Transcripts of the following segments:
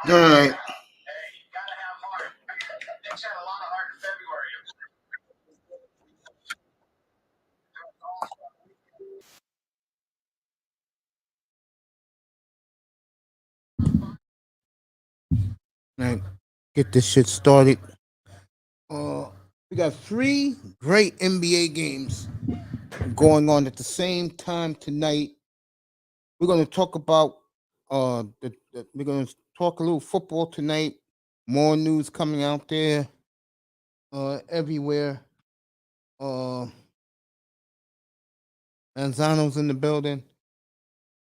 All right. Right. Get this shit started. We got 3 great NBA games going on at the same time tonight. We're going to talk about we're going to talk a little football tonight. More news coming out there everywhere. Manzano's in the building.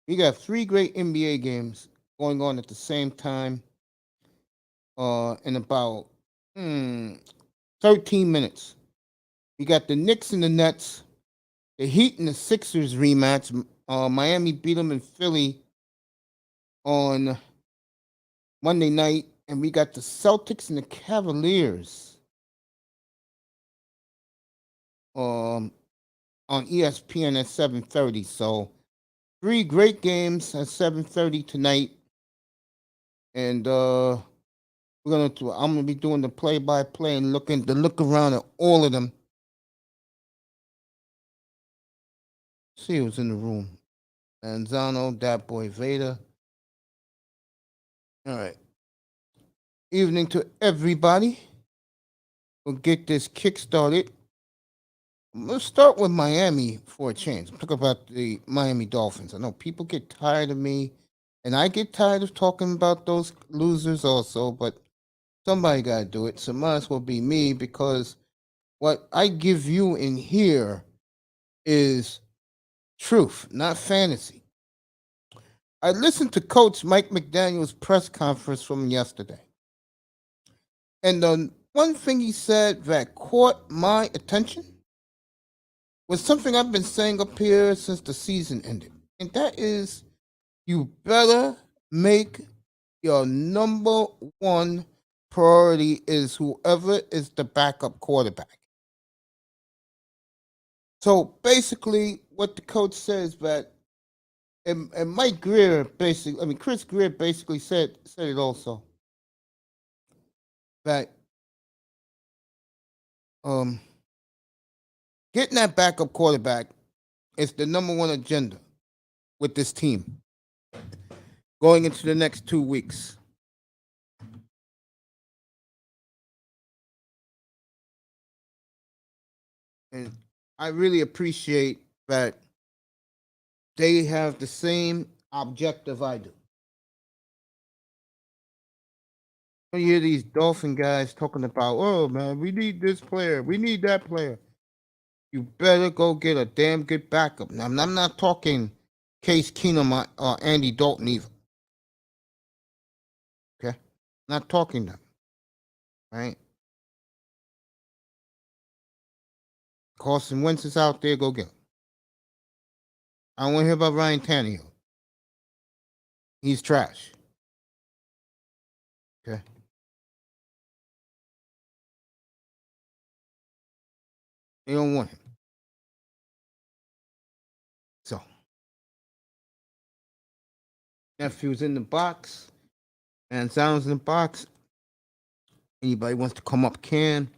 We got 3 great NBA games going on at the same time in about 13 minutes. We got the Knicks and the Nets, the Heat and the Sixers rematch. Miami beat them in Philly on Monday night, and we got the Celtics and the Cavaliers on ESPN at 7:30. So 3 great games at 7:30 tonight, and I'm gonna be doing the play-by-play and look around at all of them. See who's in the room. Manzano, that boy Vader. All right. Evening to everybody. We'll get this kick started. Let's start with Miami for a change. Talk about the Miami Dolphins. I know people get tired of me, and I get tired of talking about those losers also, but somebody got to do it. So might as well be me, because what I give you in here is truth, not fantasy. I listened to Coach Mike McDaniel's press conference from yesterday. And the one thing he said that caught my attention was something I've been saying up here since the season ended. And that is, you better make your number one priority is whoever is the backup quarterback. So basically, what the coach says that, and Mike Greer basically, Chris Greer basically said it also, that getting that backup quarterback is the number one agenda with this team going into the next 2 weeks. And I really appreciate that they have the same objective I do. You hear these Dolphin guys talking about, oh man, we need this player, we need that player. You better go get a damn good backup. Now, I'm not talking Case Keenum or Andy Dalton either. Okay? Not talking them. Right? Carson Wentz is out there, go get him. I don't want to hear about Ryan Tannehill. He's trash. Okay? They don't want him. So, nephew's in the box, and sounds in the box. Anybody wants to come up can.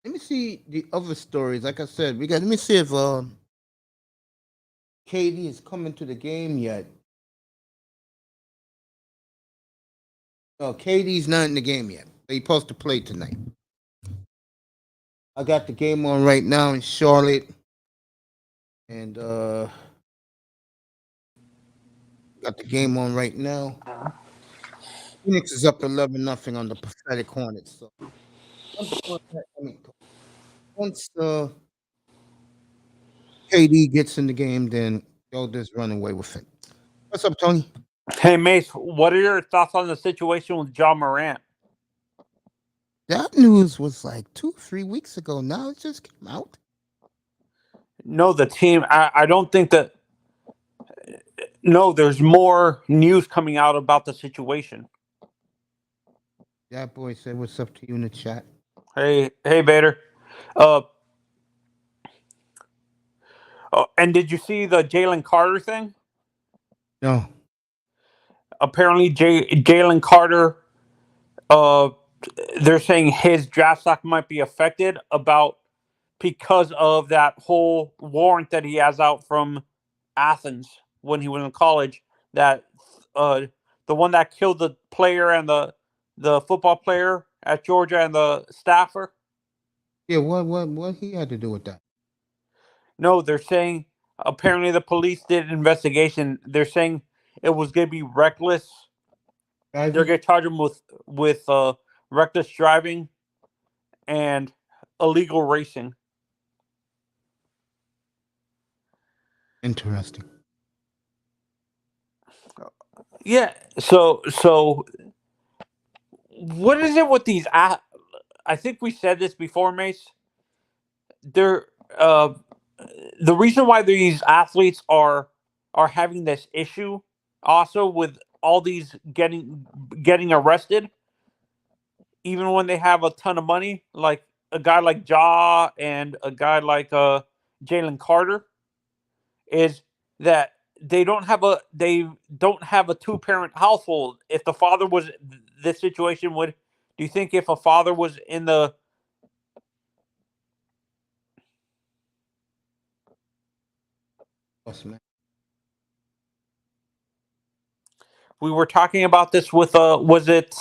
Let me see the other stories. Like I said, let me see if KD is coming to the game yet. No, KD's not in the game yet. He's supposed to play tonight. I got the game on right now in Charlotte. And got the game on right now. Phoenix is up 11-0 on the pathetic Hornets. So once KD gets in the game, then they'll just run away with it. What's up, Tony? Hey, Mace, what are your thoughts on the situation with John Morant? That news was like 2-3 weeks ago. Now it just came out. No, the team. I don't think that. No, there's more news coming out about the situation. That boy said, "What's up to you in the chat?" Hey, Bader. And did you see the Jalen Carter thing? No. apparently Jalen Carter, uh, they're saying his draft stock might be affected because of that whole warrant that he has out from Athens when he was in college. That uh, the one that killed the player and the football player at Georgia and the staffer. Yeah, what he had to do with that? No, they're saying apparently the police did an investigation. They're saying it was going to be reckless. They're Driving? going to charge him with reckless driving and illegal racing. Interesting. Yeah. So what is it with these? I think we said this before, Mace. They're the reason why these athletes are having this issue also with all these getting arrested, even when they have a ton of money, like a guy like Ja and a guy like Jalen Carter, is that they don't have a two-parent household. If the father was this situation would do you think if a father was in the What's man? we were talking about this with was it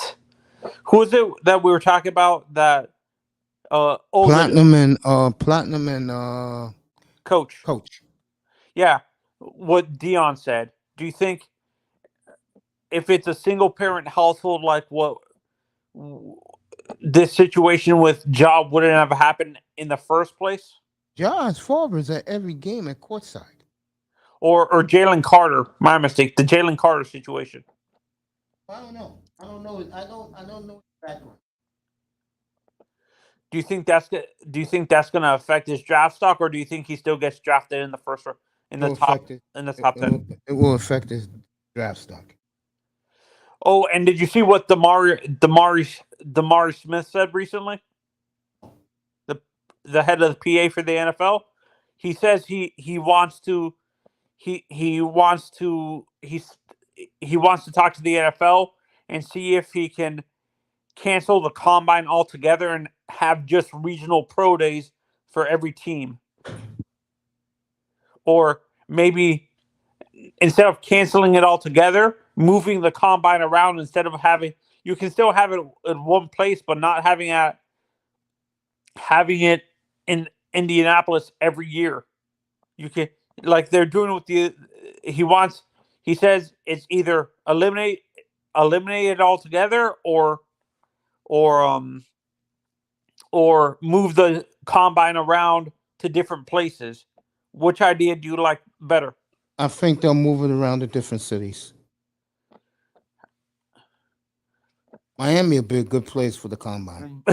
who was it that we were talking about that the Platinum and coach. Coach. Yeah, what Dion said. Do you think if it's a single parent household like what this situation with Job wouldn't have happened in the first place? John's father is at every game at courtside. Or Jalen Carter, my mistake, the Jalen Carter situation. I don't know. I don't know. I don't know his background. Do you think that's going to affect his draft stock, or do you think he still gets drafted in the first in It the will top affect it. in the It, top it 10? will, it will affect his draft stock. Oh, and did you see what Damari Smith said recently? The the head of the PA for the NFL. He says he wants to he wants to he wants to talk to the NFL and see if he can cancel the combine altogether and have just regional pro days for every team. Or maybe instead of canceling it altogether, moving the combine around instead of having you can still have it in one place, but not having it in Indianapolis every year. You can like they're doing with the he wants he says it's either eliminate it altogether or um or move the combine around to different places. Which idea do you like better? I think they'll move it around to different cities. Miami will be a good place for the combine.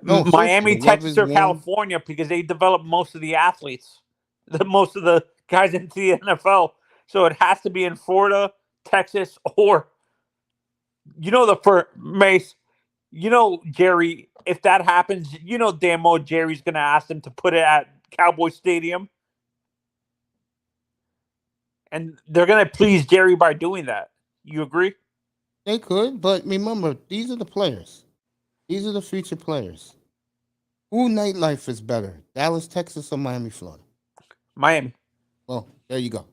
No, seriously, Miami, the Texas, weather's or warm. California because they develop most of the athletes, most of the guys into the NFL. So it has to be in Florida, Texas, or the for Mace. Jerry. If that happens, damn well Jerry's gonna ask them to put it at Cowboy Stadium, and they're gonna please Jerry by doing that. You agree? They could, but remember, these are the players. These are the future players. Who nightlife is better, Dallas, Texas, or Miami, Florida? Miami. Well, there you go.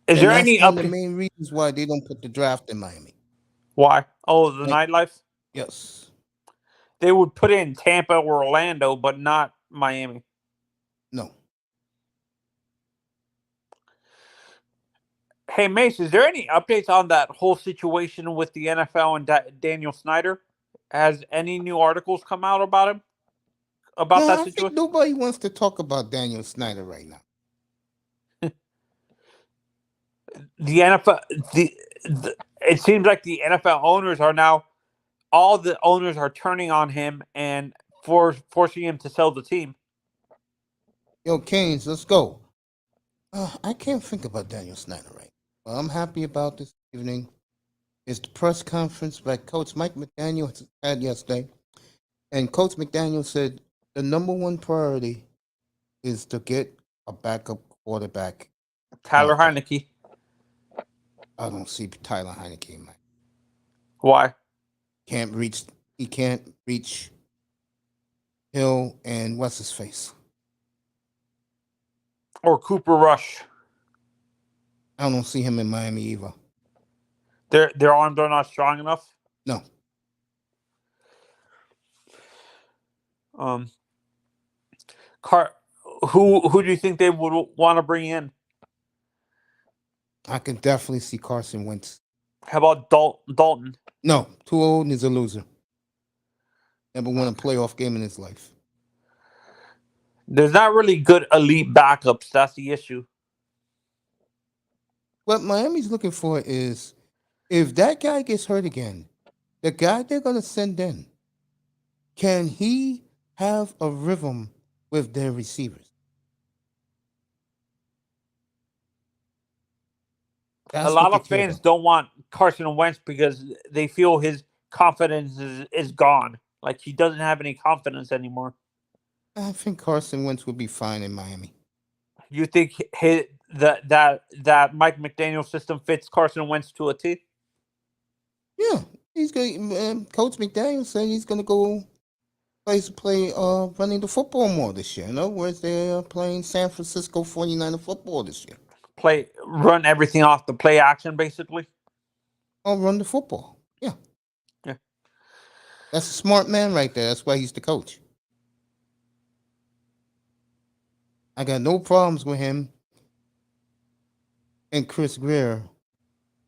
Is And there that's any one of up? the main reasons why they don't put the draft in Miami. Why? Oh, the Like, nightlife. yes, They would put it in Tampa or Orlando, but not Miami. no. Hey, Mace, is there any updates on that whole situation with the NFL and Daniel Snyder? Has any new articles come out about him? About No, that I think situation? nobody wants to talk about Daniel Snyder right now. The NFL, it seems like the NFL owners are now, all the owners are turning on him and forcing him to sell the team. Yo, Canes, let's go. I can't think about Daniel Snyder right now. What I'm happy about this evening is the press conference that Coach Mike McDaniel had yesterday. And Coach McDaniel said the number one priority is to get a backup quarterback. Tyler Heineke. I don't see Tyler Heineke, man. Why? He can't reach Hill and what's his face? Or Cooper Rush. I don't see him in Miami either. Their arms are not strong enough. No. Who do you think they would want to bring in? I can definitely see Carson Wentz. How about Dalton? No, too old and he's a loser. Never won a playoff game in his life. There's not really good elite backups. That's the issue. What Miami's looking for is if that guy gets hurt again, the guy they're going to send in, can he have a rhythm with their receivers? A lot of fans don't want Carson Wentz because they feel his confidence is gone. Like he doesn't have any confidence anymore. I think Carson Wentz would be fine in Miami. You think that Mike McDaniel system fits Carson Wentz to a T? Yeah, he's going. Coach McDaniel said he's going to go play running the football more this year. Whereas they're playing San Francisco 49er football this year. Run everything off the play action, basically. Oh, run the football. Yeah. Yeah. That's a smart man right there. That's why he's the coach. I got no problems with him and Chris Greer.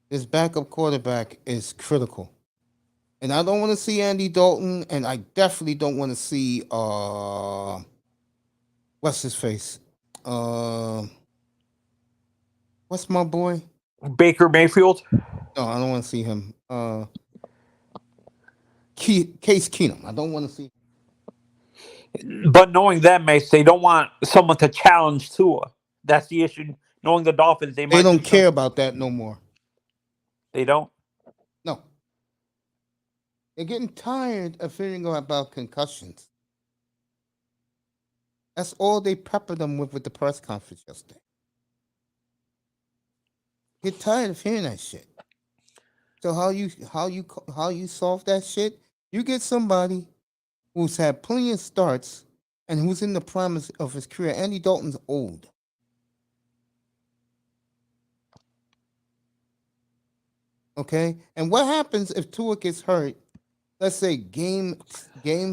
His backup quarterback is critical. And I don't want to see Andy Dalton, and I definitely don't want to see what's his face? What's my boy? Baker Mayfield? No, I don't want to see him. Case Keenum. I don't want to see. But knowing them, Mace, they don't want someone to challenge Tua. That's the issue. Knowing the Dolphins, they don't care about that no more. They don't? No. They're getting tired of hearing about concussions. That's all they peppered them with the press conference yesterday. Get tired of hearing that shit. So how you solve that shit? You get somebody who's had plenty of starts and who's in the prime of his career. Andy Dalton's old. Okay? And what happens if Tua gets hurt, let's say game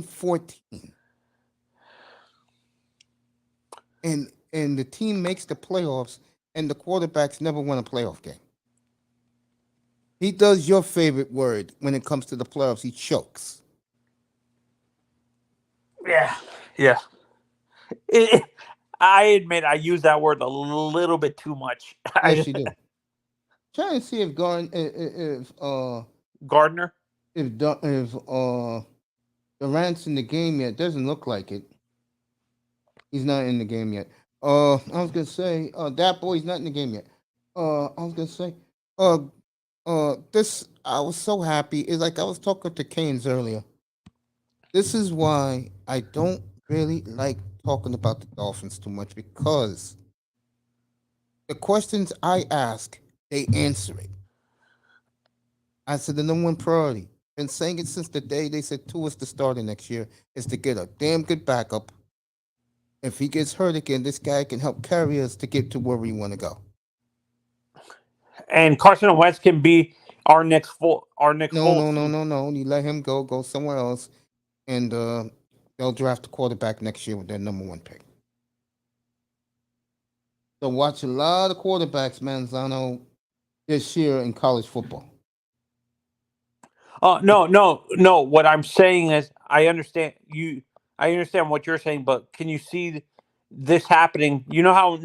14, and the team makes the playoffs and the quarterbacks never won a playoff game? He does your favorite word when it comes to the playoffs. He chokes. Yeah. I admit I use that word a little bit too much. Yes, you do. Trying to see if Gardner, if Durant's in the game yet. Doesn't look like it. He's not in the game yet. I was gonna say that boy's not in the game yet. I was gonna say this. I was so happy. It's like I was talking to Keynes earlier. This is why I don't really like talking about the Dolphins too much, because the questions I ask, they answer it. I said the number one priority. Been saying it since the day they said Tua's the starter next year is to get a damn good backup. If he gets hurt again, this guy can help carry us to get to where we want to go. And Carson Wentz can be our next full. No. You let him go somewhere else, and they'll draft a quarterback next year with their number one pick. So watch a lot of quarterbacks, Manzano, this year in college football. No. What I'm saying is, I understand what you're saying, but can you see this happening? You know how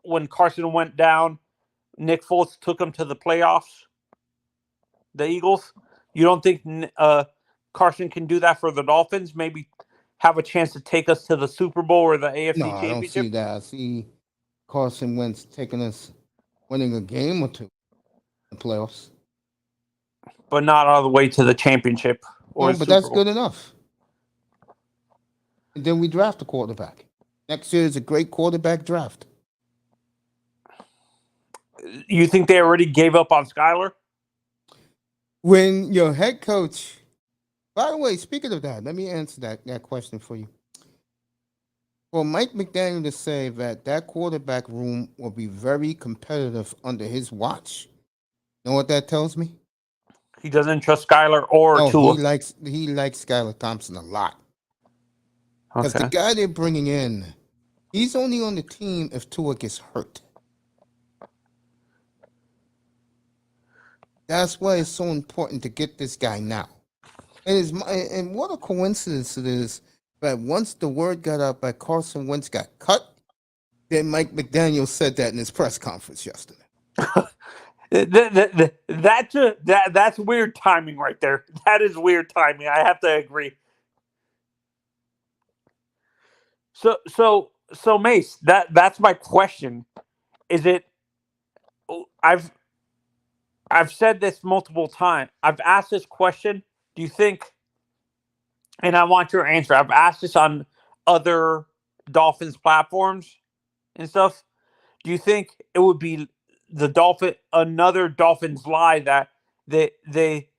when Carson went down, Nick Foles took him to the playoffs, the Eagles. You don't think Carson can do that for the Dolphins? Maybe have a chance to take us to the Super Bowl or the AFC Championship? No, I don't see that. I see Carson Wentz winning a game or two in the playoffs. But not all the way to the championship. But that's good enough. And then we draft a quarterback Next year is a great quarterback draft. You think they already gave up on Skyler? When your head coach, by the way, speaking of that, let me answer that question for you. For Mike McDaniel to say that quarterback room will be very competitive under his watch, you know what that tells me? He doesn't trust Skyler or Oh, Tua. he likes Skylar Thompson a lot. Because the Okay. guy they're bringing in, he's only on the team if Tua gets hurt. That's why it's so important to get this guy now. And what a coincidence it is that once the word got out that Carson Wentz got cut, then Mike McDaniel said that in his press conference yesterday. That's weird timing right there. That is weird timing. I have to agree. So Mace, that's my question. Is it? I've said this multiple times. I've asked this question. Do you think? And I want your answer. I've asked this on other Dolphins platforms and stuff. Do you think it would be another Dolphins lie that they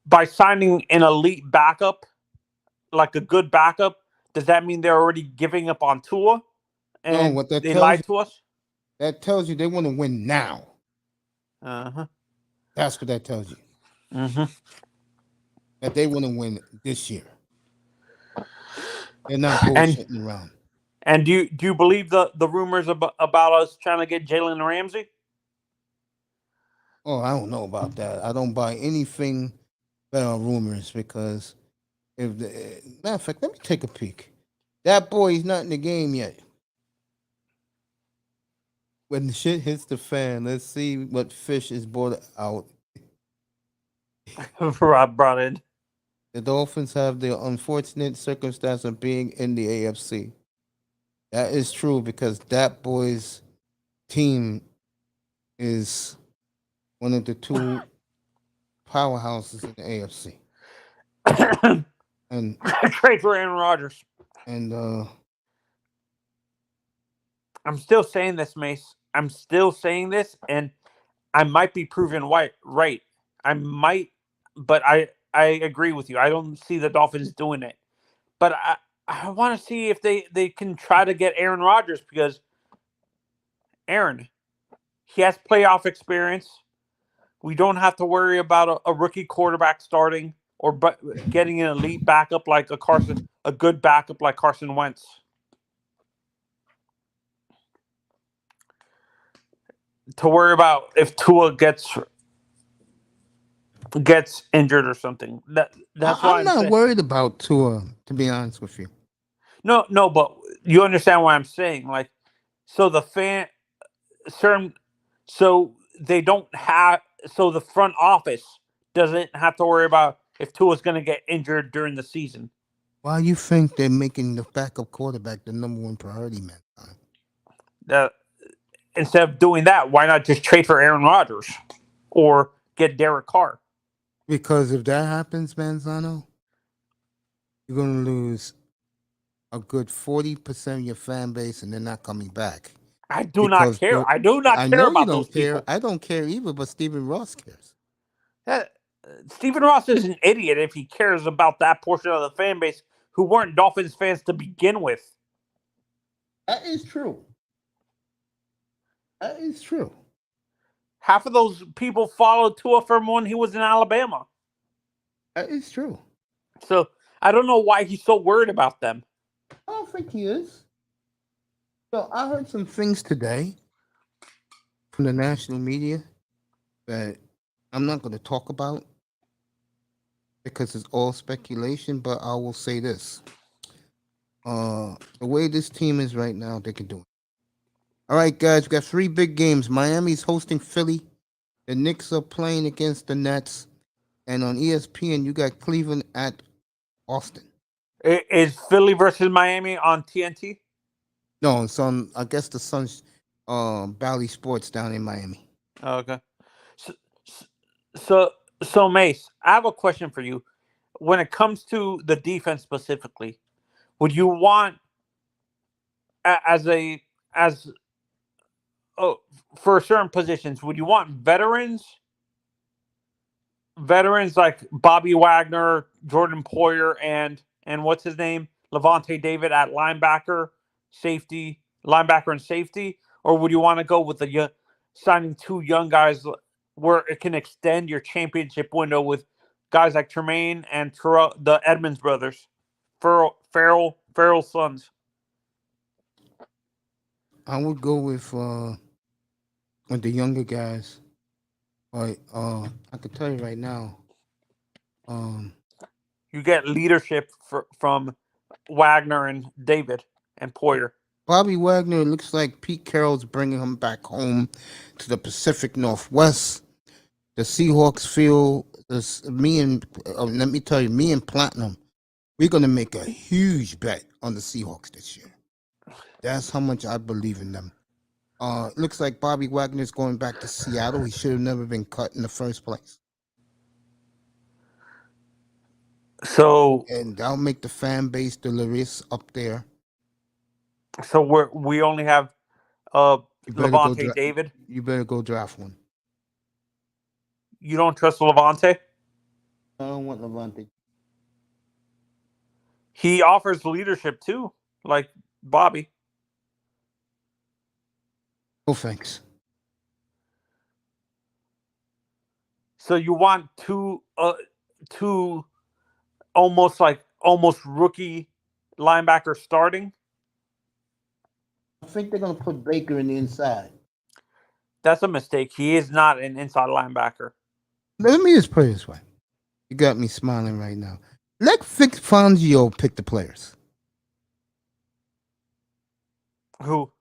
by signing an elite backup, like a good backup, does that mean they're already giving up on Tua? No, And what that they tells lied you, to us? that tells you they want to win now. Uh-huh. That's what that tells you. Mm-hmm. That they want to win this year. They're not bullshitting around. And do you believe the rumors about us trying to get Jalen Ramsey? Oh, I don't know about that. I don't buy anything that are rumors because matter of fact, let me take a peek. That boy's not in the game yet. When the shit hits the fan, let's see what fish is brought out. Rob brought in. The Dolphins have the unfortunate circumstance of being in the AFC. That is true because that boy's team is one of the two powerhouses in the AFC. And trade for Aaron Rodgers. And I'm still saying this, Mace. I'm still saying this, and I might be proven right. I might, but I agree with you. I don't see the Dolphins doing it, but I want to see if they can try to get Aaron Rodgers because Aaron, he has playoff experience. We don't have to worry about a rookie quarterback starting or getting an elite backup like a good backup like Carson Wentz. To worry about if Tua gets injured or something. That's why I'm not worried about Tua, to be honest with you. No, but you understand what I'm saying. Like, so the the front office doesn't have to worry about if Tua's going to get injured during the season. Why you think they're making the backup quarterback the number one priority, man? Instead of doing that, why not just trade for Aaron Rodgers or get Derek Carr? Because if that happens, Manzano, you're going to lose a good 40% of your fan base, and they're not coming back. I do not care. I do not care about those people. I don't care either, but Stephen Ross cares. Stephen Ross is an idiot if he cares about that portion of the fan base who weren't Dolphins fans to begin with. That is true. That is true. Half of those people followed Tua from when he was in Alabama. That is true. So I don't know why he's so worried about them. I don't think he is. So I heard some things today from the national media that I'm not going to talk about because it's all speculation, but I will say this. The way this team is right now, they can do it. All right, guys, we got 3 big games. Miami's hosting Philly. The Knicks are playing against the Nets. And on ESPN, you got Cleveland at Austin. Is Philly versus Miami on TNT? No, it's on, I guess, the Sun's Bally Sports down in Miami. Okay. So Mace, I have a question for you. When it comes to the defense specifically, would you want as a as oh, for certain positions, would you want veterans like Bobby Wagner, Jordan Poyer, and what's his name, Levante David at linebacker and safety, or would you want to go with signing two young guys where it can extend your championship window with guys like Tremaine and Terrell, the Edmonds brothers, Farrell's sons? I would go with the younger guys. But I could tell you right now, um, You get leadership from Wagner and David and Poyer. Bobby Wagner looks like Pete Carroll's bringing him back home to the Pacific Northwest. The Seahawks feel this. Let me tell you, me and Platinum, we're gonna make a huge bet on the Seahawks this year. That's how much I believe in them. Looks like Bobby Wagner's going back to Seattle. He should have never been cut in the first place. So, And that'll make the fan base delirious up there. so we only have Levante David. You better go draft one. You don't trust Levante? I don't want Levante. He offers leadership too, like Bobby. No thanks. So you want two almost rookie linebackers starting? I think they're gonna put Baker in the inside. That's a mistake. He is not an inside linebacker. Let me just put it this way. You got me smiling right now. Let Vic Fangio pick the players. Who?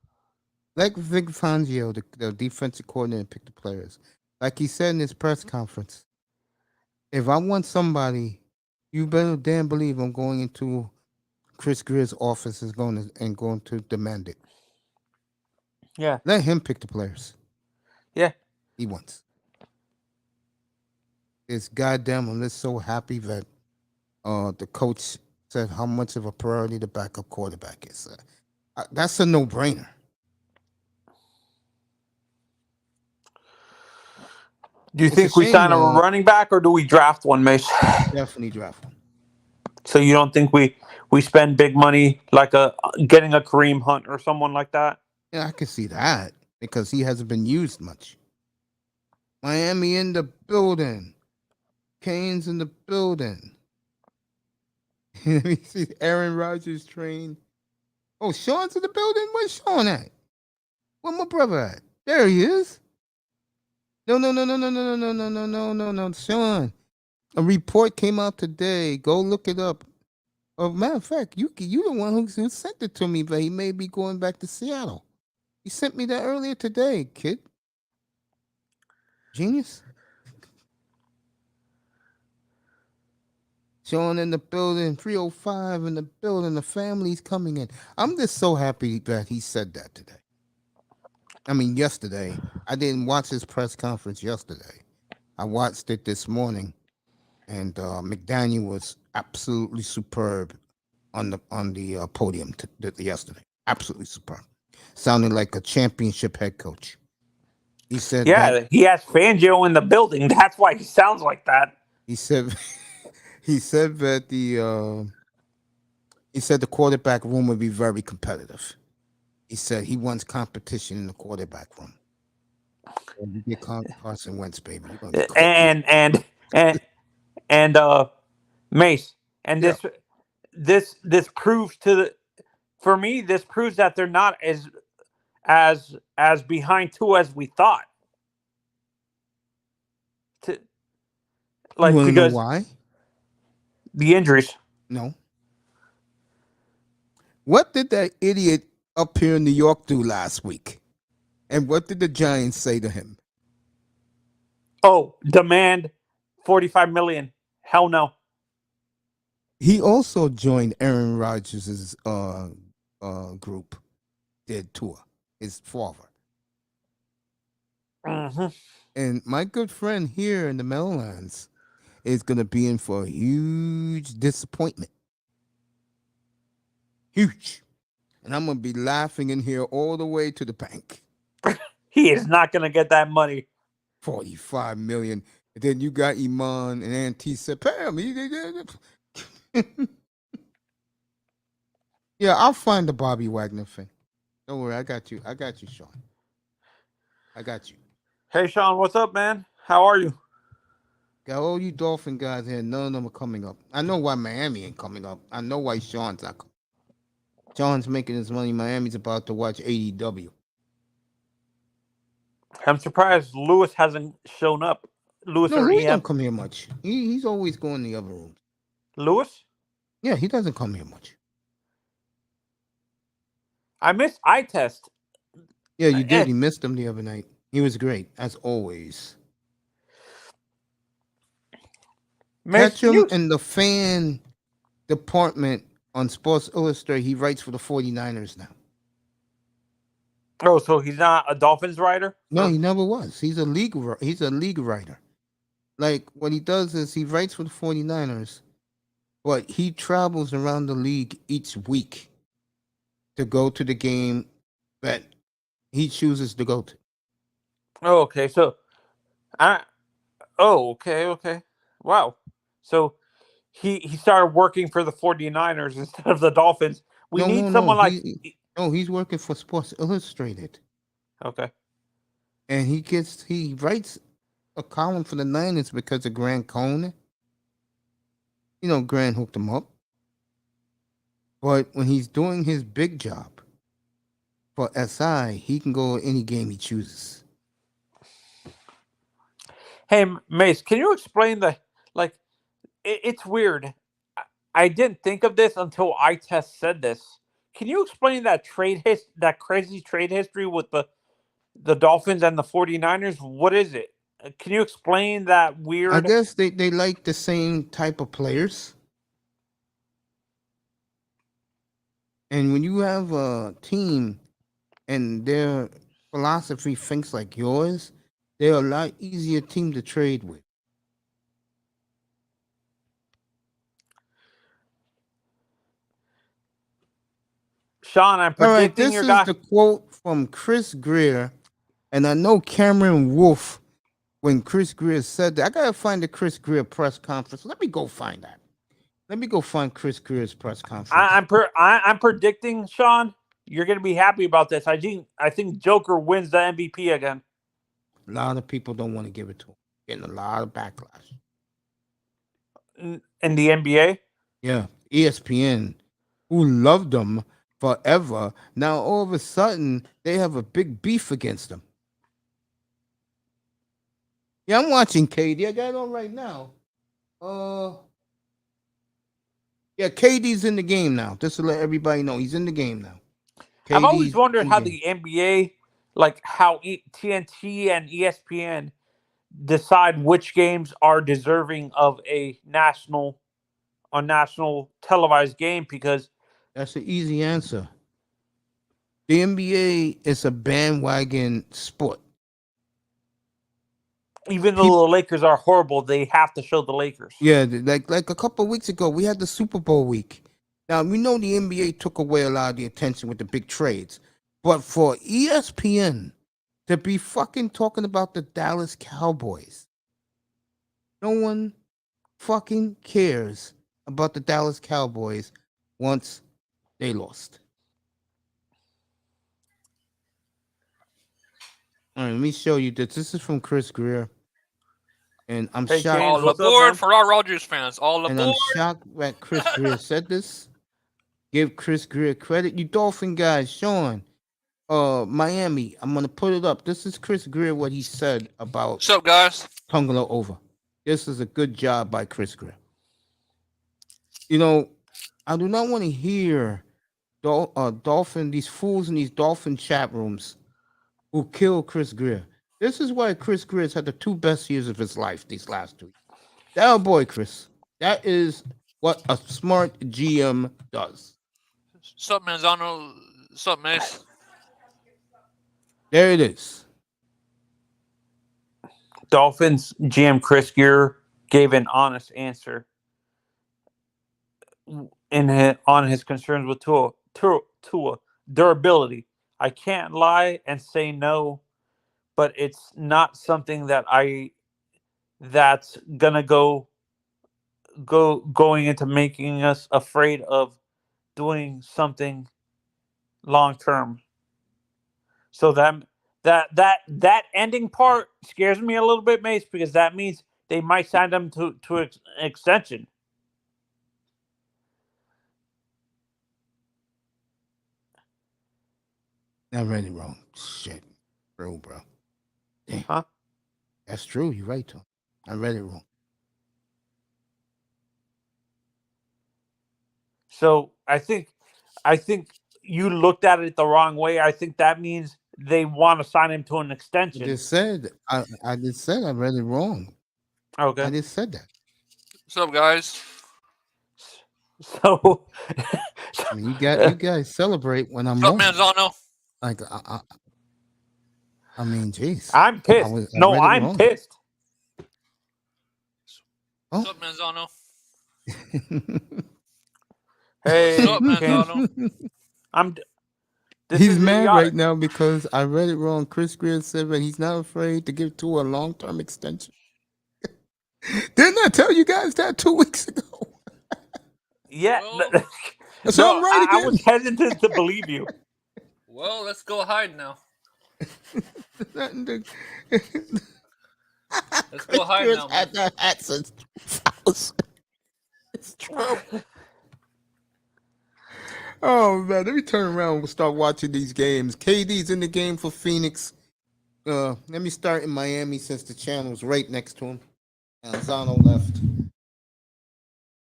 Let Vic Fangio, the defensive coordinator, pick the players. Like he said in his press conference, if I want somebody, you better damn believe I'm going into Chris Greer's office and going to demand it. Yeah. Let him pick the players. Yeah. He wants. It's goddamn, I'm just so happy that the coach said how much of a priority the backup quarterback is. That's a no-brainer. Do you think we sign a running back or do we draft one, Mace? Definitely draft one. So you don't think we spend big money like getting a Kareem Hunt or someone like that? Yeah, I can see that because he hasn't been used much. Miami in the building. Kane's in the building. Let me see Aaron Rodgers train. Oh, Sean's in the building? Where's Sean at? Where my brother at? There he is. No. Sean. A report came out today. Go look it up. Matter of fact, you the one who sent it to me, but he may be going back to Seattle. You sent me that earlier today, kid. Genius. Sean in the building, 305 in the building, the family's coming in. I'm just so happy that he said that today. I mean, yesterday. I didn't watch his press conference yesterday. I watched it this morning, and McDaniel was absolutely superb on the podium yesterday. Absolutely superb. Sounded like a championship head coach. He said, "Yeah, he has Fangio in the building. That's why he sounds like that." He said, he said that the quarterback room would be very competitive. He said he wants competition in the quarterback room. You get Carson Wentz, baby. And Mace, and Yeah. this proves for me, this proves that they're not as behind two as we thought. You want to know why? The injuries. No. What did that idiot up here in New York do last week? And what did the Giants say to him? Oh, demand $45 million. Hell no. He also joined Aaron Rodgers' group, did tour, his father. Mm-hmm. And my good friend here in the Meadowlands is going to be in for a huge disappointment. Huge. and I'm gonna be laughing in here all the way to the bank. He is not going to get that money. 45 million. And then you got Iman and Auntie said, Pam. Yeah, I'll find the Bobby Wagner thing. Don't worry, I got you. I got you, Sean. I got you. Hey, Sean, what's up, man? How are you? Got all you Dolphin guys here. None of them are coming up. I know why Miami ain't coming up. I know why Sean's not coming. Sean's making his money. Miami's about to watch AEW. I'm surprised Lewis hasn't shown up. Lewis No, or Louis EM? don't come here much. He's always going in the other rooms. Lewis? Yeah, he doesn't come here much. I missed eye test. Yeah, you did. You missed him the other night. He was great, as always. Catch him in the fan department on Sports Illustrated. He writes for the 49ers now. Oh, so he's not a Dolphins writer? No, he never was. He's a league writer. Like, what he does is he writes for the 49ers, but he travels around the league each week to go to the game that he chooses to go to. Oh, okay. So, okay. Wow. So, he started working for the 49ers instead of the Dolphins. We need someone like... he's working for Sports Illustrated. Okay. And he writes a column for the Niners because of Grant Cohn. You know, Grant hooked him up. But when he's doing his big job for SI, he can go any game he chooses. Hey, Mace, can you explain it's weird. I didn't think of this until iTest said this. Can you explain that that crazy trade history with the Dolphins and the 49ers? What is it? Can you explain that weird? I guess they like the same type of players. And when you have a team and their philosophy thinks like yours, they're a lot easier team to trade with. Sean, I'm predicting this is the quote from Chris Greer. And I know Cameron Wolf, when Chris Greer said that, I got to find the Chris Greer press conference. Let me go find that. Let me go find Chris Greer's press conference. I'm predicting, Sean, you're going to be happy about this. I think Joker wins the MVP again. A lot of people don't want to give it to him. Getting a lot of backlash. In the NBA? Yeah. ESPN, who loved him forever, now all of a sudden they have a big beef against him. Yeah, I'm watching KD. I got it on right now. Yeah, KD's in the game now. Just to let everybody know, he's in the game now. I've always wondered how the NBA, like how TNT and ESPN decide which games are deserving of a national televised game, because that's an easy answer. The NBA is a bandwagon sport. Even though the Lakers are horrible, they have to show the Lakers. Yeah, like a couple of weeks ago, we had the Super Bowl week. Now, we know the NBA took away a lot of the attention with the big trades. But for ESPN to be fucking talking about the Dallas Cowboys, no one fucking cares about the Dallas Cowboys once they lost. All right, let me show you this. This is from Chris Greer. And I'm shocked. All aboard for our Rogers fans. All aboard. And I'm shocked that Chris Greer said this. Give Chris Greer credit. You Dolphin guys, Sean, Miami. I'm gonna put it up. This is Chris Greer, what he said about What's up, guys? Tungalo over. This is a good job by Chris Greer. You know, I do not want to hear these fools in these Dolphin chat rooms who kill Chris Greer. This is why Chris Greer has had the 2 best years of his life these last 2 years. That boy, Chris. That is what a smart GM does. What's up, Manzano? What's up, Mace? There it is. Dolphins GM Chris Greer gave an honest answer on his concerns with Tua. durability. I can't lie and say no, but it's not something that's gonna going into making us afraid of doing something long term. So that ending part scares me a little bit, Mace, because that means they might sign them to an extension. I read it wrong. Shit. Bro. Damn. Huh? That's true. You're right, Tom. I read it wrong. So I think you looked at it the wrong way. I think that means they want to sign him to an I extension. just said I just said I read it wrong. Okay. I just said that. What's up, guys? So I mean, you guys celebrate when I'm What's up, wrong. Manzano? Like I mean, jeez. I'm pissed. I read it I'm wrong. pissed. What's Oh. up, Manzano? Hey, What's up, Manzano? He's mad right now because I read it wrong. Chris Greer said that he's not afraid to give Tua a long-term extension. Didn't I tell you guys that 2 weeks ago? Yeah. Well, So I'm right I again. was hesitant to believe you. well, let's go hide now. Nothing to- Let's go hide Chris now. Man. had that hat since 2000. It's trouble. Oh man, let me turn around and start watching these games. KD's in the game for Phoenix. Let me start in Miami since the channel's right next to him. And Zano left.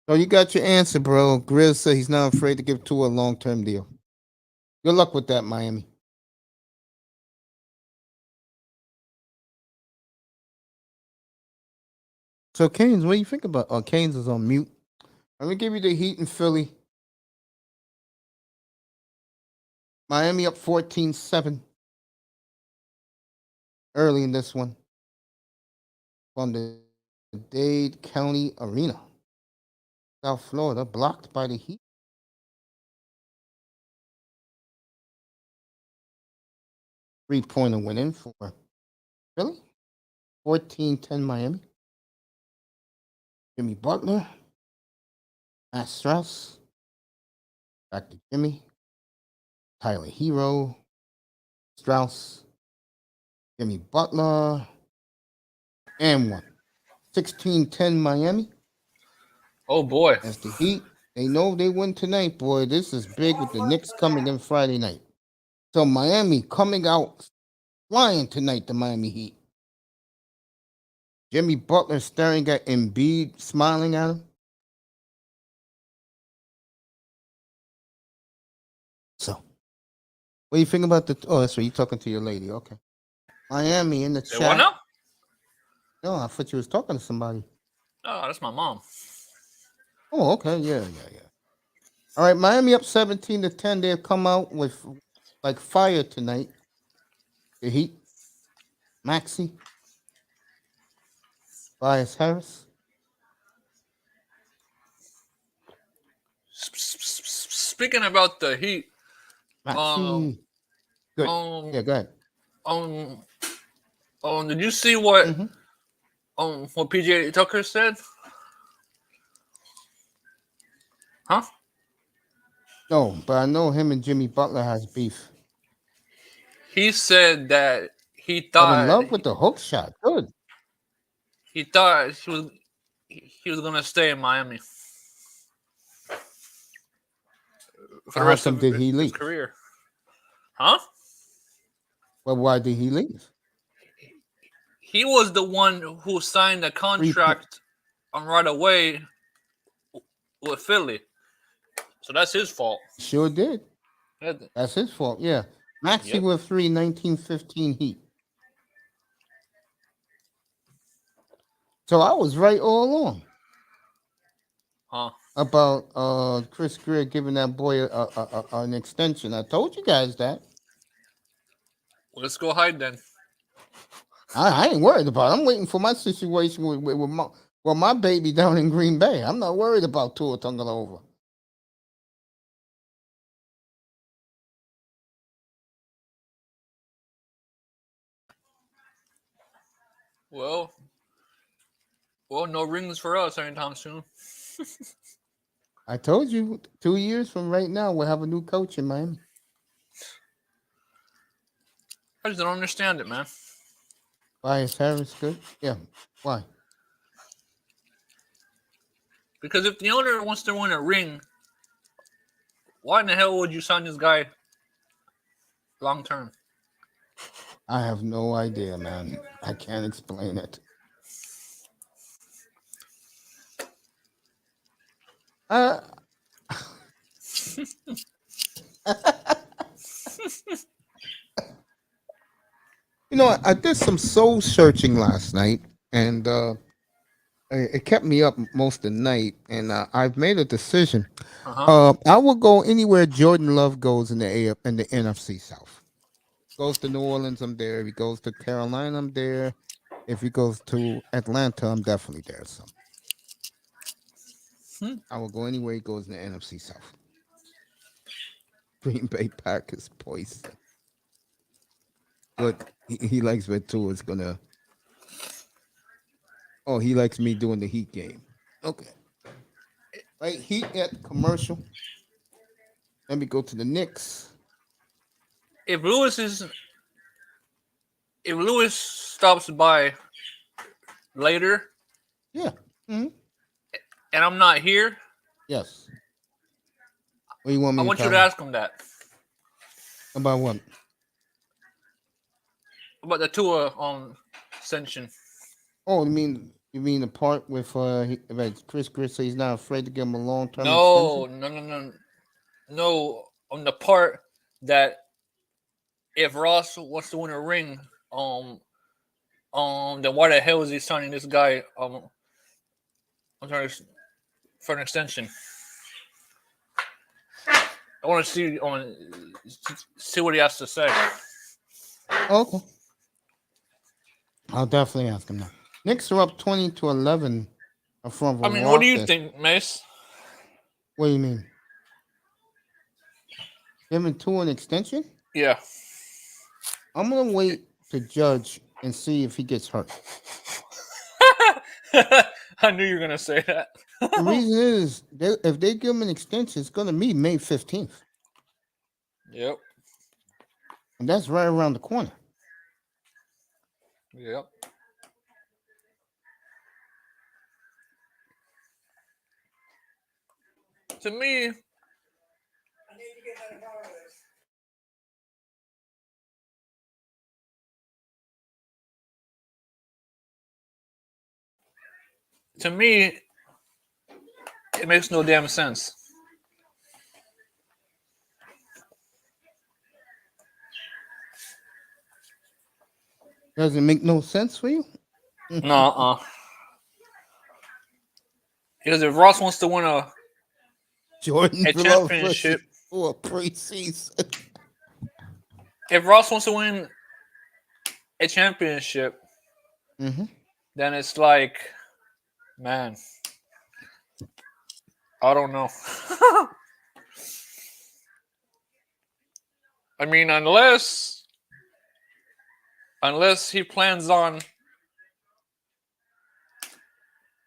So you got your answer, bro. Grizz said he's not afraid to give Tua a long-term deal. Good luck with that, Miami. So Canes, what do you think about? Oh, Canes is on mute. Let me give you the Heat in Philly. Miami up 14-7 early in this one from the Dade County Arena, South Florida, blocked by the Heat. Three-pointer winning for Philly. 14-10 Miami. Jimmy Butler. Matt Strauss. Back to Jimmy. Tyler Hero. Strauss. Jimmy Butler. And one. 16-10 Miami. Oh boy. That's the Heat. They know they win tonight, boy. This is big with the Knicks coming in Friday night. So Miami coming out flying tonight, the Miami Heat. Jimmy Butler staring at Embiid, smiling at him. So, what do you think about the? Oh, that's right. You're talking to your lady. Okay. Miami in the Say chat. what now? No, I thought you was talking to somebody. Oh, that's my mom. Oh, okay. Yeah. All right, Miami up 17-10. They've come out with like fire tonight. The Heat. Maxey. Tobias Harris. Speaking about the Heat, Maxey. Good. Yeah, go ahead. Did you see what Mm-hmm. what PJ Tucker said? Huh? No, but I know him and Jimmy Butler has beef. He said that he I'm thought in love with the hook shot. Good. he was gonna stay in Miami for the How rest come of did he his leave? career. Huh? Well, why did he leave? He was the one who signed the contract right away with Philly, so that's his fault. Sure did. Yeah. That's his fault. Yeah. Maxey Yep. with 1915 Heat. So I was right all along Huh? about Chris Greer giving that boy an extension. I told you guys that. Well, let's go hide then. I ain't worried about it. I'm waiting for my situation with my baby down in Green Bay. I'm not worried about Tua Tagovailoa. Well, no rings for us anytime soon. I told you 2 years from right now we'll have a new coach in Miami. I just don't understand it, man. Why is Harris good? Yeah. Why? Because if the owner wants to win a ring, why in the hell would you sign this guy long term? I have no idea, man. I can't explain it. You know, I did some soul searching last night, and it kept me up most of the night. And I've made a decision. I will go anywhere Jordan Love goes in the NFC South. Goes to New Orleans, I'm there. If he goes to Carolina, I'm there. If he goes to Atlanta, I'm definitely there. So I will go anywhere he goes in the NFC South. Green Bay Packers poison. But he likes me too. It's gonna. Oh, he likes me doing the Heat game. Okay. Right, Heat at commercial. Let me go to the Knicks. If Lewis stops by later, Yeah. Mm-hmm. and I'm not here, Yes. What do you want me I want to you to ask him that. About what? About the Tua extension. Oh, you mean the part with like Chris says he's not afraid to give him a long-term extension? No. On the part that if Ross wants to win a ring, then why the hell is he signing this guy? I'm sorry, for an extension. I want to see what he has to say. Okay. I'll definitely ask him now. Knicks are up 20-11 from. What do you think, Mace? What do you mean? Giving Tua an extension? Yeah. I'm gonna wait to judge and see if he gets hurt. I knew you were gonna say that. The reason is, if they give him an extension, it's gonna be May 15th. Yep. And that's right around the corner. Yep. To me, it makes no damn sense. Does it make no sense for you? No. Because if Ross wants to win a championship for a preseason. If Ross wants to win a championship, then it's like, man, I don't know. I mean, unless he plans on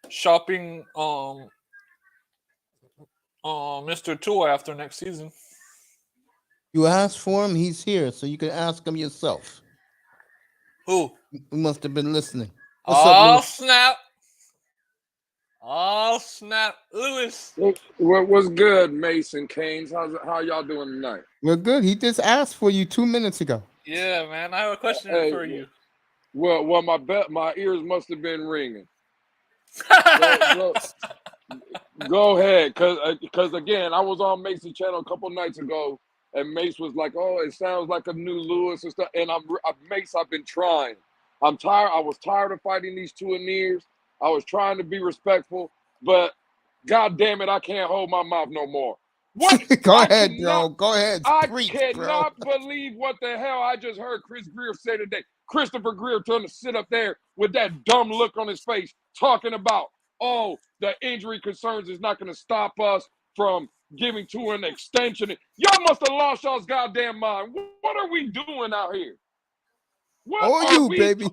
shopping Mr. Tua after next season. You asked for him, he's here, so you can ask him yourself. Who? You must have been listening. What's up, snap. Oh, snap. Lewis. What's good, Mason Canes? How y'all doing tonight? We're good. He just asked for you 2 minutes ago. Yeah, man. I have a question for you. Well, my ears must have been ringing. Go ahead, because again, I was on Mace's channel a couple nights ago, and Mace was like, "Oh, it sounds like a new Lewis and stuff." And Mace, I've been trying. I'm tired. I was tired of fighting these two ears. I was trying to be respectful, but God damn it, I can't hold my mouth no more. What? Go ahead, bro. Go ahead. I cannot believe what the hell I just heard Chris Greer say today. Christopher Greer trying to sit up there with that dumb look on his face, talking about, oh, the injury concerns is not going to stop us from giving to an extension. Y'all must have lost y'all's goddamn mind. What are we doing out here? What are you, baby?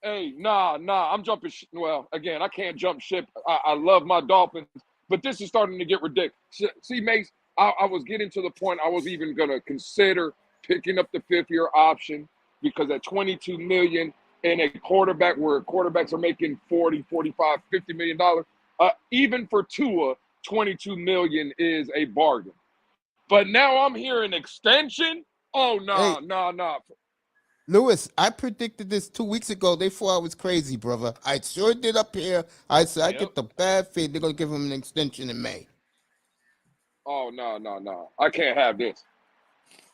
Hey, nah. I'm jumping. Well, again, I can't jump ship. I love my Dolphins, but this is starting to get ridiculous. See, Mace, I was getting to the point I was even going to consider picking up the 5th-year option because at $22 million and a quarterback where quarterbacks are making 40, 45, $50 million, even for Tua, $22 million is a bargain. But now I'm hearing extension. Oh, Hey. nah. Lewis, I predicted this 2 weeks ago. They thought I was crazy, brother. I sure did up here. I said I Yep. get the bad feeling they're gonna give him an extension in May. Oh, no. I can't have this.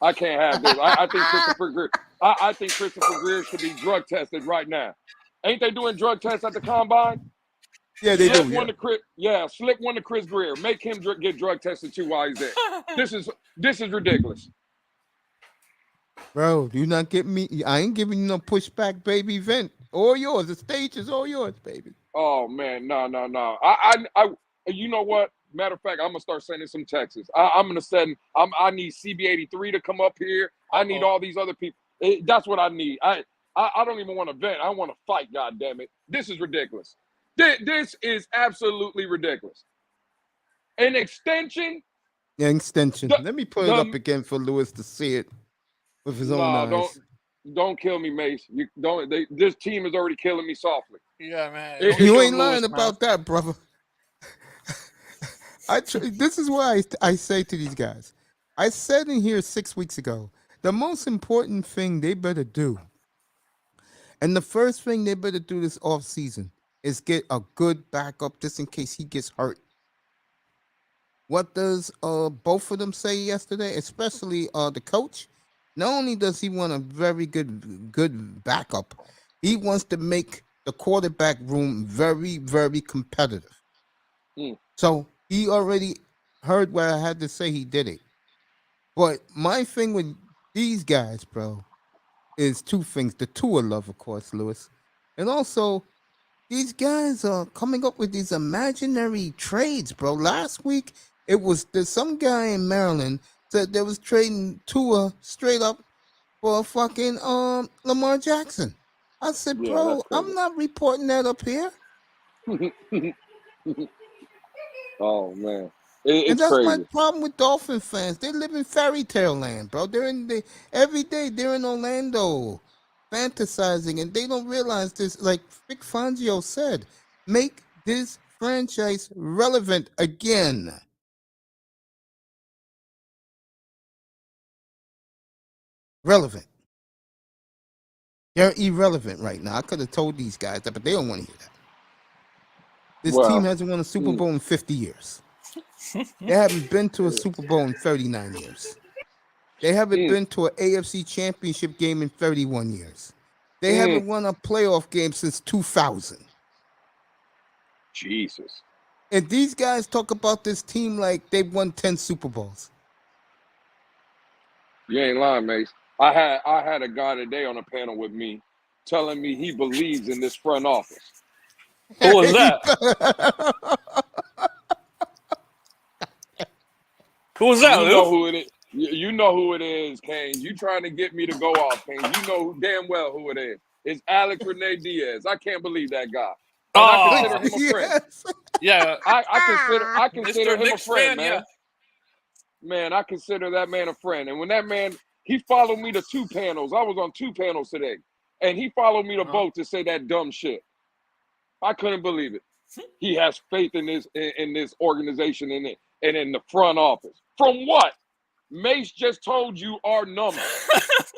I can't have this. I think Christopher Greer. I think Christopher Greer should be drug tested right now. Ain't they doing drug tests at the combine? Yeah, they Slip do. one Yeah. to Chris. Yeah, slip one to Chris Greer. Make him get drug tested too while he's there. This is ridiculous. Bro, you not getting me? I ain't giving you no pushback, baby. Vent. All yours. The stage is all yours, baby. Oh man, no. I you know what? Matter of fact, I'm gonna start sending some texts. I'm gonna send. I need CB83 to come up here. I need all these other people. That's what I need. I don't even want to vent. I want to fight. God damn it! This is ridiculous. This is absolutely ridiculous. An extension? Yeah, extension. Let me put it up again for Lewis to see it with his own eyes. Don't kill me, Mace. You don't. This team is already killing me softly. Yeah, man. You ain't lying about that, brother. This is why I say to these guys. I said in here 6 weeks ago, the most important thing they better do, and the first thing they better do this off season is get a good backup just in case he gets hurt. What does both of them say yesterday, especially the coach? Not only does he want a very good backup, he wants to make the quarterback room very, very competitive. So he already heard what I had to say. He did it. But my thing with these guys, bro, is two things. The Tua love, of course, Lewis. And also, these guys are coming up with these imaginary trades, bro. Last week, there's some guy in Maryland said they was trading Tua straight up for fucking Lamar Jackson. I said, bro, I'm not reporting that up here. Oh man, And that's crazy. my problem with Dolphin fans. They live in fairy tale land, bro. Every day they're in Orlando, fantasizing, and they don't realize this. Like Vic Fangio said, make this franchise relevant again. Relevant. They're irrelevant right now. I could have told these guys that, but they don't want to hear that. This team hasn't won a Super Bowl in 50 years. They haven't been to a Super Bowl in 39 years. They haven't been to an AFC championship game in 31 years. They haven't won a playoff game since 2000. Jesus. And these guys talk about this team like they've won 10 Super Bowls. You ain't lying, Mace. I had a guy today on a panel with me telling me he believes in this front office. Who was that? Who was that? You know who it is. You know who it is, Kane. You trying to get me to go off, Kane. You know damn well who it is. It's Alex Renee Diaz. I can't believe that guy. And I consider him a friend. Yeah, I consider him a Knicks friend, fan, man. yeah. Man, I consider that man a friend. And when that man, he followed me to 2 panels. I was on 2 panels today. And he followed me to both to say that dumb shit. I couldn't believe it. He has faith in this organization and in the front office. From what? Mace just told you our numbers,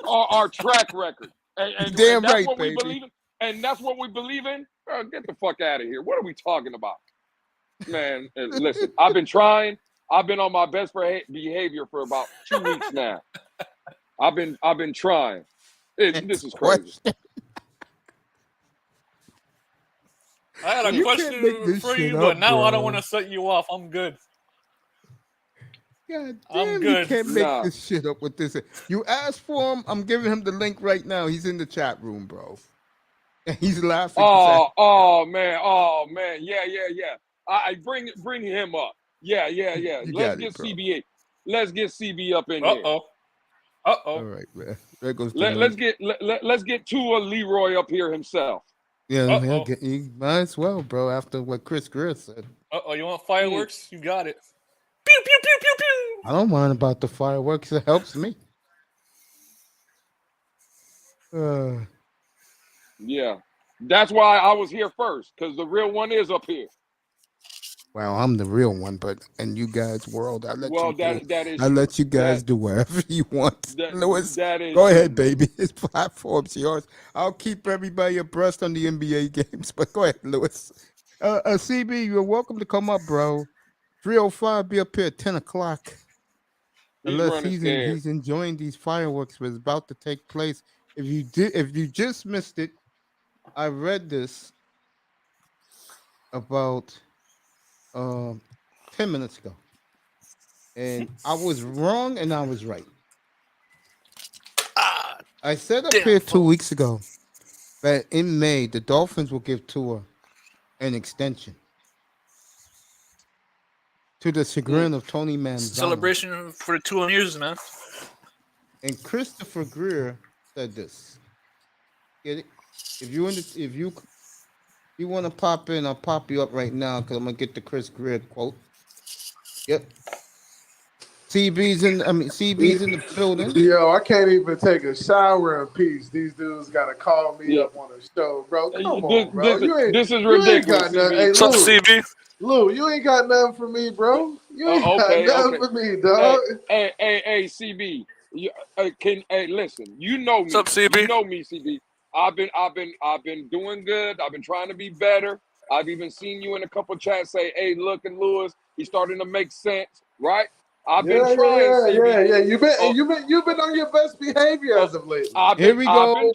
our track record. And Damn that's right, what baby. we believe in. And that's what we believe in? Bro, get the fuck out of here. What are we talking about? Man, listen, I've been trying. I've been on my best behavior for about 2 weeks now. I've been trying. This is crazy. I had a You can't make question this for shit you, up, but now I don't bro. want to set you off. I'm good. God I'm damn, good. you can't make Nah. this shit up with this. You asked for him. I'm giving him the link right now. He's in the chat room, bro. And he's laughing. Oh man. Yeah. I bring him up. Yeah. You Let's got get it, bro. CB8. Let's get CB up in here. All Uh-oh. right, man. There goes the Let's link. get Tua Leroy up here himself. Yeah, Uh-oh. you might as well, bro. After what Chris Greer said, Uh-oh, you want fireworks? You got it. Pew, pew, pew, pew, pew. I don't mind about the fireworks. It helps me. Uh, Yeah. That's why I was here first, because the real one is up here. well, I'm the real one, but in you guys' world, I let Well, you do. that is I true. let you guys do whatever you want. That Lewis, that is go ahead, true. baby. This platform's yours. I'll keep everybody abreast on the NBA games, but go ahead, Lewis. CB, you're welcome to come up, bro. 305, be up here at 10 o'clock. He's Unless running scared. he's enjoying these fireworks that's about to take place. If you just missed it, I read this about 10 minutes ago. And I was wrong and I was right. I said up here 2 weeks ago that in May the Dolphins will give Tua an extension. To the chagrin of Tony Manziel. Celebration for the 2 years, man. And Christopher Greer said this. Get it? If you want to pop in, I'll pop you up right now because I'm gonna get the Chris Greer quote. Yep. CB's in the building. Yo, I can't even take a shower in peace. These dudes gotta call me up on the show, bro. Come on, bro. This is You ain't ridiculous. got nothing. Hey, What's up, Lou, CB? Lou, you ain't got nothing for me, bro. You ain't Okay, got nothing okay. for me, dog. Hey, CB. Listen. You know me. What's up, CB? You know me, CB. I've been doing good. I've been trying to be better. I've even seen you in a couple chats say, "Hey, look at Lewis. He's starting to make sense." Right? I've been trying, CB. Yeah. You've been on your best behavior as of late. I've been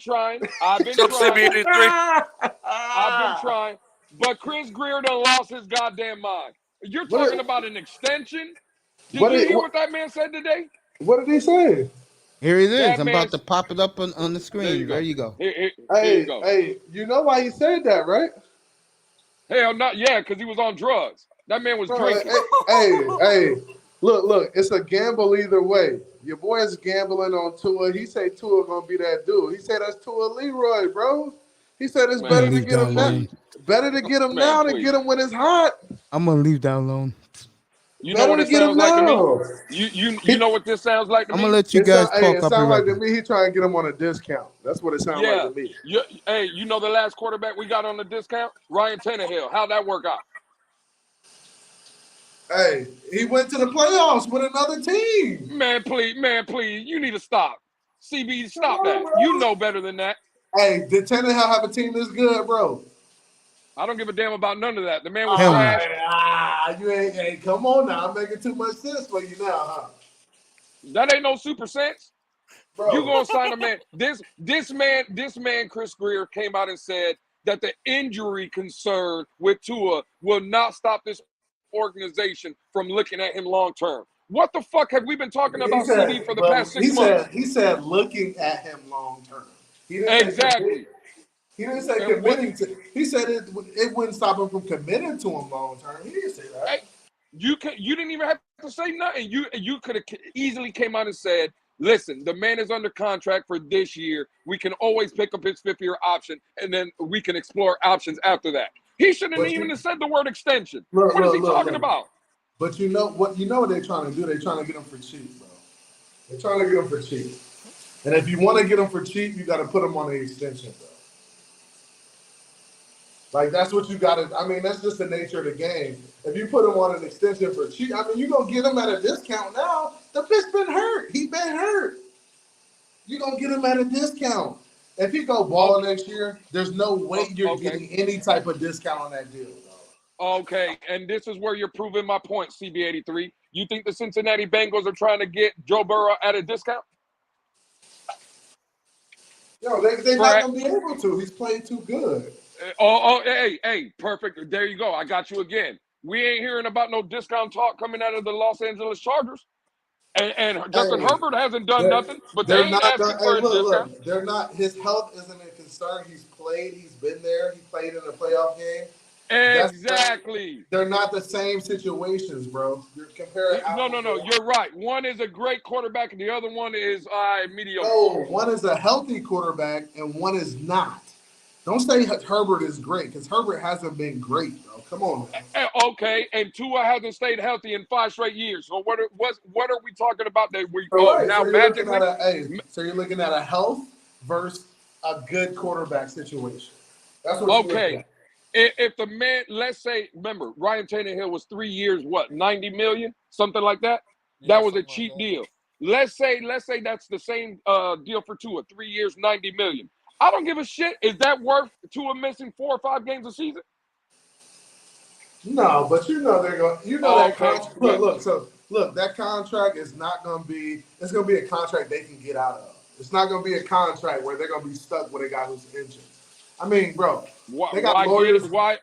trying. What's up, CB83? I've been trying. But Chris Greer done lost his goddamn mind. You're talking about an extension? Did you hear what that man said today? What did he say? Here it is. That I'm about to pop it up on the screen. There you go. Here Hey, you go. hey, you know why he said that, right? Hell, not because he was on drugs. That man was drinking. Hey, look, it's a gamble either way. Your boy is gambling on Tua. He say Tua gonna be that dude. He said that's Tua Leroy, bro. He said it's better to get him now. Better to get him now than get him when it's hot. I'm gonna leave that alone. You know what it sounds like to me? You know what this sounds like to me? I'm gonna let you guys talk. It sounds like to me he trying to get him on a discount. That's what it sounds like to me. You know the last quarterback we got on the discount? Ryan Tannehill. How'd that work out? Hey, he went to the playoffs with another team. Man, please. You need to stop. CB, stop that. Bro. You know better than that. Hey, did Tannehill have a team this good, bro? I don't give a damn about none of that. The man was trash. You ain't. Hey, come on now. I'm making too much sense for you now, huh? That ain't no super sense. Bro. You gonna sign a man? This man, Chris Greer came out and said that the injury concern with Tua will not stop this organization from looking at him long term. What the fuck have we been talking about, CB, for the past 6 months? He said looking at him long term. Exactly. He didn't say committing to. He said it wouldn't stop him from committing to him long term. He didn't say that. Hey, you didn't even have to say nothing. You could have easily came out and said, "Listen, the man is under contract for this year. We can always pick up his 5th-year option, and then we can explore options after that." He shouldn't even have said the word extension. What is he talking about? But you know what they're trying to do? They're trying to get him for cheap, bro. They're trying to get him for cheap. And if you want to get him for cheap, you got to put him on the extension, bro. Like, that's what you got to – I mean, that's just the nature of the game. If you put him on an extension for cheap, I mean, you're going to get him at a discount now. The bitch been hurt. He been hurt. You're going to get him at a discount. If he go ball next year, there's no way you're getting any type of discount on that deal, dog. Okay, and this is where you're proving my point, CB83. You think the Cincinnati Bengals are trying to get Joe Burrow at a discount? No, they're not going to be able to. He's played too good. Hey, perfect. There you go. I got you again. We ain't hearing about no discount talk coming out of the Los Angeles Chargers. And Justin Herbert hasn't done nothing, but they ain't asking for a discount. Look, they're not. His health isn't a concern. He's played. He's been there. He played in a playoff game. Exactly. They're not the same situations, bro. You're comparing. No. You're right. One is a great quarterback, and the other one is mediocre. No, one is a healthy quarterback, and one is not. Don't say Herbert is great because Herbert hasn't been great, bro. Come on, man. Okay, and Tua hasn't stayed healthy in 5 straight years. So what are we talking about that we now magically? So you're looking at a health versus a good quarterback situation. That's what you're looking Okay. at. If the man, let's say, remember, Ryan Tannehill was 3 years, what, 90 million, something like that. That was a cheap deal. Let's say that's the same deal for Tua, 3 years, 90 million. I don't give a shit. Is that worth Tua missing 4 or 5 games a season? No, but you know they're going. You know that Okay. contract. Look, that contract is not going to be. It's going to be a contract they can get out of. It's not going to be a contract where they're going to be stuck with a guy who's injured. I mean, bro, they got lawyers. Why,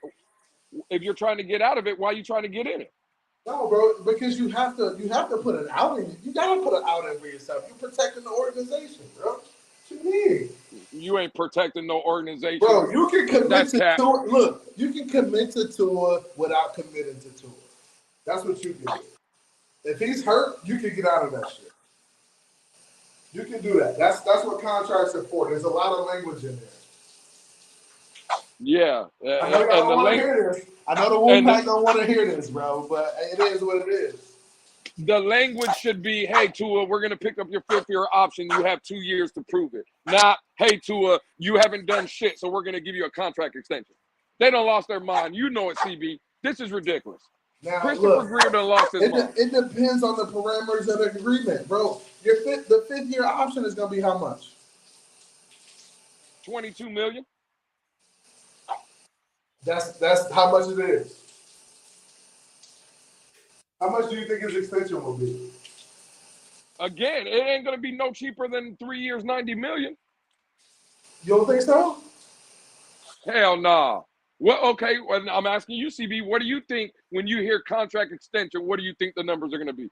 if you're trying to get out of it, why are you trying to get in it? No, bro, because you have to put an outing. You got to put an outing for yourself. You're protecting the organization, bro. What you mean? You ain't protecting no organization. Bro, you can commit to cap. Tua. Look, you can commit to Tua without committing to Tua. That's what you can do. If he's hurt, you can get out of that shit. You can do that. That's what contracts are for. There's a lot of language in there. Yeah. I know you don't want to hear this. I know the Wolfpack don't want to hear this, bro, but it is what it is. The language should be, hey, Tua, we're going to pick up your 5th-year option. You have 2 years to prove it. Not, hey, Tua, you haven't done shit, so we're going to give you a contract extension. They done lost their mind. You know it, CB. This is ridiculous. Now, Christopher Greer done lost his mind. It depends on the parameters of the agreement, bro. The 5th-year option is going to be how much? $22 million. That's how much it is. How much do you think his extension will be? Again, it ain't going to be no cheaper than 3 years, $90 million. You don't think so? Hell nah. Well, okay, well, I'm asking you, CB, what do you think when you hear contract extension? What do you think the numbers are going to be?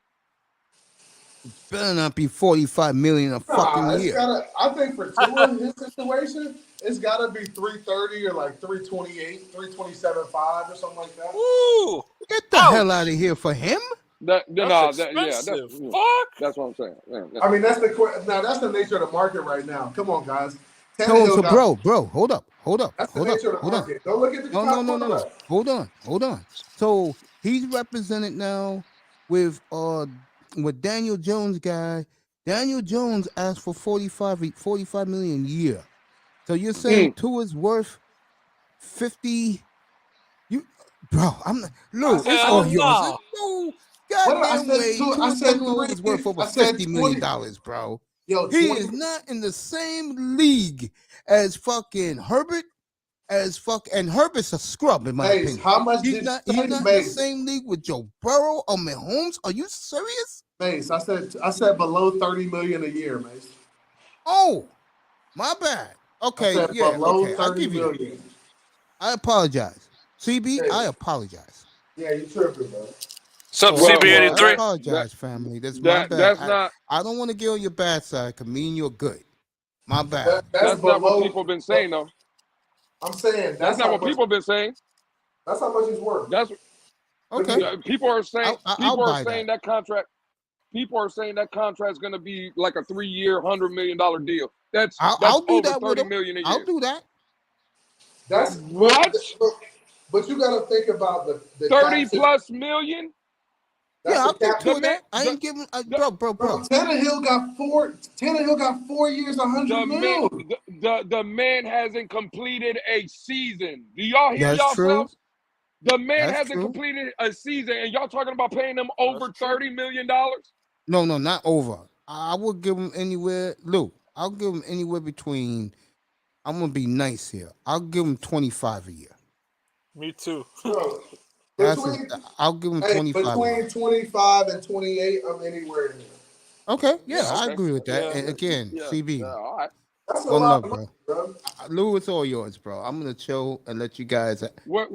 Better not be $45 million a fucking year. I think for Tua in his situation, it's got to be 330 or like 328, 327.5 or something like that. Ooh, Get the hell out of here for him. that's expensive. Fuck. That's what I'm saying. Yeah. I mean, that's the nature of the market right now. Come on, guys. So bro, hold up. That's the nature of the market. Don't look at the No. Hold on. So he's represented now with Daniel Jones guy. Daniel Jones asked for 45 million a year. So you're saying Tua's worth 50? Bro, I'm not. Lou, it's all yours. No goddamn way. I said Tua is worth over $50 million, bro. Yo, he is not in the same league as fucking Herbert. And Herbert's a scrub in my opinion. How much he's not in the same league with Joe Burrow or Mahomes. Are you serious? Mace, I said below 30 million a year, Mace. Oh, my bad. Okay, I'll give you that. I apologize. CB, I apologize. Yeah, you tripping, bro. Sup, CB83? I apologize, family. That's my bad. I don't want to get on your bad side because me and you're good. My bad. That's not what people have been saying, though. I'm saying that's not what people have been saying. That's how much he's worth. That's okay. People are saying that contract. People are saying that contract's going to be like a 3-year, $100 million deal. That's I'll do over that 30 million a year. I'll do that. That's what? But you got to think about the 30 plus million. Yeah, I'll think to that. I ain't giving, bro. Tannehill got 4 years, 100 million. The man hasn't completed a season. Do y'all hear yourselves? True. The man hasn't completed a season, and y'all talking about paying him over $30 million? No, not over. I would give him anywhere, Lou. I'll give him anywhere between. I'm gonna be nice here. I'll give him 25 a year. Me too. Bro, I'll give him 25. Between 25 and 28, I'm anywhere in there. Okay, I agree with that. And again, CB. All right. That's a lot, bro. Lou, it's all yours, bro. I'm gonna chill and let you guys. What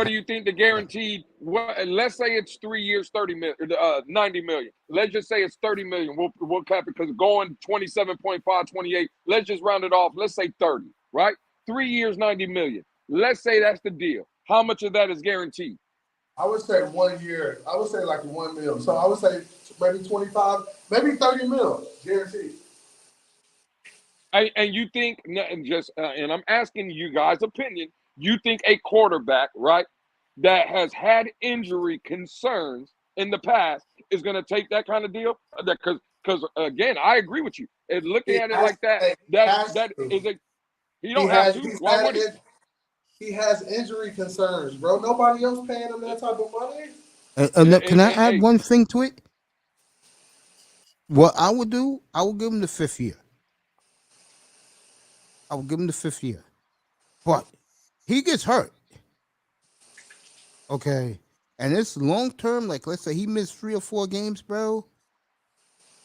do you think the guaranteed? Let's say it's 3 years, 90 million. Let's just say it's 30 million. We'll cap it because going 27.5, 28. Let's just round it off. Let's say 30. Right? 3 years, 90 million. Let's say that's the deal. How much of that is guaranteed? I would say 1 year. I would say like 1 mil. So I would say maybe 25, maybe 30 mil guaranteed. And you think, and I'm asking you guys' opinion. You think a quarterback, right, that has had injury concerns in the past is going to take that kind of deal? Because again, I agree with you. And looking He at it has, like that, hey, he has that to. is a he He don't have has. to. He's Why had would he? it. He has injury concerns, bro. Nobody else paying him that type of money. Look, can I add Hey, one thing to it? What I would do, I would give him the 5th year. I would give him the 5th year. But he gets hurt. Okay. And it's long term, like let's say he missed 3 or 4 games, bro.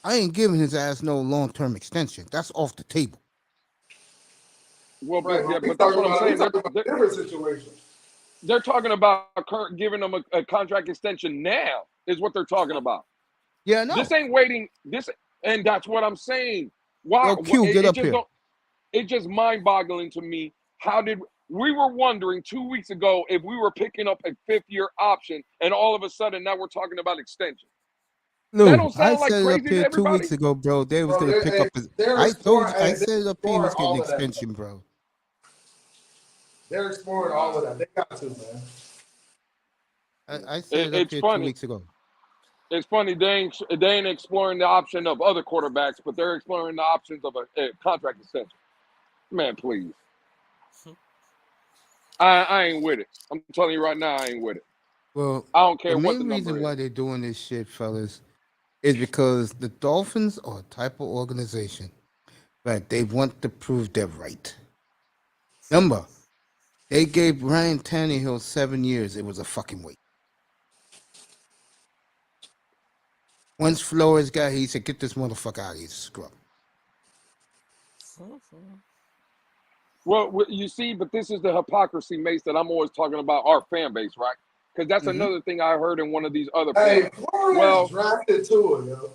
I ain't giving his ass no long term extension. That's off the table. well, Right, but that's what I'm saying. we talking about a different situation. They're talking about giving them a contract extension now. Is what they're talking about. Yeah, no. This ain't waiting. And that's what I'm saying. Why? Yo, Q, get up just here. don't. It's just mind-boggling to me. How did we were wondering 2 weeks ago if we were picking up a 5th-year option, and all of a sudden now we're talking about extension? That Lou, don't I sound like said it up crazy to here 2 everybody. weeks ago, bro. They was Bro, gonna pick up his. they're I told exploring. you, I said it up here he was getting an all of that. extension, bro. They're exploring all of that. They got to, man. I said it up It's here 2 funny. weeks ago. It's funny they ain't exploring the option of other quarterbacks, but they're exploring the options of a contract extension. Man, please. I ain't with it. I'm telling you right now, I ain't with it. Well, I don't care the what the main number reason is. why they're doing this shit, fellas, is because the Dolphins are a type of organization that they want to prove they're right. Remember, they gave Ryan Tannehill 7 years. It was a fucking wait. Once Flores got here, he said, "Get this motherfucker out of here, scrub." Well, you see, but this is the hypocrisy, Mace, that I'm always talking about our fan base, right? Because that's another thing I heard in one of these other Hey, points. Flores Well, drafted Tua, yo.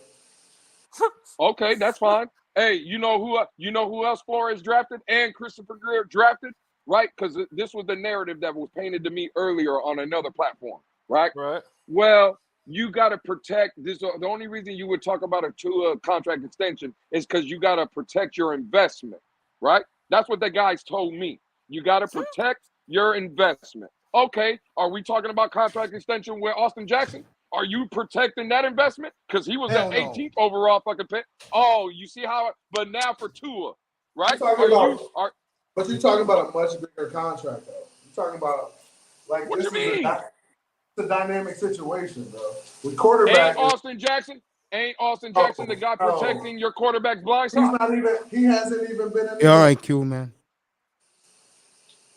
okay, that's fine. Hey, you know who else Flores drafted and Christopher Greer drafted, right? Because this was the narrative that was painted to me earlier on another platform, right? Right. Well, you got to protect this. The only reason you would talk about a Tua contract extension is because you got to protect your investment, right? That's what the guys told me. You got to protect your investment. Okay, are we talking about contract extension with Austin Jackson? Are you protecting that investment? Because he was the Hell no. 18th overall fucking pick. Oh, you see how? But now for Tua, right? But you're talking about a much bigger contract, though. You're talking about like What this you is mean? a dynamic situation, bro. With quarterback, Ain't Austin Jackson the guy protecting your quarterback's blind he's side? not even. He hasn't even been in. Yeah, all right, Q, man.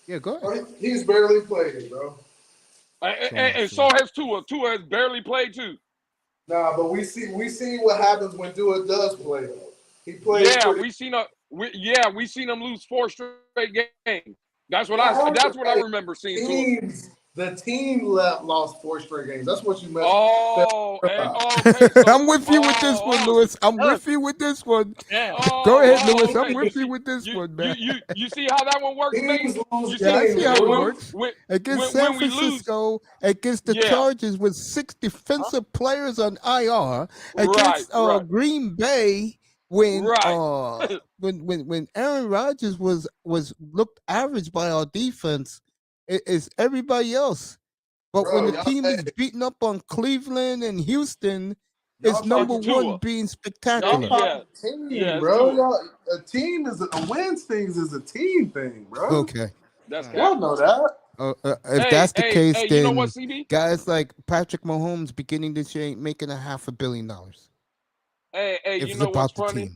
Yeah, go ahead. He's barely played, bro. And so has Tua. Tua has barely played too. Nah, but we see what happens when Tua does play, though. He plays. Yeah, we seen him lose 4 straight games. That's what I remember seeing Tua. The team lost 4 straight games. That's what you meant. Okay. So, I'm with you with this one, Lewis. I'm with you with this one. Yeah. Go ahead, Lewis. Okay. I'm with you with this one, man. You see how that one works, mate? I see how it works. Against San when we Francisco, against the Chargers with 6 defensive players on IR, against Green Bay when when Aaron Rodgers was looked average by our defense, it's everybody else. But when the team is beating up on Cleveland and Houston, it's number one being spectacular. Bro. A team is a win things is a team thing, bro. Okay. Y'all know that. If that's the case, then you know what, CB? guys like Patrick Mahomes beginning this year ain't making $500 million. Hey, if you it's know about what's the funny?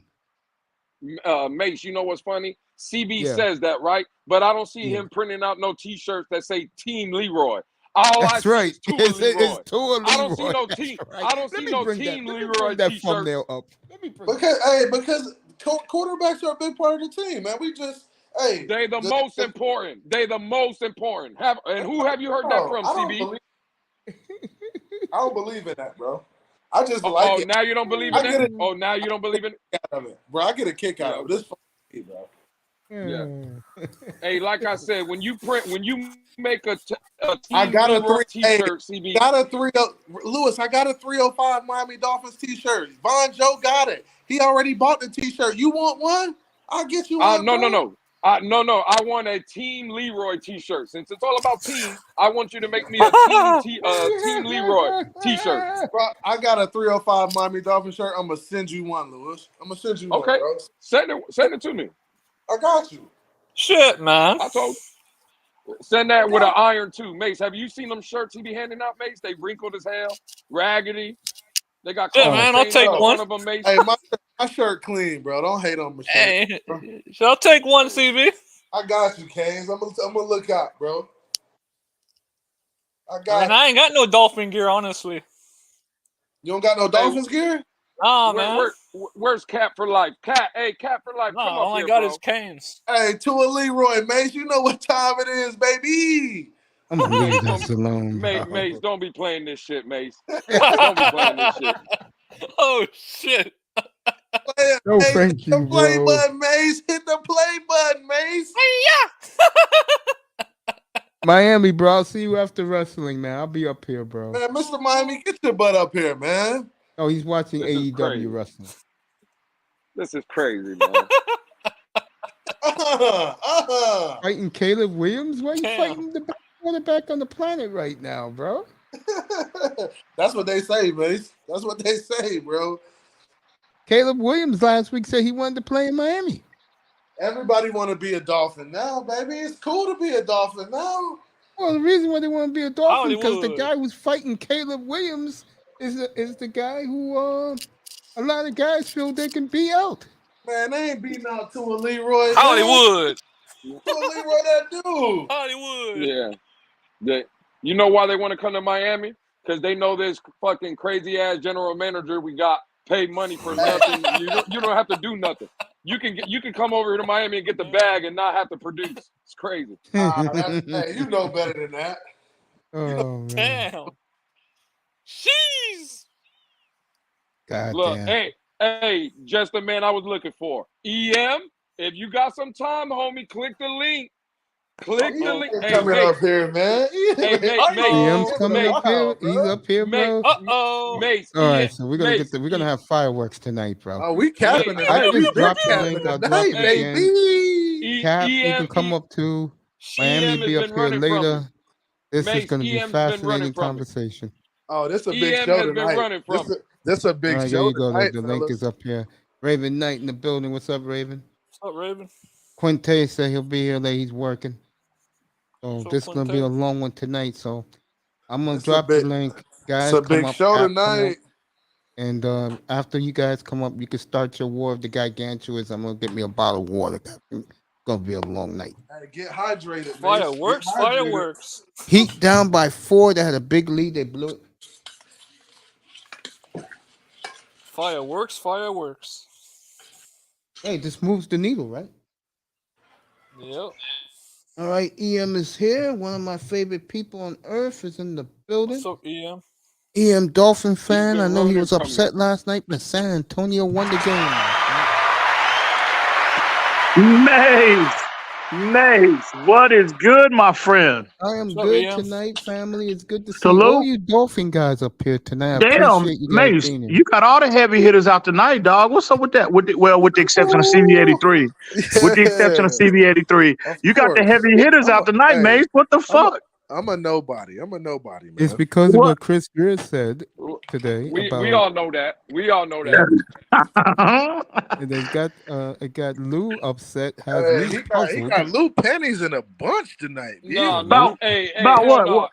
team. Mace, you know what's funny? CB says that, right? But I don't see him printing out no T-shirts that say Team Leroy. All That's I see right. is Tua Leroy. It's Tua Leroy. I don't see no team. Right. I don't see no Team Leroy that T-shirts. thumbnail up. Let me bring because quarterbacks are a big part of the team, man. We just they're the most important. They're the most important. Who have you heard that from, CB? I don't believe in that, bro. I just like it. Now you don't believe in that? Now you don't believe in it? Bro, I get a kick out of this, bro. Yeah. Hey, like I said, when you make a Team I got a T-shirt, CB. Lewis, I got a 305 Miami Dolphins T-shirt. Von Joe got it. He already bought the T-shirt. You want one? I'll get you one. No. bro. No. I want a Team Leroy T-shirt. Since it's all about team, I want you to make me a Team Leroy T-shirt. Bro, I got a 305 Miami Dolphin shirt. I'm gonna send you one, Lewis. I'm gonna send you one, Okay, bro. send it to me. I got you. Shit, man. I told. Send that with an iron too, Mace. Have you seen them shirts he be handing out, Mace? They wrinkled as hell, raggedy. They got Yeah, color man, I'll stains take on one. of them, Mace. Hey, my shirt clean, bro. Don't hate on my shirt. Hey, so I'll take one, CB. I got you, Canes. I'm gonna look out, bro. Man, I ain't got no Dolphin gear, honestly. You don't got no Dolphins gear? Oh, man. Where's Cap for Life? Cap for Life. No, Come up all I here, got bro. is Canes. Hey, Tua Leroy, Mace, you know what time it is, baby. I'm gonna leave this alone. Mace, don't be playing this shit, Mace. Don't be playing this shit. Oh, shit. No, Mace, thank hit the you, play bro. button, Mace. Hit the play button, Mace. Miami, bro. I'll see you after wrestling, man. I'll be up here, bro. Man, Mr. Miami, get your butt up here, man. Oh, he's watching This is crazy. AEW wrestling. This is crazy, man. Fighting Caleb Williams? Why are you Damn. fighting the best quarterback on the planet right now, bro? That's what they say, Mace. That's what they say, bro. Caleb Williams last week said he wanted to play in Miami. Everybody want to be a Dolphin now, baby. It's cool to be a Dolphin now. Well, the reason why they want to be a Dolphin is because the Hollywood. guy who's fighting Caleb Williams is the guy who a lot of guys feel they can beat out. Man, they ain't beating out Tua Leroy. Hollywood. Tua Leroy, that dude. Hollywood. Yeah. You know why they want to come to Miami? Because they know this fucking crazy ass general manager we got paid money for nothing. You don't have to do nothing. You can come over here to Miami and get the bag and not have to produce. It's crazy. Hey, you know better than that. Oh man! Damn. Jeez. God Look, damn. hey, just the man I was looking for. EM, if you got some time, homie, click the link. Click the link. He's Hey, coming Mace. up here, man. Hey, Mace. EM's coming up here. Wow, He's bro. up here, bro. Uh-oh. Mace. All right, so we're gonna Mace, we're gonna have fireworks tonight, bro. Oh, we capping Hey, tonight. I We just big dropped the capping link. I'll drop tonight, it again. baby. Cap, you can come up to Miami. EM has Be up been here running from me. later. This is Mace, gonna be EM's been running fascinating from me. conversation. Oh, this a big EM show has been tonight. running from me. This a All big right, there show you go. tonight, The link fellas. is up here. Raven Knight in the building. What's up, Raven? What's up, Raven? Quinte said he'll be here late. He's working. So What's up, this is gonna be a Quinte? long one tonight. So I'm gonna It's a drop big- the link. It's Guys, a come big up. show Cap, come up. tonight. And after you guys come up, you can start your war of the Gigantuas. I'm gonna get me a bottle of water. It's gonna be a long night. Hey, get hydrated, Mace. Fireworks. Get hydrated. Fireworks. Heat down by 4. They had a big lead. They blew it. Fireworks. Fireworks. Hey, this moves the needle, right? Yep. All right, EM is here. One of my favorite people on earth is in the building. What's up, EM? EM Dolphin fan. been I know he running was from upset last night, but San Antonio won the game. Mace, what is good, my friend? I am What's up, good EM? tonight, family. It's good to see all Salute. you Dolphin guys up here tonight. I Damn, appreciate you guys Mace, being here. you got all the heavy hitters out tonight, dog. What's up with that? With the exception of CV83. With the exception of CV83. Of You got the course. heavy hitters out tonight, Hey, Mace. What the fuck? I'm a nobody. I'm a nobody, man. It's because of What? what Chris Greer said today We about all know that. We all know that. and it got Lou upset, has Hey, me he puzzled. got Lou Pennies in a bunch tonight. No, Yeah. hey, about hell what? no. What?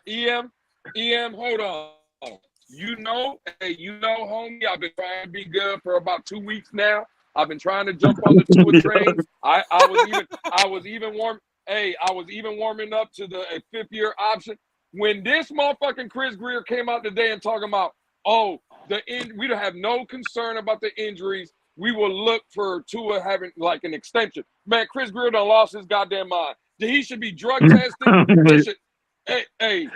EM, hold on. You know, homie, I've been trying to be good for about 2 weeks now. I've been trying to jump on the Tua train. I was even warming up to a 5th-year option. When this motherfucking Chris Greer came out today and talking about, we don't have no concern about the injuries. We will look for Tua having like an extension. Man, Chris Greer done lost his goddamn mind. He should be drug tested. Hey,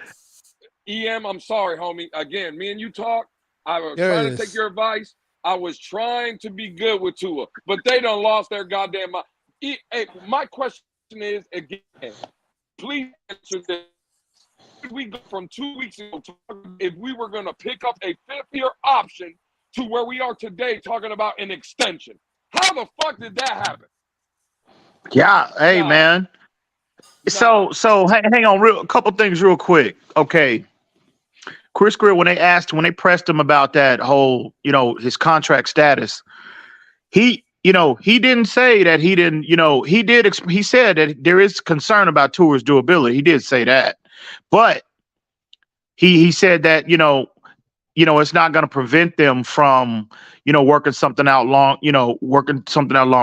EM, I'm sorry, homie. Again, me and you talk. I was There trying it to take is. your advice. I was trying to be good with Tua, but they done lost their goddamn mind. Hey, my question is, again, please answer this. We go from 2 weeks ago if we were going to pick up a 5th-year option to where we are today talking about an extension. How the fuck did that happen? Yeah. Hey, Nah, man. nah. So hang on, a couple things real quick. Okay. Chris Greer, when they pressed him about that whole, his contract status, he didn't say that he didn't, he said that there is concern about Tua's durability. He did say that, but he said that, it's not going to prevent them from, working something out long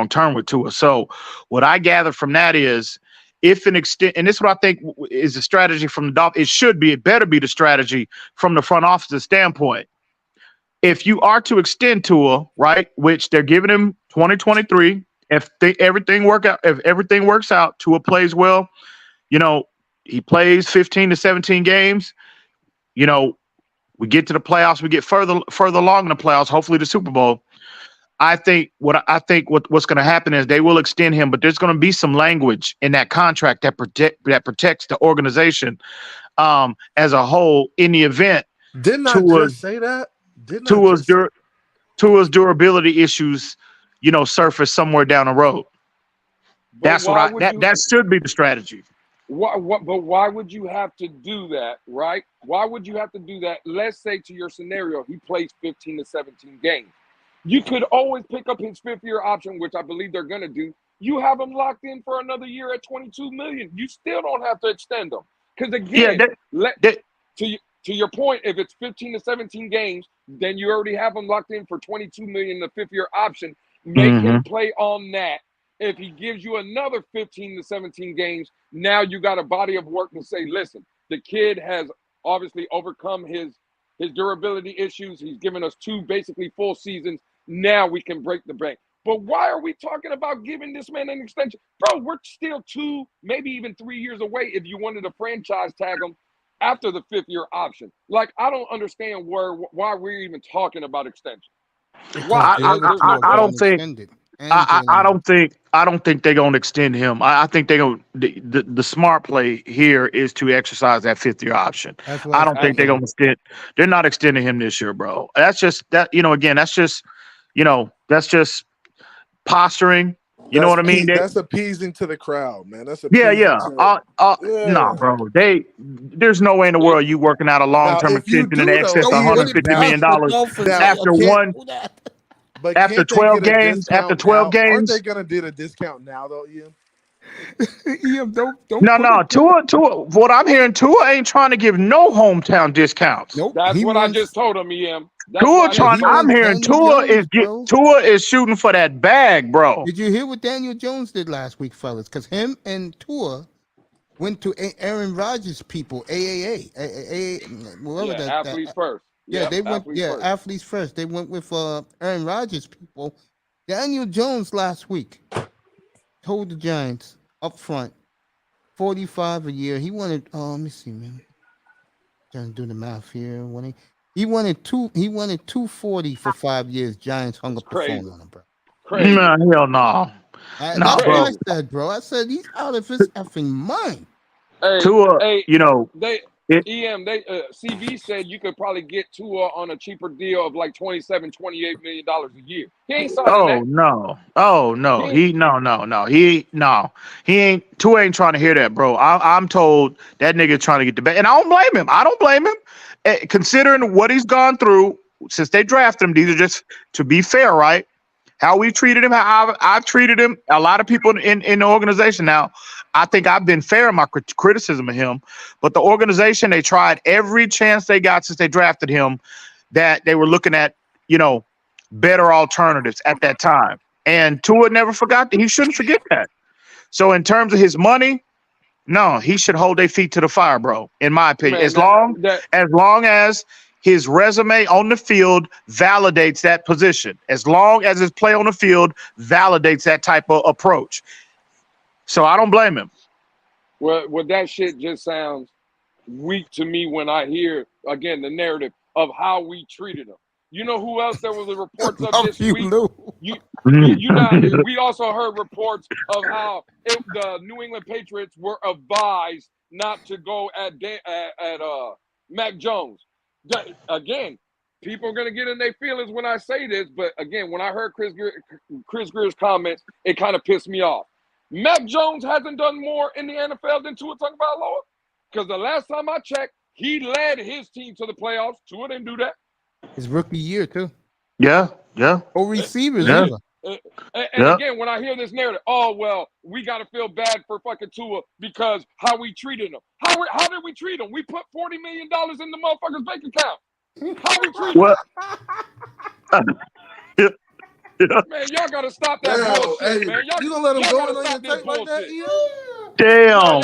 term with Tua. So what I gather from that is, if an extent, and this is what I think is a strategy from the Dolphins, it better be the strategy from the front office's standpoint. If you are to extend Tua, right, which they're giving him 2023, if everything works out, Tua plays well, he plays 15 to 17 games, we get to the playoffs, we get further along in the playoffs, hopefully the Super Bowl. I think what's going to happen is they will extend him, but there's going to be some language in that contract that protects the organization as a whole in the event Didn't I just say that? Tua's durability issues, surface somewhere down the road. But That should be the strategy. But why would you have to do that, right? Why would you have to do that? Let's say to your scenario, he plays 15 to 17 games. You could always pick up his fifth-year option, which I believe they're going to do. You have him locked in for another year at $22 million. You still don't have to extend him. Because again, to your point, if it's 15 to 17 games, then you already have him locked in for $22 million, the fifth-year option. Make him play on that. If he gives you another 15 to 17 games, now you got a body of work to say, listen, the kid has obviously overcome his durability issues. He's given us 2 basically full seasons. Now we can break the bank. But why are we talking about giving this man an extension? Bro, we're still 2, maybe even 3 years away if you wanted to franchise tag him after the fifth-year option. Like, I don't understand why we're even talking about extension. Why? I don't think. I don't think they're gonna extend him. I think the smart play here is to exercise that fifth-year option. I don't think they're gonna extend. They're not extending him this year, bro. That's just that. Again, that's just posturing. You know what I mean? That's appeasing to the crowd, man. That's Nah, bro. There's no way in the world you working out a long-term extension in excess of $150 million after one. But after 12 games, aren't they gonna do the discount now though, Ian? Ian, don't. No. Tua. What I'm hearing, Tua ain't trying to give no hometown discounts. Nope. That's what I just told him, Ian. I'm hearing Tua is shooting for that bag, bro. Did you hear what Daniel Jones did last week, fellas? Because him and Tua went to Aaron Rodgers' people, AAA, athletes first. Yeah, they went. Athletes first. They went with Aaron Rodgers' people. Daniel Jones last week told the Giants up front, 45 a year. He wanted. Let me see, man. Trying to do the math here. He wanted 240 for 5 years. Giants hung up the phone on him, bro. Crazy. Nah, hell no. That's what I said, bro. I said he's out of his effing mind. Tua, CV said you could probably get Tua on a cheaper deal of like $27, $28 million a year. He ain't signing that. No. He ain't. Tua ain't trying to hear that, bro. I'm told that nigga trying to get the bag, and I don't blame him. Considering what he's gone through since they drafted him, these are just to be fair, right? How we treated him, how I've treated him. A lot of people in the organization now. I think I've been fair in my criticism of him, but the organization, they tried every chance they got since they drafted him that they were looking at, better alternatives at that time. And Tua never forgot that. He shouldn't forget that. So in terms of his money, no, he should hold their feet to the fire, bro, in my opinion. As long as his resume on the field validates that position, as long as his play on the field validates that type of approach. So I don't blame him. Well, that shit just sounds weak to me when I hear, again, the narrative of how we treated him. You know who else there was a reports of this week? We also heard reports of how the New England Patriots were advised not to go at Mac Jones. Again, people are going to get in their feelings when I say this, but again, when I heard Chris Greer's comments, it kind of pissed me off. Mac Jones hasn't done more in the NFL than Tua Tagovailoa? Because the last time I checked, he led his team to the playoffs. Tua didn't do that. His rookie year too. Yeah. Oh, receivers. Yeah. either. And again, when I hear this narrative, oh, well, we got to feel bad for fucking Tua because how we treated him. How did we treat him? We put $40 million in the motherfucker's bank account. How we treat him? Well, Man, y'all got to stop that Damn, bullshit, hey, man. You gonna let him y'all go gotta on your stop this tape like that? bullshit. Ian? damn.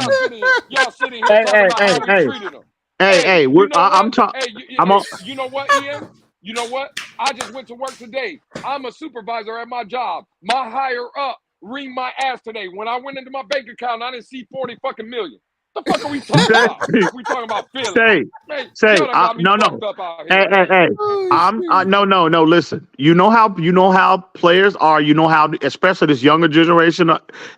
Y'all sitting here talking about how we treated him. Hey, you know I'm what? talking. Hey, you know what, Ian? You know what? I just went to work today. I'm a supervisor at my job. My higher up reamed my ass today. When I went into my bank account, I didn't see 40 fucking million. The fuck are we talking about? We talking about feelings. Say, y'all done got me no. fucked up out here. Hey. Oh, No. Listen, you know how players are. You know how, especially this younger generation,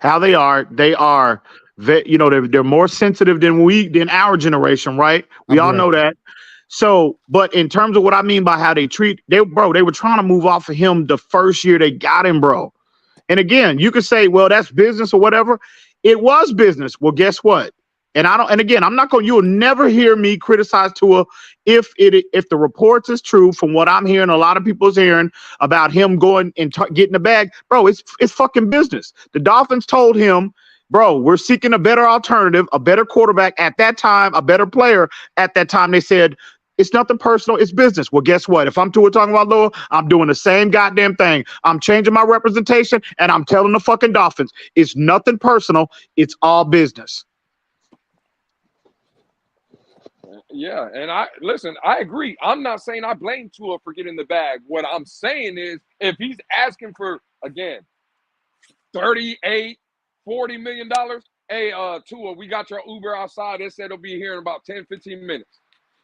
how they are. They are, they're more sensitive than our generation, right? We all know that. So, but in terms of what I mean by how they they were trying to move off of him the first year they got him, bro. And again, you could say, well, that's business or whatever. It was business. Well, guess what? And again, you'll never hear me criticize Tua if the reports is true from what I'm hearing, a lot of people's hearing about him going and getting the bag, bro. It's fucking business. The Dolphins told him, bro, we're seeking a better alternative, a better quarterback at that time, a better player at that time. They said, it's nothing personal. It's business. Well, guess what? If I'm Tua Tagovailoa, I'm doing the same goddamn thing. I'm changing my representation, and I'm telling the fucking Dolphins, it's nothing personal. It's all business. Yeah, and I agree. I'm not saying I blame Tua for getting the bag. What I'm saying is, if he's asking for, again, $38, $40 million, hey, Tua, we got your Uber outside. It said it'll be here in about 10, 15 minutes.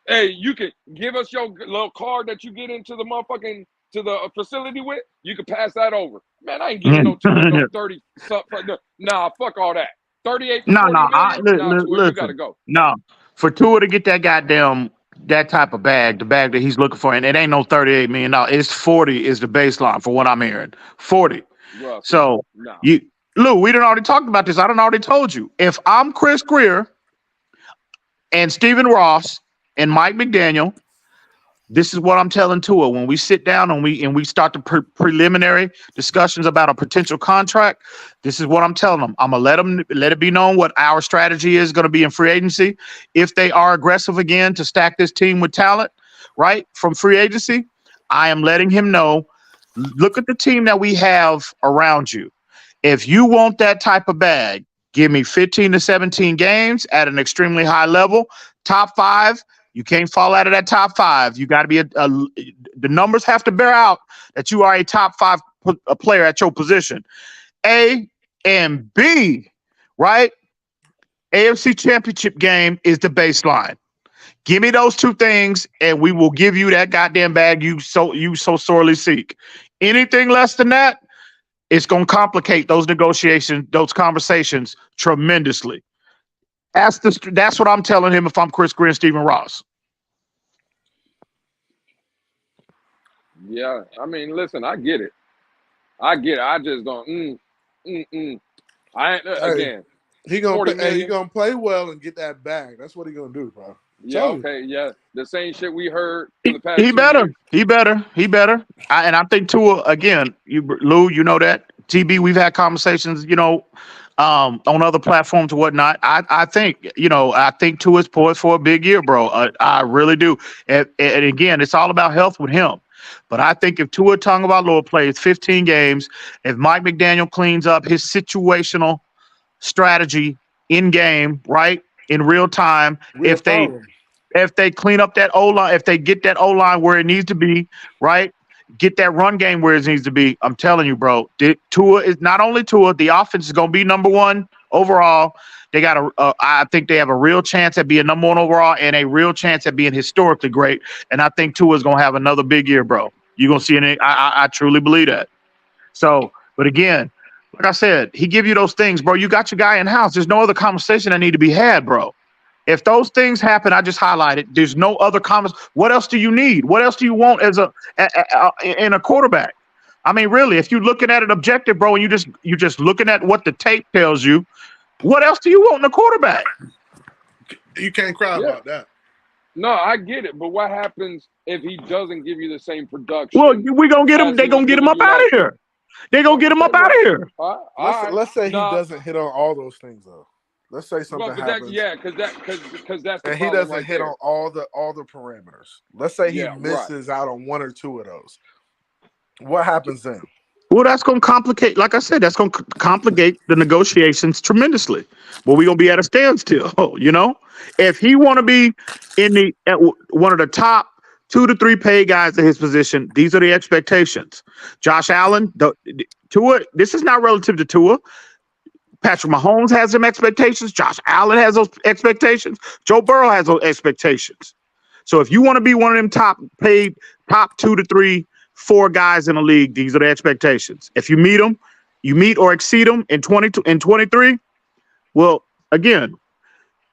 Hey, you can give us your little card that you get into the facility with. You can pass that over. Man, I ain't giving no Tua no 30 something. Nah, fuck all that. 38 for 40 million? Tua, you gotta go. No. For Tua to get that type of bag, the bag that he's looking for, and it ain't no $38 million. It's 40 is the baseline for what I'm hearing. 40. Rough. So No. Lou, we done already talked about this. I done already told you. If I'm Chris Greer and Stephen Ross and Mike McDaniel, this is what I'm telling Tua when we sit down and we start the preliminary discussions about a potential contract. This is what I'm telling them. I'm gonna let it be known what our strategy is going to be in free agency. If they are aggressive again to stack this team with talent, right, from free agency, I am letting him know. Look at the team that we have around you. If you want that type of bag, give me 15 to 17 games at an extremely high level, top 5. You can't fall out of that top 5. You got to be the numbers have to bear out that you are a top 5 player at your position. A and B, right? AFC Championship game is the baseline. Give me those two things, and we will give you that goddamn bag you so sorely seek. Anything less than that, it's going to complicate those negotiations, those conversations tremendously. That's what I'm telling him if I'm Chris Greer and Stephen Ross. Yeah, I mean, listen, I get it. I just don't. Again. He gonna play well and get that bag. That's what he gonna do, bro. Yeah, okay, yeah. The same shit we heard for the past. He better. And I think Tua again. Lou, you know that. TB, we've had conversations, on other platforms and whatnot. I think Tua's poised for a big year, bro. I really do. And again, it's all about health with him. But I think if Tua Tagovailoa plays 15 games, if Mike McDaniel cleans up his situational strategy in game, right, in real time, if they clean up that O-line, if they get that O-line where it needs to be, right, get that run game where it needs to be, I'm telling you, bro, Tua is not only Tua, the offense is going to be number 1 overall. They got I think they have a real chance at being number 1 overall and a real chance at being historically great. And I think Tua is going to have another big year, bro. You're going to see it. I truly believe that. So, but again, like I said, he give you those things, bro. You got your guy in house. There's no other conversation that need to be had, bro. If those things happen, I just highlighted. There's no other comments. What else do you need? What else do you want in a quarterback? I mean, really, if you're looking at it objective, bro, and you're just looking at what the tape tells you, what else do you want in a quarterback? You can't cry about that. No, I get it, but what happens if he doesn't give you the same production? Well, we gonna get him. They gonna get him up out of here. They gonna get him up out of here. Let's say he doesn't hit on all those things though. Let's say something happens. Because that's the and he doesn't hit on all the parameters. Let's say he misses out on one or two of those. What happens then? Well, that's going to complicate, like I said, that's going to complicate the negotiations tremendously. Well, we're going to be at a standstill, you know? If he want to be one of the top 2 to 3 paid guys at his position, these are the expectations. Josh Allen, Tua, this is not relative to Tua. Patrick Mahomes has some expectations. Josh Allen has those expectations. Joe Burrow has those expectations. So if you want to be one of them top 2 to 3, 4 guys in the league, these are the expectations. If you meet them, you meet or exceed them in 23. Well, again,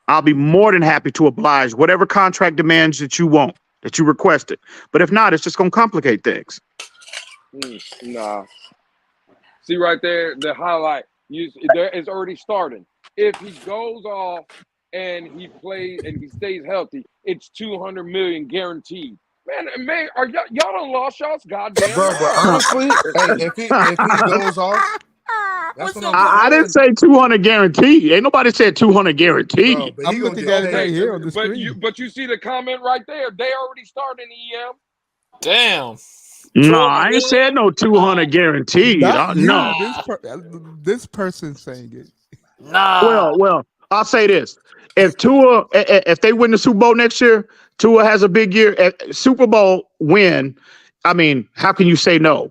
I'll be more than happy to oblige whatever contract demands that you want, that you requested. But if not, it's just going to complicate things. Nah. See right there, the highlight. It's already starting. If he goes off and he plays and he stays healthy, it's $200 million guaranteed. Man, are y'all done lost y'all's goddamn? Bro, but honestly, if he goes off, that's what I didn't say 200 guaranteed. Ain't nobody said 200 guaranteed. Bro, I'm looking at it right here on the screen. But you see the comment right there. They already started EM. Damn. No, I ain't said no 200 guaranteed. No. This person saying it. Nah. Well, I'll say this. If they win the Super Bowl next year, Tua has a big year. Super Bowl win. I mean, how can you say no?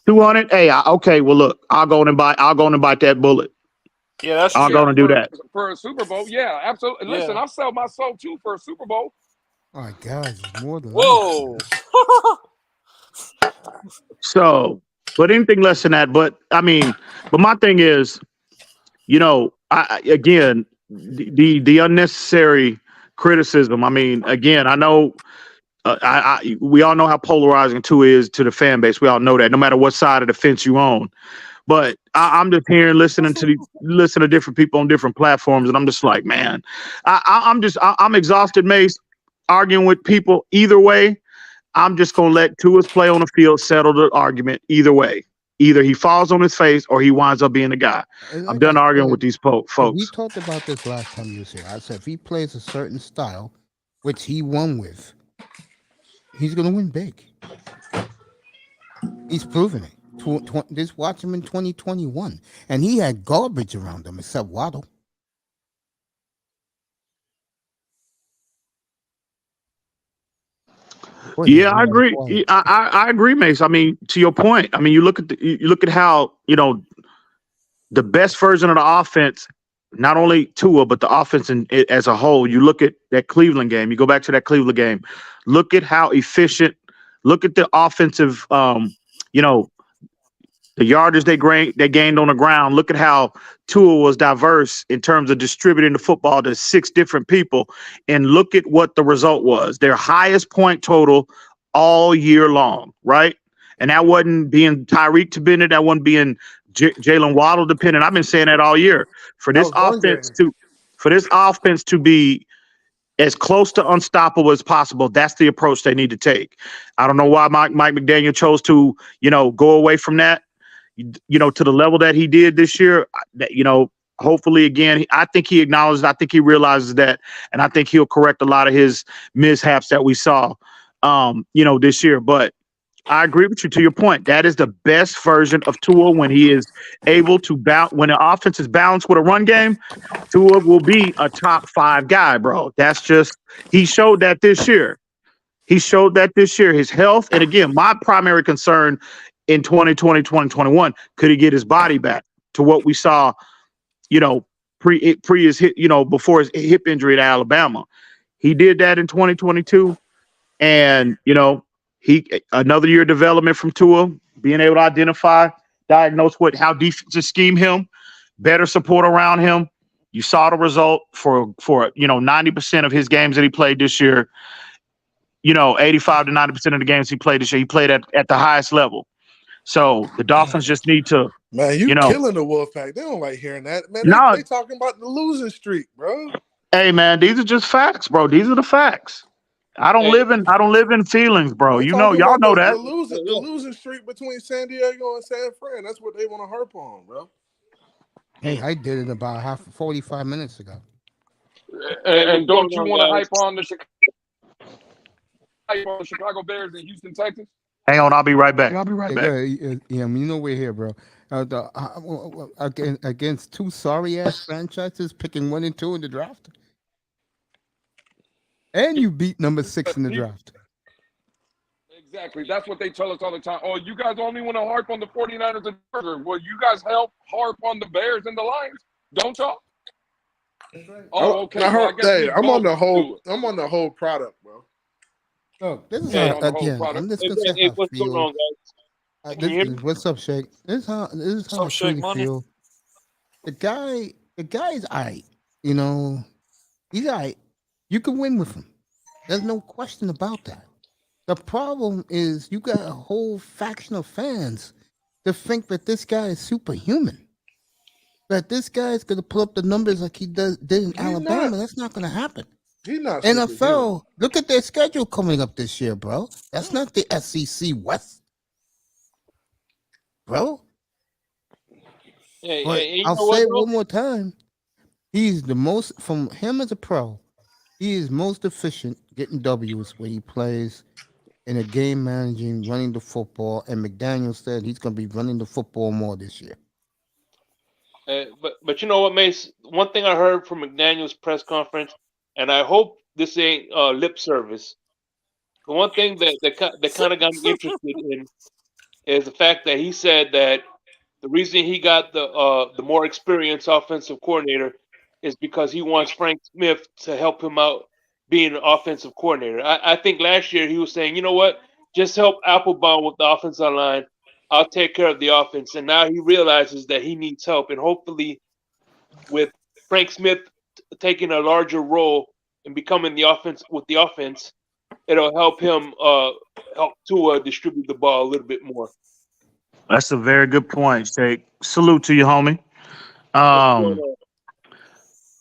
200. Hey, okay. Well, look, I'll go and bite that bullet. Yeah, that's I'm going to do that for a Super Bowl. Yeah, absolutely. Yeah. Listen, I'll sell my soul too for a Super Bowl. Oh my God, it's more than whoa. So, but anything less than that. But I mean, my thing is, you know, again, the unnecessary criticism. I mean, again, I know we all know how polarizing Tua is to the fan base. We all know that, no matter what side of the fence you own. But I'm just hearing, listening to different people on different platforms, and I'm just like, man, I'm exhausted, Mace, arguing with people either way. I'm just gonna let Tua's play on the field settle the argument either way. Either he falls on his face or he winds up being the guy. I'm done arguing with these folks. We talked about this last time you was here. I said if he plays a certain style, which he won with, he's going to win big. He's proven it. Just watch him in 2021. And he had garbage around him except Waddle. Yeah, I agree. I agree, Mace. I mean, to your point. I mean, you look at how, you know, the best version of the offense, not only Tua, but the offense as a whole. You look at that Cleveland game. You go back to that Cleveland game. Look at how efficient. Look at the offensive. You know, the yardage they gained on the ground. Look at how Tua was diverse in terms of distributing the football to 6 different people. And look at what the result was. Their highest point total all year long, right? And that wasn't being Tyreek dependent. That wasn't being Jalen Waddle dependent. I've been saying that all year. For this offense to be as close to unstoppable as possible, that's the approach they need to take. I don't know why Mike McDaniel chose to, you know, go away from that. You know, to the level that he did this year, you know, hopefully, again, I think he acknowledges, I think he realizes that, and I think he'll correct a lot of his mishaps that we saw, you know, this year. But I agree with you to your point. That is the best version of Tua when he is able to when the offense is balanced with a run game. Tua will be a top 5 guy, bro. That's just, he showed that this year. His health, and again, my primary concern in 2020, 2021, could he get his body back to what we saw, you know, pre his hip, you know, before his hip injury at Alabama. He did that in 2022, and you know, another year of development from Tua, being able to identify, diagnose how defense to scheme him, better support around him. You saw the result for you know, 90% of his games that he played this year. You know, 85 to 90% of the games he played this year, he played at the highest level. So the Dolphins just need to, Man, you killing the Wolfpack. They don't like hearing that. Man, they talking about the losing streak, bro. Hey man, these are just facts, bro. These are the facts. I don't live in feelings, bro. We're y'all know that. The losing streak between San Diego and San Fran. That's what they want to harp on, bro. Hey, I did it about 45 minutes ago. And don't you want to hype on the Chicago Bears and Houston Texans? Hang on, I'll be right back. Yeah, you know we're here, bro. Against two sorry ass franchises picking 1 and 2 in the draft, and you beat number 6 in the draft. Exactly. That's what they tell us all the time. Oh, you guys only want to harp on the 49ers and Chargers. Well, you guys help harp on the Bears and the Lions, don't y'all? Oh, okay. Now, I'm on the whole product, bro. Look, this is how, again. I'm just gonna say how I feel. Going on, guys? What's up, Shake? This is how I truly feel. The guy's alright. You know, he's alright. You can win with him. There's no question about that. The problem is you got a whole faction of fans to think that this guy is superhuman. That this guy is going to pull up the numbers like he did in Alabama. That's not going to happen. He's not NFL, look at their schedule coming up this year, bro. That's not the SEC West. Bro. I'll say it one more time. He's the most, from him as a pro, he is most efficient getting W's when he plays in a game managing, running the football, and McDaniel said he's going to be running the football more this year. But you know what, Mace? One thing I heard from McDaniel's press conference, and I hope this ain't lip service. The one thing that kind of got me interested in is the fact that he said that the reason he got the more experienced offensive coordinator is because he wants Frank Smith to help him out being an offensive coordinator. I think last year he was saying, you know what, just help Applebaum with the offensive line. I'll take care of the offense. And now he realizes that he needs help. And hopefully with Frank Smith taking a larger role and becoming the offense, it'll help him help Tua distribute the ball a little bit more. That's a very good point, Shake. Salute to you, homie.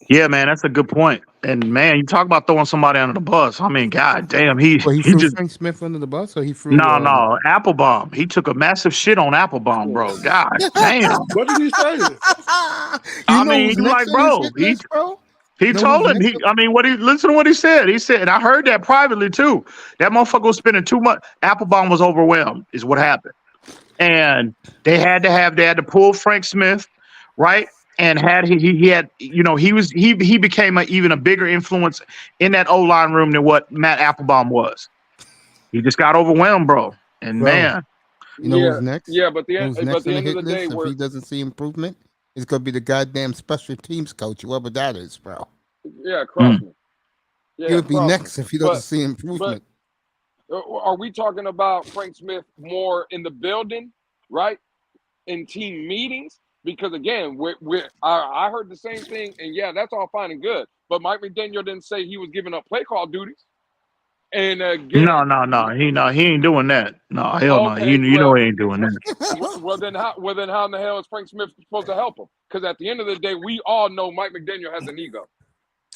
Yeah, man, that's a good point. And man, you talk about throwing somebody under the bus. I mean, god damn, he threw just Frank Smith under the bus, or he threw no Applebaum. He took a massive shit on Applebaum, bro. God damn. What did he say? I mean, like, bro, he told him. Listen to what he said. He said, and I heard that privately too. That motherfucker was spending too much. Applebaum was overwhelmed, is what happened. And they had to pull Frank Smith, right? And he became even a bigger influence in that O-line room than what Matt Applebaum was. He just got overwhelmed, bro. And man, you know who's next? Yeah, but the end of the day, if he doesn't see improvement, it's gonna be the goddamn special teams coach, whoever that is, bro. Yeah, Crossman. Yeah, he'll be next if he doesn't see improvement. Are we talking about Frank Smith more in the building, right? In team meetings? Because again, I heard the same thing, and yeah, that's all fine and good. But Mike McDaniel didn't say he was giving up play call duties. And again, no, he ain't doing that. No, hell no. You know he ain't doing that. Well, then how in the hell is Frank Smith supposed to help him? Because at the end of the day, we all know Mike McDaniel has an ego.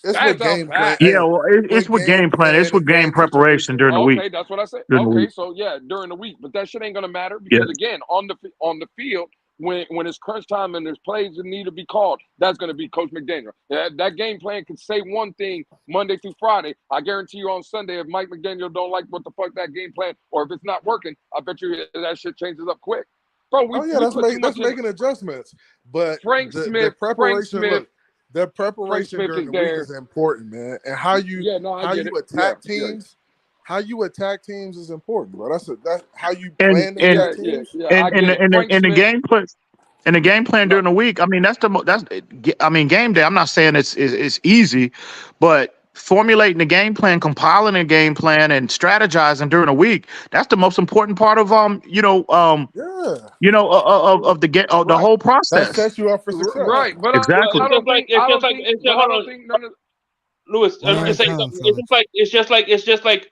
It's with game plan. Yeah, well, it's with game plan. It's with game preparation during the week. Okay, that's what I said. Okay, so yeah, during the week, but that shit ain't gonna matter because again, on the field. When it's crunch time and there's plays that need to be called, that's going to be Coach McDaniel. That game plan can say one thing Monday through Friday. I guarantee you on Sunday, if Mike McDaniel don't like what the fuck that game plan, or if it's not working, I bet you that shit changes up quick. Bro, that's making adjustments. But the preparation during the week is important, man. And how you attack teams. How you attack teams is important, bro. That's how you plan to attack teams. And the game plan. And the game plan during the week. I mean, game day. I'm not saying it's easy, but formulating the game plan, compiling a game plan, and strategizing during the week. That's the most important part of of the whole process. That sets you up for success, right? But exactly. Louis, it's just like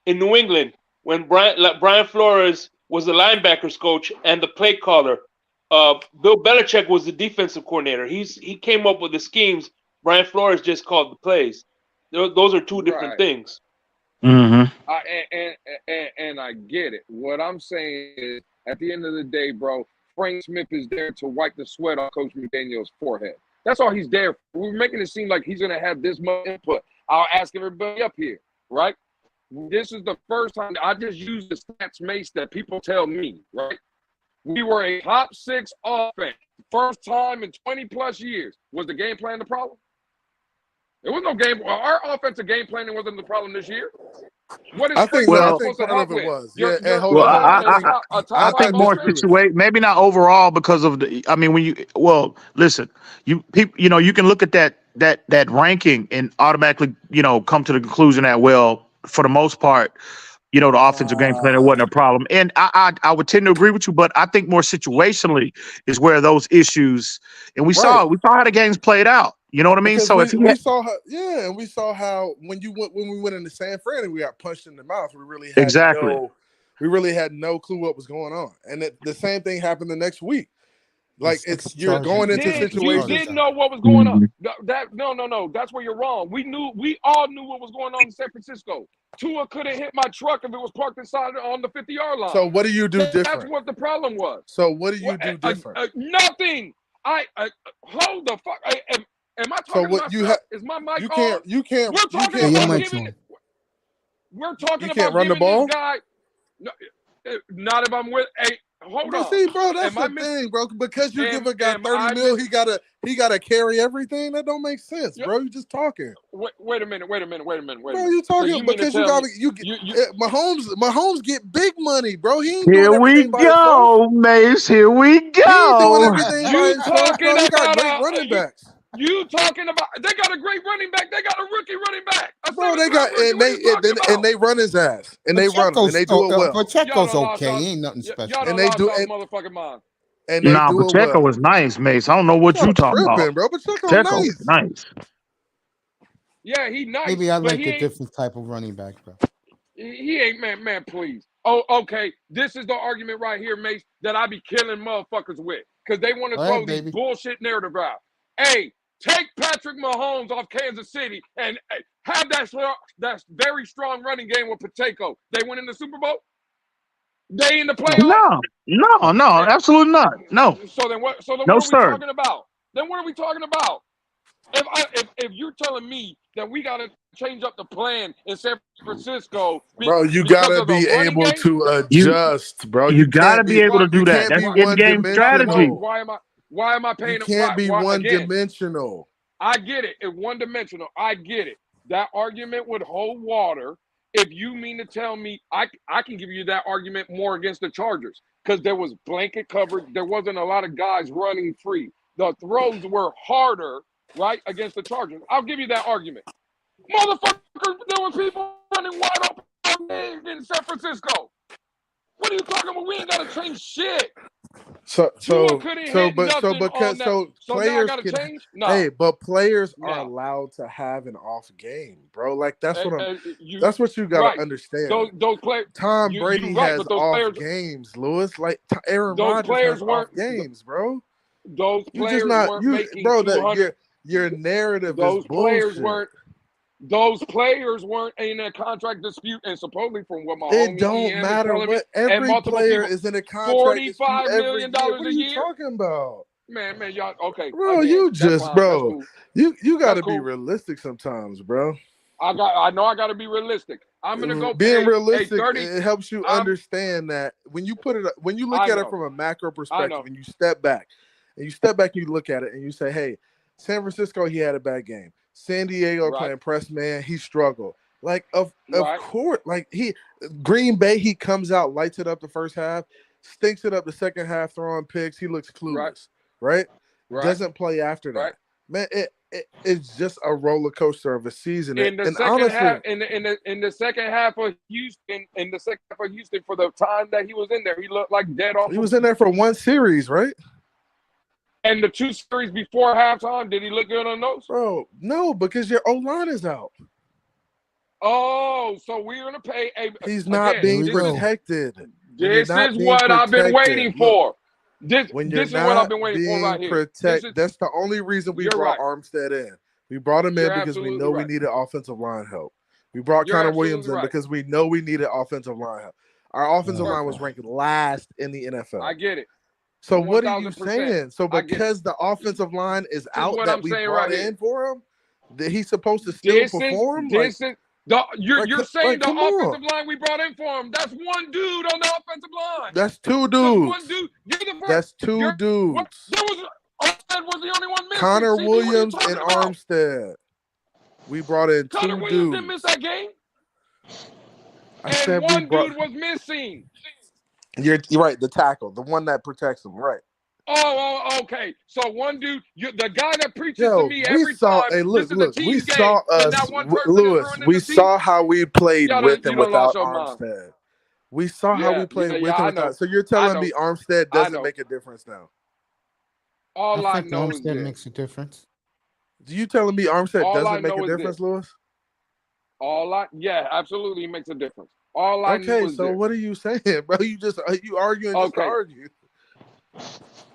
in New England when Brian Flores was the linebackers coach and the play caller. Bill Belichick was the defensive coordinator. He came up with the schemes. Brian Flores just called the plays. Those are two different things. Mm-hmm. And I get it. What I'm saying is, at the end of the day, bro, Frank Smith is there to wipe the sweat off Coach McDaniel's forehead. That's all he's there for. We're making it seem like he's going to have this much input. I'll ask everybody up here, right? This is the first time I just used the stats, Mace, that people tell me, right? We were a top 6 offense. First time in 20 plus years. Was the game plan the problem? There was no game. Our offensive game planning wasn't the problem this year. What is I think part of it was. I think more situation. Maybe not overall because of the. I mean, when you listen, you can look at that ranking and automatically come to the conclusion that for the most part, the offensive game plan wasn't a problem. And I would tend to agree with you, but I think more situationally is where those issues. And we saw how the games played out. You know what I mean? Because so we saw how, and we saw how when we went into San Fran and we got punched in the mouth, we really had no clue what was going on. And the same thing happened the next week. Like you're going into situations. You didn't know what was going on. No. That's where you're wrong. We all knew what was going on in San Francisco. Tua could have hit my truck if it was parked inside on the 50-yard line. So what do you do different? That's what the problem was. So what do you do different? Nothing. Hold the fuck. Am I talking about stuff? Is my mic on? You can't. We're talking about giving. We're talking about run the ball. This guy. No, not if I'm with. Hey, hold on. See, bro, that's the thing, bro. Because you give a guy 30 mil, he gotta carry everything. That don't make sense, bro. You just talking. Wait a minute. Bro, you talking because Mahomes get big money, bro. He ain't Here we go, Mace. Here we go. He got great running backs. You talking about? They got a great running back. They got a rookie running back. Bro, they got and they run his ass and they run him and they do it well. Pacheco's okay. He ain't nothing special. And they do it. Motherfucking mind. And they do Pacheco was nice, Mace. I don't know what you talking about, bro. Pacheco nice. Yeah, he nice. Maybe I like a different type of running back, bro. He ain't man. Please. Oh, okay. This is the argument right here, Mace, that I be killing motherfuckers with because they want to throw these bullshit narrative out. Hey. Take Patrick Mahomes off Kansas City and have that very strong running game with Pacheco. They win in the Super Bowl? They in the playoffs? No, absolutely not. No. So then what? What are we talking about? Then what are we talking about? If you're telling me that we got to change up the plan in San Francisco, bro, you got to be able to adjust, bro. You got to be able to do that. That's in-game strategy. Why am I paying? You can't be one-dimensional. I get it. It's one-dimensional. I get it. That argument would hold water if you mean to tell me I can give you that argument more against the Chargers because there was blanket coverage. There wasn't a lot of guys running free. The throws were harder, right, against the Chargers. I'll give you that argument. Motherfuckers, there was people running wide open in San Francisco. What are you talking about? We ain't got to change shit. Players are allowed to have an off game, bro. Like that's what you got to understand. Those players, Tom Brady has off games, Lewis. Like Aaron Rodgers has off games, bro. Those players weren't making your narrative is bullshit. Those players weren't in a contract dispute, and supposedly from what my it don't matter what every player is in a contract. $45 million a year. What are you talking about, man? Y'all okay, bro? You just, bro, you got to be realistic sometimes, bro. I know I got to be realistic. I'm gonna go. Being realistic, it helps you understand that when you look at it from a macro perspective, and you step back and you look at it and you say, hey, San Francisco, he had a bad game. San Diego playing press man, he struggled. Like of course, like Green Bay, he comes out, lights it up the first half, stinks it up the second half, throwing picks. He looks clueless, right? Doesn't play after that. Man, it's just a roller coaster of a season. In the second half of Houston, for the time that he was in there, he looked like dead off. He was in there for one series, right? And the 2 series before halftime, did he look good on those? Bro, no, because your O-line is out. Oh, so we're gonna pay. He's not being protected. This is what I've been waiting for. This When you're is what I've not been waiting for right being here. protected, that's the only reason we You're brought right. Armstead in. We brought him in You're because we absolutely know we right. needed offensive line help. We brought You're Connor absolutely Williams in right. because we know we needed offensive line help. Our offensive line was ranked last in the NFL. I get it. So what are you 1000%. saying? So I get it. because the offensive line is out what that I'm we saying brought right in here. for him, that he's supposed to still perform? You're saying the come on. offensive line we brought in for him. That's one dude on the offensive line. That's two That's dudes. one dude. You're the first. That's two dudes. Armstead was the only one missing. Connor CB, what are you Williams talking and about? Armstead. We brought in Connor two Williams dudes. didn't miss that game. I said And we one brought. dude was missing. You're right. The tackle, the one that protects him, right? Oh, okay. So one dude, the guy that preaches Yo, to me we every saw. time. Hey, look, this is a team we game, saw but us, that one person is Lewis. ruining We the team. saw how we played with You and done lost without your mind. Armstead. We saw how we played with I and know. without. So you're telling me Armstead doesn't make a difference now? All I think know is Armstead this. makes a difference. Do you telling me Armstead All I doesn't make know a is difference, this. Lewis? Absolutely, it makes a difference. All I know is so this. what are you saying, bro? You arguing just to argue.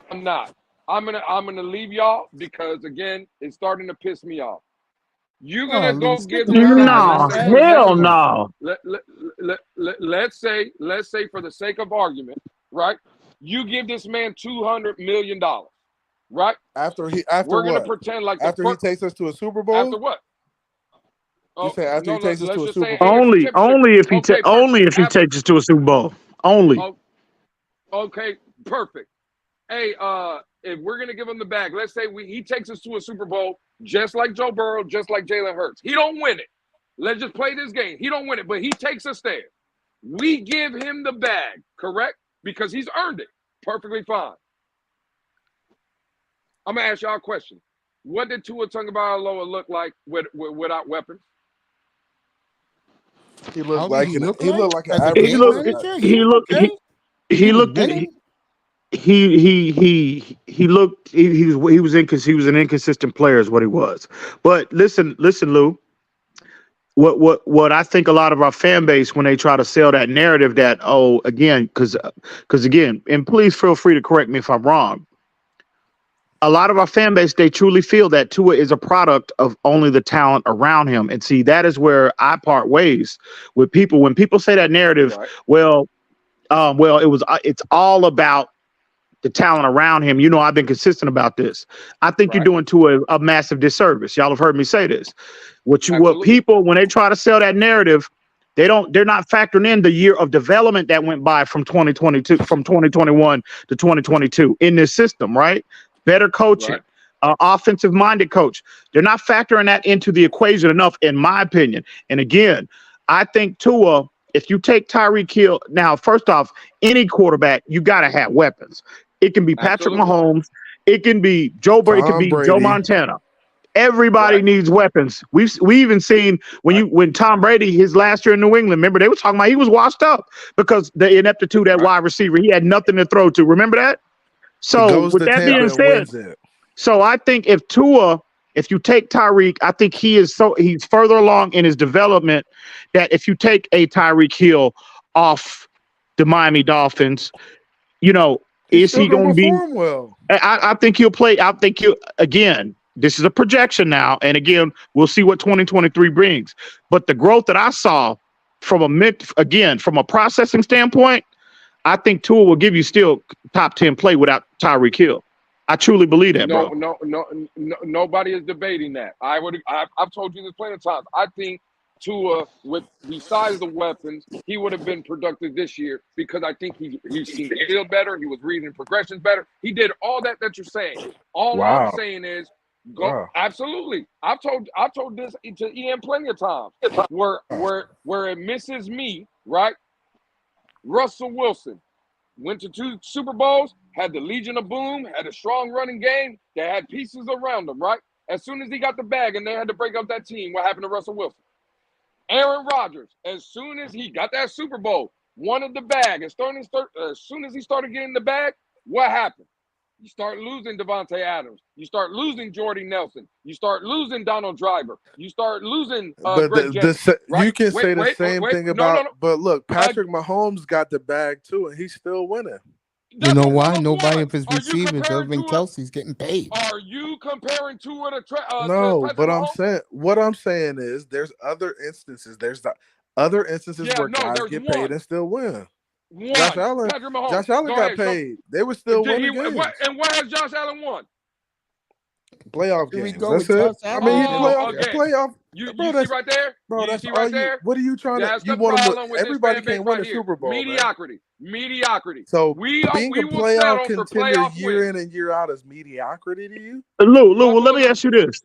I'm not. I'm gonna leave y'all because again, it's starting to piss me off. You're gonna go give this No, hell no. Let's say for the sake of argument, right? You give this man $200 million, right? We're gonna pretend like after he takes us to a Super Bowl. After what? You say after he takes us to a Super Bowl. Only if he takes us to a Super Bowl. Only. Okay, perfect. Hey, if we're gonna give him the bag, let's say he takes us to a Super Bowl, just like Joe Burrow, just like Jalen Hurts. He don't win it. Let's just play this game. He don't win it, but he takes us there. We give him the bag, correct? Because he's earned it. Perfectly fine. I'm gonna ask y'all a question. What did Tua Tagovailoa look like without weapons? He looked like an average. He was an inconsistent player is what he was. But listen, Lou. What I think a lot of our fan base, when they try to sell that narrative that, because again, and please feel free to correct me if I'm wrong. A lot of our fan base, they truly feel that Tua is a product of only the talent around him. And see, that is where I part ways with people. When people say that narrative, right. It's all about the talent around him. You know, I've been consistent about this. I think you're doing Tua a massive disservice. Y'all have heard me say this. What people, when they try to sell that narrative, they're not factoring in the year of development that went by from 2021 to 2022 in this system, right? Better coaching, offensive minded coach. They're not factoring that into the equation enough, in my opinion. And again, I think Tua, if you take Tyreek Hill, now, first off, any quarterback, you got to have weapons. It can be Patrick Mahomes. It can be Joe Brady. It can be Joe Montana. Everybody needs weapons. We even seen when Tom Brady, his last year in New England, remember they were talking about he was washed up because the ineptitude at wide receiver. He had nothing to throw to. Remember that? So with that being said, so I think if you take Tyreek, I think he's further along in his development that if you take a Tyreek Hill off the Miami Dolphins, is he going to be? Well? I think he'll play. I think again. This is a projection now, and again, we'll see what 2023 brings. But the growth that I saw from a processing standpoint, I think Tua will give you still top 10 play without Tyreek Hill. I truly believe that, bro. No, nobody is debating that. I've told you this plenty of times. I think Tua, besides the weapons, he would have been productive this year because I think he seemed to feel better. He was reading progressions better. He did all that you're saying. All I'm saying is go. Absolutely. I've told this to Ian plenty of times. Where it misses me, right? Russell Wilson went to 2 Super Bowls, had the Legion of Boom, had a strong running game. They had pieces around him, right? As soon as he got the bag and they had to break up that team, what happened to Russell Wilson? Aaron Rodgers, as soon as he got that Super Bowl, wanted the bag. As soon as he started getting the bag, what happened? You start losing Devontae Adams. You start losing Jordy Nelson. You start losing Donald Driver. You start losing But Greg Jennings. Right? you can say the Wait, same thing no, about. no. But look, Patrick Mahomes got the bag too, and he's still winning. You know why? That's Nobody one. of his Are you receivers, comparing other than Tua? Kelsey's getting paid. Are you comparing Tua to No, Patrick but Mahomes? what I'm saying is there's other instances. There's the other instances Yeah, where no, guys there's get one. paid and still win. One. Josh Allen Patrick Mahomes. Josh Allen Go got ahead, show- paid. They were still Did he- winning games. what has Josh Allen won? Playoff Here we games. go That's with it. Josh I Allen. mean, Oh, playoff. okay. Playoff. You Bro, see that's right there? bro. You That's see all right you. there? What are you trying That's to? You the want problem them? with Everybody this fan can't base win right a here. Super Bowl, man. Mediocrity. So We being a will playoff settle for contender playoff year wins. in and year out is mediocrity to you. Lou, well, let me ask you this.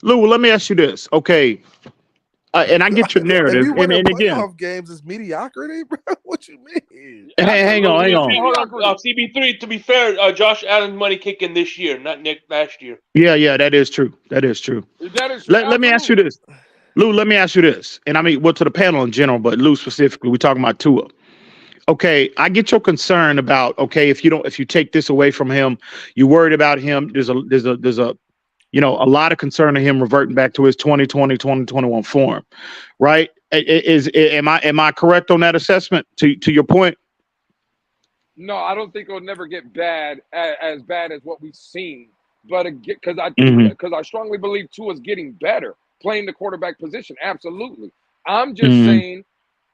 Lou, let me ask you this. Okay. And I get your If narrative. you win And again, playoff games, it's mediocrity, bro. What you mean? hang on. CB3, to be fair, Josh Allen's money kicking this year, not last year. Yeah, that is true. That is true. That is Let me ask you this. Lou, let me ask you this. And I mean, well, to the panel in general, but Lou specifically, we're talking about Tua. Okay, I get your concern about, okay, if you take this away from him, you're worried about him. There's a a lot of concern of him reverting back to his 2020, 2021 form, right? Am I correct on that assessment to your point? No, I don't think it'll never get as bad as what we've seen. But because I strongly believe Tua's getting better playing the quarterback position. Absolutely. I'm just saying,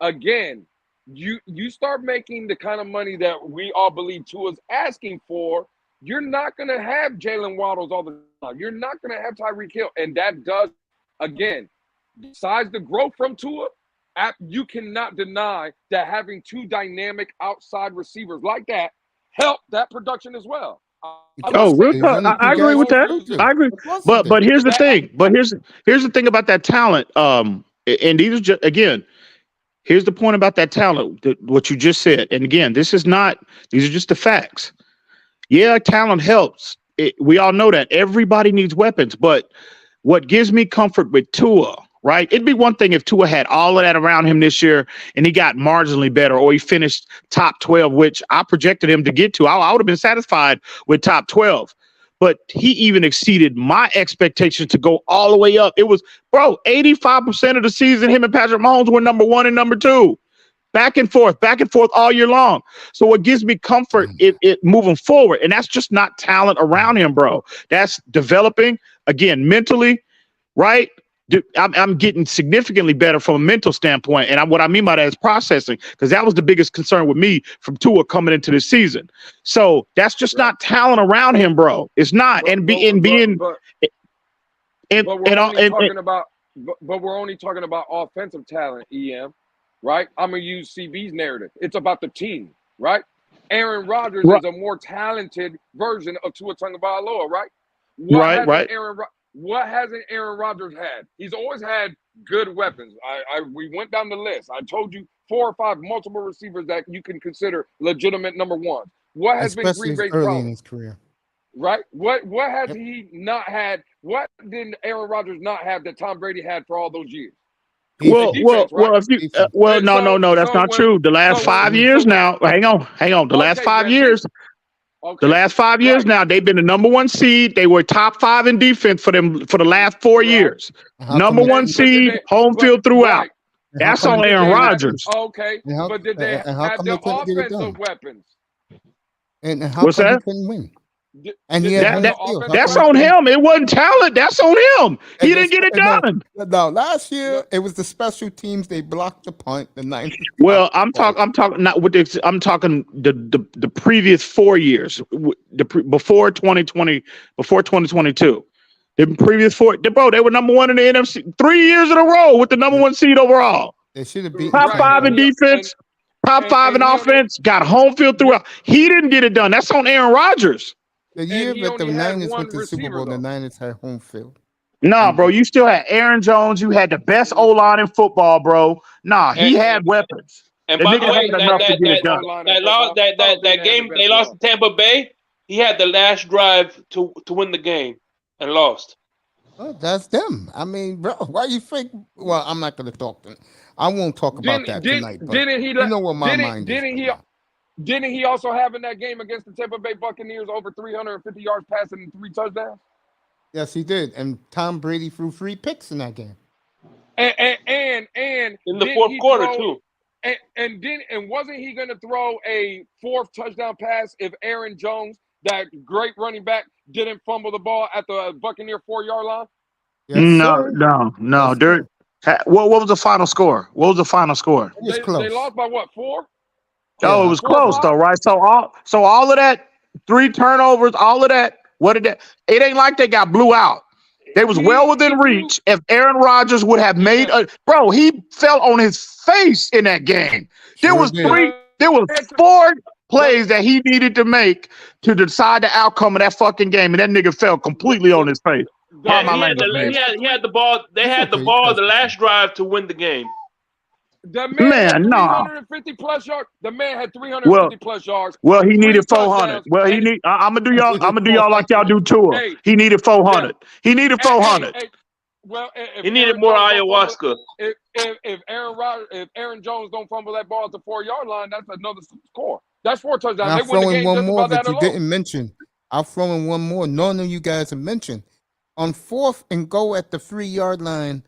again, you start making the kind of money that we all believe Tua's asking for. You're not going to have Jalen Waddles all the time. You're not going to have Tyreek Hill. And that does, again, besides the growth from Tua, you cannot deny that having two dynamic outside receivers like that help that production as well. Real talk. I agree with that. I agree. But here's the thing. Here's the thing about that talent. And these are just, again, here's the point about that talent, what you just said. And again, these are just the facts. Yeah, talent helps. We all know that. Everybody needs weapons. But what gives me comfort with Tua, right? It'd be one thing if Tua had all of that around him this year and he got marginally better or he finished top 12, which I projected him to get to. I would have been satisfied with top 12. But he even exceeded my expectations to go all the way up. It was, 85% of the season, him and Patrick Mahomes were number 1 and number 2. Back and forth all year long. So what gives me comfort it moving forward, and that's just not talent around him, bro. That's developing, again, mentally, right? I'm getting significantly better from a mental standpoint. And what I mean by that is processing, because that was the biggest concern with me from Tua coming into the season. So that's just not talent around him, bro. It's not. But we're only talking about offensive talent, EM. Right? I'm going to use CB's narrative. It's about the team, right? Aaron Rodgers is a more talented version of Tua Tagovailoa, right? What hasn't Aaron Rodgers had? He's always had good weapons. We went down the list. I told you 4 or 5 multiple receivers that you can consider legitimate number 1. What has been Green Bay's problem? In his career. Right? What has he not had? What did Aaron Rodgers not have that Tom Brady had for all those years? No, that's not true. The last 5 years now, hang on. The last 5 years, now, they've been the number 1 seed. They were top 5 in defense for the last 4 years. Number 1 seed, home field throughout. That's on Aaron Rodgers. Okay, but did they have the offensive weapons? And how come they couldn't win? And that's on him. It wasn't talent. That's on him. He didn't get it done. No, last year it was the special teams. They blocked the punt. The 90. Well, I'm talking not with the. I'm talking the previous 4 years, before 2020, before 2022. The previous 4, bro, they were number 1 in the NFC 3 years in a row with the number 1 seed overall. They should have beaten top 5 in defense, top 5 in offense. Got home field throughout. He didn't get it done. That's on Aaron Rodgers. The year that the Niners went to the Super Bowl, the Niners had home field. Nah, bro, you still had Aaron Jones. You had the best O-line in football, bro. Nah, he had weapons. And by the way, that game they lost to Tampa Bay, he had the last drive to win the game and lost. Well, that's them. I mean, bro, why you think? Well, I'm not going to talk. I won't talk about that tonight. But you know what my mind is. Didn't he also have in that game against the Tampa Bay Buccaneers over 350 yards passing and 3 touchdowns? Yes, he did. And Tom Brady threw 3 picks in that game. And in the fourth quarter too. And wasn't he going to throw a 4th touchdown pass if Aaron Jones, that great running back, didn't fumble the ball at the Buccaneer 4-yard line? Yes, sir. No. Yes, What was the final score? What was the final score? It was close. They lost by what, 4? Oh, it was 4 or close 5? though, right? So all of that, 3 turnovers, all of that. What did that? It ain't like they got blew out. They was well within reach. If Aaron Rodgers would have made he fell on his face in that game. There was did. 4 plays that he needed to make to decide the outcome of that fucking game, and that nigga fell completely on his face. Yeah, he had the ball. They had the ball the last drive to win the game. The man had 350 plus yards. The man had 350 plus yards. Well, he needed 400. Well, I'm gonna do y'all like y'all do Tua. Hey, he needed 400. He needed 400. He needed more ayahuasca. If Aaron Jones don't fumble that ball at the 4-yard line, that's another score. That's 4 touchdowns. I'll throw in one more that you alone. didn't mention. I'll throw in one more. None of you guys have mentioned. On 4th and goal at the 3-yard line,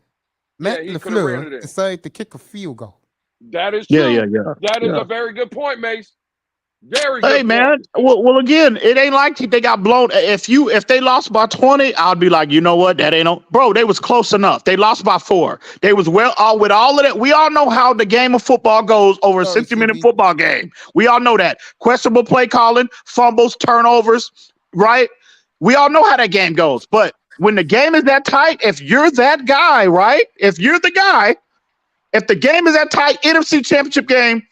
Matt LaFleur decided to kick a field goal. That is true. Yeah. That is a very good point, Mace. Very good. Hey, man. Well, again, it ain't like they got blown. If they lost by 20, I'd be like, you know what? That ain't no. Bro, they was close enough. They lost by 4. They was with all of that. We all know how the game of football goes over a 60-minute football game. We all know that. Questionable play calling, fumbles, turnovers, right? We all know how that game goes. But when the game is that tight, if you're that guy, right? If you're the guy, if the game is that tight, NFC Championship game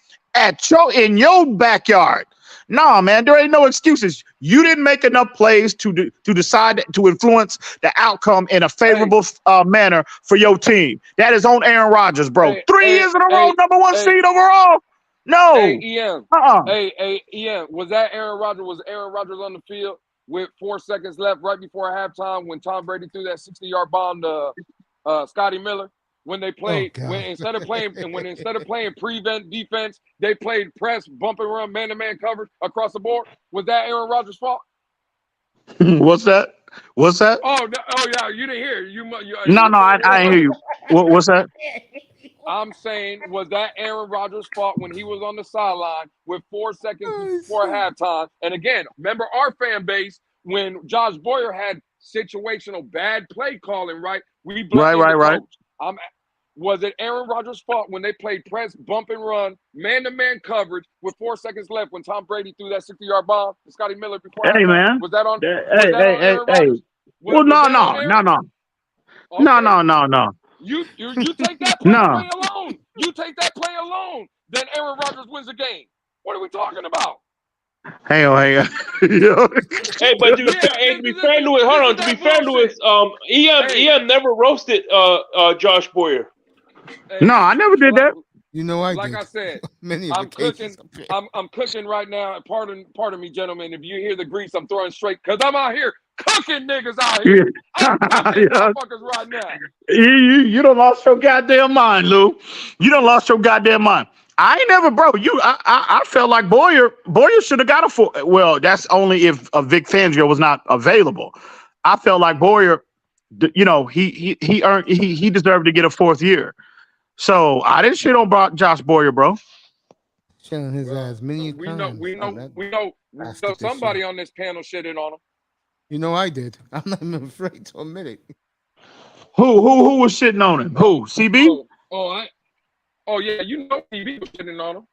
in your backyard, nah, man, there ain't no excuses. You didn't make enough plays to decide to influence the outcome in a favorable manner for your team. That is on Aaron Rodgers, bro. 3 years in a row, number 1 seed overall. No. Hey, Ian. Hey, Ian. Was Aaron Rodgers on the field with 4 seconds left right before halftime when Tom Brady threw that 60-yard bomb to Scotty Miller? When they played, instead of playing prevent defense, they played press, bump and run, man-to-man coverage across the board. Was that Aaron Rodgers' fault? What's that? Oh, yeah, you didn't hear. I didn't hear you. What's that? I'm saying, was that Aaron Rodgers' fault when he was on the sideline with 4 seconds before halftime? And again, remember our fan base when Josh Boyer had situational bad play calling, right? We blamed the coach. Was it Aaron Rodgers' fault when they played press, bump and run, man-to-man coverage with 4 seconds left when Tom Brady threw that 60-yard bomb to Scotty Miller before halftime? Man. Was that on? Hey. Well, no. You take that play alone. You take that play alone. Then Aaron Rodgers wins the game. What are we talking about? Hey. Hey, but to be fair, Lewis, Ian never roasted Josh Boyer. No, I never did that. You know, I said, I'm cooking. I'm cooking right now. Pardon me, gentlemen. If you hear the grease, I'm throwing straight because I'm out here cooking niggas out here. I'm cooking motherfuckers right now. You done lost your goddamn mind, Lou. You done lost your goddamn mind. I ain't never, bro. I felt like Boyer should have got a 4. Well, that's only if Vic Fangio was not available. I felt like Boyer, he deserved to get a 4th year. So I didn't shit on Josh Boyer, bro. Shit on his ass many times. We know somebody on this panel shitted on him. You know I did. I'm not even afraid to admit it. Who was shitting on him? Who? CB? Oh yeah, you know CB was shitting on him.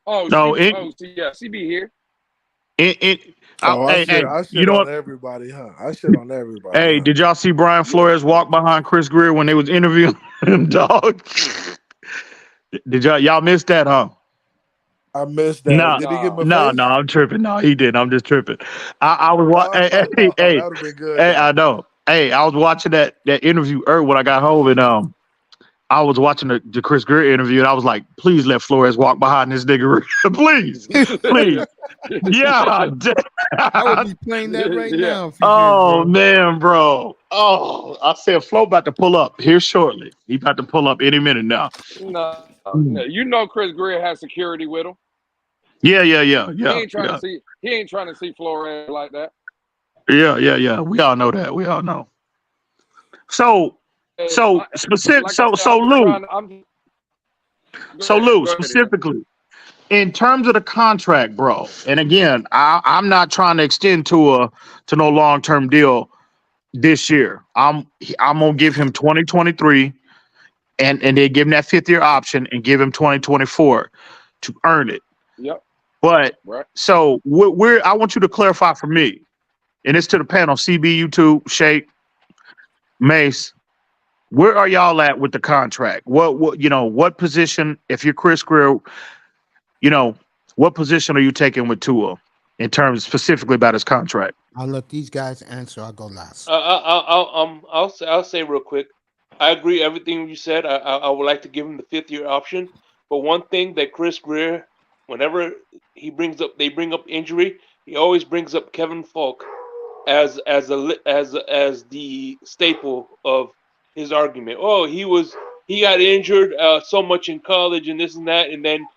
Oh no, CB here. I shit on everybody, huh? I shit on everybody. Hey, did y'all see Brian Flores walk behind Chris Greer when they was interviewing him, dog? Did y'all miss that, huh? I missed that. No, did he give him no, I'm tripping. No, he didn't. I'm just tripping. I was watching. That would have been good. Hey, I know. Hey, I was watching that interview when I got home, and I was watching the Chris Greer interview, and I was like, please let Flores walk behind this nigga. please. Yeah. I would be playing that right now. Oh, man, bro. Oh, I said Flo about to pull up here shortly. He about to pull up any minute now. No, you know Chris Greer has security with him. Yeah. He ain't trying to see. He ain't trying to see Flores like that. Yeah. We all know that. We all know. So specific. Like I said, So I'm just Lou. trying. So Lou, Go ahead, Ian. specifically, in terms of the contract, bro. And again, I'm not trying to extend to no long term deal this year. I'm gonna give him 2023, and they give him that 5th-year option and give him 2024 to earn it. Yep. But Right. so I want you to clarify for me, and it's to the panel, CB, YouTube, Shake, Mace. Where are y'all at with the contract? What position, if you're Chris Greer, what position are you taking with Tua in terms specifically about his contract? I'll let these guys answer. I'll go last. I'll say real quick. I agree everything you said. I would like to give him the 5th-year option. But one thing that Chris Greer, whenever they bring up injury, he always brings up Kevin Falk as the staple of his argument. Oh, he got injured so much in college and this and that, and then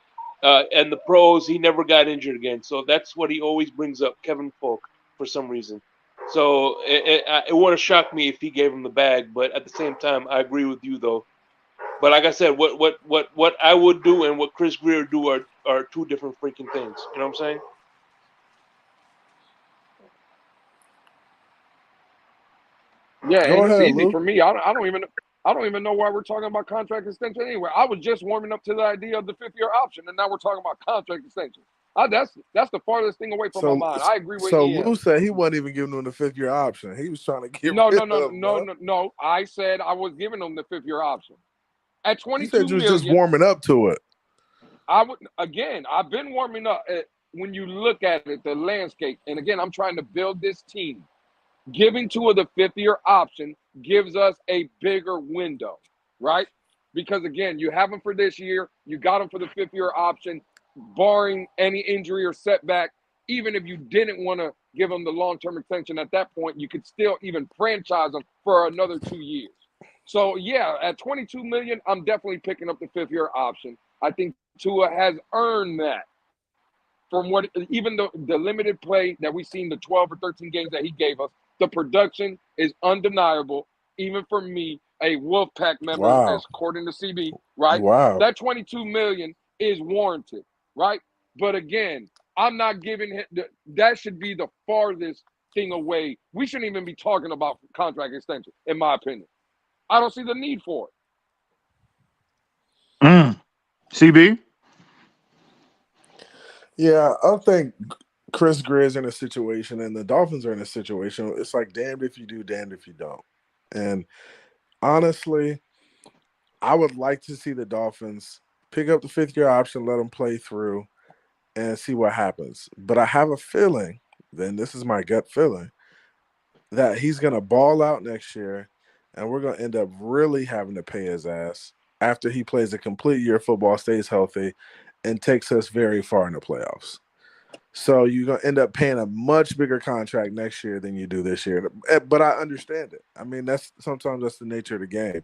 and the pros, he never got injured again. So that's what he always brings up, Kevin Falk, for some reason. So it wouldn't shock me if he gave him the bag, but at the same time, I agree with you though. But like I said, what I would do and what Chris Greer do are two different freaking things. You know what I'm saying? Yeah, Go and it's ahead, easy Lou. for me. I don't even know why we're talking about contract extension anyway. I was just warming up to the idea of the 5th-year option, and now we're talking about contract extension. That's the farthest thing away from my mind. I agree with Ian. Lou said he wasn't even giving him the 5th-year option. He was trying to get No. rid of him. No. I said I was giving him the 5th-year option at 22 You said you was million. just warming up to it. I've been warming up. When you look at it, the landscape, and again, I'm trying to build this team. Giving Tua the 5th-year option gives us a bigger window, right? Because again, you have him for this year, you got him for the 5th-year option, barring any injury or setback. Even if you didn't want to give him the long-term extension at that point, you could still even franchise him for another 2 years. So yeah, at 22 million, I'm definitely picking up the 5th-year option. I think Tua has earned that. From what, even the limited play that we've seen, the 12 or 13 games that he gave us, the production is undeniable, even for me, a Wolfpack member, Wow. according to CB, right? Wow. That 22 million is warranted, right? But again, I'm not giving him that should be the farthest thing away. We shouldn't even be talking about contract extension, in my opinion. I don't see the need for it. CB? Yeah, I think Chris Greer's in a situation, and the Dolphins are in a situation. It's like damned if you do, damned if you don't. And honestly, I would like to see the Dolphins pick up the 5th-year option, let them play through, and see what happens. But I have a feeling, then this is my gut feeling, that he's going to ball out next year, and we're going to end up really having to pay his ass after he plays a complete year of football, stays healthy, and takes us very far in the playoffs. So you're going to end up paying a much bigger contract next year than you do this year. But I understand it. I mean, sometimes that's the nature of the game.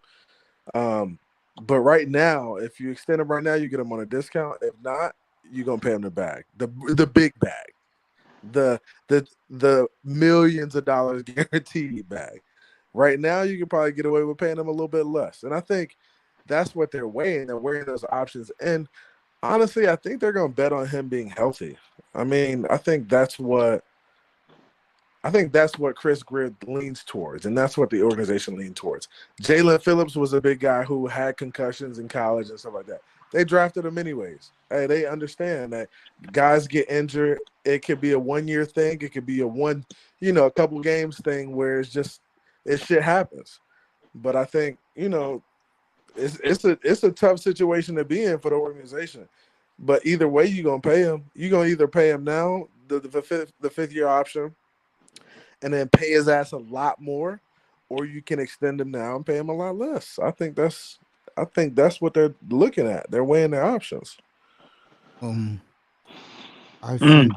But right now, if you extend him right now, you get him on a discount. If not, you're going to pay him the bag, the big bag, the millions of dollars guaranteed bag. Right now, you can probably get away with paying him a little bit less. And I think that's what they're weighing. They're weighing those options. And honestly, I think they're going to bet on him being healthy. I mean, I think that's what Chris Greer leans towards, and that's what the organization leans towards. Jalen Phillips was a big guy who had concussions in college and stuff like that. They drafted him anyways. Hey, they understand that guys get injured. It could be a 1-year thing. It could be a couple games thing where it shit happens. But I think, it's a tough situation to be in for the organization. But either way, you're gonna pay him. You're gonna either pay him now, the 5th-year option, and then pay his ass a lot more, or you can extend him now and pay him a lot less. I think that's what they're looking at. They're weighing their options. I think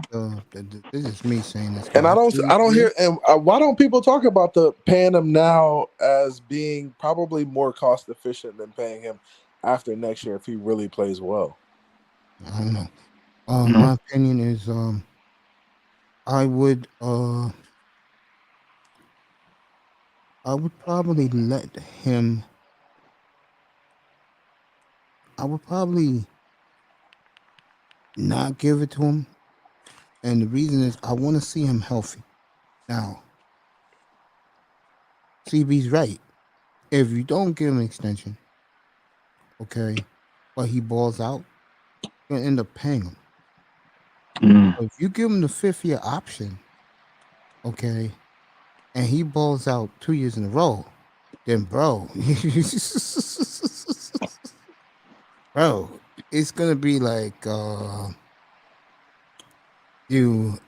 this is me saying this, and I don't hear. And why don't people talk about the paying him now as being probably more cost efficient than paying him after next year if he really plays well? I don't know. My opinion is I would probably let him. I would probably not give it to him, and the reason is I want to see him healthy. Now, CB's right. If you don't give him an extension, okay, but he balls out, you're gonna end up paying him. But if you give him the 5th-year option, okay, and he balls out 2 years in a row, then bro, bro, it's gonna be like you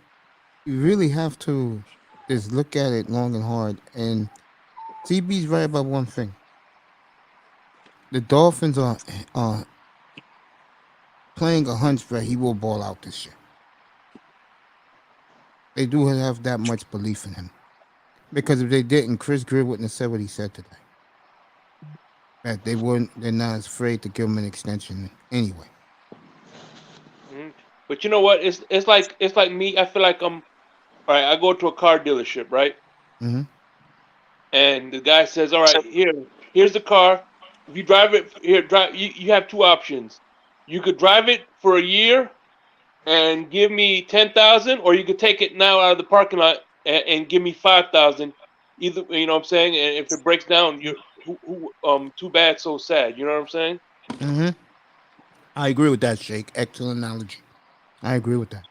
really have to just look at it long and hard. And CB's right about one thing. The Dolphins are playing a hunch that he will ball out this year. They do have that much belief in him. Because if they didn't, Chris Greer wouldn't have said what he said today. That they're not as afraid to give him an extension anyway. But you know what? It's like me. I feel like all right. I go to a car dealership, right? Mm-hmm. And the guy says, "All right, here's the car. If you drive it you have 2 options. You could drive it for a year and give me 10,000, or you could take it now out of the parking lot and give me 5,000. Either, you know what I'm saying? And if it breaks down, too bad, so sad. You know what I'm saying? Mm-hmm. I agree with that, Shake. Excellent analogy. I agree with that.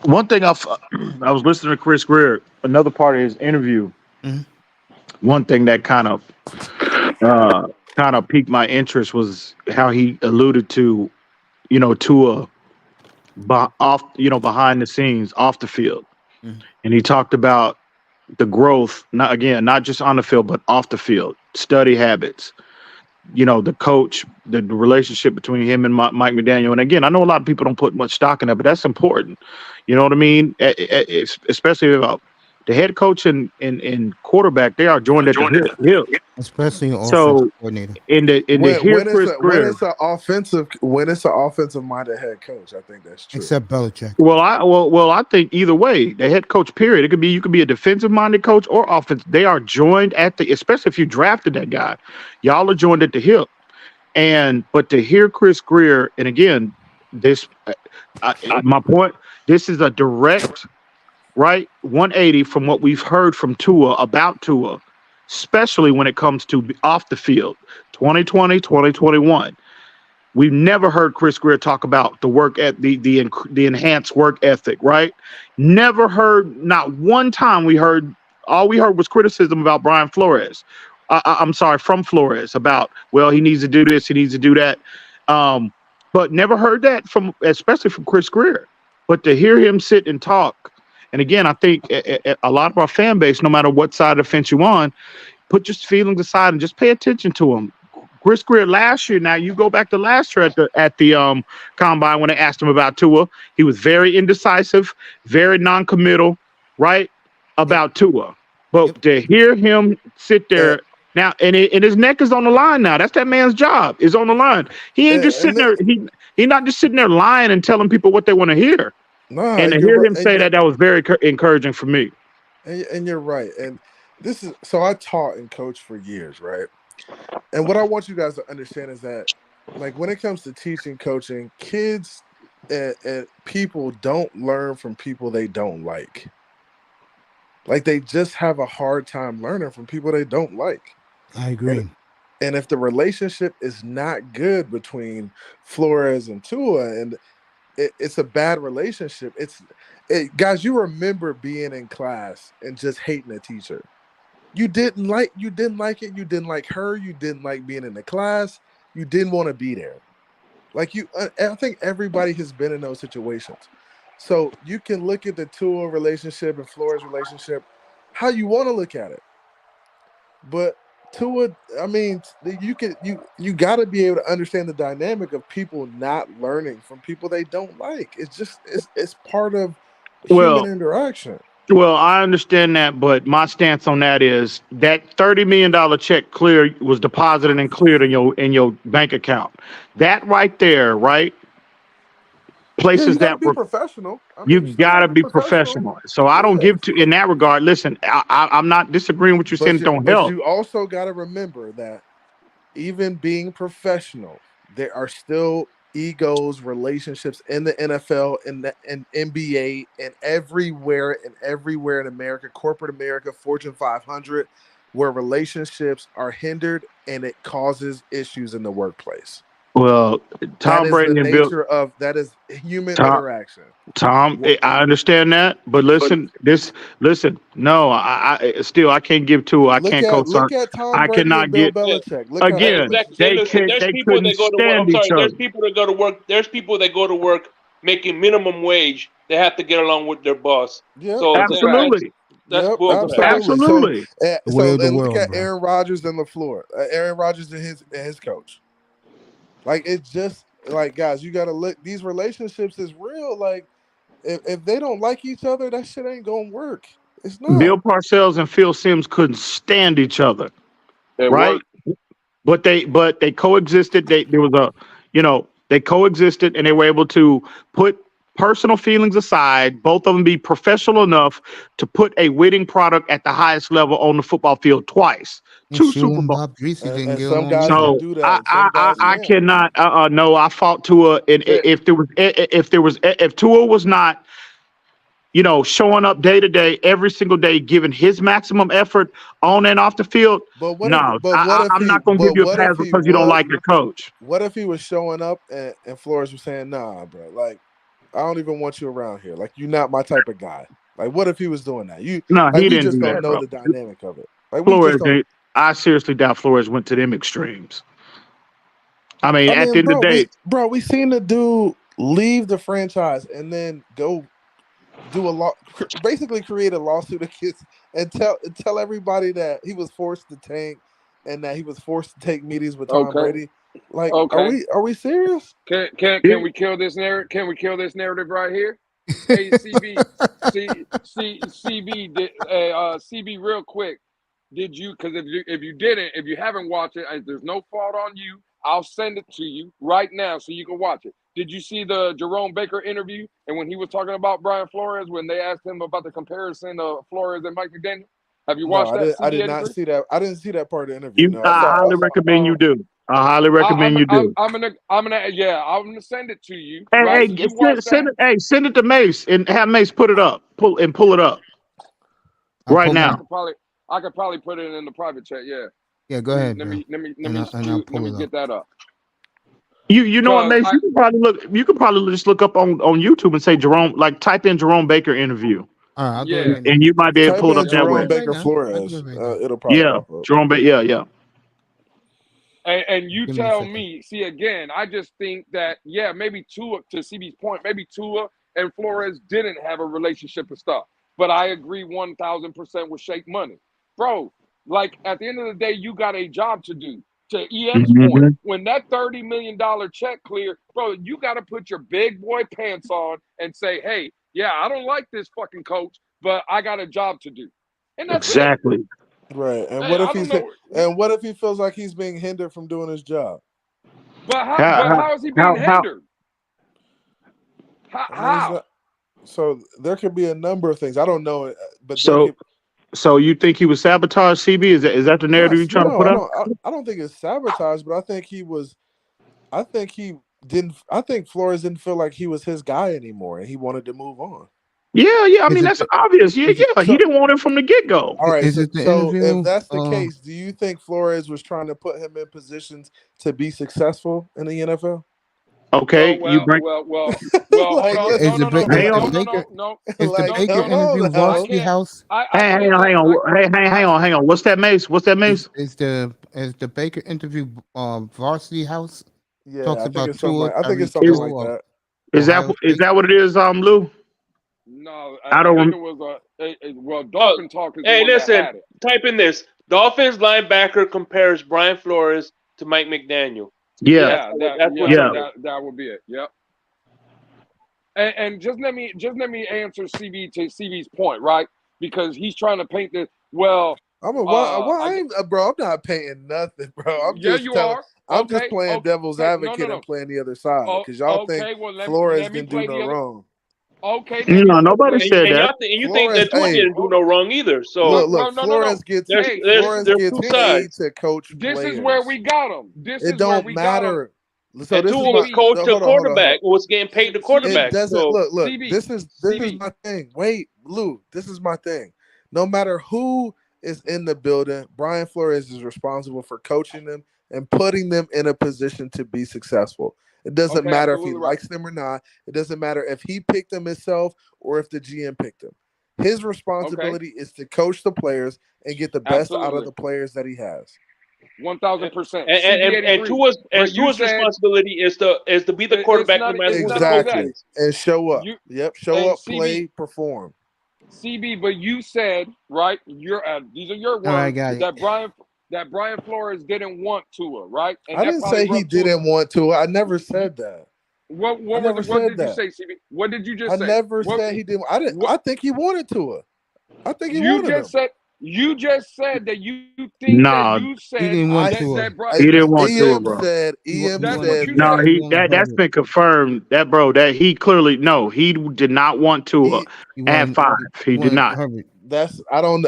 One thing I was listening to Chris Greer, another part of his interview. Mm-hmm. One thing that kind of piqued my interest was how he alluded to, Tua behind the scenes, off the field. Mm-hmm. And he talked about the growth, not just on the field, but off the field, study habits, the coach, the relationship between him and Mike McDaniel. And again, I know a lot of people don't put much stock in that, but that's important. You know what I mean? Especially about the head coach and quarterback, they are joined at the hip. Especially an offensive coordinator. When it's an offensive minded head coach, I think that's true. Except Belichick. Well, I think either way, the head coach, period. You could be a defensive minded coach or offense. They are joined especially if you drafted that guy, y'all are joined at the hip. But to hear Chris Greer, and again, my point, this is a direct, right, 180 from what we've heard from about Tua, especially when it comes to off the field, 2020, 2021. We've never heard Chris Greer talk about the work at the enhanced work ethic, right? Never heard, not one time all we heard was criticism about Brian Flores. From Flores about, well, he needs to do this, he needs to do that. But never heard that especially from Chris Greer. But to hear him sit and talk, and again, I think a lot of our fan base, no matter what side of the fence you're on, put your feelings aside and just pay attention to him. Chris Greer last year, now you go back to last year at the combine when they asked him about Tua, he was very indecisive, very non-committal, right, about Tua. But to hear him sit there now, and his neck is on the line now. That's that man's job, is on the line. He ain't just sitting there. He's not just sitting there lying and telling people what they want to hear. And to hear him say that was very encouraging for me. And you're right. And I taught and coached for years, right? And what I want you guys to understand is that, like, when it comes to teaching, coaching, kids and people don't learn from people they don't like. Like, they just have a hard time learning from people they don't like. I agree. And if the relationship is not good between Flores and Tua, and it's a bad relationship, guys, you remember being in class and just hating a teacher. You didn't like it. You didn't like her. You didn't like being in the class. You didn't want to be there. Like, I think everybody has been in those situations. So you can look at the Tua relationship and Flores relationship how you want to look at it. But Tua, I mean, you got to be able to understand the dynamic of people not learning from people they don't like. It's part of human interaction. Well, I understand that, but my stance on that is that $30 million check was deposited and cleared in your bank account. That right there, right, places you got to that be were. professional. I mean, You you still gotta got to be be professional. So I don't Yeah. give to in that regard. Listen, I'm not disagreeing with you saying it don't But help. you also got to remember that even being professional, there are still egos, relationships in the NFL and NBA and everywhere in America, corporate America, Fortune 500, where relationships are hindered and it causes issues in the workplace. Well, That Tom is the Brady and Bill nature of that is human Tom, interaction. Tom, I understand that, but listen, no, I still I can't give to. I can't co-sign. Look at Tom I Brady cannot and Bill give Belichick. Look at Hey, again. Zach, hey, They listen. can't. There's They people couldn't that go to work. I'm stand each sorry. other. There's people that go to work. There's people that go to work making minimum wage. They have to get along with their boss. Yep, So that's a fact. Absolutely, that's Yep, bull crap. absolutely. The way of the And look world, at bro. Aaron Rodgers and LaFleur. Aaron Rodgers and his coach. Like it's just like guys, you got to look. These relationships is real. Like if they don't like each other, that shit ain't gonna work. It's not. Bill Parcells and Phil Simms couldn't stand each other, It right? worked. But they coexisted. They coexisted and they were able to put personal feelings aside. Both of them be professional enough to put a winning product at the highest level on the football field twice, And 2 Shula Super and Bowls. Bob Greasy didn't And get some along guys either. can So do that. And some guys I can't. cannot. No, I fought Tua, and Say- if Tua was not, showing up day to day, every single day, giving his maximum effort on and off the field, But what no, if? But what if I'm he? not going to give But you a what pass if he because you don't was? like your coach. What if he was showing up and Flores was saying, "Nah, bro. Like I don't even want you around here. Like you're not my type of guy." Like what if he was doing that? No, We he didn't just do don't that, know bro. the dynamic of it. Like we just Flores, don't. I seriously doubt Flores went to them extremes. I mean, I at mean, the end of the day, we seen the dude leave the franchise and then go do basically create a lawsuit against and tell everybody that he was forced to tank and that he was forced to take meetings with Tom Okay. Brady. Like, Okay. are we serious? Can we kill this narrative? Can we kill this narrative right here? Hey, CB, CB, real quick. Did you? Because if you haven't watched it, and there's no fault on you. I'll send it to you right now so you can watch it. Did you see the Jerome Baker interview? And when he was talking about Brian Flores, when they asked him about the comparison of Flores and Mike McDaniel, have you watched that? I did not see that. I didn't see that part of the interview. No, I I saw. highly recommend you do. I highly recommend you do. I'm gonna send it to you. Hey, Right? hey, So you watch send that. it. Hey, send it to Mace and have Mace pull it up I'll right pull now. I could probably put it in the private chat. Yeah. Yeah, go ahead, Let bro. me And I'll pull it get up. that up. You know what, Mace? I- You can probably look. You can probably just look up on YouTube and say Jerome, like type in Jerome Baker interview, All right, I'll do it Yeah. right now. and you might be able to Type pull it in up that I'll do way. Jerome it right Baker now. I'll Flores. do it right now. It'll probably Yeah, pop up. Jerome Baker. Yeah. And you Give me a tell second. me, see again, I just think that, maybe Tua, to CB's point, maybe Tua and Flores didn't have a relationship and stuff. But I agree 1000% with Shake Money. Bro, like at the end of the day, you got a job to do. To EM's point, Mhm. when that $30 million check clear, bro, you got to put your big boy pants on and say, hey, I don't like this fucking coach, but I got a job to do. And that's it. Exactly. Right. And Hey, what if I don't know. and what if he feels like he's being hindered from doing his job? But How how is he being how hindered? I mean, he's How? not- so there could be a number of things. I don't know, but so you think he was sabotaged? CB, is that the narrative you're trying to put up? I don't think it's sabotage, but I think he was. I think he didn't. I think Flores didn't feel like he was his guy anymore, and he wanted to move on. Yeah. I Is mean, it that's the- obvious. Yeah. is it- He didn't want it from the get go. All right. Is So, it the so interview? if that's the case, do you think Flores was trying to put him in positions to be successful in the NFL? Okay, well, you bring. well, hold Like, on. is No, the no, Ba- is Hang the on. Baker no. is the Like, Baker come on interview now. Varsity House? Hang on. Hey, hang on. What's that, Mace? Is the Baker interview Varsity House? Yeah, Talks I think about it's something Tua, like I think Tyreek it's something Hill, like or that. Is Ohio that State? what it is, Lou? No, I I don't think rem- it was Dolphin Talk is the Hey, one that listen. had it. Type in this. Dolphins linebacker compares Brian Flores to Mike McDaniel. Yeah. That's what's up. That would be it. Yep. And just let me answer CB to CB's point, right? Because he's trying to paint this. Well, I'm a why? I I, ain't, bro. I'm not paying nothing, bro. I'm yeah, just you telling. are. I'm just Okay, playing devil's okay, advocate and playing the other side Oh, because y'all think okay. Well, Flores let me didn't do play no the other. wrong. Okay, then No, you nobody play. said And that. you think Flores, that Tua hey, didn't do no wrong either. So look. No. Flores gets there's Hey, Flores there's gets two paid sides. to coach this is where players. we got him. This It is where don't we got him. matter. So And this is Tua was my CB, coach to hold on. quarterback, was getting paid the It quarterback. doesn't So look. CB, This is CB. my thing. Wait, Lou. This is my thing. No matter who is in the building, Brian Flores is responsible for coaching them and putting them in a position to be successful. It doesn't Okay, matter if he absolutely right. likes them or not. It doesn't matter if he picked them himself or if the GM picked them. His responsibility is to coach the players and get the best out of Absolutely. the players that he has. 1000%. and Tua's responsibility is to be the quarterback no matter who the coach Exactly. is. And show up. Show and up, CB, play, perform. CB, but you said, right? These are your words. All right, got it. That Brian Flores didn't want Tua, right? And I that didn't probably say he rubbed Tua- didn't want to. I never said that. What never what said did that. you say, CB? What did you just I say? never said he didn't. I didn't. what- I think he wanted to. I think he You wanted just him. said you just said that you think Nah, that you said He didn't want that, to. that Brian. he didn't want to, EM bro. said. He EM That's wanted what said. you No, said. he that's been confirmed. That bro, that he clearly he did not want to He at wanted- 5. He did wanted not. Herbert. That's. I don't.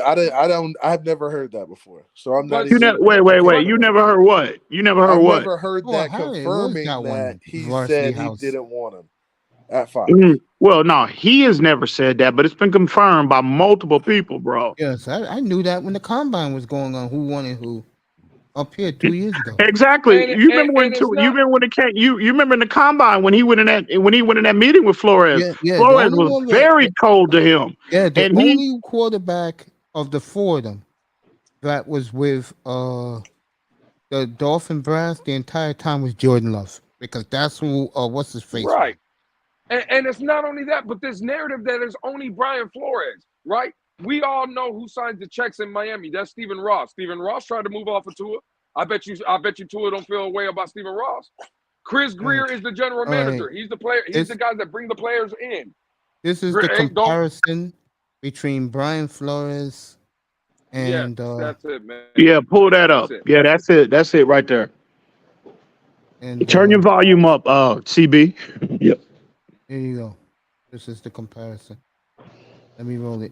I've never heard that before. So I'm not But You even. never wait. I can't You know. never heard what? You never heard I've what? never heard Oh, that I heard it. confirming What was that that one? he Varsity said House. he didn't want him at 5. Well, no, he has never said that, but it's been confirmed by multiple people, bro. Yes, I knew that when the combine was going on. Who wanted who? Up here 2 years ago. Exactly. And- You remember when and it's you not- remember when it came. You remember in the combine when he went in that meeting with Flores. Yeah, Flores the only was one very cold to him. Yeah, the And he- only quarterback of the 4 of them that was with the Dolphin brass the entire time was Jordan Love, because that's who what's his face, Right. And it's not only that, but this narrative that is only Brian Flores, right? We all know who signs the checks in Miami. That's Stephen Ross. Stephen Ross tried to move off of Tua. I bet you Tua don't feel a way about Stephen Ross. Chris Greer is the general manager. He's the player. He's the guy that bring the players in. This is the comparison between Brian Flores and that's it, man. Yeah, pull that up. That's it. Yeah, that's it right there. and Turn your volume up, CB. Yep. Here you go. This is the comparison. Let me roll it.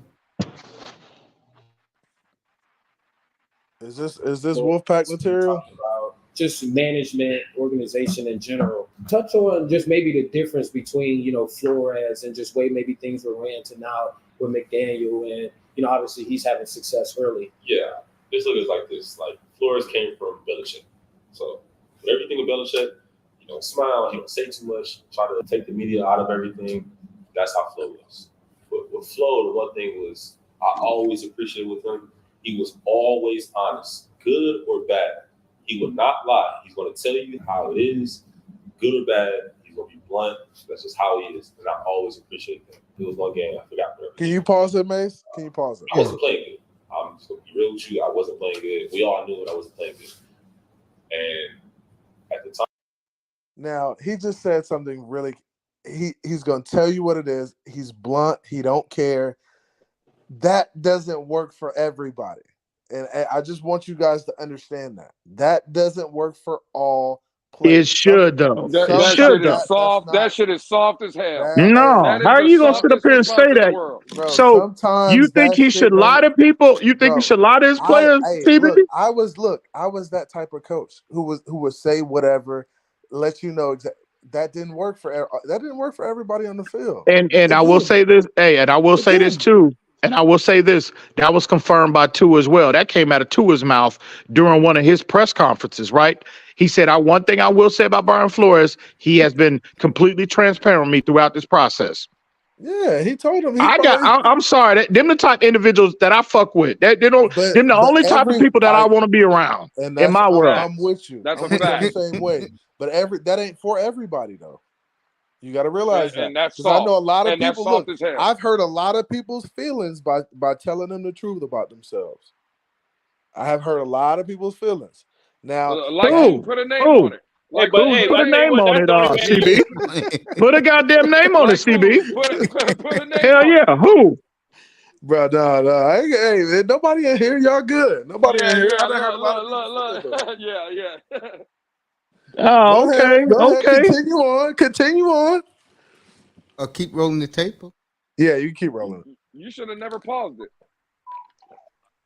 Is this Wolfpack material? About just management, organization in general. Touch on just maybe the difference between Flores and just way maybe things were ran to now with McDaniel, and obviously he's having success early. Yeah, this look is like this. Like Flores came from Belichick, so with everything with Belichick, he don't smile, he don't say too much, try to take the media out of everything. That's how Flo was. But with Flo, the one thing was I always appreciated with him. He was always honest, good or bad. He would not lie. He's going to tell you how it is, good or bad. He's going to be blunt. That's just how he is. And I always appreciate that. It was one game I forgot. Can you pause it, Mace? Can you pause it? I wasn't playing good. I'm just going to be real with you. I wasn't playing good. We all knew it. I wasn't playing good. And at the time. Now, he just said something really. He's going to tell you what it is. He's blunt. He don't care. That doesn't work for everybody. And I just want you guys to understand that. That doesn't work for all players. It should, though. That shit is soft. That shit is soft as hell. No, how are you going to sit up here and say that? Bro, so you think he should lie to people? You think he should lie to his players? Look, I was that type of coach who would say whatever, let you know exactly. That didn't work for everybody on the field. And I will say this, and I will say this too. And I will say this, that was confirmed by Tua as well. That came out of Tua's mouth during one of his press conferences, right? He said, one thing I will say about Brian Flores, he has been completely transparent with me throughout this process. Yeah, he told him. I'm sorry. Them the type of individuals that I fuck with. Them the only type of people that I want to be around in my world. I'm with you. That's I'm a fact. the same way. But that ain't for everybody, though. You got to realize that. And that's because I know a lot of and that's people. soft Look, as hell. I've hurt a lot of people's feelings by telling them the truth about themselves. I have hurt a lot of people's feelings. Now, put a name on it. Put a name on it, CB. Put a goddamn name on it, CB. Put a name Hell on yeah, it. who? Bro, no. Hey, nobody in here. Y'all good. Nobody in here. I done heard a lot of look. people say that. Yeah. Oh, Go ahead. okay. Continue on. Keep rolling the tape. Yeah, you keep rolling. You should have never paused it.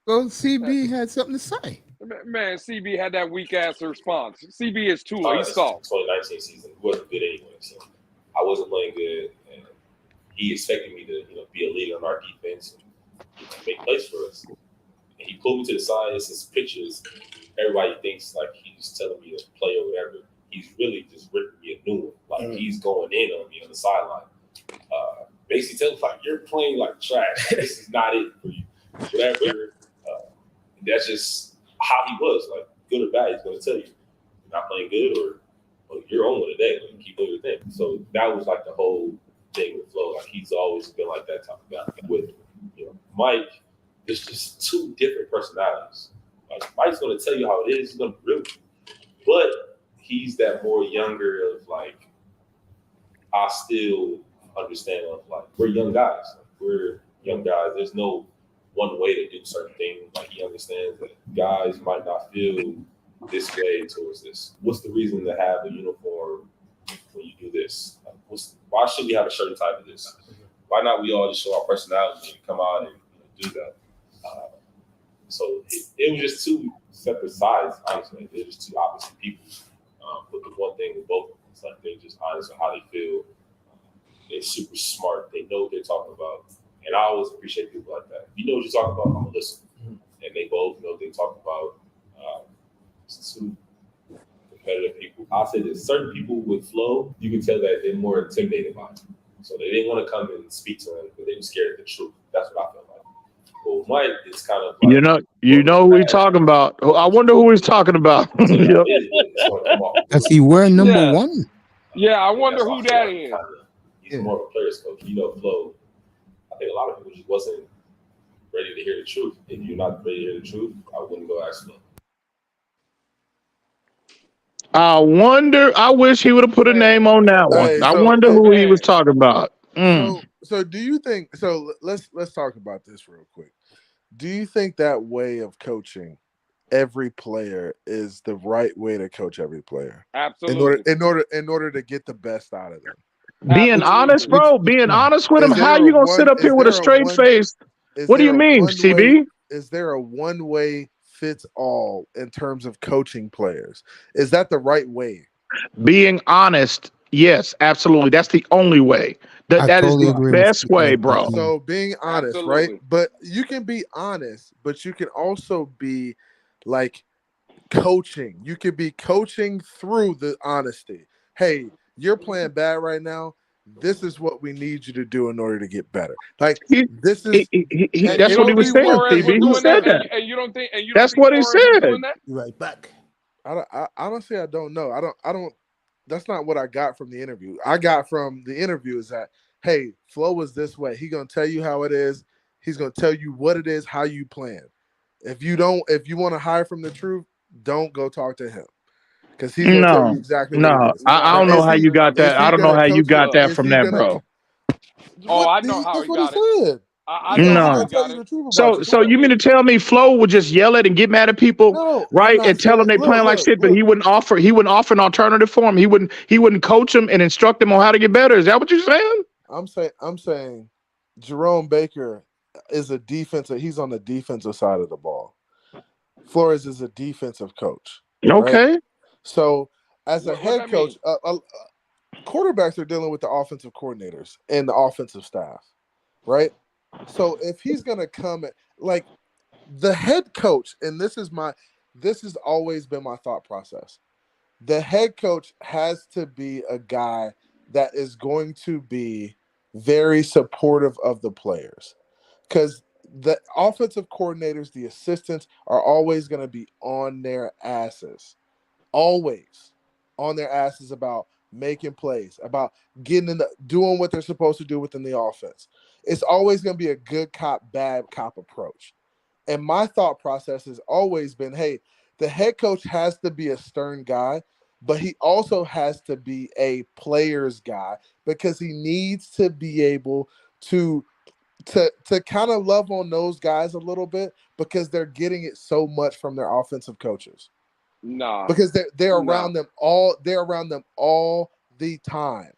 Well, CB had something to say. Man, CB had that weak ass response. CB is too. He's This soft. 2019 season, he wasn't good anyway. So I wasn't playing good, and he expected me to, be a leader on our defense and make plays for us. And he pulled me to the side. It's his pictures. Everybody thinks like he's telling me to play or whatever. He's really just ripping me a new one. Like he's going in on me on the sideline. Basically telling me like you're playing like trash. This is not it for you. Whatever. That's just how he was. Like good or bad, he's going to tell you you're not playing good or you're on one today. Like, keep doing your thing. So that was like the whole thing with Flo. Like he's always been like that type of guy. With Mike, there's just two different personalities. Like Mike's going to tell you how it is. He's going to be real, but he's that more younger of like I still understand of like we're young guys. Like, we're young guys. There's no one way to do certain things. Like he understands that guys might not feel this way towards this. What's the reason to have a uniform when you do this? Like, why should we have a certain type of this? Why not we all just show our personality and come out and do that? So it was just two separate sides, honestly. They're just two opposite people. But the one thing with both of them is like they're just honest on how they feel. They're super smart. They know what they're talking about. And I always appreciate people like that. If you know what you're talking about, I'm going to listen. And they both know what they're talking about. Two competitive people. I'll say that certain people with Flo, you can tell that they're more intimidated by it. So they didn't want to come and speak to him, but they were scared of the truth. That's what I felt like. Well, Mike, it's kind of like, you know who he's talking about. I wonder who he's talking about. Does he wear number one? Yeah, I wonder who that is. He's more of a player's coach. Flo, I think a lot of people just wasn't ready to hear the truth. If you're not ready to hear the truth, I wouldn't go ask Flo. I wish he would have put a name on that one. Hey, I wonder who he was talking about. So do you think? So let's talk about this real quick. Do you think that way of coaching every player is the right way to coach every player? Absolutely. In order to get the best out of them. Being honest, bro. Being honest with him. How you gonna sit up here with a straight face? What do you mean, CB? Is there a one way fits all in terms of coaching players? Is that the right way? Being honest, yes, absolutely. That's the only way. That is the best way, bro. So being honest, right? But you can be honest, but you can also be like coaching. You can be coaching through the honesty. Hey, you're playing bad right now. This is what we need you to do in order to get better. Like this is that's what he was saying, CB. He said that. And you don't think that's what he said. Right back. I honestly, I don't know. I don't. That's not what I got from the interview. I got from the interview is that, hey, Flo was this way. He's gonna tell you how it is. He's gonna tell you what it is, how you plan. If you want to hide from the truth, don't go talk to him. Because he's gonna tell you exactly what it is. I don't know how you got that. I don't know how you got that from that, bro. I know how he got it. So you mean to tell me Flo would just yell at and get mad at people, right? And tell them they playing like shit, but he wouldn't offer an alternative for them. He wouldn't coach them and instruct them on how to get better. Is that what you're saying? I'm saying Jerome Baker is a defensive. He's on the defensive side of the ball. Flores is a defensive coach. Okay. Right? So as a head coach, quarterbacks are dealing with the offensive coordinators and the offensive staff, right? So if he's gonna come at like the head coach, and this has always been my thought process. The head coach has to be a guy that is going to be very supportive of the players, because the offensive coordinators, the assistants, are always going to be on their asses, always on their asses about making plays, about doing what they're supposed to do within the offense. It's always going to be a good cop, bad cop approach. And my thought process has always been, hey, the head coach has to be a stern guy, but he also has to be a player's guy, because he needs to be able to to kind of love on those guys a little bit because they're getting it so much from their offensive coaches. Nah. Because they're Nah. around them all. They're around them all the time.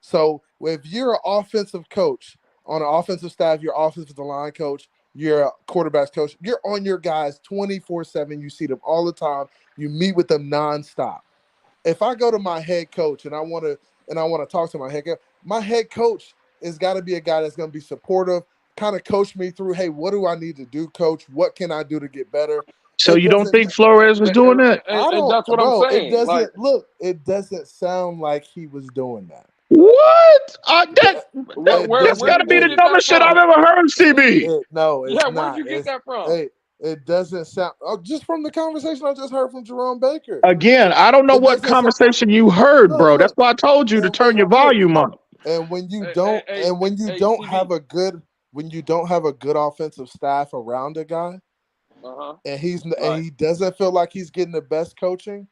So if you're an offensive coach on an offensive staff, your offensive line coach, you're a quarterback's coach, you're on your guys 24/7. You see them all the time. You meet with them nonstop. If I go to my head coach and I want to talk to my head coach has got to be a guy that's going to be supportive, kind of coach me through, hey, what do I need to do, coach? What can I do to get better? So you don't think Flores was doing that? And that's what I'm saying. It doesn't sound like he was doing that. What? That's got to be the dumbest shit I've ever heard, CB. No, it's not. Where'd you get that from? It doesn't sound. Just from the conversation I just heard from Jerome Baker. Again, I don't know what conversation you heard, bro. That's why I told you to turn your volume up. And when you don't, have a good offensive staff around a guy, and he doesn't feel like he's getting the best coaching,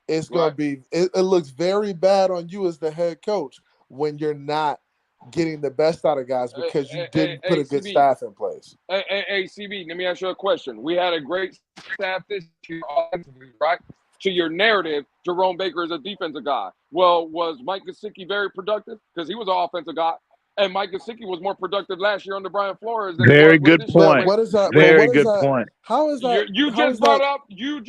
it's gonna be. It looks very bad on you as the head coach when you're not getting the best out of guys because you didn't put a good staff in place. Hey, CB, let me ask you a question. We had a great staff this year, right? To your narrative, Jerome Baker is a defensive guy. Well, was Mike Gesicki very productive? Because he was an offensive guy. And Mike Gesicki was more productive last year under Brian Flores. Than Very good point. What is that? Very good point. How is that? You just brought up Jerome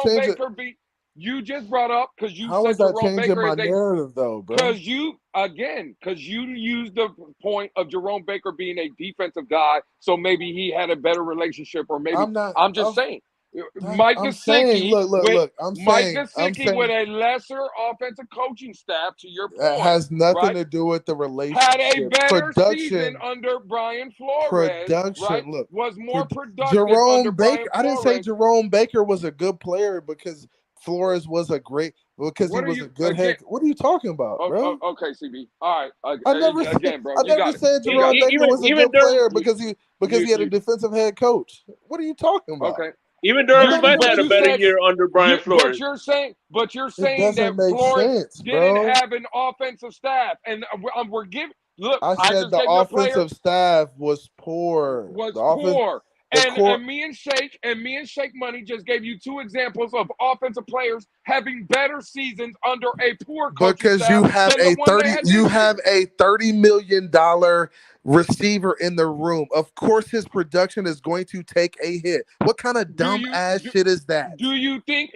Baker beat. You just brought up because you how said is that Jerome changing Baker my narrative though, bro? Because you used the point of Jerome Baker being a defensive guy, so maybe he had a better relationship, or maybe I'm just saying. Mike Gesicki, Mike Gesicki with a lesser offensive coaching staff. To your point, that has nothing to do with the relationship. Had a better season under Brian Flores. Right? Look, was more productive. Jerome under Baker. Brian I didn't say Flores. Jerome Baker was a good player because Flores was a great because he was a good head. What are you talking about, bro? Okay, CB. All right. I never said Jerome Baker was a good player because he had a defensive head coach. What are you talking about? Okay. Even Durham Smith had a better year under Brian Flores. But you're saying that Flores didn't have an offensive staff, and we're giving. Look, I said the offensive staff was poor. And me and Shake Money just gave you two examples of offensive players having better seasons under a poor coaching because staff you have a $30 million receiver in the room. Of course, his production is going to take a hit. What kind of dumb ass shit is that? Do you think?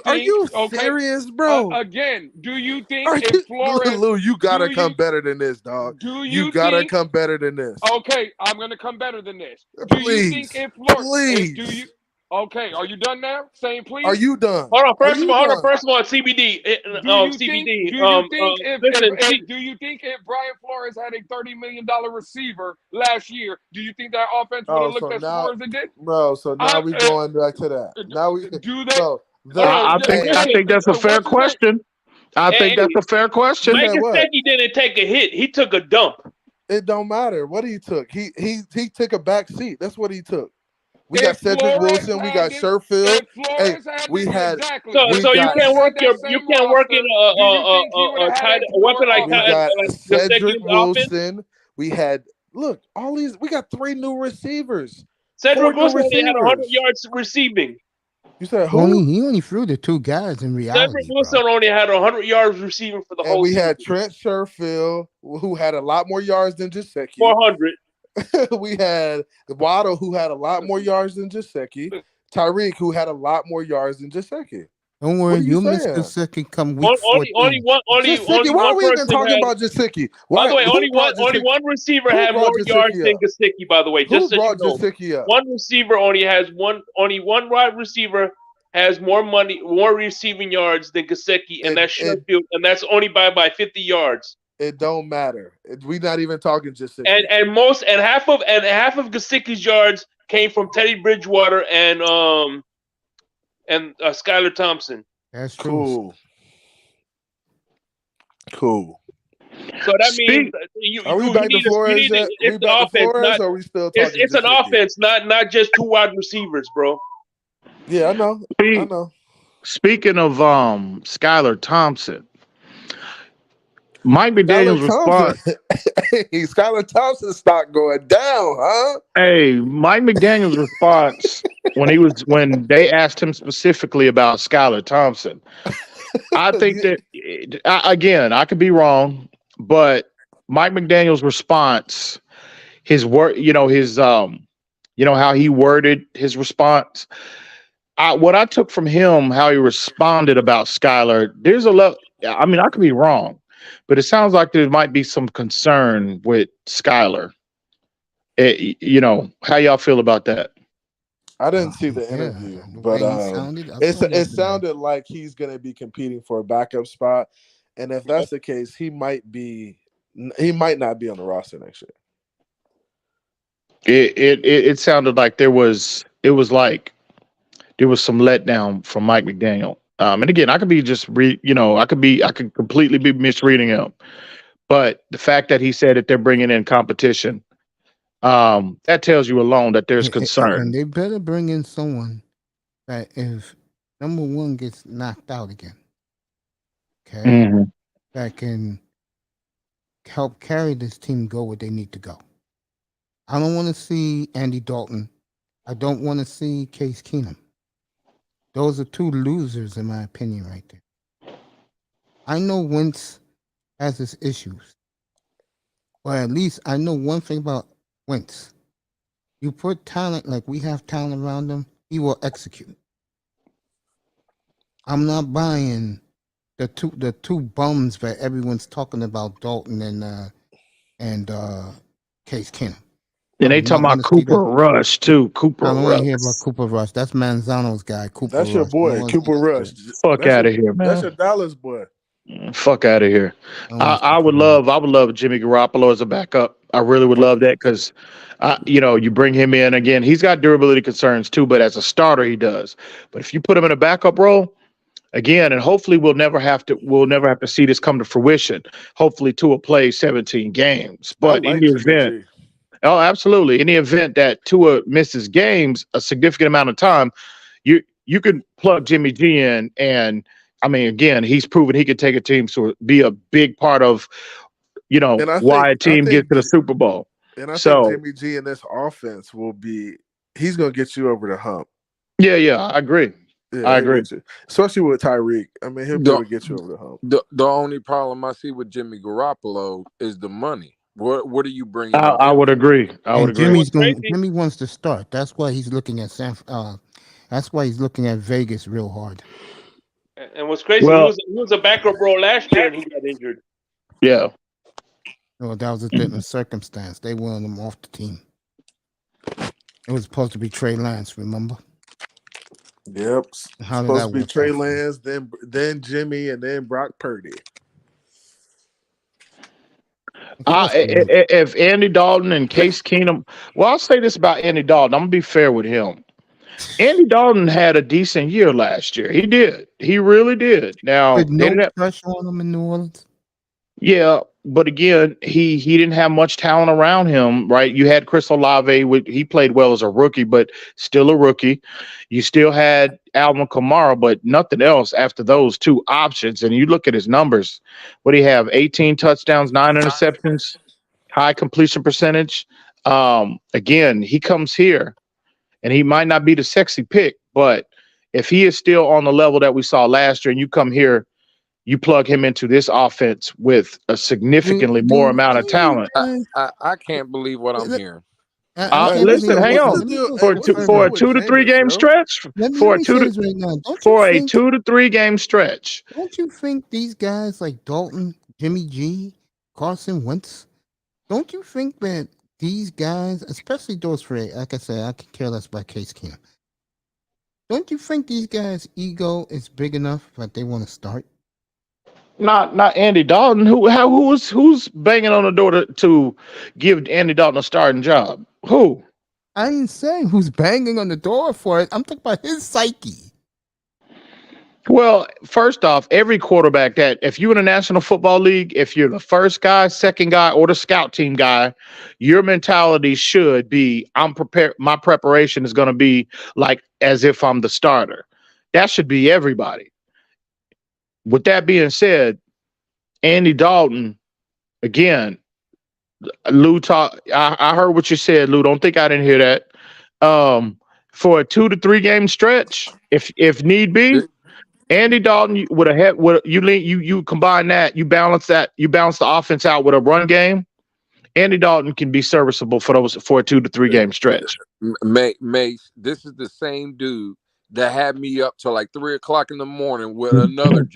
Are you serious, bro? Again, do you think if Flores, Lou, you gotta come better than this, dog. You gotta come better than this. Okay, I'm gonna come better than this. Please, you think if Flores, please. Okay, are you done now? Saying please. Are you done? Hold on. First of all, CBD. Do you think if Brian Flores had a $30 million receiver last year, do you think that offense would have looked as poor as it did? Bro, so now we're going back to that. Now we do they? I think that's a fair question. I think that's a fair question. Mike Gesicki didn't take a hit. He took a dump. It don't matter what he took. He took a back seat. That's what he took. We got Cedric Wilson. We got Sherfield. Hey, we had. So you can't work in a weapon like that. Cedric Wilson. We had all these. We got 3 new receivers. Cedric Wilson had 100 yards receiving. You said who? He only threw the 2 guys in reality. Cedric Wilson only had 100 yards receiving for the whole season. We had Trent Sherfield, who had a lot more yards than Gesicki. 400. We had Waddle, who had a lot more yards than Gesicki. Tyreek, who had a lot more yards than Gesicki. Don't worry, you miss Gesicki come week 14. Only one why are we even talking about Gesicki? By the way, only one receiver had more yards than Gesicki. By the way, just so you know, one receiver only one wide receiver has more receiving yards than Gesicki, and that's Sherfield, and that's only by 50 yards. It don't matter. We're not even talking Gesicki. And half of Gesicki's yards came from Teddy Bridgewater and Skylar Thompson. That's true. Cool. So that means are we back to Flores? It's the offense. Or are we still talking it's an offense, not just 2 wide receivers, bro. Yeah, I know. Speaking of Skylar Thompson, Mike McDaniel's response. Skylar Thompson's stock going down, huh? Hey, Mike McDaniel's response when they asked him specifically about Skylar Thompson. I think that again, I could be wrong, but Mike McDaniel's response, his word, how he worded his response. What I took from him, how he responded about Skylar, there's a level. I mean, I could be wrong, but it sounds like there might be some concern with Skylar. How y'all feel about that? I didn't see the interview, but it sounded like he's going to be competing for a backup spot, and if that's the case, he might not be on the roster next year. It sounded like there was some letdown from Mike McDaniel. And again, I could be I could completely be misreading him, but the fact that he said that they're bringing in competition, that tells you alone that there's concern. And they better bring in someone that if number one gets knocked out again, okay, that can help carry this team go where they need to go. I don't want to see Andy Dalton. I don't want to see Case Keenum. Those are two losers, in my opinion, right there. I know Wentz has his issues, but at least I know one thing about Wentz. You put talent like we have talent around him, he will execute. I'm not buying the two bums that everyone's talking about, Dalton and Case Keenum. And they talking about Cooper Rush too. I don't want to hear about Cooper Rush. That's Manzano's guy. Cooper Rush. That's your boy, Cooper Rush. Fuck out of here, man. That's your Dallas boy. Fuck out of here. I would love Jimmy Garoppolo as a backup. I really would love that because, you bring him in again. He's got durability concerns too, but as a starter, he does. But if you put him in a backup role, again, and hopefully we'll never have to see this come to fruition. Hopefully Tua plays 17 games, but in the event. Oh, absolutely. In the event that Tua misses games a significant amount of time, you can plug Jimmy G in, and I mean, again, he's proven he can take a team to be a big part of, why a team gets to the Super Bowl. And I think Jimmy G in this offense he's going to get you over the hump. Yeah, I agree. Yeah, I agree. Especially with Tyreek. I mean, he'll be able to get you over the hump. The only problem I see with Jimmy Garoppolo is the money. What are you bringing? I would agree. Jimmy wants to start. That's why he's looking at That's why he's looking at Vegas real hard. And what's crazy, he was a backup role last year and he got injured. Yeah. Well, that was a different circumstance. They wanted him off the team. It was supposed to be Trey Lance, remember? Yep. Supposed to be Trey Lance, then Jimmy, and then Brock Purdy. If Andy Dalton and Case Keenum, I'll say this about Andy Dalton. I'm gonna be fair with him. Andy Dalton had a decent year last year. He did. He really did. Now, with no pressure on him in New Orleans. Yeah, but again, he didn't have much talent around him, right? You had Chris Olave. He played well as a rookie, but still a rookie. You still had Alvin Kamara, but nothing else after those two options. And you look at his numbers. What do you have? 18 touchdowns, 9 interceptions, high completion percentage. Again, he comes here, and he might not be the sexy pick, but if he is still on the level that we saw last year, and you come here, you plug him into this offense with a significantly more amount of talent. I can't believe what I'm hearing. Listen, hang on. For a 2 to 3 game stretch, for a 2 to 3 game stretch. Don't you think these guys like Dalton, Jimmy G, Carson Wentz, don't you think that these guys, especially those three, like I said, I could care less about Case Keenum. Don't you think these guys' ego is big enough that they want to start? Not Andy Dalton. Who's banging on the door to give Andy Dalton a starting job? Who? I ain't saying who's banging on the door for it. I'm talking about his psyche. Well, first off, every quarterback that if you're in a National Football League, if you're the first guy, second guy, or the scout team guy, your mentality should be, I'm prepared. My preparation is going to be like as if I'm the starter. That should be everybody. With that being said, Andy Dalton, again, Lou talk. I heard what you said, Lou. Don't think I didn't hear that. For a 2 to 3 game stretch, if need be, Andy Dalton would have had. You combine that, you balance the offense out with a run game. Andy Dalton can be serviceable for a 2 to 3 game stretch. Mace, this is the same dude that had me up till like 3 o'clock in the morning with another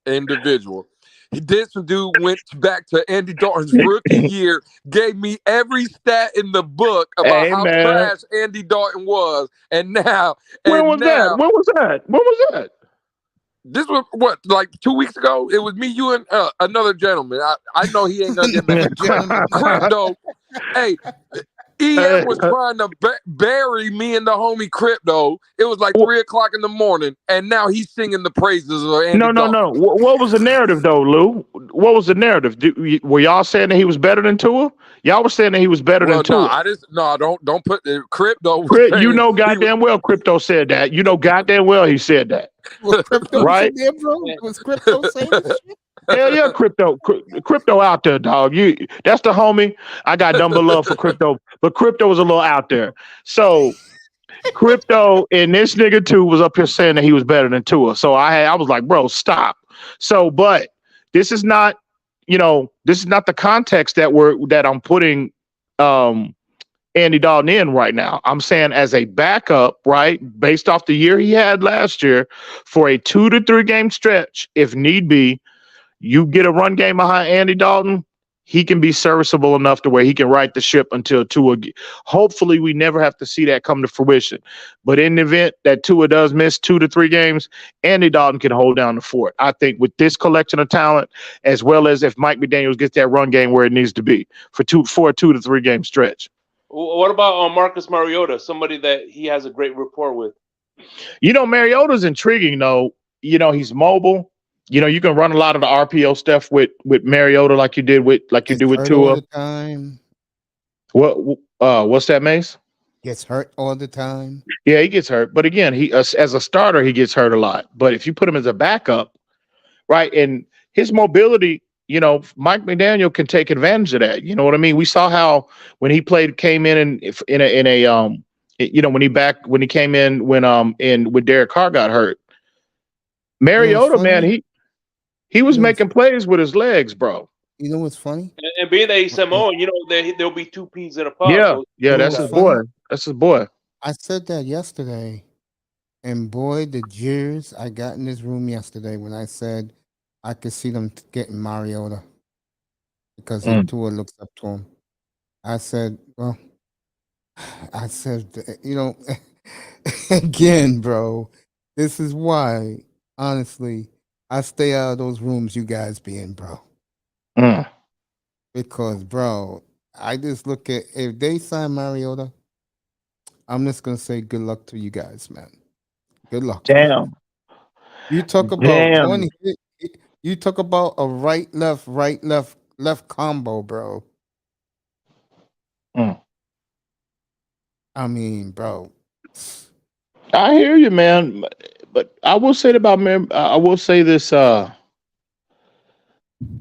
individual. This dude went back to Andy Dalton's rookie year, gave me every stat in the book about how trash Andy Dalton was, and now When was that? This was what, like 2 weeks ago? It was me, you, and another gentleman. I know he ain't gonna get mad. Crypto. Hey, Ian was trying to bury me and the homie Crypto. It was like 3 o'clock in the morning, and now he's singing the praises of Andy Dalton. No. What was the narrative though, Lou? What was the narrative? Were y'all saying that he was better than Tua? Y'all were saying that he was better than Tua. Don't put the Crypto. You know goddamn well Crypto said that. You know goddamn well he said that. Was Crypto right? there, bro? Was Crypto saying this shit? Hell yeah, Crypto out there, dog. That's the homie. I got number love for Crypto, but Crypto was a little out there. So Crypto and this nigga too was up here saying that he was better than Tua. So I was like, bro, stop. So, but this is not, this is not the context that I'm putting Andy Dalton in right now. I'm saying as a backup, right, based off the year he had last year, for a 2 to 3 game stretch, if need be, you get a run game behind Andy Dalton, he can be serviceable enough to where he can right the ship until Tua. Hopefully, we never have to see that come to fruition. But in the event that Tua does miss 2 to 3 games, Andy Dalton can hold down the fort. I think with this collection of talent, as well as if Mike McDaniels gets that run game where it needs to be for a 2 to 3 game stretch. What about Marcus Mariota, somebody that he has a great rapport with? Mariota's intriguing, though. He's mobile. You can run a lot of the RPO stuff with Mariota like you do with Tua. All the time. What's that, Mace? Gets hurt all the time. Yeah, he gets hurt. But again, he as a starter, he gets hurt a lot. But if you put him as a backup, right, and his mobility, Mike McDaniel can take advantage of that. You know what I mean? We saw how when he came in when he came in when Derek Carr got hurt. Mariota, man, he was making plays with his legs, bro. You know what's funny? And being that he's Samoan, there'll be 2 peas in a pod. Yeah, that's his boy. That's his boy. I said that yesterday, and boy, the jeers I got in this room yesterday when I said I could see them getting Mariota because Tua looks up to him. I said, again, bro, this is why, honestly, I stay out of those rooms you guys be in, bro. Because, bro, I just look at, if they sign Mariota, I'm just going to say good luck to you guys, man. Good luck. Damn. You talk about one hit. You talk about a right, left combo, bro. I mean, bro. I hear you, man. But I will say this. I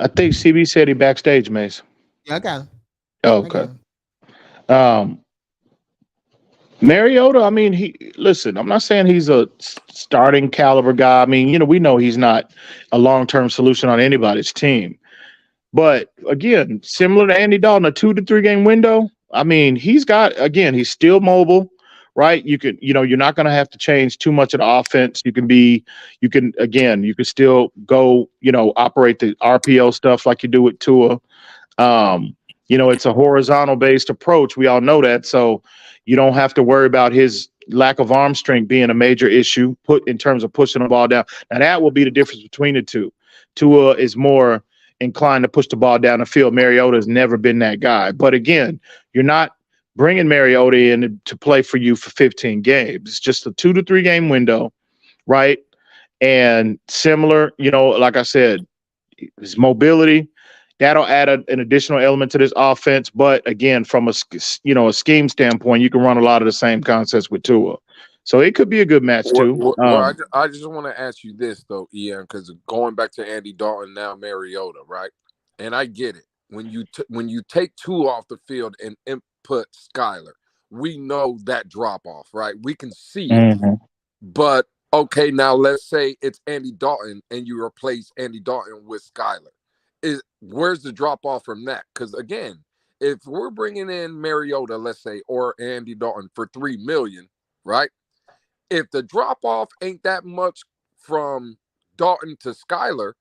think CB said he backstage, Mace. Yeah, I got him. Oh, okay. Mariota, I mean, listen, I'm not saying he's a starting caliber guy. I mean, we know he's not a long-term solution on anybody's team. But again, similar to Andy Dalton, a 2 to 3 game window. I mean, he's still mobile, right? You're not going to have to change too much of the offense. You can still go, operate the RPO stuff like you do with Tua. It's a horizontal based approach. We all know that. So you don't have to worry about his lack of arm strength being a major issue in terms of pushing the ball down. Now that will be the difference between the two. Tua is more inclined to push the ball down the field. Mariota has never been that guy. But again, you're not bringing Mariota in to play for you for 15 games. It's just a 2 to 3 game window, right? And similar, like I said, his mobility, that'll add an additional element to this offense. But again, from a scheme standpoint, you can run a lot of the same concepts with Tua. So it could be a good match too. I just want to ask you this though, Ian, because going back to Andy Dalton now, Mariota, right? And I get it. When you take two off the field and input Skyler, we know that drop off, right? We can see it. But okay, now let's say it's Andy Dalton and you replace Andy Dalton with Skyler. Where's the drop off from that? Because again, if we're bringing in Mariota, let's say, or Andy Dalton for $3 million, right? If the drop off ain't that much from Dalton to Skyler,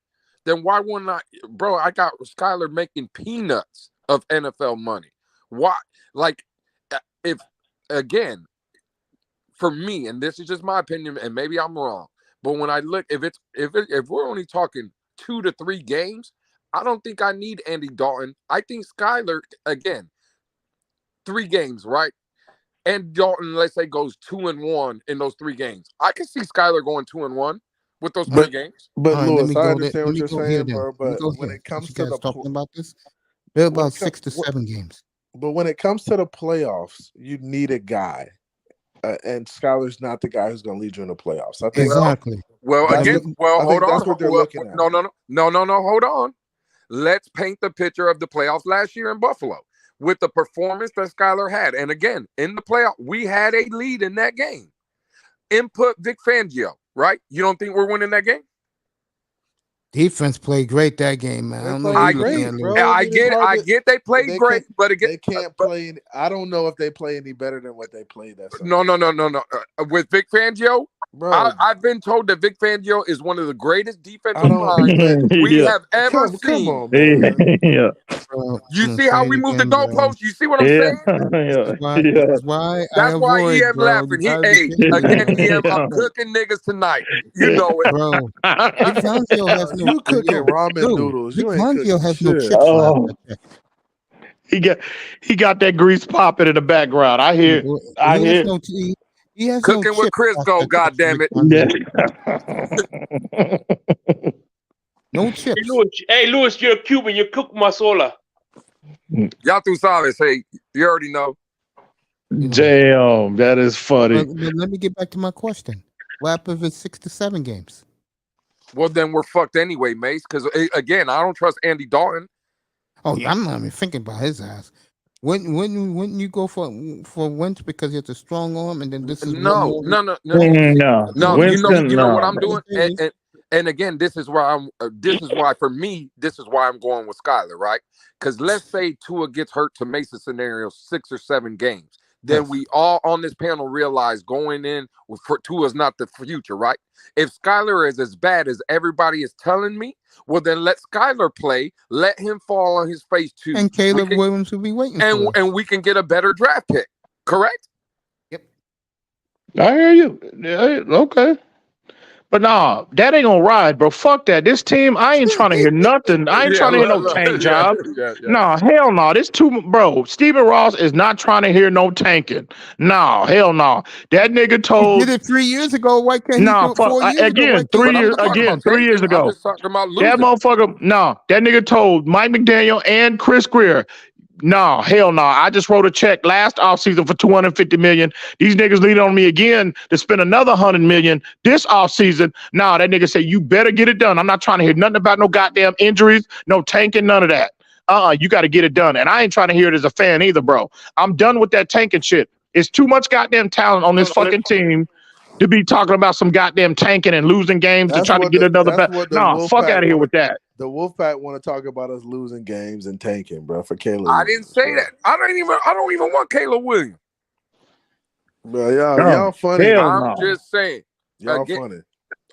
then why wouldn't I, bro? I got Skyler making peanuts of NFL money. Why? Like, if again, for me, and this is just my opinion, and maybe I'm wrong, but when I look, if we're only talking 2 to 3 games, I don't think I need Andy Dalton. I think Skyler, again, 3 games, right? And Dalton, let's say, goes 2-1 in those 3 games. I can see Skyler going 2-1 with those 3 games. But All right, Lewis, I let understand what me you're go here saying, then. bro. Let me But go when here. it comes You to guys the talking about this? They're when about it com- 6 to 7 games. but when it comes to the playoffs, you need a guy, and Skyler's not the guy who's going to lead you in the playoffs. I think Exactly. Well, that's again, what, well, I hold think that's on. what they're looking at. No, hold on. Let's paint the picture of the playoffs last year in Buffalo with the performance that Skyler had. And again, in the playoff, we had a lead in that game. Input Vic Fangio, right? You don't think we're winning that game? Defense played great that game, man. They I don't know played what I you're looking great, at, bro. Lou. I I mean, it's get, hard I to. get they played They great, can't. but again, They can't but play. I don't know if they play any better than what they played that Sunday. no. With Vic Fangio, Bro, I've been told that Vic Fangio is one of the greatest I defensive don't. minds But we Yeah. have ever come seen. on, man. Yeah. Bro, You I'm gonna see how say we it move the again, bro. goalposts? You see what I'm Yeah. saying? Yeah. This Yeah. is why I That's why avoid, EM bro. You laughing. gotta be Again, careful, man. EM, I'm cooking niggas tonight. You know it. Bro, Vic Fangio has no You cooking yo, ramen Lou, noodles. Vic You ain't Fangio cooking has no shit. chips left. Oh, he got that grease popping in the background. I hear. I He has hear. no he has no Cooking with chips left. Crisco, That's Vic goddammit. Fangio. No Hey, chips. Louis, you're a Cuban. You cook masola. Y'all too solid. Say, you already know. You know. Damn, that is funny. But let me get back to my question. What happens if it's 6 to 7 games? Well, then we're fucked anyway, Mace. Because, again, I don't trust Andy Dalton. Oh yeah, I'm not even thinking about his ass. Wouldn't you go for Wentz because it's a strong arm, and then this is No. No, You know what I'm no. doing? And again, this is why for me, this is why I'm going with Skyler, right? Because let's say Tua gets hurt to Mason scenario 6 or 7 games. Then we all on this panel realize going in for Tua's not the future, right? If Skyler is as bad as everybody is telling me, well, then let Skyler play. Let him fall on his face too. And Caleb Williams will be waiting for us. And we can get a better draft pick. Correct? Yep. I hear you. Yeah, okay. But nah, that ain't gonna ride, bro. Fuck that. This team, I ain't trying to hear nothing. I ain't trying to hear no tank job. Nah, hell no. This bro. Stephen Ross is not trying to hear no tanking. Nah, hell no. That nigga told. He did it 3 years ago. Why can't he do it 4 years ago? Again, 3 years. Again, 3 years ago. I'm just talking about losing. That motherfucker. No, that nigga told Mike McDaniel and Chris Greer. No, hell no. I just wrote a check last offseason for $250 million. These niggas leaning on me again to spend another $100 million this offseason. Nah, that nigga said, you better get it done. I'm not trying to hear nothing about no goddamn injuries, no tanking, none of that. You got to get it done. And I ain't trying to hear it as a fan either, bro. I'm done with that tanking shit. It's too much goddamn talent on this fucking team to be talking about some goddamn tanking and losing games to try to get another back. No, fuck out of here with that. The Wolfpack want to talk about us losing games and tanking, bro. For Caleb, I didn't say that. I don't even want Caleb Williams. Bro, y'all funny. I'm just saying. Y'all funny.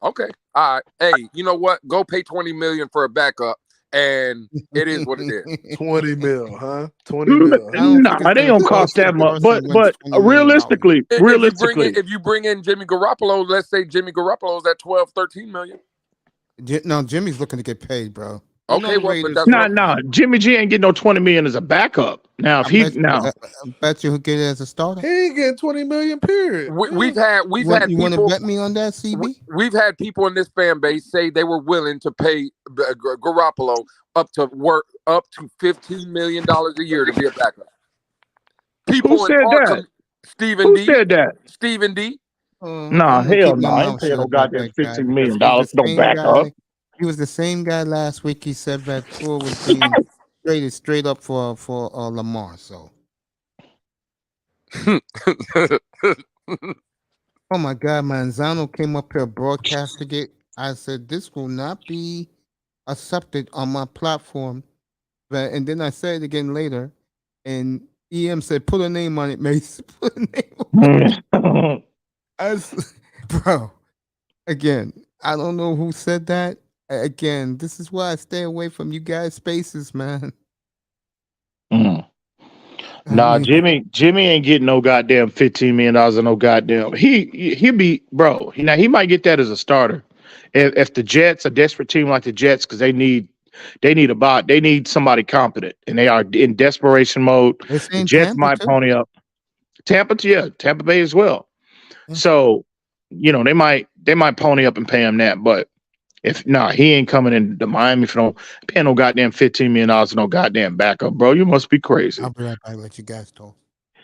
Okay. All right. Hey, you know what? Go pay $20 million for a backup, and it is what it is. 20 mil, huh? 20 mil. No, it ain't gonna cost that much. But realistically, if you bring in Jimmy Garoppolo, let's say Jimmy Garoppolo's at 12, 13 million. No, Jimmy's looking to get paid, bro. Okay, well, but that's nah. Jimmy G ain't getting no $20 million as a backup. Now, I bet you he'll get it as a starter. He ain't getting 20 million. Period. We've had You people. Want to bet me on that, CB? We've had people in this fan base say they were willing to pay Garoppolo up to $15 million a year to be a backup. People Who said that? Stephen Who D. said that? Stephen D. Nah, I'm gonna hell keep my no. I ain't mouth paying shut no about goddamn that guy $15 because million. he was the No same backup. guy. He was the same guy last week. He said that Tua was being traded straight up for Lamar. So, oh my God, Manzano came up here broadcasting it. I said this will not be accepted on my platform. But and then I said it again later, and EM said, "Put a name on it, Mace. Put a name on it." Bro, again, I don't know who said that. Again, this is why I stay away from you guys' spaces, man. Nah, Jimmy ain't getting no goddamn $15 million of no goddamn. He'll be bro. He might get that as a starter. If the Jets, a desperate team like the Jets, because they need somebody competent, and they are in desperation mode. They're The saying Jets Tampa might too. pony up. Tampa Bay as well. So, they might pony up and pay him that. But if he ain't coming into Miami for no paying no goddamn $15 million for no goddamn backup, bro. You must be crazy. I'll be right back. Let you guys talk.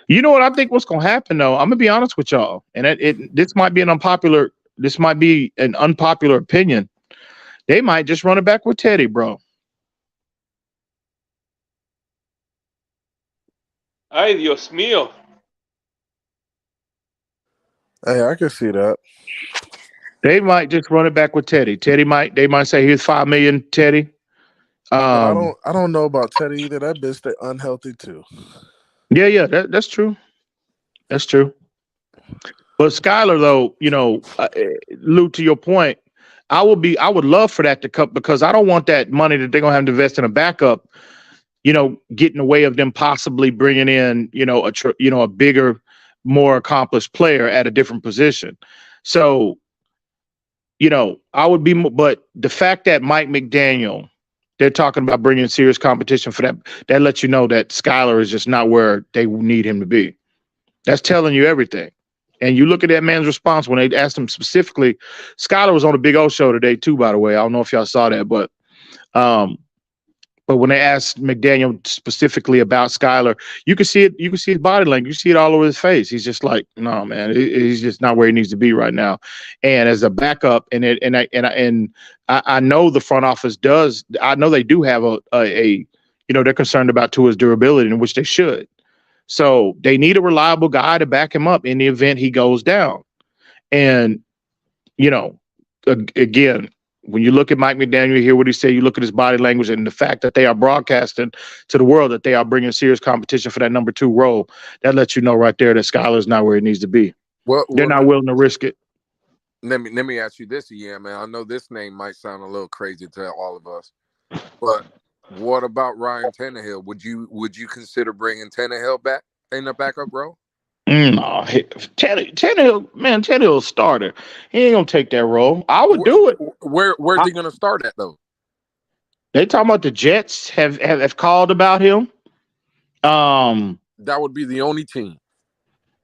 You know what I think what's gonna happen though? I'm gonna be honest with y'all, and this might be an unpopular opinion. They might just run it back with Teddy, bro. Ay, Dios mío. Hey, I can see that. They might just run it back with Teddy. They might say here's $5 million, Teddy. But I don't know about Teddy either. That bitch they unhealthy too. Yeah, that's true. That's true. But Skyler, though, Lou, to your point, I would love for that to come because I don't want that money that they're gonna have to invest in a backup, get in the way of them possibly bringing in, a bigger, more accomplished player at a different position. So, I would be, but the fact that Mike McDaniel, they're talking about bringing serious competition for that lets you know that Skyler is just not where they need him to be. That's telling you everything. And you look at that man's response when they asked him specifically. Skyler was on a Big O show today too, by the way. I don't know if y'all saw that, but when they asked McDaniel specifically about Skyler, you can see it. You can see his body language. You see it all over his face. He's just like, no, man, he's just not where he needs to be right now. And as a backup, I know the front office does. I know they do have they're concerned about Tua's durability, in which they should. So they need a reliable guy to back him up in the event he goes down. And, again, when you look at Mike McDaniel, you hear what he said, you look at his body language and the fact that they are broadcasting to the world that they are bringing serious competition for that number 2 role, that lets you know right there that Skyler's not where he needs to be. They're not willing to risk it. Let me ask you this, man. I know this name might sound a little crazy to all of us, but what about Ryan Tannehill? Would you consider bringing Tannehill back in the backup role? No, Tannehill's starter. He ain't gonna take that role. I would do it. Where's he gonna start at though? They talking about the Jets have called about him. That would be the only team.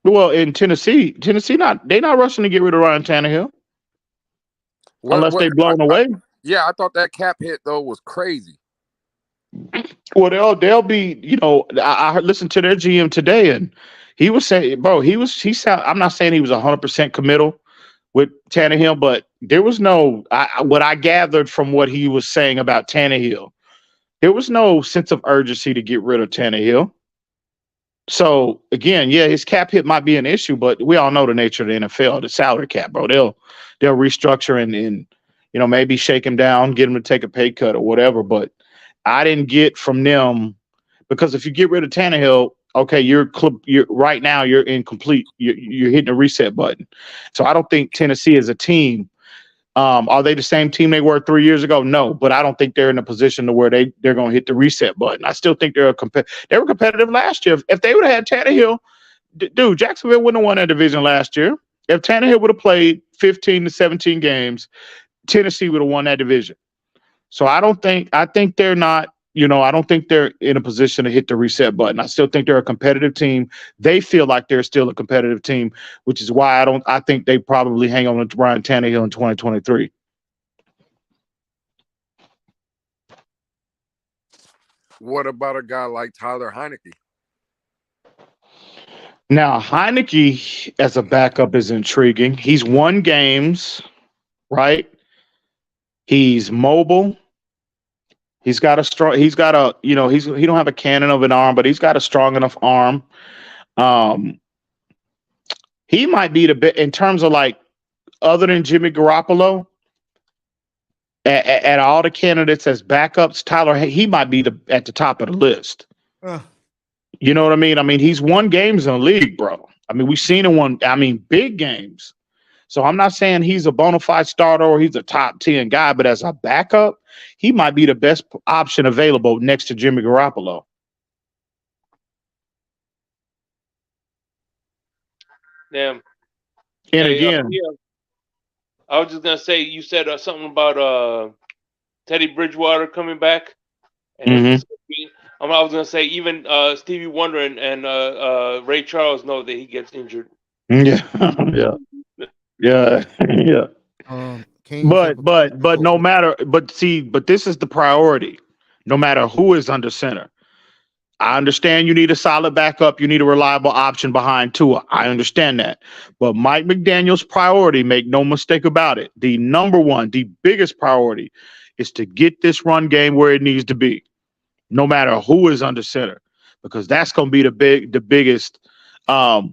Well, in Tennessee not rushing to get rid of Ryan Tannehill unless they blown away. I thought that cap hit though was crazy. Well, they'll be. I listened to their GM today, and he was saying, bro, I'm not saying he was 100% committal with Tannehill, but there was no. What I gathered from what he was saying about Tannehill, there was no sense of urgency to get rid of Tannehill. So again, his cap hit might be an issue, but we all know the nature of the NFL, the salary cap, bro. They'll restructure and maybe shake him down, get him to take a pay cut or whatever. But I didn't get from them because if you get rid of Tannehill, okay, you're right now you're incomplete. You're hitting a reset button. So I don't think Tennessee as a team. Are they the same team they were 3 years ago? No, but I don't think they're in a position to where they're going to hit the reset button. I still think they were competitive last year. If they would have had Tannehill, dude, Jacksonville wouldn't have won that division last year. If Tannehill would have played 15 to 17 games, Tennessee would have won that division. So I think they're not, I don't think they're in a position to hit the reset button. I still think they're a competitive team. They feel like they're still a competitive team, which is why I think they probably hang on to Ryan Tannehill in 2023. What about a guy like Tyler Heineke? Now, Heineke as a backup is intriguing. He's won games, right? He's mobile. He don't have a cannon of an arm, but he's got a strong enough arm. He might be the best in terms of like other than Jimmy Garoppolo. At all the candidates as backups, Tyler, he might be at the top of the list. You know what I mean? I mean, he's won games in the league, bro. I mean, we've seen him big games. So I'm not saying he's a bona fide starter or he's a top 10 guy, but as a backup, he might be the best option available next to Jimmy Garoppolo. Damn. And again, I was just gonna say, you said something about Teddy Bridgewater coming back, and I was gonna say even Stevie Wonder and Ray Charles know that he gets injured. Yeah. But no matter, but this is the priority. No matter who is under center, I understand you need a solid backup. You need a reliable option behind Tua. I understand that. But Mike McDaniel's priority, make no mistake about it, the number one, the biggest priority is to get this run game where it needs to be, no matter who is under center, because that's going to be the biggest, that's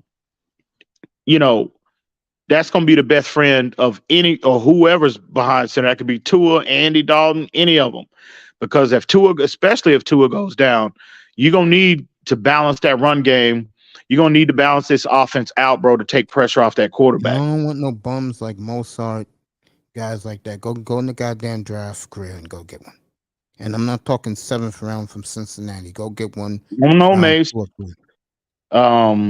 going to be the best friend of any or whoever's behind center. That could be Tua, Andy Dalton, any of them. Because especially if Tua goes down, you're going to need to balance that run game. You're going to need to balance this offense out, bro, to take pressure off that quarterback. I don't want no bums like Mozart, guys like that. Go in the goddamn draft career and go get one. And I'm not talking 7th round from Cincinnati. Go get one. No, Mace.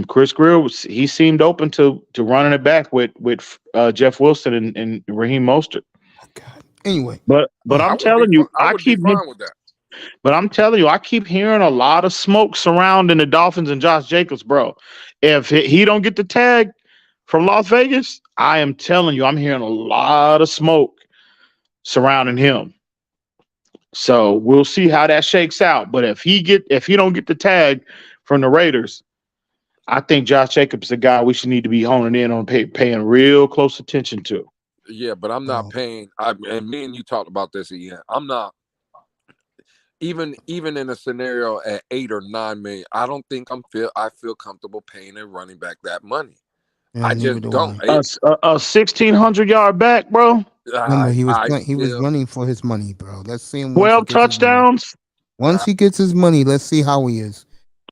Chris Greer, he seemed open to running it back with Jeff Wilson and Raheem Mostert. Oh, God. Anyway. But I'm telling you, I keep fine with that. But I'm telling you, I keep hearing a lot of smoke surrounding the Dolphins and Josh Jacobs, bro. If he don't get the tag from Las Vegas, I am telling you, I'm hearing a lot of smoke surrounding him. So we'll see how that shakes out. But if he don't get the tag from the Raiders, I think Josh Jacobs is the guy we should need to be honing in on, paying real close attention to. Yeah, but I'm not paying. And me and you talked about this again. I'm not. Even in a scenario at 8 or 9 million, I don't think I feel comfortable paying a running back that money. Yeah, I just don't. A 1,600-yard back, bro. Remember, he was running for his money, bro. Let's see him. 12 touchdowns. Once he gets his money, let's see how he is.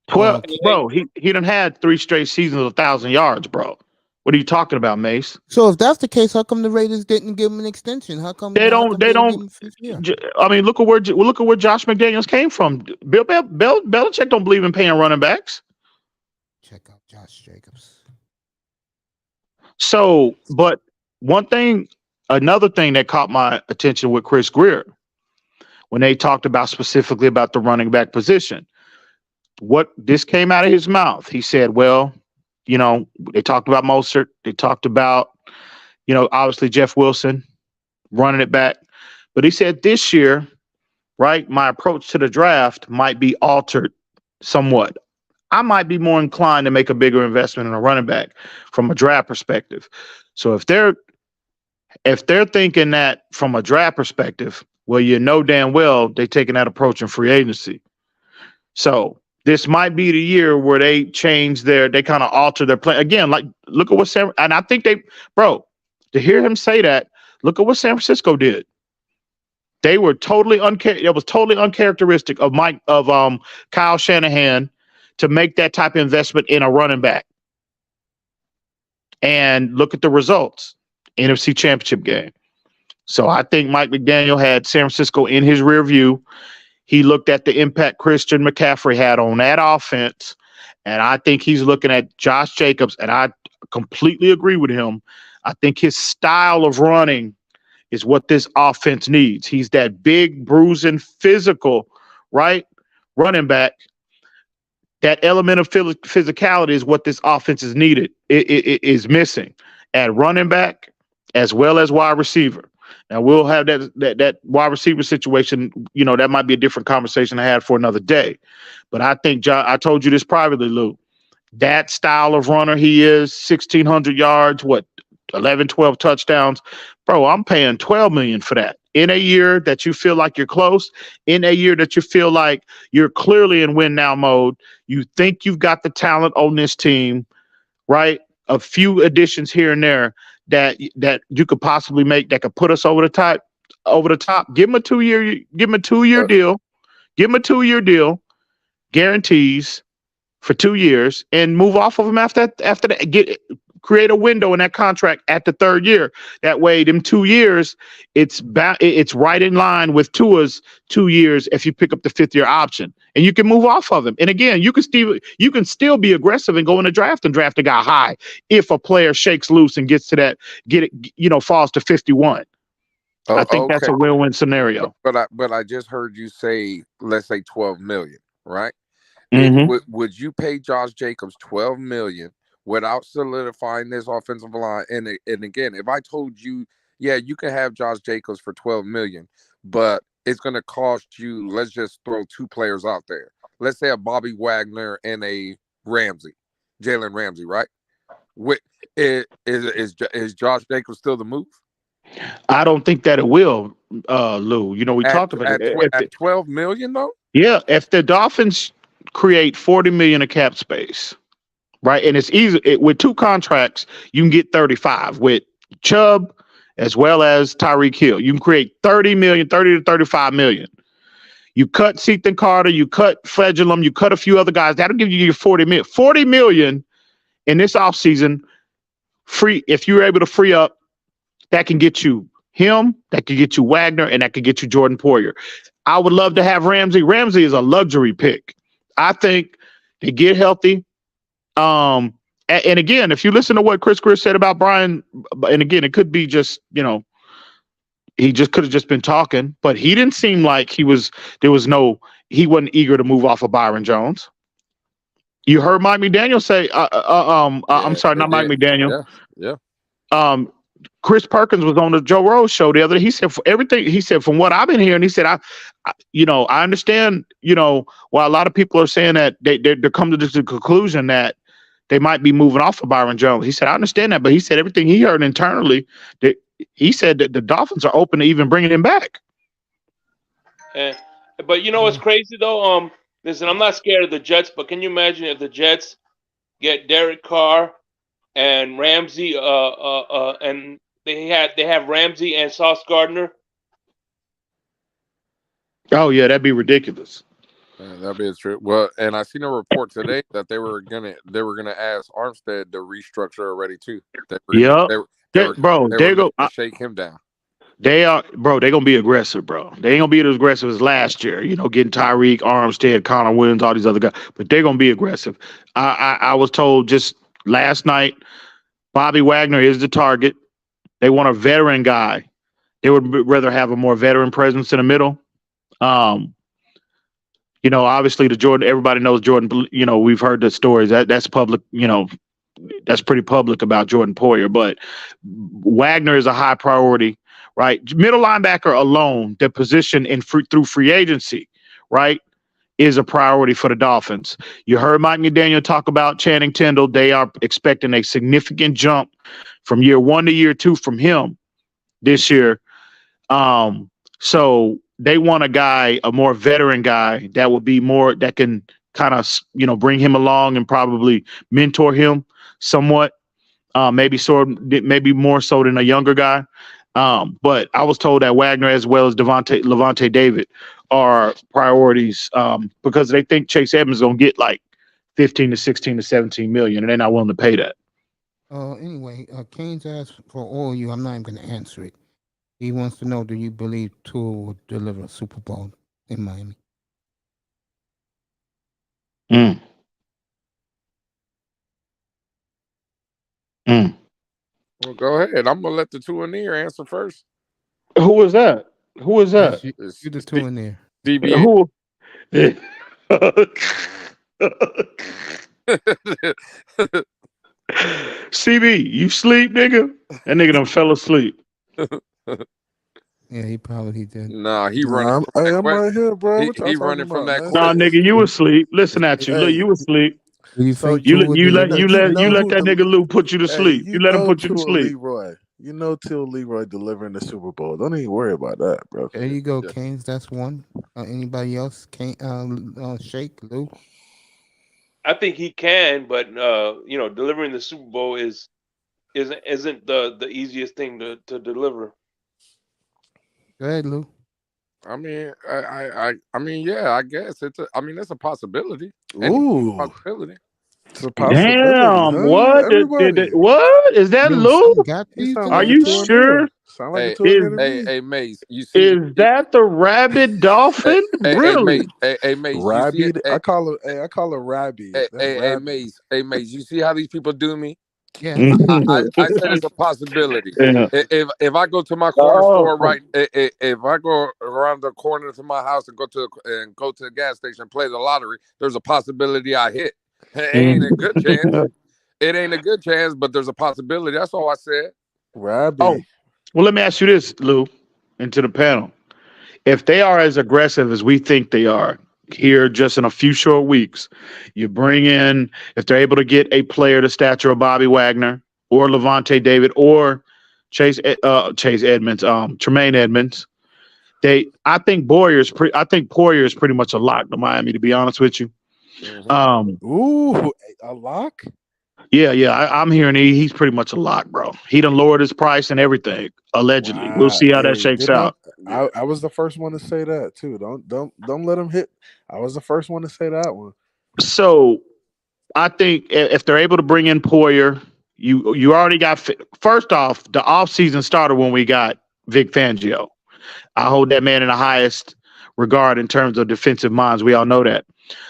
12, bro. He done had 3 straight seasons of 1,000 yards, bro. What are you talking about, Mace? So if that's the case, how come the Raiders didn't give him an extension? How come they don't? I mean, look at where Josh McDaniels came from. Bill Belichick don't believe in paying running backs. Check out Josh Jacobs. So, but another thing that caught my attention with Chris Greer when they talked specifically about the running back position, what this came out of his mouth. He said, well, they talked about Mostert. They talked about, obviously Jeff Wilson running it back. But he said this year, right, my approach to the draft might be altered somewhat. I might be more inclined to make a bigger investment in a running back from a draft perspective. So if they're thinking that from a draft perspective, well, damn well they're taking that approach in free agency. So this might be the year where they kind of alter their plan. Again, like, look at what and I think to hear him say that, look at what San Francisco did. They were totally it was totally uncharacteristic of Kyle Shanahan to make that type of investment in a running back. And look at the results. NFC Championship game. So I think Mike McDaniel had San Francisco in his rear view. He looked at the impact Christian McCaffrey had on that offense, and I think he's looking at Josh Jacobs, and I completely agree with him. I think his style of running is what this offense needs. He's that big, bruising, physical, right, running back. That element of physicality is what this offense is needed. It is missing at running back as well as wide receiver. Now we'll have that wide receiver situation. That might be a different conversation I had for another day. But I think, John, I told you this privately, Lou. that style of runner he is, 1,600 yards, 11, 12 touchdowns. Bro, I'm paying $12 million for that. In a year that you feel like you're close, in a year that you feel like you're clearly in win now mode, you think you've got the talent on this team, right? A few additions here and there that you could possibly make that could put us over the top. Give him a 2-year deal. Give him a 2-year deal, guarantees for 2 years, and move off of him after that. Create a window in that contract at the 3rd year. That way, them 2 years, it's right in line with Tua's 2 years if you pick up the 5th-year option, and you can move off of him. And again, you can still be aggressive and go in the draft and draft a guy high if a player shakes loose and gets to that, falls to 51. I think that's a win-win scenario. But I just heard you say, let's say $12 million, right? Mm-hmm. Would you pay Josh Jacobs $12 million without solidifying this offensive line? And again, if I told you, yeah, you can have Josh Jacobs for $12 million, but it's going to cost you, let's just throw 2 players out there. Let's say a Bobby Wagner and a Jalen Ramsey, right? Is Josh Jacobs still the move? I don't think that it will, Lou. We talked about it. At $12 million, though? Yeah, if the Dolphins create $40 million of cap space, right, and it's easy with 2 contracts, you can get 35 with Chubb as well as Tyreek Hill. You can create 30 to 35 million. You cut Ethan Carter, you cut Fledglam, you cut a few other guys. That'll give you your 40 million. 40 million in this offseason, free. If you're able to free up, that can get you him, that could get you Wagner, and that could get you Jordan Poyer. I would love to have Ramsey. Ramsey is a luxury pick. I think they get healthy. And again, if you listen to what Chris said about Brian, and again, it could be just, he just could have just been talking, but he didn't seem like he wasn't eager to move off of Byron Jones. You heard Mike McDaniel say, I'm sorry, not Mike McDaniel. Yeah. Chris Perkins was on the Joe Rose show the other day. He said, for everything, he said, from what I've been hearing, he said, I understand, while a lot of people are saying that they're coming to the conclusion that they might be moving off of Byron Jones. He said, I understand that, but he said everything he heard internally, that he said that the Dolphins are open to even bringing him back. But what's crazy though? Listen, I'm not scared of the Jets, but can you imagine if the Jets get Derek Carr and Ramsey, and they have Ramsey and Sauce Gardner? Oh yeah, that'd be ridiculous. That'd be true. Well, and I seen a report today that they were gonna ask Armstead to restructure already too. They're gonna shake him down. They're gonna be aggressive, bro. They ain't gonna be as aggressive as last year. Getting Tyreek, Armstead, Connor Williams, all these other guys, but they're gonna be aggressive. I was told just last night, Bobby Wagner is the target. They want a veteran guy. They would rather have a more veteran presence in the middle. Obviously everybody knows Jordan, we've heard the stories that's public, that's pretty public about Jordan Poyer, but Wagner is a high priority, right? Middle linebacker alone, the position through free agency, right, is a priority for the Dolphins. You heard Mike McDaniel talk about Channing Tindall. They are expecting a significant jump from year 1 to year 2 from him this year. So they want a more veteran guy that will be more, that can kind of, bring him along and probably mentor him somewhat. Maybe more so than a younger guy. But I was told that Wagner as well as Levante David are priorities because they think Chase Edmonds is going to get like 15 to 16 to 17 million, and they're not willing to pay that. Anyway, Kane's asked for all you. I'm not even going to answer it. He wants to know, do you believe Tua will deliver a Super Bowl in Miami? Well, go ahead. I'm gonna let the two in there answer first. Who was that? You're the two in there. DB. Who? CB, you sleep, nigga? That nigga done fell asleep. Yeah, he probably did. Nah, he running. I'm right here, bro. He running from that. Nah, nigga, you asleep. Listen at you. Look, you asleep. You So think You Tua let you let delivered? you you let you know let who that the nigga Lou put you to hey, sleep. You let him put you to Tua sleep. Leroy. You know Tua Leroy delivering the Super Bowl. Don't even worry about that, bro. There you go, Yeah. Canes. That's one. Anybody else? Shake Lou. I think he can, but delivering the Super Bowl isn't the easiest thing to deliver. Go ahead, Lou. I mean, I mean, yeah, I guess it's a possibility. Ooh, Possibility. it's a possibility, Damn, huh? Everybody, what is that, Lou, Lou? something got to you you sound Are like a tonight, you bro? sure? Sound like a Hey, tornado to hey, me. hey, Mace, you see, Is that the rabid dolphin? hey, Really? Mace, hey, Mace, you see it, Rabid. I call her Rabid. That's Rabid. Hey, Mace, you see how these people do me? Yes. I said it's a possibility. Yeah. If I go to my corner store Oh. if I go around the corner to my house and go to the gas station and play the lottery, there's a possibility I hit. It ain't a good chance. It ain't a good chance, but there's a possibility. That's all I said. Rabid. Oh, well, let me ask you this, Lou, and to the panel. If they are as aggressive as we think they are here just in a few short weeks, you bring in, if they're able to get a player the stature of Bobby Wagner or Levante David or Chase Edmonds, Tremaine Edmonds, I think Poyer is pretty much a lock to Miami, to be honest with you. Ooh, a lock? Yeah, I'm hearing he's pretty much a lock, bro. He done lowered his price and everything, allegedly. We'll see how that shakes out. I was the first one to say that too. Don't let him hit. I was the first one to say that one. So I think if they're able to bring in Poyer, you already got first off the offseason started when we got Vic Fangio. I hold that man in the highest regard in terms of defensive minds. We all know that.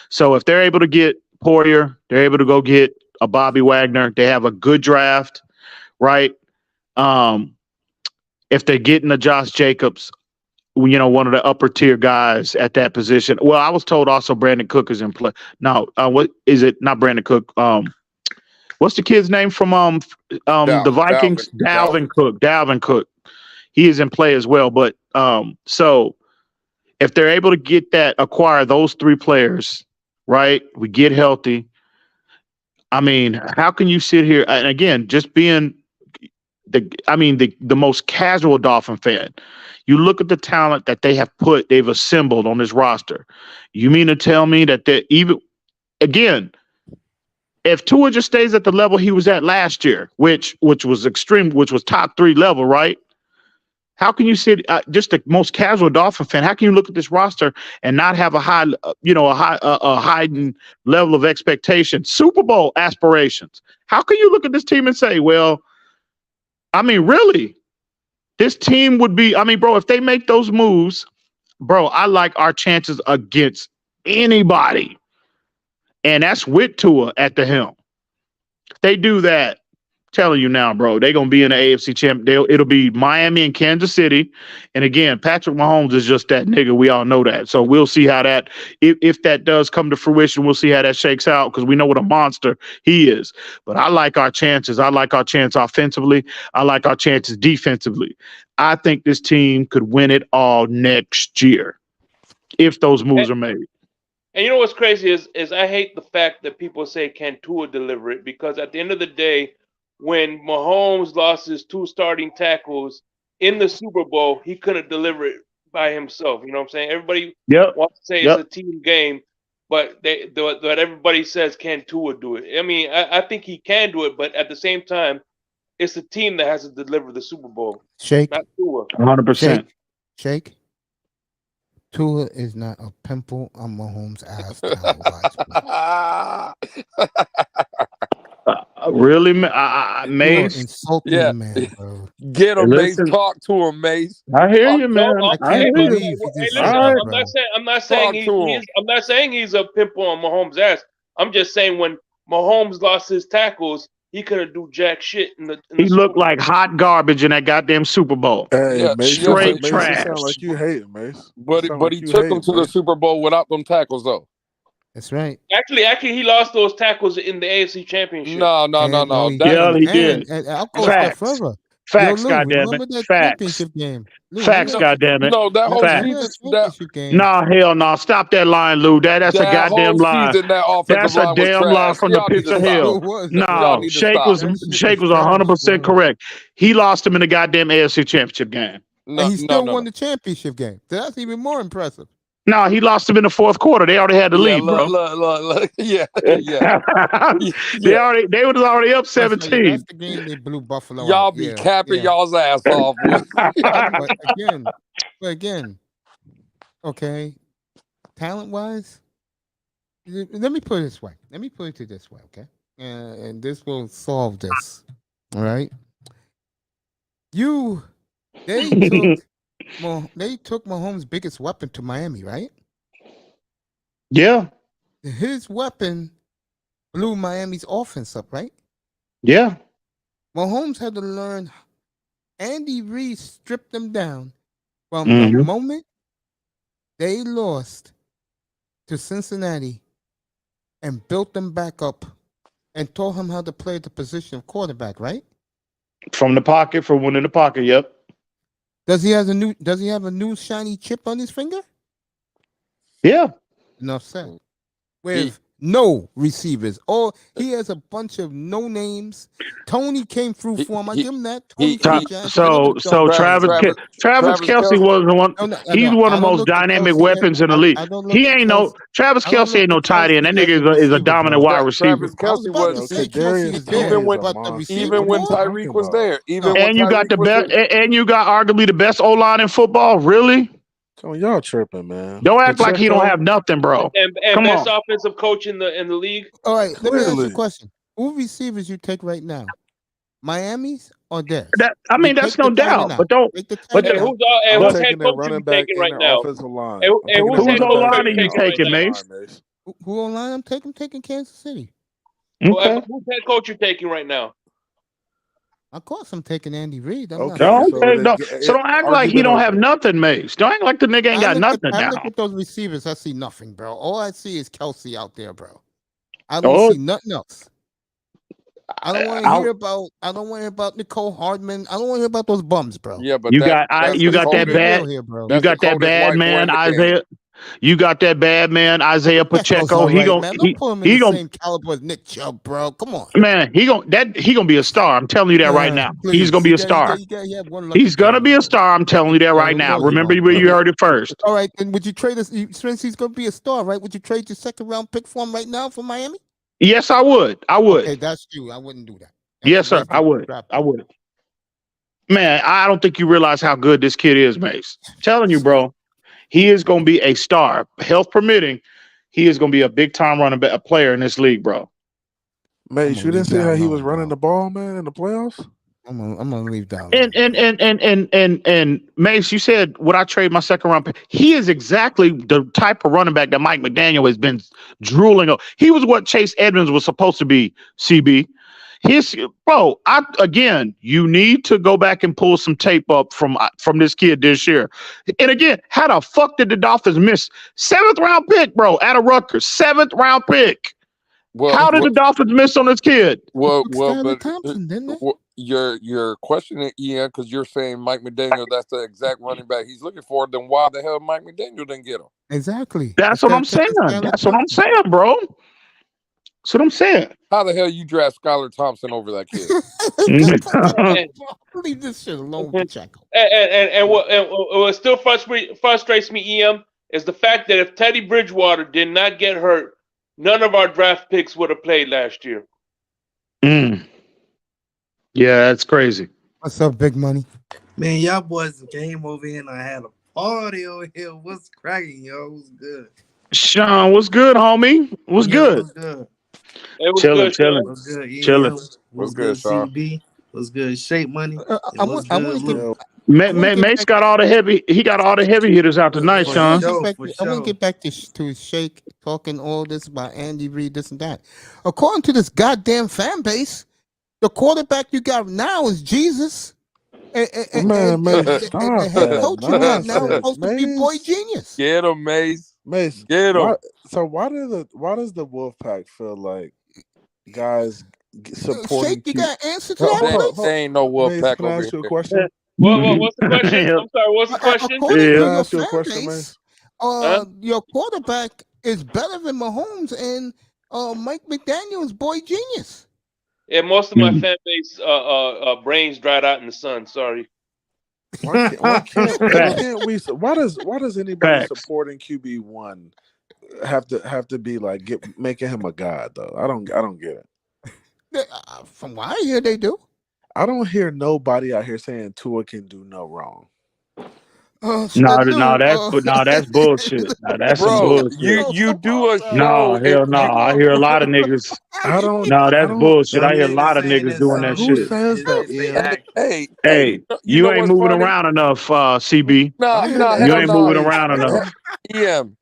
So if they're able to get Poyer, they're able to go get a Bobby Wagner. They have a good draft, right? If they're getting a Josh Jacobs, one of the upper tier guys at that position. Well, I was told also Brandon Cook is in play. No, what is it? Not Brandon Cook. What's the kid's name from the Vikings? Dalvin Cook. He is in play as well. But so if they're able to acquire those three players, right? We get healthy. I mean, how can you sit here and again just being the most casual Dolphin fan? You look at the talent that they've assembled on this roster. You mean to tell me that again, if Tua just stays at the level he was at last year, which was extreme, which was top 3 level, right? How can you sit just the most casual Dolphin fan? How can you look at this roster and not have a heightened level of expectation, Super Bowl aspirations? How can you look at this team and say, well, I mean, really, this team would be, bro, if they make those moves, bro, I like our chances against anybody. And that's with Tua at the helm. If they do that, telling you now, bro, they're going to be in the AFC champ. It'll be Miami and Kansas City. And again, Patrick Mahomes is just that nigga. We all know that. So we'll see how that, if that does come to fruition, we'll see how that shakes out because we know what a monster he is. But I like our chances. I like our chance offensively. I like our chances defensively. I think this team could win it all next year if those moves are made. And you know what's crazy is I hate the fact that people say can Tua deliver it because at the end of the day, when Mahomes lost his 2 starting tackles in the Super Bowl, he couldn't deliver it by himself. You know what I'm saying? Everybody wants to say it's a team game, but everybody says can Tua do it? I mean, I think he can do it, but at the same time, it's the team that has to deliver the Super Bowl. Shake. Not Tua. 100%. Shake. Tua is not a pimple on Mahomes' ass. Really, Mace? Insulting the man, bro. Get him, Mace. Talk to him, Mace. I hear you, man. I can't believe you just said that, bro. I'm not saying he's a pimple on Mahomes' ass. I'm just saying when Mahomes lost his tackles, he couldn't do jack shit in the He looked like hot garbage in that goddamn Super Bowl. Hey, Mace, straight Mace, trash. You sound like you hate him, Mace. But he took him to the Super Bowl without them tackles, though. That's right. Actually, he lost those tackles in the AFC Championship. No. Yeah, he did. And I'll go a step further. Facts, Lou, goddamn it. remember that Facts. championship game? Lou, Facts, remember that, goddamn it. No, that whole Facts. remember season, that championship game? Nah, hell no. Stop that line, Lou. That's a that goddamn whole lie. season, that offensive That's a line was damn lie trash. from the Y'all need pits to of stop. hell. It was. Y'all No, need to Shake stop. was That shit Shake was was trash, 100% bro. correct. He lost him in the goddamn AFC Championship game. No, And he still no. won the championship game. So that's even more impressive. No, he lost him in the fourth quarter. They already had the Yeah, lead, bro. look. Yeah. They Yeah. was already up That's right, 17. that's the game they blew Buffalo Y'all out. be Yeah, capping yeah. y'all's ass off. Boy. But again, okay, talent-wise, let me put it this way. Let me put it this way, okay? And this will solve this. All right. They took Mahomes' biggest weapon to Miami, right? Yeah. His weapon blew Miami's offense up, right? Yeah. Mahomes had to learn. Andy Reid stripped them down from Mhm. the moment they lost to Cincinnati and built them back up and taught him how to play the position of quarterback, right? From the pocket, from one in the pocket, yep. Does he have a new shiny chip on his finger? Yeah. Enough said. With no receivers. Oh, he has a bunch of no names. Tony came through for him. I give him that. Tony from the Giants. So Travis Kelce was the one. He's one of the most dynamic weapons in the league. He ain't no Travis Kelce ain't no tight end. That nigga is a dominant wide receiver. Travis Kelce was even when Tyreek was there. And you got the best, and you got arguably the best O line in football. Really? Come on, y'all tripping, man. Don't act like he don't have nothing, bro. And Come best on. offensive coach in the league. All right, let me ask you a Clearly. question. Who receivers you take right now? Miami's or theirs? That's no doubt. But don't. Who's head taking their coach running you back taking and right their now? offensive line. And who's Whose head O coach line are you right taking, now? Mace? Who online I'm taking Kansas City. Okay. Who's head coach you taking right now? Of course I'm taking Andy Reid. I'm Okay, not So don't act like he don't have nothing, Mace. Don't act like the nigga ain't got nothing I now. look at those receivers, I see nothing, bro. All I see is Kelce out there, bro. I don't see nothing else. I don't want to hear about. I don't want to hear about Nicole Hardman. I don't want to hear about those bums, bro. Yeah, but you got that bad. You got that bad man, Isaiah. You got that bad man, Isaiah Pacheco. He gonna don't put him in the same caliber as Nick Chubb, bro. Come on, man. He gonna be a star. I'm telling you that right now. Please. He's gonna be a star. He's gonna be a star. I'm telling you that right now. Remember where you heard it first. All right, then would you trade us? Since he's gonna be a star, right? Would you trade your second round pick for him right now for Miami? Yes, I would. Okay, that's you. I wouldn't do that. Yes, sir. I would. Man, I don't think you realize how good this kid is, Mace. I'm telling you, bro. He is going to be a star. Health permitting, he is going to be a big-time running back, a player in this league, bro. Mate, you didn't see how he was running the ball, man, in the playoffs? I'm gonna leave that. And Mace, you said, would I trade my second round pick? He is exactly the type of running back that Mike McDaniel has been drooling on. He was what Chase Edmonds was supposed to be, CB. You need to go back and pull some tape up from this kid this year. And again, how the fuck did the Dolphins miss 7th round pick, bro, out of Rutgers? 7th round pick. How did the Dolphins miss on this kid? But Thompson, didn't they? You're questioning Ian because you're saying Mike McDaniel, that's the exact running back he's looking for. Then why the hell Mike McDaniel didn't get him? Exactly. That's what I'm saying. That's what I'm saying, bro. That's what I'm saying. How the hell you draft Skylar Thompson over that kid? Leave this shit alone, Pacheco. And what still frustrates me, EM, is the fact that if Teddy Bridgewater did not get hurt, none of our draft picks would have played last year. Yeah, that's crazy. What's up, Big Money? Man, y'all boys came over here and I had a party over here. What's cracking, yo? What's good? Sean, what's good, homie? What's good? What's good? Chilling. What's good? Chilling. What's good, CB? What's good? Shape Money. I want to Mace got all the heavy. He got all the heavy hitters out tonight, Sean. I want to get back to Shake talking all this about Andy Reid, this and that. According to this goddamn fan base, the quarterback you got now is Jesus. Man, the head coach you got now is supposed to be Boy Genius. Get him, Mace. Mace, get him. Why does the Wolfpack feel like guys supporting. Shake, you got an answer to Hold that, on, please? They ain't no Mace, Wolfpack can I over ask you a here. question? What's the question? I'm sorry. What's the question? According Can to I your ask you a fan question, base, Mace? your quarterback is better than Mahomes and Mike McDaniel's boy genius. Yeah, most of my fan base brains dried out in the sun. Sorry. Why can't we? Why does anybody Facts. supporting QB1 have to be like making him a god though? I don't get it. From what I hear, they do. I don't hear nobody out here saying Tua can do no wrong. That's bullshit. Nah, that's some Bro, bullshit. you do a No, show and hell no. I hear a lot of niggas. I don't. No, that's bullshit. I hear a Niggas lot of saying niggas that doing that Who shit. says that? it's a Ian? act. hey, Hey, you you know ain't what's moving funny? around enough, CB. No, I hear no, that You hell ain't from no. moving Mace, around bro. enough.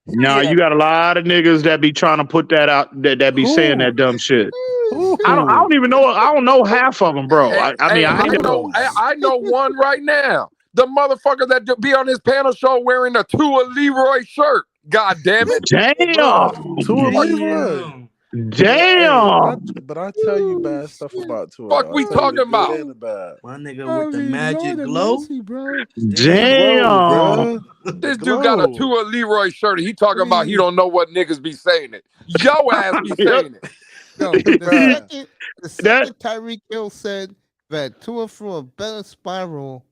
No, EM. you got a lot of niggas that be trying to put that out, that be saying Who? that dumb shit. Who? I don't even know. I don't know half of them, bro. I mean, I hear them. I know one right now. The motherfucker that be on his panel show wearing a Tua Leroy shirt. God damn it. Bro, Tua Damn. Leroy. Damn. But I tell you bad stuff about Tua. Fuck Though. I we tell you the talking good about? and the bad. My nigga with the magic glow. Mercy, bro. The glow, bro. This dude got a Tua Leroy shirt. He talking about he don't know what niggas be saying it. Yo ass be saying it. No, the That- second Tyreek Hill said that Tua threw a better spiral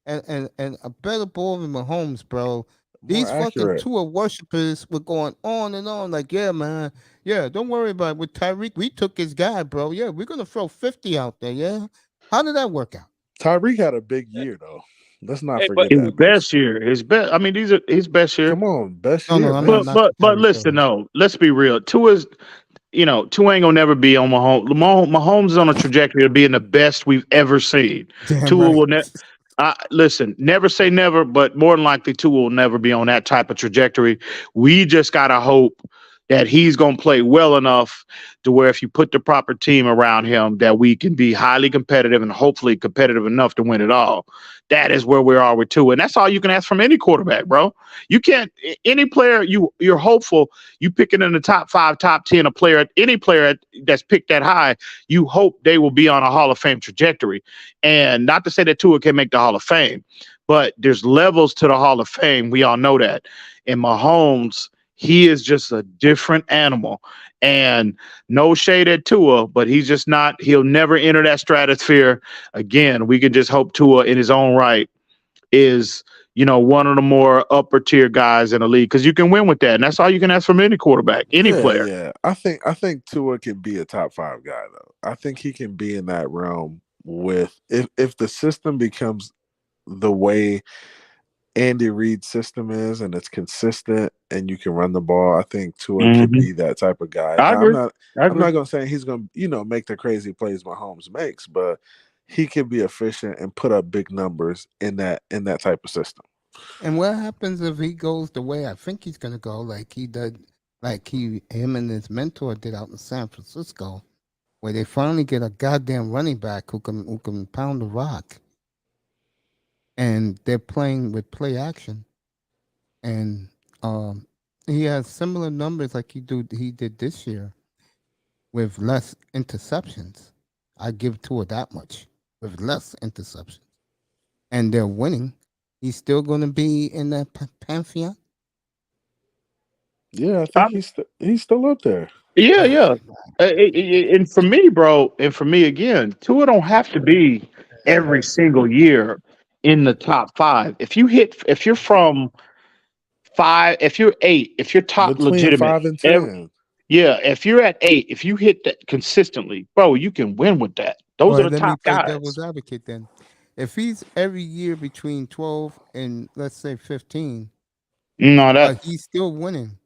and a better ball than Mahomes, bro. These fucking accurate. Tua worshippers were going on and on, like, yeah, man. Yeah, don't worry about it. With Tyreek, we took his guy, bro. Yeah, we're gonna throw 50 out there, yeah. How did that work out? Tyreek had a big year though. Let's not Hey, forget his that. best year. His best. I mean, these are his best year. Come on, best No, year. I'm man. But listen, no. Let's be real. Tua's, Tua ain't gonna never be on Mahomes. Mahomes is on a trajectory of being the best we've ever seen. Damn Tua right. will never. Listen, never say never, but more than likely, Tua will never be on that type of trajectory. We just gotta hope that he's gonna play well enough to where if you put the proper team around him, that we can be highly competitive and hopefully competitive enough to win it all. That is where we are with Tua, and that's all you can ask from any quarterback, bro. You can't any player you're hopeful you picking in the top 5, top 10 any player that's picked that high. You hope they will be on a Hall of Fame trajectory, and not to say that Tua can make the Hall of Fame, but there's levels to the Hall of Fame. We all know that. And Mahomes, he is just a different animal. And no shade at Tua, but he's just not, he'll never enter that stratosphere again. We can just hope Tua in his own right is, one of the more upper tier guys in the league, because you can win with that. And that's all you can ask from any quarterback, any player. Yeah. I think Tua can be a top 5 guy though. I think he can be in that realm with if the system becomes the way Andy Reid's system is and it's consistent and you can run the ball. I think Tua can be that type of guy. I'm not gonna say he's gonna, make the crazy plays Mahomes makes, but he can be efficient and put up big numbers in that type of system. And what happens if he goes the way I think he's gonna go, like he did, him and his mentor did out in San Francisco, where they finally get a goddamn running back who can pound the rock, and they're playing with play action, and he has similar numbers like he did this year, with less interceptions. I give Tua that much, with less interceptions, and they're winning. He's still going to be in that pantheon. Yeah, I think he's still up there. Yeah. And for me, bro, and for me again, Tua don't have to be every single year in the top 5. If you're from 5, if you're 8, if you're top between legitimate 5 and 10. if you're at 8, if you hit that consistently, bro, you can win with that. Those are the Let top me play guys. devil's advocate then. If he's every year between 12 and let's say 15, but he's still winning,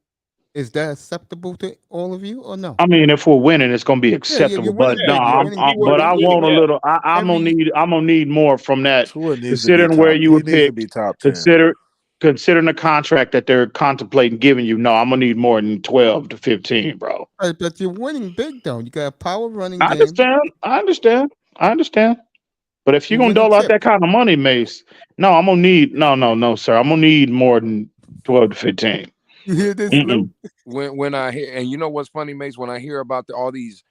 is that acceptable to all of you or no? I mean, if we're winning, it's gonna be acceptable. But no, but I want a little. I'm gonna need more from that. Tua needs Considering to be where top, you he would needs pick, to be top 10. considering the contract that they're contemplating giving you. No, I'm gonna need more than 12 to 15, bro. Right, but you're winning big though. You got a power running I game. understand. But if you're gonna dole out that kind of money, Mace, no, I'm gonna need no, sir. I'm gonna need more than 12 to 15. You hear this, When I hear, and you know what's funny, Mace, when I hear about all these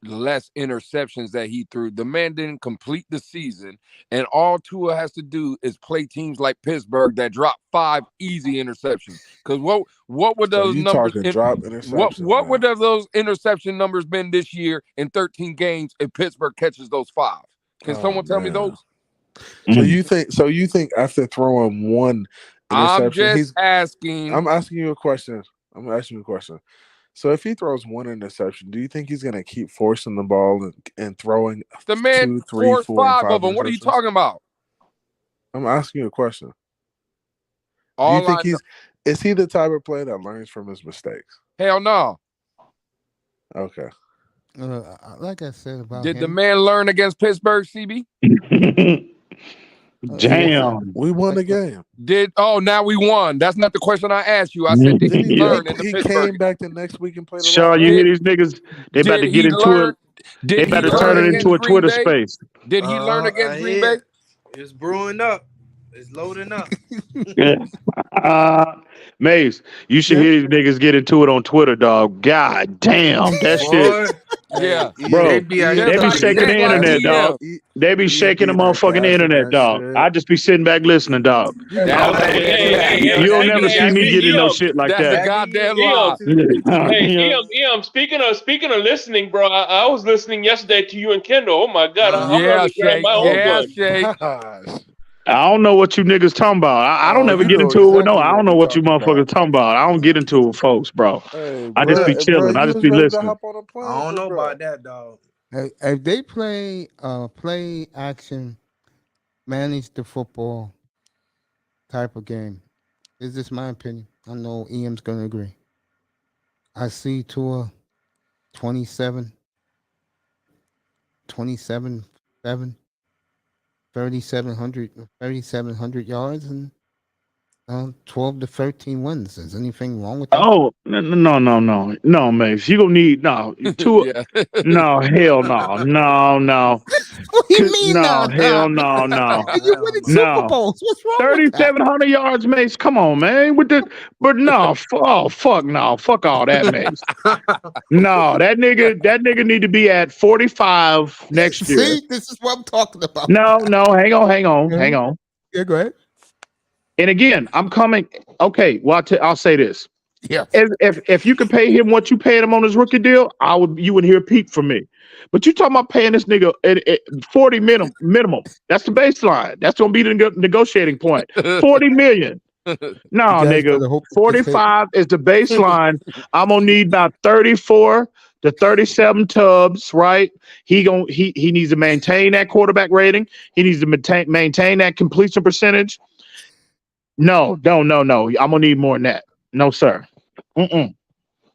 less interceptions that he threw. The man didn't complete the season, and all Tua has to do is play teams like Pittsburgh that drop 5 easy interceptions. Because what would So those you numbers talking drop interceptions? what would have those interception numbers been this year in 13 games if Pittsburgh catches those 5? Can someone tell me those? So you think after throwing one interception, I'm asking you a question. So if he throws one interception, do you think he's gonna keep forcing the ball and throwing the man 2, 3, 4, 5 and 5 of them? What are you talking about? I'm asking you a question. All do you think is he the type of player that learns from his mistakes? Hell no. Okay. Like I said about Did him, the man learn against Pittsburgh, CB? Damn. We won the game. Now we won. That's not the question I asked you. I said, did he learn in the He Pittsburgh? came back the next week and played. Shaw, you hear these niggas? They about to get into it. They about to turn it into a Twitter space. Did he learn against Green Bay? It's brewing up. It's loading up. Mace, you should hear these niggas get into it on Twitter, dog. God damn, that shit. Yeah, bro. They Be be shaking the internet, dog. They be shaking the motherfucking internet, dog. I just be sitting back listening, dog. You'll never see me getting no shit like that. That's a goddamn lie. Em, speaking of listening, bro, I was listening yesterday to you and Kendall. Oh my God, I'm gonna grab my own gun. I don't know what you niggas talking about. I don't ever get into it with I don't know what you motherfuckers talking about. I don't get into it with folks, bro. Hey, I just be chilling. I just be listening. I don't know about that, dog. if they play play action, manage the football type of game, it's just my opinion. I know EM's gonna agree. I see Tua 27, 7, 3,700 yards and 12 to 13 wins. Is anything wrong with that? Oh no, Mace. You gonna need Tua. No, hell no. What do you mean no? Hell no. You winning Super Bowls. What's wrong with that? 3,700 yards, Mace. Come on, man. But no, fuck no. Fuck all that, Mace. No, that nigga need to be at 45 next year. See, this is what I'm talking about. No, hang on. Yeah, go ahead. And again, I'm coming. Okay, well, I'll say this. Yeah. If you could pay him what you paid him on his rookie deal, you would hear a peep from me. But you talking about paying this nigga at 40 minimum. That's the baseline. That's gonna be the negotiating point. 40 million. No, nigga. 45 is the baseline. I'm gonna need about 34 to 37 tubs, right? He needs to maintain that quarterback rating. He needs to maintain that completion percentage. No. I'm gonna need more than that. No, sir. No.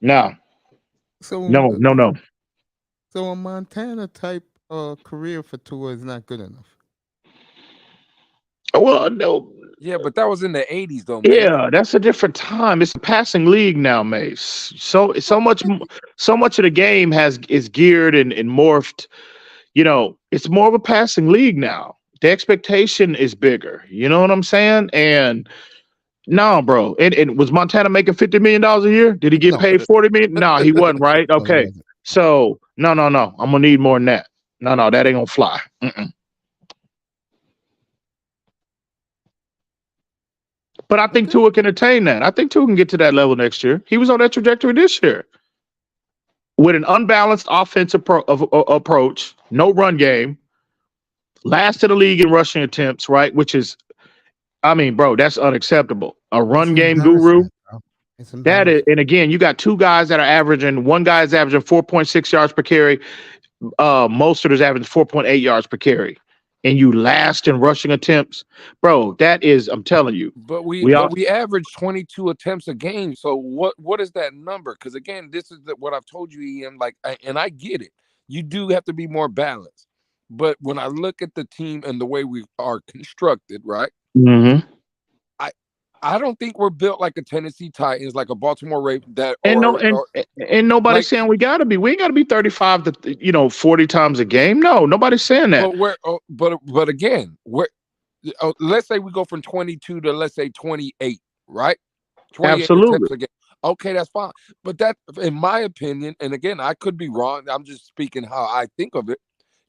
No. So a Montana type career for Tua is not good enough. Well, no. Yeah, but that was in the 80s, though, man. Yeah, that's a different time. It's a passing league now, Mace. So much of the game is geared and morphed. You know, it's more of a passing league now. The expectation is bigger. You know what I'm saying? And no, bro. And was Montana making $50 million a year? Did he get paid $40 million? No, he wasn't, right? Okay. So no. I'm gonna need more than that. No, that ain't gonna fly. But I think Tua can attain that. I think Tua can get to that level next year. He was on that trajectory this year. With an unbalanced offensive approach, no run game, last in the league in rushing attempts, right? Which is, I mean, bro, that's unacceptable. A run game guru. That is, and again, you got two guys that are averaging. One guy's averaging 4.6 yards per carry. Mostert's averaging 4.8 yards per carry. And you last in rushing attempts, bro. That is, I'm telling you. But we average 22 attempts a game. So what is that number? Because again, this is what I've told you, EM. And I get it. You do have to be more balanced. But when I look at the team and the way we are constructed, right? Mm-hmm. I don't think we're built like a Tennessee Titans, like a Baltimore Ravens. And nobody's saying we gotta be. We ain't gotta be 35 to 40 times a game. No, nobody's saying that. But again, let's say we go from 22 to let's say 28, right? 28 Absolutely. attempts a game. Okay, that's fine. But that, in my opinion, and again, I could be wrong. I'm just speaking how I think of it.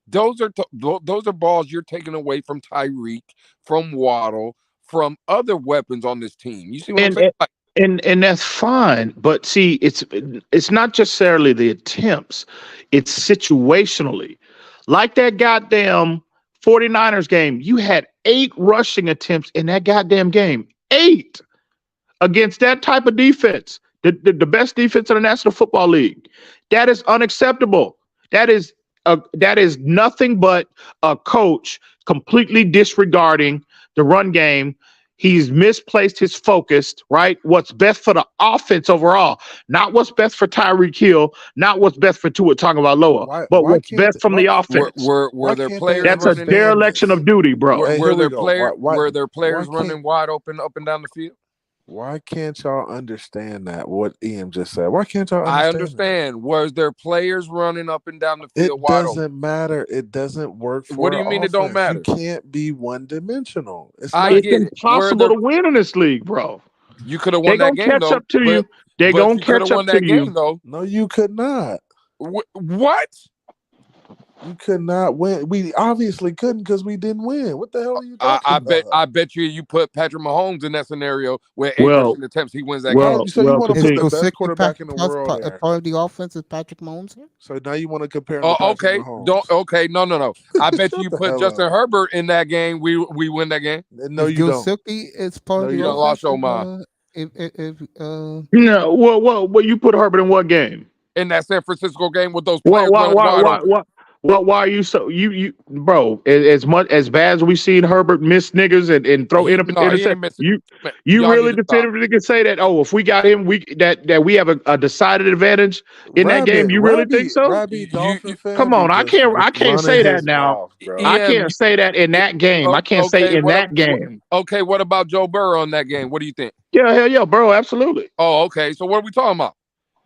Those are balls you're taking away from Tyreek, from Waddle, from other weapons on this team. You see what I'm saying? And that's fine, but see, it's not necessarily the attempts, it's situationally. Like that goddamn 49ers game, you had 8 rushing attempts in that goddamn game. 8 against that type of defense, the best defense in the National Football League. That is unacceptable. That is nothing but a coach completely disregarding the run game. He's misplaced his focus, right? What's best for the offense overall, not what's best for Tyreek Hill, not what's best for Tua, talking about Loa, but what's best from the offense. Were there players? That's a dereliction of duty, bro. Were there players running wide open up and down the field? Why can't y'all understand that? What Ian just said. Why can't y'all understand? I understand. That? Was there players running up and down the field wide open? It doesn't matter. It doesn't work for What do you mean offense. It don't matter? You can't be one-dimensional. It's impossible to win in this league, bro. You could have won that game, though. They're going to catch up to you. They're going to catch up to you. Though. No, you could not. What? You could not win. We obviously couldn't because we didn't win. What the hell are you talking about? I bet you put Patrick Mahomes in that scenario where 8 rushing attempts, he wins that game. So you want to put the best quarterback in the world there. Part of the offense is Patrick Mahomes here? So now you want to compare him to Patrick Mahomes. No. I bet you put Justin Herbert in that game, we win that game. No, you don't. Silky is part of the offense. You don't lost your mind. No, well, you put Herbert in what game? In that San Francisco game with those players. Why are you so you bro? As much as bad as we've seen Herbert miss niggas and throw interceptions, you really definitively can say that. Oh, if we got him, we have a decided advantage in that game. You really think so? Come on, I can't say that now. I can't say that in that game. I can't say in that game. Okay, what about Joe Burrow in that game? What do you think? Yeah, hell yeah, bro, absolutely. Oh, okay. So what are we talking about?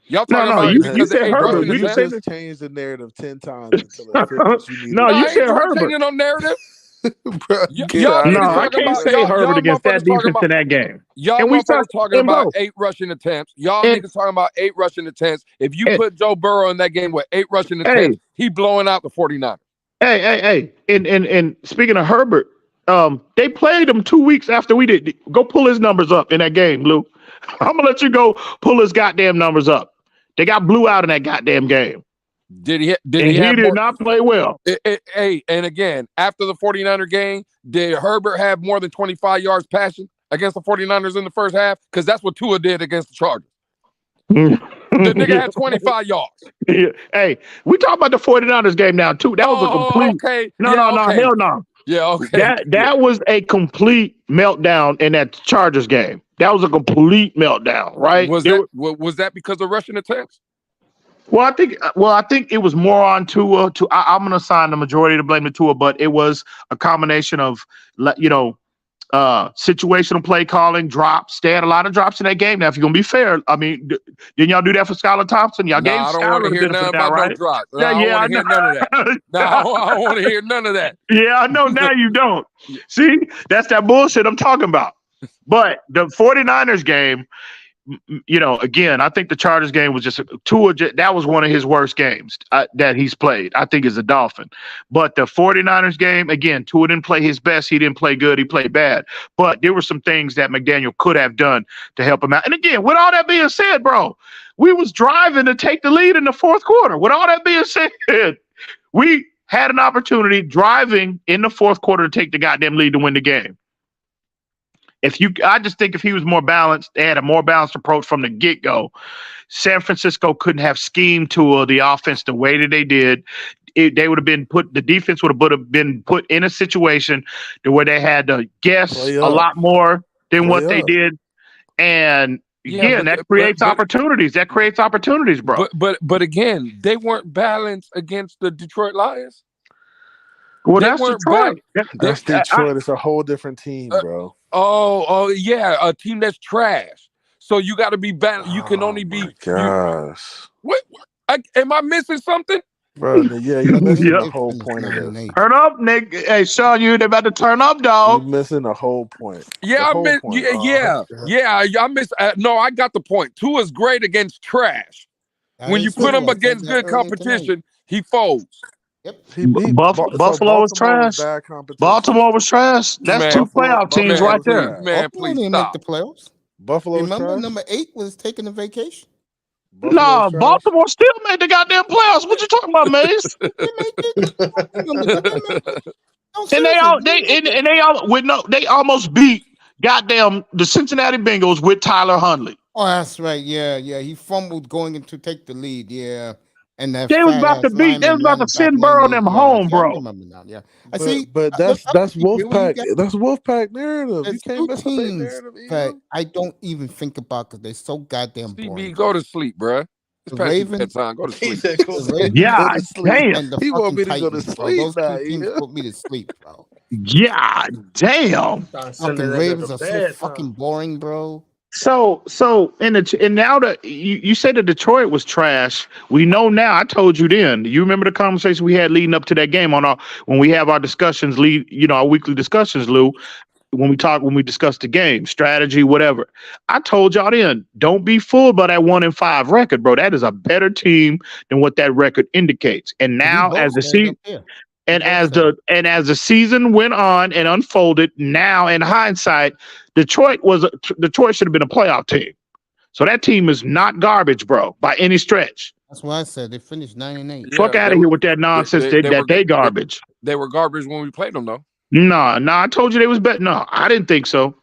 Y'all talking about you said Herbert. You just changed the narrative 10 times until it fits what you need. No, you said Herbert. Changing on narrative. I can't say Herbert against that defense in that game. Y'all motherfuckers talking about 8 rushing attempts. Y'all niggas talking about 8 rushing attempts. If you put Joe Burrow in that game with 8 rushing attempts, he blowing out the 49ers. Hey. And speaking of Herbert, they played him 2 weeks after we did. Go pull his numbers up in that game, Lou. I'm gonna let you go pull his goddamn numbers up. They got blew out in that goddamn game. He did not play well. Hey, and again, after the 49er game, did Herbert have more than 25 yards passing against the 49ers in the first half? Because that's what Tua did against the Chargers. The nigga had 25 yards. Hey, we talk about the 49ers game now, too. That was a complete... Okay. No, hell no. Yeah, okay. That was a complete meltdown in that Chargers game. That was a complete meltdown, right? Was that because of rushing attempts? Well, I think it was more on Tua. I'm going to assign the majority to blame to Tua, but it was a combination of, situational play calling, drops. They had a lot of drops in that game. Now, if you're going to be fair, I mean, didn't y'all do that for Skylar Thompson? Y'all gave I don't want to hear nothing about no drops. I don't want to hear none of that. I don't want to hear none of that. Yeah, I know. Now you don't. See, that's that bullshit I'm talking about. But the 49ers game, again, I think the Chargers game was just Tua. That was one of his worst games that he's played, I think, as a Dolphin. But the 49ers game, again, Tua didn't play his best. He didn't play good. He played bad. But there were some things that McDaniel could have done to help him out. And again, with all that being said, bro, we was driving to take the lead in the fourth quarter. With all that being said, we had an opportunity driving in the fourth quarter to take the goddamn lead to win the game. I just think if he was more balanced, they had a more balanced approach from the get-go, San Francisco couldn't have schemed to the offense the way that they did. They would have been the defense would have been put in a situation to where they had to guess a lot more than what they did. And again, that creates opportunities. That creates opportunities, bro. But again, they weren't balanced against the Detroit Lions. Well, that's Detroit. That's Detroit. It's a whole different team, bro. Oh yeah, a team that's trash. So you got to be balanced. You can only be. Gosh. What? Am I missing something? Bro, yeah, you're missing Yep. the whole point of this. Turn up, Nick. Hey, Sean, you about to turn up, You're dog. missing the whole point. Yeah, The I whole miss. point. I miss. No, I got the point. Tua's great against trash. When you put him against good competition, he folds. Yep. He beat Buffalo was trash. bad competition. Baltimore was trash. That's two playoff teams right there. Man, Buffalo please didn't stop. make the playoffs. Buffalo was Remember, trash? number 8 was taking a vacation. No, Baltimore still made the goddamn playoffs. What you talking about, Mace? They almost beat goddamn the Cincinnati Bengals with Tyler Huntley. Oh, that's right. Yeah. He fumbled going in to take the lead. Yeah. And that They was about to beat. They was about to send Burrow them home, bro. I remember now. Yeah. But that's Wolfpack. That's Wolfpack narrative. You can't mess up that narrative. That I don't even think about because they're so goddamn boring. CB, go to sleep, bro. The Ravens. Time. Go to sleep. Yeah, damn. He want me to go to Titans, bro. sleep. Those now, two teams put me to sleep, bro. Yeah, damn. Fucking Ravens are so fucking boring, bro. So and now that you say that Detroit was trash, we know now. I told you then. You remember the conversation we had leading up to that game when we have our discussions, our weekly discussions, Lou. When we discuss the game, strategy, whatever. I told y'all then, don't be fooled by that 1-5 record, bro. That is a better team than what that record indicates. And now as the season as the season went on and unfolded, now in hindsight, Detroit should have been a playoff team. So that team is not garbage, bro, by any stretch. That's why I said they finished 9-8. Fuck out of here with that nonsense they garbage. They were garbage when we played them, though. No, I told you they was better. No, I didn't think so.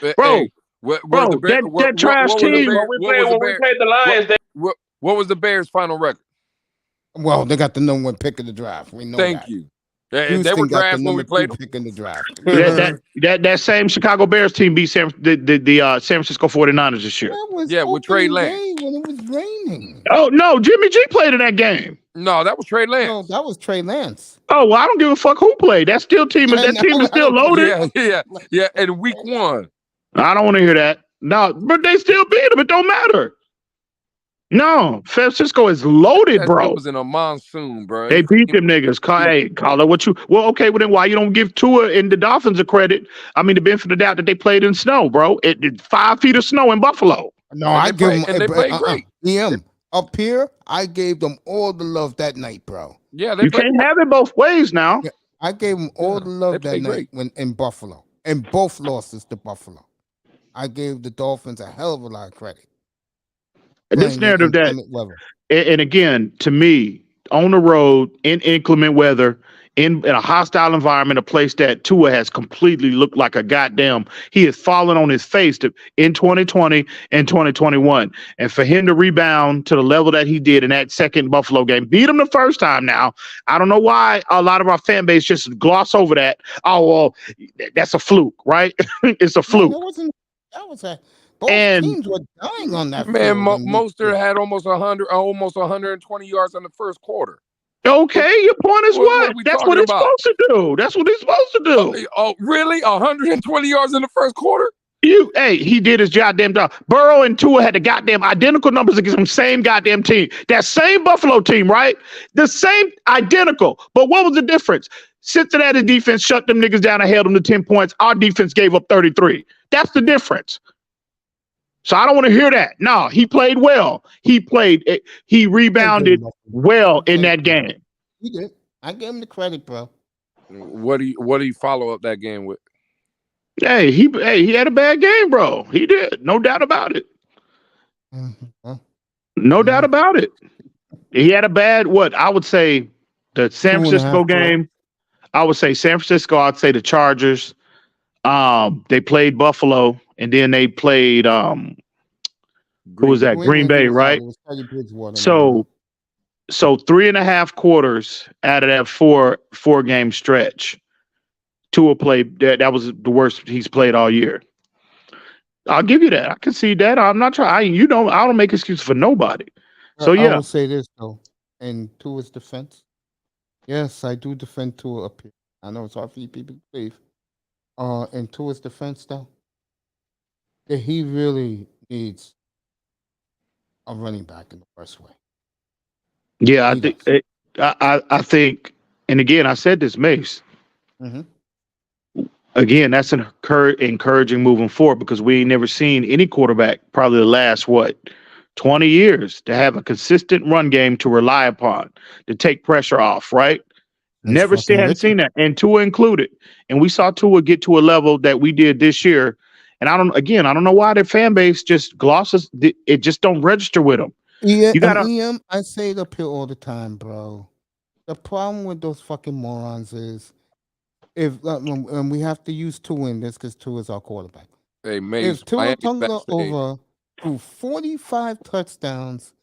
Bro, hey, that trash team. When we played the Lions, what was the Bears' final record? Well, they got the number 1 pick of the draft. We know Thank that. you. They were drafted when we played pick in the draft. that same Chicago Bears team beat the San Francisco 49ers this year. With Trey Lance. When it was raining. Oh no, Jimmy G played in that game. No, that was Trey Lance. No, that was Trey Lance. Oh well, I don't give a fuck who played. That team is still loaded. Yeah. And week 1. I don't want to hear that. No, but they still beat them. It don't matter. No, San Francisco is loaded, bro. It was in a monsoon, bro. They beat them niggas. Call it what you. Well, okay, well then why you don't give Tua and the Dolphins a credit? I mean, the benefit of the doubt that they played in snow, bro. It did 5 feet of snow in Buffalo. No, I give them. And they played great. Up here, I gave them all the love that night, bro. Yeah, you can't have it both ways now. Yeah, I gave them all the love that night when in Buffalo, and both losses to Buffalo. I gave the Dolphins a hell of a lot of credit. And this narrative and again, to me, on the road in inclement weather, in a hostile environment, a place that Tua has completely looked like a goddamn. He has fallen on his face in 2020 and 2021, and for him to rebound to the level that he did in that second Buffalo game, beat him the first time. Now I don't know why a lot of our fan base just gloss over that. Oh well, that's a fluke, right? It's a fluke. That was a. Both teams were dying on that. Man, Mostert had almost 120 yards in the first quarter. Okay, your point is what? That's what he's supposed to do. That's what he's supposed to do. Oh, really? 120 yards in the first quarter? He did his goddamn job. Burrow and Tua had the goddamn identical numbers against the same goddamn team. That same Buffalo team, right? The same identical. But what was the difference? Cincinnati defense shut them niggas down and held them to 10 points. Our defense gave up 33. That's the difference. So I don't want to hear that. No, he played well. He rebounded well in that game. He did. I give him the credit, bro. What do you follow up that game with? Hey, he had a bad game, bro. He did. No doubt about it. No doubt about it. He had a bad, I would say the San Francisco game. I would say San Francisco. I'd say the Chargers. They played Buffalo, and then they played who was that? Green Bay, right? So 3.5 quarters out of that four game stretch, Tua played that was the worst he's played all year. I'll give you that. I can see that. I'm not trying. I don't make excuses for nobody. So yeah, I will say this though, in Tua's defense, yes, I do defend Tua up here. I know it's hard for you people to believe. In Tua's defense, though, that he really needs a running back in the first way. Yeah, I think, and again, I said this, Mace. Mm-hmm. Again, that's encouraging moving forward because we ain't never seen any quarterback probably the last 20 years to have a consistent run game to rely upon to take pressure off. Right? Hadn't seen that, and Tua included. And we saw Tua get to a level that we did this year. And I don't know why their fan base just glosses it. Just don't register with them. Yeah, EM, I say it up here all the time, bro. The problem with those fucking morons is and we have to use Tua in this because Tua is our quarterback. Hey, Mace, if Tua Tonga over through 45 touchdowns,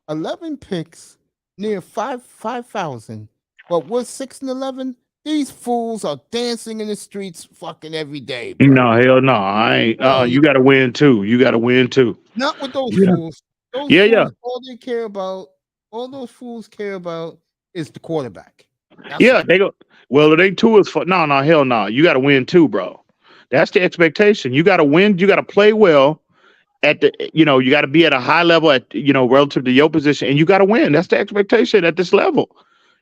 11 picks, near 5,000, but we're 6-11. These fools are dancing in the streets fucking every day, bro. No, hell no. I ain't. You got to win too. Not with those fools. Those fools, all they care about, all those fools care about is the quarterback. They go. Well, it ain't Tua's fault. No, hell no. You got to win too, bro. That's the expectation. You got to win. You got to play well at the. You got to be at a high level at relative to your position, and you got to win. That's the expectation at this level.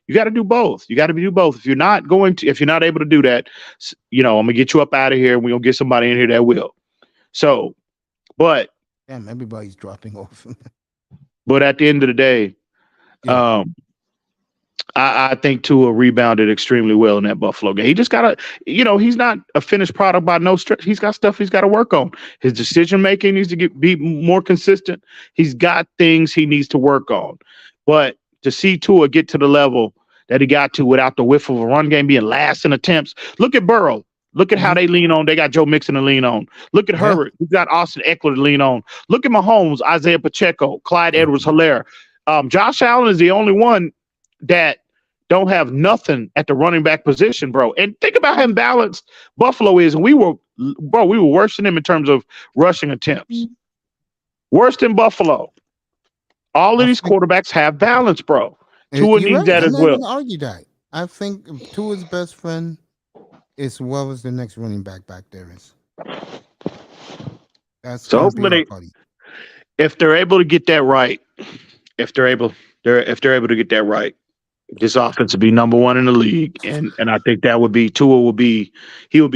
You got to do both. If you're not able to do that, I'm gonna get you up out of here, and we're gonna get somebody in here that will. So, but damn, everybody's dropping off. But at the end of the day, I think Tua rebounded extremely well in that Buffalo game. He just gotta, he's not a finished product by no stretch. He's got stuff he's got to work on. His decision making needs to be more consistent. He's got things he needs to work on, but to see Tua get to the level that he got to without the whiff of a run game, being last in attempts. Look at Burrow. Look at how they lean on. They got Joe Mixon to lean on. Look at Herbert. He's got Austin Eckler to lean on. Look at Mahomes, Isaiah Pacheco, Clyde Edwards-Helaire. Josh Allen is the only one that don't have nothing at the running back position, bro. And think about how balanced Buffalo is. And we were worse than them in terms of rushing attempts. Worse than Buffalo. All of these quarterbacks have balance, bro. Tua needs that as well. I'm not going to argue that. I think Tua's best friend is whoever's the next running back there is. That's so hopefully, if they're able to get that right, if they're able to get that right, this offense will be number one in the league, and I think that would be Tua will be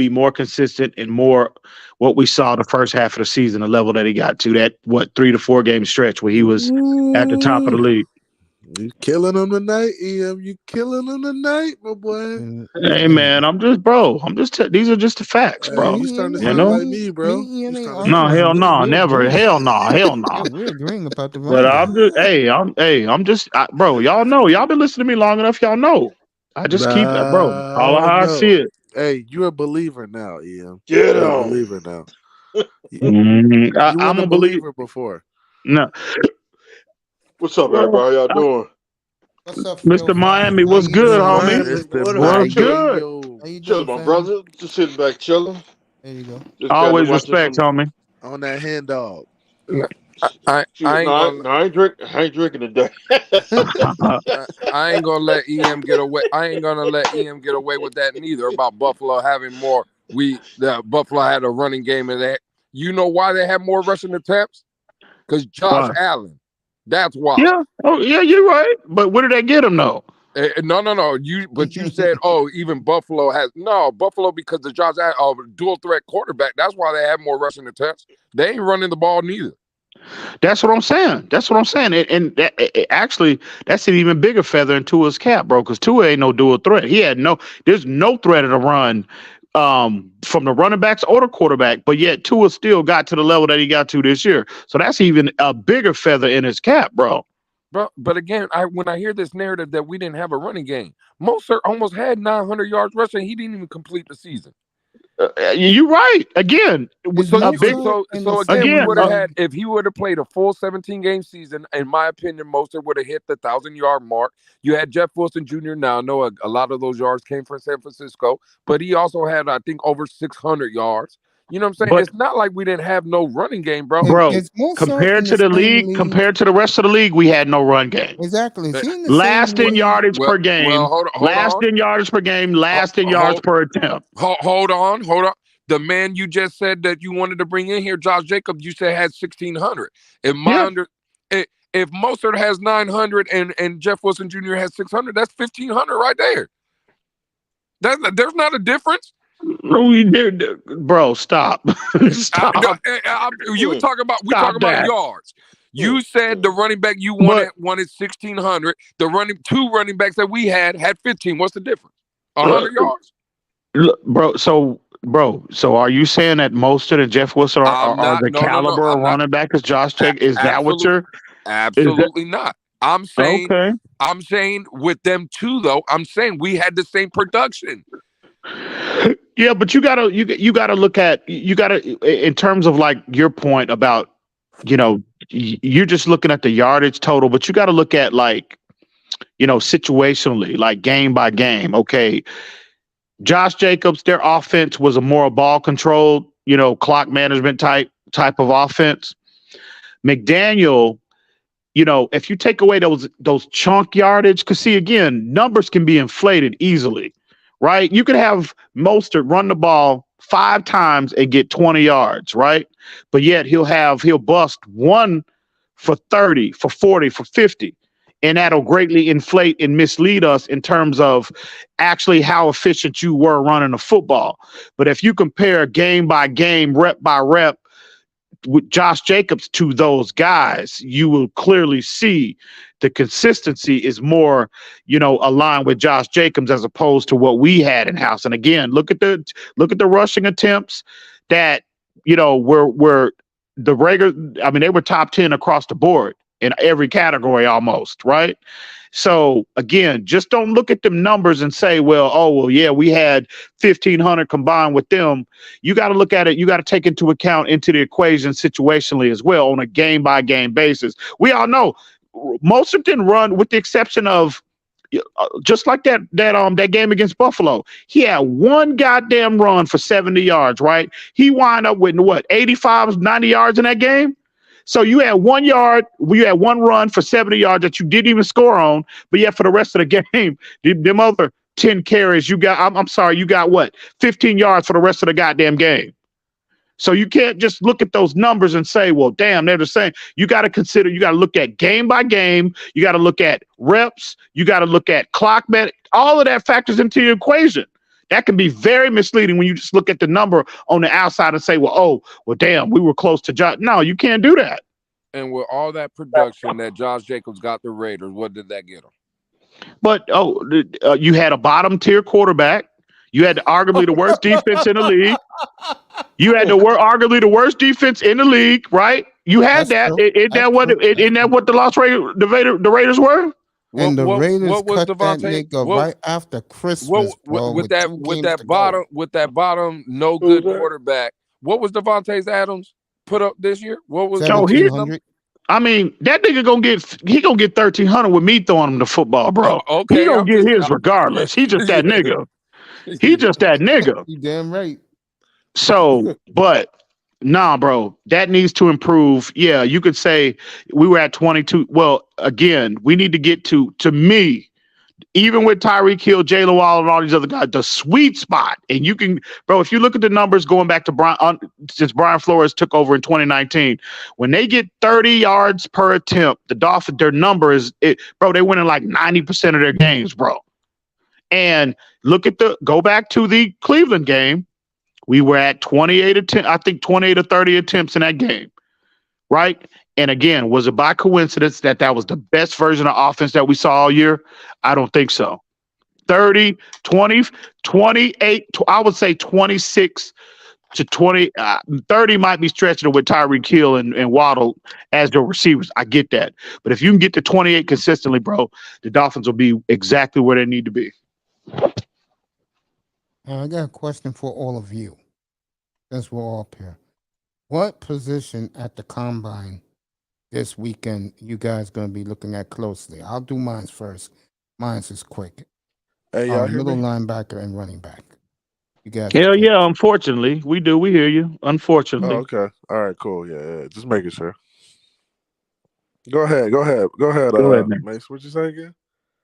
more consistent and more what we saw the first half of the season, the level that he got to, that 3 to 4 game stretch where he was at the top of the league. You killing them tonight, EM. You killing them tonight, my boy. Hey man, these are just the facts, bro. You starting to sound like me, bro. No, hell no, never, hell no. We're agreeing about the. But I'm just, bro. Y'all know, y'all been listening to me long enough. Y'all know. I just keep that, bro. All how I see it. Hey, you're a believer now, EM. Get you're on. a believer now. I'm a believer before. No. What's up, everybody? How y'all doing? What's up, Mr. Miami? What's good, homie? What's good? Chilling, my brother. Just sitting back, chilling. There you go. Always respect, homie. On that hand dog. I ain't drinking today. I ain't gonna let EM get away. I ain't gonna let EM get away with that neither. About Buffalo having more. Buffalo had a running game in that. You know why they had more rushing attempts? Because Josh Allen. That's why. Yeah. Oh, yeah, you're right. But where did they get him though? No. You said, even Buffalo has Buffalo because the Josh Allen dual threat quarterback. That's why they have more rushing attempts. They ain't running the ball neither. That's what I'm saying. And actually, that's an even bigger feather in Tua's cap, bro. Because Tua ain't no dual threat. There's no threat of the run from the running backs or the quarterback, but yet Tua still got to the level that he got to this year. So that's even a bigger feather in his cap, bro. But again, when I hear this narrative that we didn't have a running game, Mostert almost had 900 yards rushing. He didn't even complete the season. You're right. Again, we would have had, if he would have played a full 17-game season, in my opinion, Mostert would have hit the 1,000-yard mark. You had Jeff Wilson Jr. Now, I know a lot of those yards came from San Francisco, but he also had, I think, over 600 yards. You know what I'm saying? But it's not like we didn't have no running game, bro. Compared to the league, compared to the rest of the league, we had no run game. Exactly. Last in yardage per game. Last in yardage per game. Last in yards per attempt. Hold on. The man you just said that you wanted to bring in here, Josh Jacobs, you said had 1,600. If Mostert has 900 and Jeff Wilson Jr. has 600, that's 1,500 right there. There's not a difference. No, bro, stop. Stop. You talking about yards. You said the running back you wanted 1,600. The two running backs that we had 15. What's the difference? 100 yards. Look, bro. So are you saying that Mostert and Jeff Wilson are the caliber of running back as Josh Jacobs? Is that what you're? Absolutely not. I'm saying. Okay. I'm saying with them two though. I'm saying we had the same production. Yeah, but you gotta look at in terms of like your point about, you're just looking at the yardage total, but you got to look at like, situationally, like game by game. Okay, Josh Jacobs, their offense was a more ball controlled, clock management type of offense. McDaniel, if you take away those chunk yardage, because see, again, numbers can be inflated easily. Right? You could have Mostert run the ball 5 times and get 20 yards, right? But yet he'll bust one for 30, for 40, for 50. And that'll greatly inflate and mislead us in terms of actually how efficient you were running the football. But if you compare game by game, rep by rep, with Josh Jacobs to those guys, you will clearly see the consistency is more, aligned with Josh Jacobs as opposed to what we had in house. And again, look at the rushing attempts that, were the regular. I mean, they were top 10 across the board in every category almost, right? So again, just don't look at them numbers and say, yeah, we had 1,500 combined with them. You got to look at it. You got to take into account into the equation situationally as well on a game by game basis. We all know most of them run, with the exception of just like that game against Buffalo. He had one goddamn run for 70 yards, right? He wound up with 85, 90 yards in that game. So you had 1 yard, you had one run for 70 yards that you didn't even score on, but yet for the rest of the game, them other 10 carries, you got 15 yards for the rest of the goddamn game. So you can't just look at those numbers and say, well, damn, they're the same. You got to look at game by game. You got to look at reps. You got to look at clock man. All of that factors into your equation. That can be very misleading when you just look at the number on the outside and say, well, damn, we were close to Josh. No, you can't do that. And with all that production that Josh Jacobs got the Raiders, what did that get him? But, you had a bottom tier quarterback. You had arguably the worst defense in the league. You had arguably the worst defense in the league, right? You had that. Isn't that what the the Raiders were? And the Raiders cut that nigga right after Christmas, bro. With that bottom no good quarterback. What was Devontae Adams put up this year? What was 1,700? I mean, that nigga gonna get 1,300 with me throwing him the football, bro. Oh, okay, he gonna get his regardless. He just that nigga. He just that nigga. You damn right. So, but nah, bro, that needs to improve. Yeah, you could say we were at 22. Well, again, we need to get to me, even with Tyreek Hill, Jalen Waddle, and all these other guys, the sweet spot. And you can, bro, if you look at the numbers going back to since Brian Flores took over in 2019, when they get 30 yards per attempt, the Dolphins, their number is, bro, they winning like 90% of their games, bro. And go back to the Cleveland game. We were at 28 or 30 attempts in that game, right? And again, was it by coincidence that was the best version of offense that we saw all year? I don't think so. 30, 20, 28, I would say 26 to 20. 30 might be stretching it with Tyreek Hill and Waddle as the receivers. I get that. But if you can get to 28 consistently, bro, the Dolphins will be exactly where they need to be. I got a question for all of you, since we're all up here. What position at the combine this weekend you guys going to be looking at closely? I'll do mine first. Mine's is quick. Hey, y'all middle linebacker and running back. You guys. Hell yeah, unfortunately. We do. We hear you. Unfortunately. Oh, okay. All right, cool. Yeah. Just making sure. Go ahead, Mace. What you say again?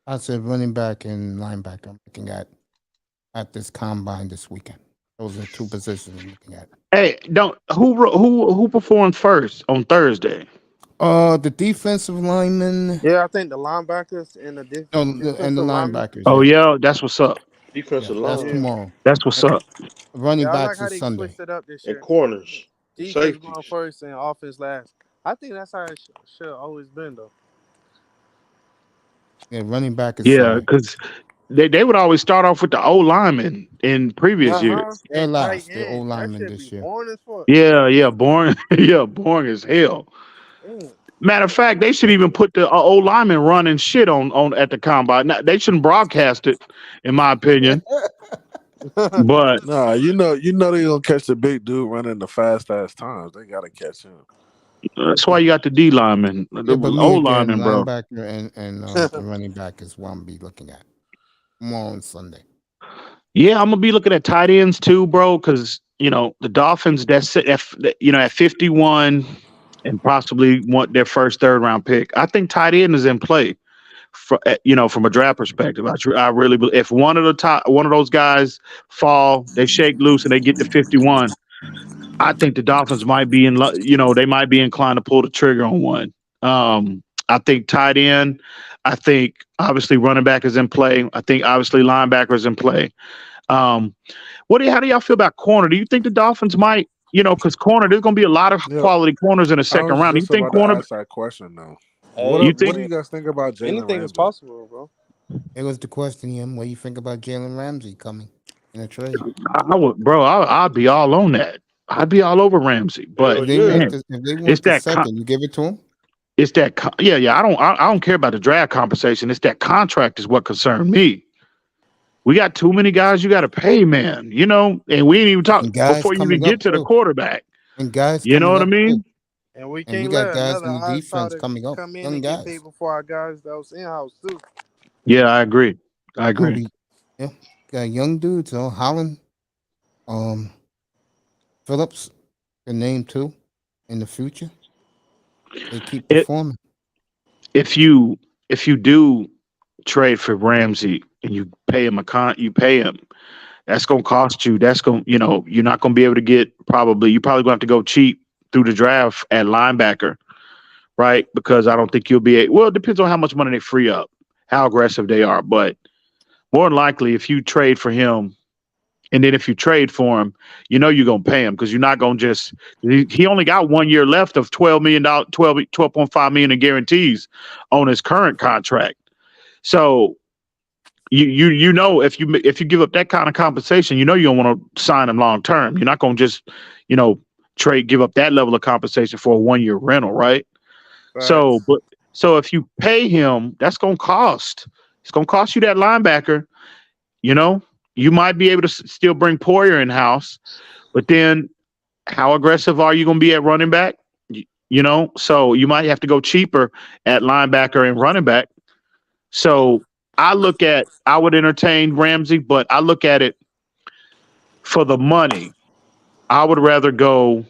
I said running back and linebacker. I'm looking at this combine this weekend. Those are two positions I'm looking at. Hey, who performed first on Thursday? The defensive linemen. Yeah, I think the linebackers and the And the defensive linemen. linebackers. Oh Yeah, yeah, that's what's up. Defensive that's line tomorrow. That's what's And up. running Yeah, I like backs how is they Sunday. switched it up this and year. corners, Defense going safeties. first and offense last. I think that's how it should always been though. Yeah, running back is Yeah, Sunday. because they would always start off with the O lineman in previous years. They're And tight last. The old end. That linemen should this be year. boring as fuck. Yeah, boring. Yeah, boring as hell. Matter of fact, they should even put the old lineman running shit on at the combine. Now, they shouldn't broadcast it, in my opinion. But Nah, you know they gonna catch the big dude running the fast ass times. They gotta catch him. that's why you got the D lineman, the Yeah, but me old again, lineman, bro. linebacker and running back is what I'm be looking at more on Sunday. Yeah, I'm gonna be looking at tight ends too, bro, because the Dolphins at 51 and possibly want their first third round pick. I think tight end is in play. From a draft perspective, I really believe if one of those guys fall, they shake loose and they get to 51. I think the Dolphins might be they might be inclined to pull the trigger on one. I think tight end. I think obviously running back is in play. I think obviously linebacker is in play. How do y'all feel about corner? Do you think the Dolphins might, because corner, there's going to be a lot of quality corners in the I second was round. Do you just think about to corner? ask that question though. Hey, What do you guys think about Jalen anything Ramsey? is possible, bro. It was the question, Ian. What do you think about Jalen Ramsey coming in a trade? I would, bro. I'd be all on that. I'd be all over Ramsey, but If they want the second, you give it to him. It's that, yeah. I don't care about the draft compensation. It's that contract is what concerned me. We got too many guys you got to pay, man. And we ain't even talk before you even get to the quarterback. And guys, you know what I mean? And we And we can't got let guys another in the defense outsider coming up, come in young and guys. get paid before our guys that was in house too. Yeah, I agree. Yeah, got young dudes. Holland, Phillips, the name too. In the future, they keep performing. If you do trade for Ramsey and you pay him that's going to cost you. That's going, you're not going to be able to get you're probably going to have to go cheap through the draft at linebacker, right? Because I don't think you'll be well, it depends on how much money they free up, how aggressive they are. But more than likely, if you trade for him, and then if you trade for him, you're going to pay him because you're not going to just, he only got 1 year left of $12 million, $12.5 million in guarantees on his current contract. So if you give up that kind of compensation, you don't want to sign him long term. You're not going to just, give up that level of compensation for a 1 year rental, right? So if you pay him, that's going to cost. It's going to cost you that linebacker. You might be able to still bring Poyer in house, but then how aggressive are you going to be at running back? So you might have to go cheaper at linebacker and running back. So I would entertain Ramsey, but I look at it for the money. I would rather go,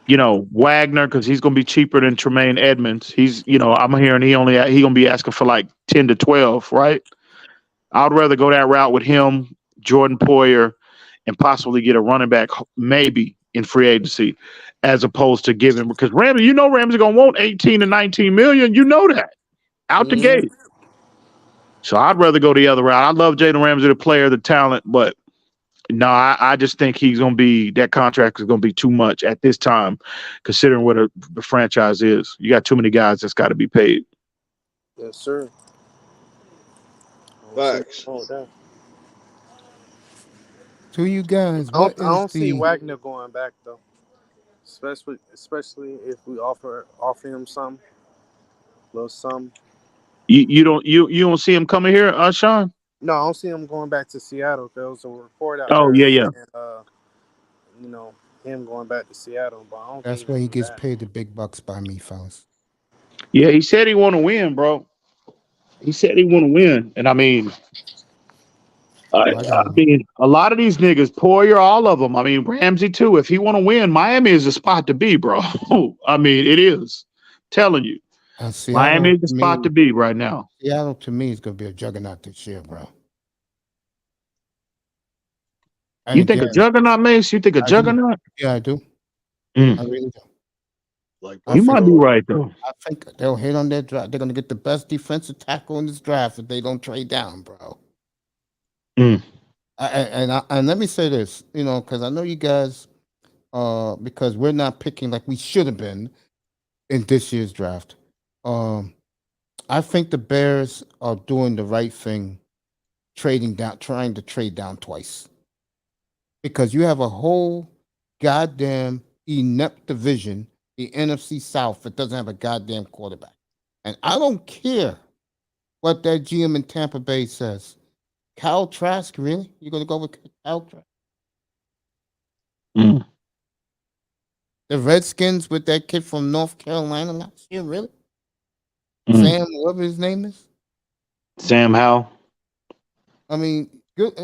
Wagner, because he's going to be cheaper than Tremaine Edmonds. He's, I'm hearing he going to be asking for like 10 to 12, right? I'd rather go that route with him, Jordan Poyer, and possibly get a running back maybe in free agency, as opposed to giving, because Ramsey, Ramsey going to want 18 to 19 million. You know that out the gate. So I'd rather go the other route. I love Jalen Ramsey, the player, the talent, but no, I just think he's going to be, that contract is going to be too much at this time, considering what the franchise is. You got too many guys that's got to be paid. Yes, sir. Facts. To you guys, I don't see Wagner going back though, especially if we offer him some little something. You don't see him coming here, Sean? No, I don't see him going back to Seattle. There was a report out there. Yeah. And, him going back to Seattle, but I don't. That's where he gets paid the big bucks by me, fellas. Yeah, he said he want to win, bro. He said he want to win, and I mean, a lot of these niggas, Poyer, all of them. I mean, Ramsey too. If he want to win, Miami is the spot to be, bro. I mean, it is. Telling you, Miami is the spot to be right now. Seattle to me is going to be a juggernaut this year, bro. You think a juggernaut, Mace? You think a juggernaut? Yeah, I do. I really do. Like I you might be think right though. I think they'll hit on their draft. They're gonna get the best defensive tackle in this draft if they don't trade down, bro. Mm. And let me say this, because I know you guys, because we're not picking like we should have been in this year's draft. I think the Bears are doing the right thing, trading down, trying to trade down twice, because you have a whole goddamn inept division, the NFC South, that doesn't have a goddamn quarterback, and I don't care what that GM in Tampa Bay says. Kyle Trask, really? You're gonna go with Kyle Trask? Mm. The Redskins with that kid from North Carolina last year, really? Mm. Sam, whatever his name is. Sam Howell. I mean, good.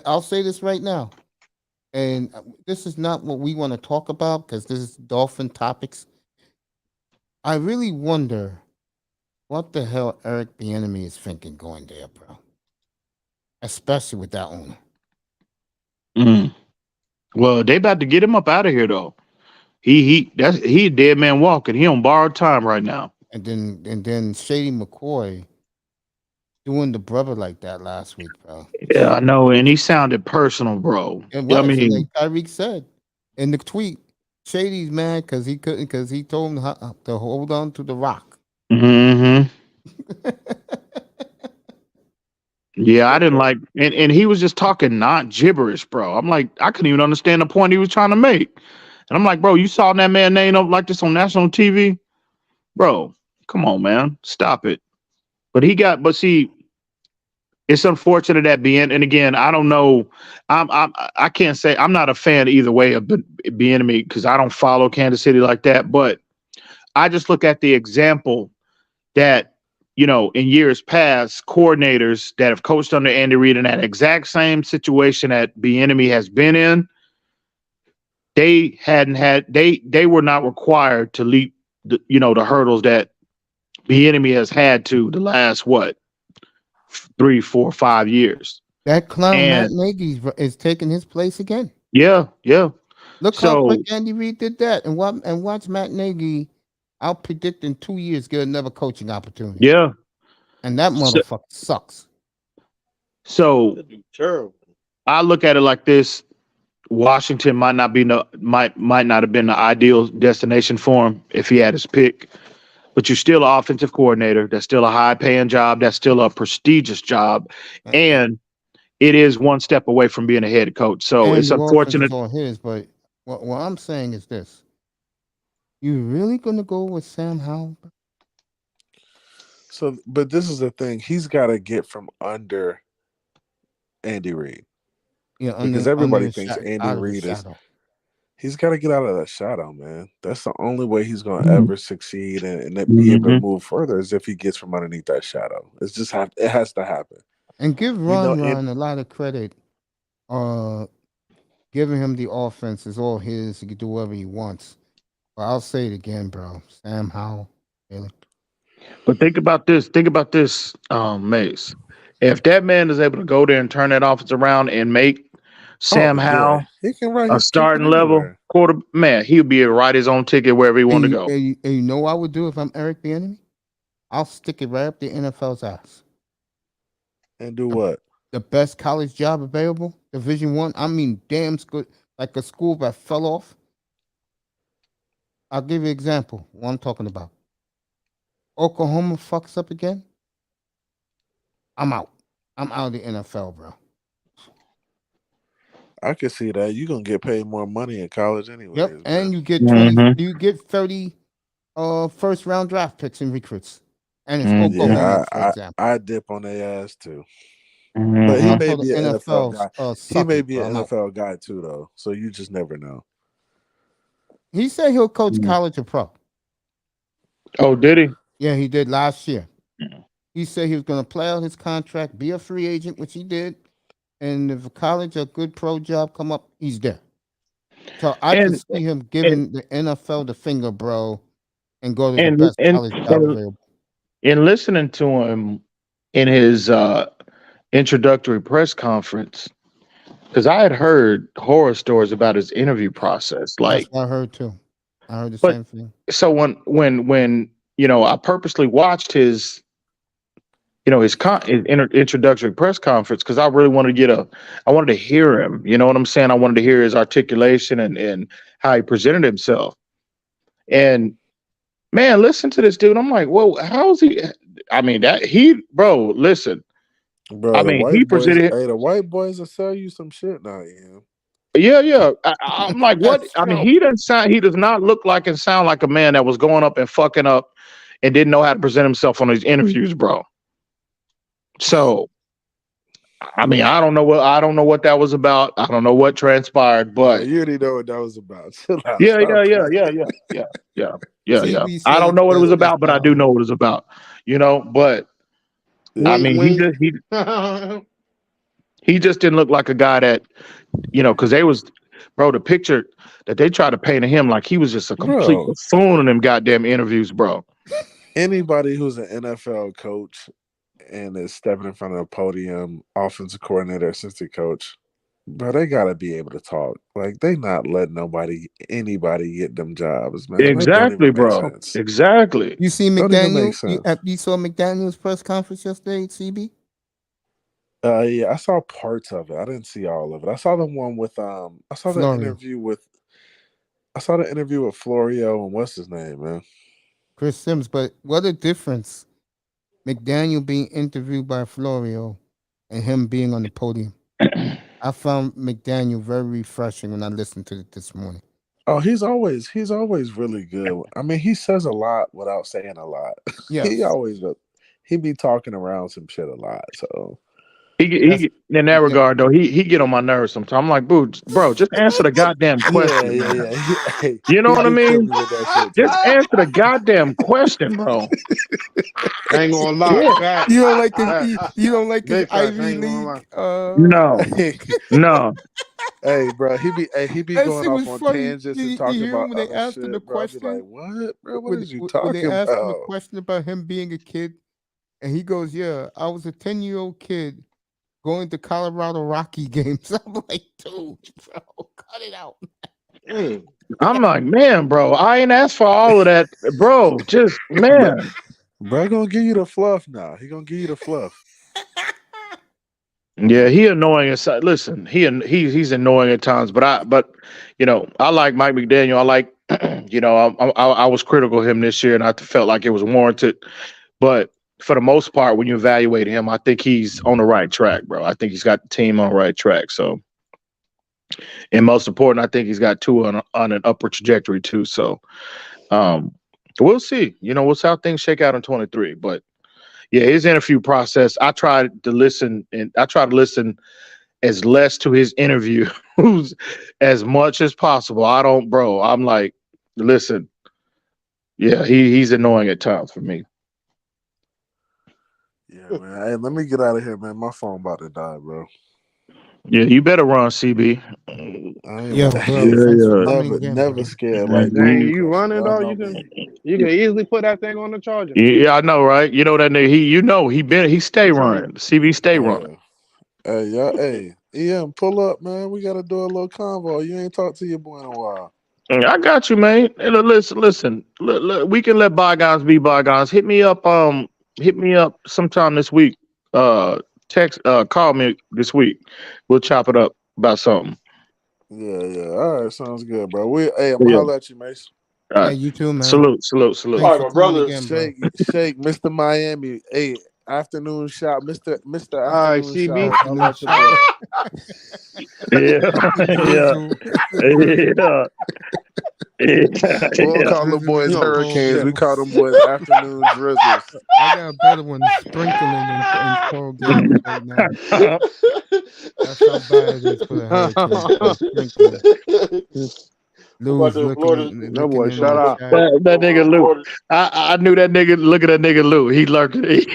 I'll say this right now, and this is not what we want to talk about because this is Dolphin topics. I really wonder what the hell Eric Bieniemy is thinking going there, bro. Especially with that owner. Mm. Well, they about to get him up out of here though. He a dead man walking. He on borrowed time right now. And then Shady McCoy doing the brother like that last week, bro. Yeah, I know, and he sounded personal, bro. It I was mean, like Tyreek said in the tweet. Shady's mad because he couldn't, because he told him to hold on to the rock. mm-hmm. Yeah, I didn't like, and he was just talking not gibberish, bro. I'm like, I couldn't even understand the point he was trying to make. And I'm like, bro, you saw that man name up like this on national TV, bro. Come on, man, stop it. But see, it's unfortunate that being, and again, I don't know. I can't say I'm not a fan either way of Bieniemy because I don't follow Kansas City like that. But I just look at the example that, in years past, coordinators that have coached under Andy Reid in that exact same situation that Bieniemy has been in, they were not required to leap the hurdles that Bieniemy has had to the last 3, 4, 5 years. That clown Matt Nagy is taking his place again. Yeah. Look how quick Andy Reid did that, and watch Matt Nagy. I'll predict in 2 years get another coaching opportunity. Yeah, and that motherfucker sucks. So terrible. I look at it like this: Washington might not have been the ideal destination for him if he had his pick. But you're still an offensive coordinator. That's still a high-paying job. That's still a prestigious job, and it is one step away from being a head coach. So and it's unfortunate. All his, but what I'm saying is this: you really gonna go with Sam Howell? So, but this is the thing: he's got to get from under Andy Reid. Yeah, because everybody thinks Andy Reid is. He's got to get out of that shadow, man. That's the only way he's going to ever succeed and be able to move further is if he gets from underneath that shadow. It's just it has to happen. And give Ron a lot of credit. Giving him the offense is all his. He can do whatever he wants. But I'll say it again, bro. Sam Howell, really. But think about this, Mace. If that man is able to go there and turn that offense around and make Sam Howell he can write a starting level quarter, man, he'll be able to write his own ticket wherever he want to go. And you know what I would do if I'm Eric Bieniemy? I'll stick it right up the NFL's ass. And do what? The best college job available, Division I. I mean, damn good, like a school that fell off. I'll give you an example. What I'm talking about. Oklahoma fucks up again. I'm out. I'm out of the NFL, bro. I can see that. You're gonna get paid more money in college anyway. Yep, and you get 20. You get 30 first round draft picks and recruits. And it's Oklahoma, for example. I dip on their ass too. But he may be an NFL guy. He may be an NFL guy too, though. So you just never know. He said he'll coach college or pro. Oh, did he? Yeah, he did last year. He said he was going to play out his contract, be a free agent, which he did. And if a college or good pro job come up, he's there. So I can see him giving the NFL the finger, bro, and go to the best college job available. In listening to him in his introductory press conference, because I had heard horror stories about his interview process. Like, that's what I heard too. I heard the But same thing. so when I purposely watched his his introductory press conference because I really wanted to I wanted to hear him. You know what I'm saying? I wanted to hear his articulation and how he presented himself. And man, listen to this dude. I'm like, whoa, how is he? I mean, listen. Bro, I mean, he presented. the white boys will sell you some shit now, Ian. Yeah. I'm like, what? I mean, he does not look like and sound like a man that was going up and fucking up and didn't know how to present himself on these interviews, bro. So, I mean, I don't know what that was about. I don't know what transpired, but you already know what that was about. Yeah. I don't know what it was about, but I do know what it was about. But I mean, he just didn't look like a guy that, because the picture that they tried to paint of him like he was just a complete buffoon in them goddamn interviews, bro. Anybody who's an NFL coach and is stepping in front of a podium, offensive coordinator, assistant coach, bro, they gotta be able to talk. Like they not letting anybody get them jobs, man. Exactly, bro. Exactly. You see McDaniel? You saw McDaniel's press conference yesterday, CB? Yeah, I saw parts of it. I didn't see all of it. I saw the one with I saw the interview with Florio and what's his name, man? Chris Sims. But what a difference. McDaniel being interviewed by Florio and him being on the podium. I found McDaniel very refreshing when I listened to it this morning. Oh, he's always really good. I mean, he says a lot without saying a lot. Yeah, he be talking around some shit a lot. So he in that regard though, he get on my nerves sometimes. I'm like, bro, just answer the goddamn question. Yeah. You know what I mean? Just answer the goddamn question, bro. I ain't gonna lie. You don't like his Ivy League? No. Hey, bro, he be going off on funny. tangents and talking about when they asked shit, him the bro. question. I'd be like, what, bro? What is you talking when they asked him about? a question about him being a kid, and he goes, "Yeah, I was a 10-year-old kid going to Colorado Rocky games." I'm like, dude, bro, cut it out. I'm like, man, bro, I ain't asked for all of that, bro. Just man, bro, gonna give you the fluff now. He gonna give you the fluff. Yeah, he annoying. Listen, he's annoying at times, but I like Mike McDaniel. I like, I was critical of him this year, and I felt like it was warranted. But for the most part, when you evaluate him, I think he's on the right track, bro. I think he's got the team on the right track. So, and most important, I think he's got two on an upward trajectory too. So, we'll see. We'll see how things shake out in 23. But yeah, his interview process. I try to listen as less to his interviews as much as possible. I'm like, listen. Yeah, he's annoying at times for me. Yeah, man. Hey, let me get out of here, man. My phone about to die, bro. Yeah, you better run, CB. Never scared. Like, dang, you running though? You can easily put that thing on the charger. Yeah, I know, right? You know that nigga. He stay running. CB stay running. Hey, y'all. Hey, Ian, pull up, man. We gotta do a little convo. You ain't talked to your boy in a while. I got you, man. Hey, listen. We can let bygones be bygones. Hit me up sometime this week. Call me this week. We'll chop it up about something. Yeah. All right, sounds good, bro. I'm gonna holler at you, Mace. All right. Hey, you too, man. Salute. All right, my brother. Shake, Mr. Miami. Hey, afternoon shot, Mr. Afternoon shot. Yeah. We don't call them boys hurricanes. We call them boys afternoon drizzles. I got a better one, sprinkling in cold games right now. That's how bad it is for the hurricanes. Lou's looking that boy, shut up. That nigga Lou. I knew that nigga. Look at that nigga Lou. He lurking. He's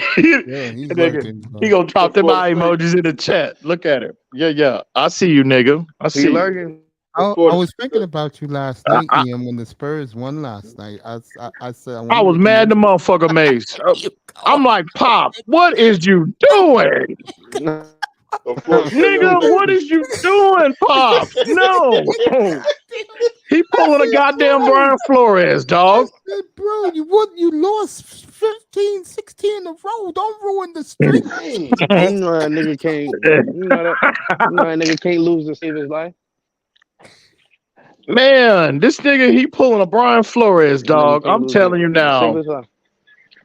lurking. He gonna drop them eye emojis in the chat. Look at him. Yeah. I see you, nigga. I see you. Lurking. I was thinking about you last night, Ian, when the Spurs won last night. I said I was mad the motherfucker Mace. I'm like, Pop, what is you doing? Nigga, what is you doing, Pop? No. He pulling a goddamn bro. Brian Flores, dog. I said, bro, you lost 15, 16 in a row. Don't ruin the streak. You know that nigga can't. You know that nigga can't lose to save his life. Man, this nigga, he pulling a Brian Flores, dog. I'm telling you Save now. his life.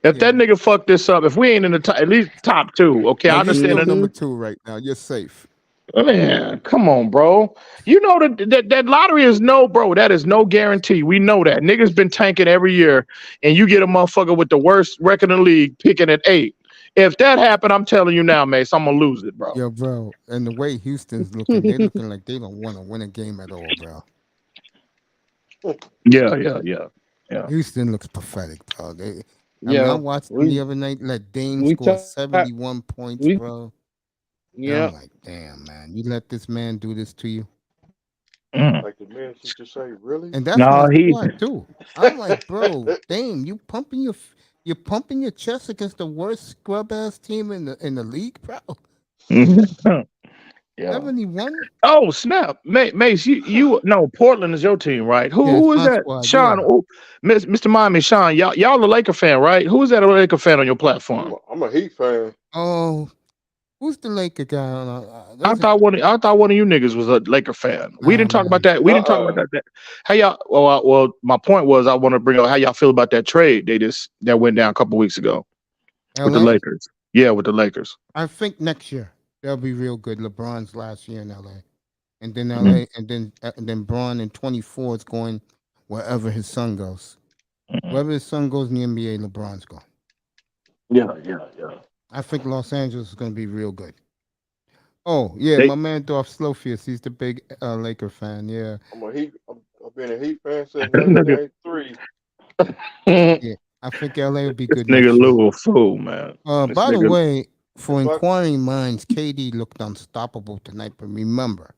If that nigga fuck this up, if we ain't in the top, at least top two, okay, I You're understand still that. number 2 right now. You're safe. Man, come on, bro. You know that lottery is bro. That is no guarantee. We know that. Niggas been tanking every year, and you get a motherfucker with the worst record in the league picking at 8. If that happened, I'm telling you now, Mace, I'm gonna lose it, bro. Yo, bro. And the way Houston's looking, they're looking like they don't want to win a game at all, bro. Yeah. Houston looks pathetic, bro. I watched them the other night. Let Dame score 71 points, bro. Yeah. I'm like, damn, man. You let this man do this to you? Like the man used to say, really? And that's my squad, too. I'm like, bro, Dame, you pumping your chest against the worst scrub ass team in the league, bro. Yeah. 71. Oh snap, Mace, you no Portland is your team, right? Who is that? Squad, Sean, Mr. Miami, Sean, y'all a Laker fan, right? Who is that a Laker fan on your platform? I'm a Heat fan. Oh, who's the Laker guy? I thought one of you niggas was a Laker fan. We didn't talk about that. We didn't talk about that. How y'all? Well, my point was I want to bring up how y'all feel about that trade that went down a couple weeks ago with the Lakers. Yeah, with the Lakers. I think next year they'll be real good. LeBron's last year in LA, and then LA, and then Bron in 24 is going wherever his son goes. Wherever his son goes in the NBA, LeBron's going. Yeah. I think Los Angeles is going to be real good. Oh yeah, my man Dolph Slowfist, he's the big Laker fan. Yeah, I've been a Heat fan since 1983. Yeah, I think LA will be good. Nigga, little fool, man. By the way, for inquiring minds, KD looked unstoppable tonight. But remember,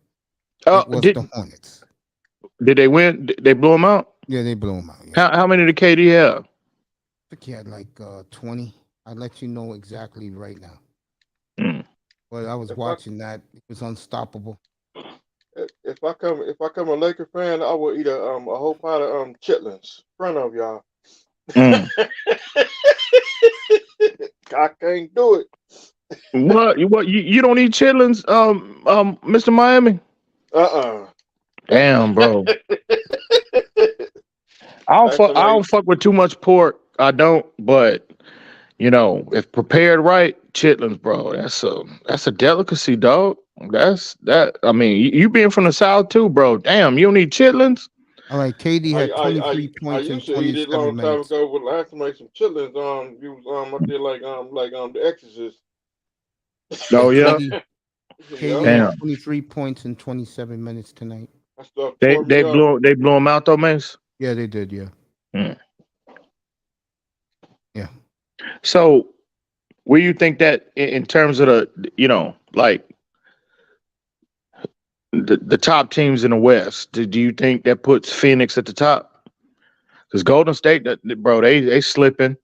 it was the Hornets. Did they win? Did they blew him out? Yeah, they blew him out. Yeah. How many did KD have? I think he had like 20. I'll let you know exactly right now. But I was watching that; it was unstoppable. If I come a Laker fan, I will eat a whole pot of chitlins in front of y'all. I can't do it. What you don't eat chitlins, Mr. Miami? Damn, bro. I don't fuck with too much pork. I don't, but if prepared right, chitlins, bro, that's a delicacy, dog. I mean, you being from the South too, bro. Damn, you don't eat chitlins? All right, KD had 23 points in 27 minutes. I used to eat it a long time ago when I had to make some chitlins. You was up there like The Exorcist. Oh yeah. KD had 23 points in 27 minutes tonight. They blew him out though, Mace. Yeah, they did. Yeah. Yeah. So, where you think that in terms of the the top teams in the West, do you think that puts Phoenix at the top? Because Golden State, bro, they slipping.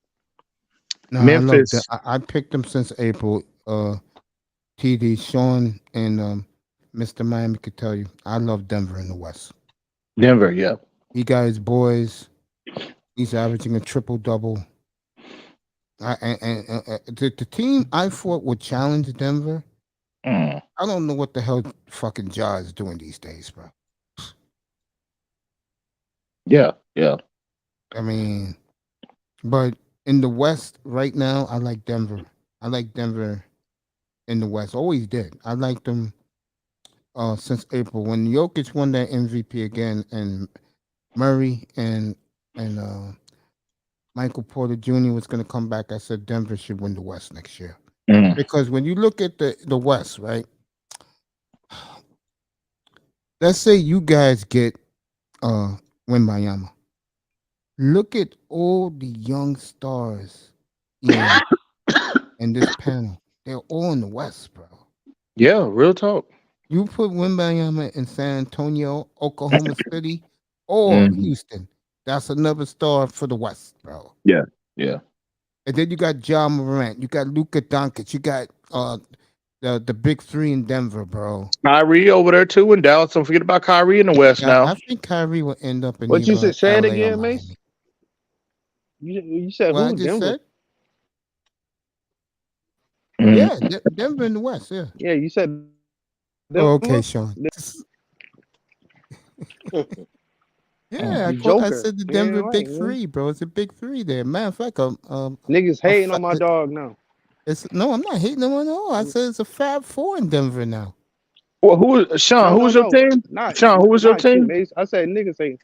No, Memphis. I picked them since April. TD, Sean, and Mr. Miami could tell you. I love Denver in the West. Denver, yeah. He got his boys. He's averaging a triple-double. The team I thought would challenge Denver, I don't know what the hell fucking Ja is doing these days, bro. Yeah. I mean, but in the West right now, I like Denver. I like Denver in the West. Always did. I liked them since April when Jokic won that MVP again, and Murray and Michael Porter Jr. was going to come back. I said Denver should win the West next year. Because when you look at the West, right? Let's say you guys get Wembanyama. Look at all the young stars in this panel. They're all in the West, bro. Yeah, real talk. You put Wembanyama in San Antonio, Oklahoma City, or Houston. That's another star for the West, bro. Yeah. And then you got Ja Morant, you got Luka Doncic, you got the big three in Denver, bro. Kyrie over there too in Dallas. Don't forget about Kyrie in the West Yeah, I now. think Kyrie will end up in What you either said? Say it LA or again, Miami. Mace. You said What I who? just Denver. said? Mm. Yeah, Denver in the West. Yeah. Yeah, you said Oh, okay, Denver. Sean. You Yeah, I joker. said the Yeah, Denver right, big man. three, bro. It's a big three there. Matter of fact, Niggas hating on my it- dog now. no, I'm not hating them at all. I said it's a Fab Four in Denver now. Well, who is Sean? Who was your team? Sean, who was your Not you, team? Mace. I said niggas hating.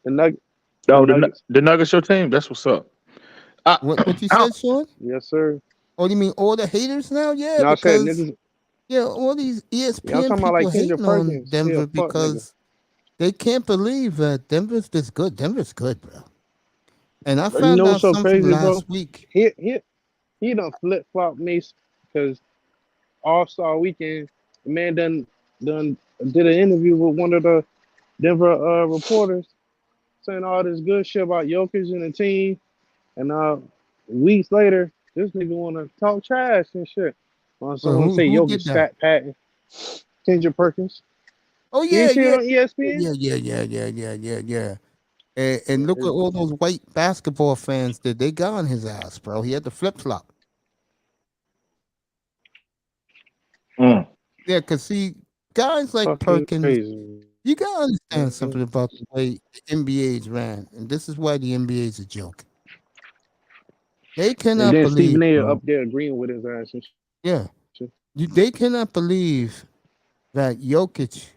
The Nuggets. Oh, Nuggets. the Nuggets your team. That's what's up. What you said, Sean? Yes, sir. Oh, you mean all the haters now? Yeah, No, I said because niggas. yeah, all these Yeah, I'm ESPN talking about people like Kendrick hating on Perkins. Denver Yeah, fuck niggas. because they can't believe that Denver's this good. Denver's good, bro. And I You found know out what's so something crazy, bro? last week. He done flip flop Mace because All-Star Weekend, the man done did an interview with one of the Denver reporters saying all this good shit about Jokic and the team, and weeks later, this nigga want to talk trash and shit. Well, Someone say who Jokic did that? stat patent, Kendrick Perkins. Oh You yeah, ain't see it yeah, on ESPN? yeah. And look what all those white basketball fans did. They got on his ass, bro. He had the flip flop. Mm. Yeah, because see, guys like Fucking Perkins, crazy. you gotta understand something about the way the NBA's ran, and this is why the NBA's a joke. They And cannot then believe, Stephen A. bro. up there agreeing with his ass and shit. Yeah, they cannot believe that Jokic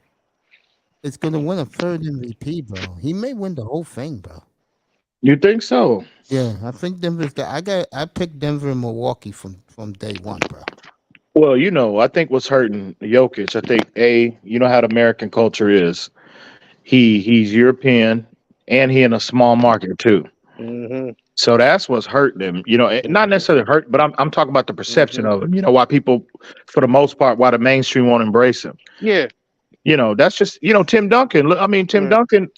is going to win a third MVP, bro. He may win the whole thing, bro. You think so? Yeah, I think Denver's the. I picked Denver and Milwaukee from day one, bro. Well, you know, I think what's hurting Jokic, I think you know how the American culture is. He's European and he in a small market too. Mm-hmm. So that's what's hurting him. You know, not necessarily hurt, but I'm talking about the perception of him. You know, why people, for the most part, why the mainstream won't embrace him. Yeah. You know, that's just Tim Duncan. I mean, Tim Duncan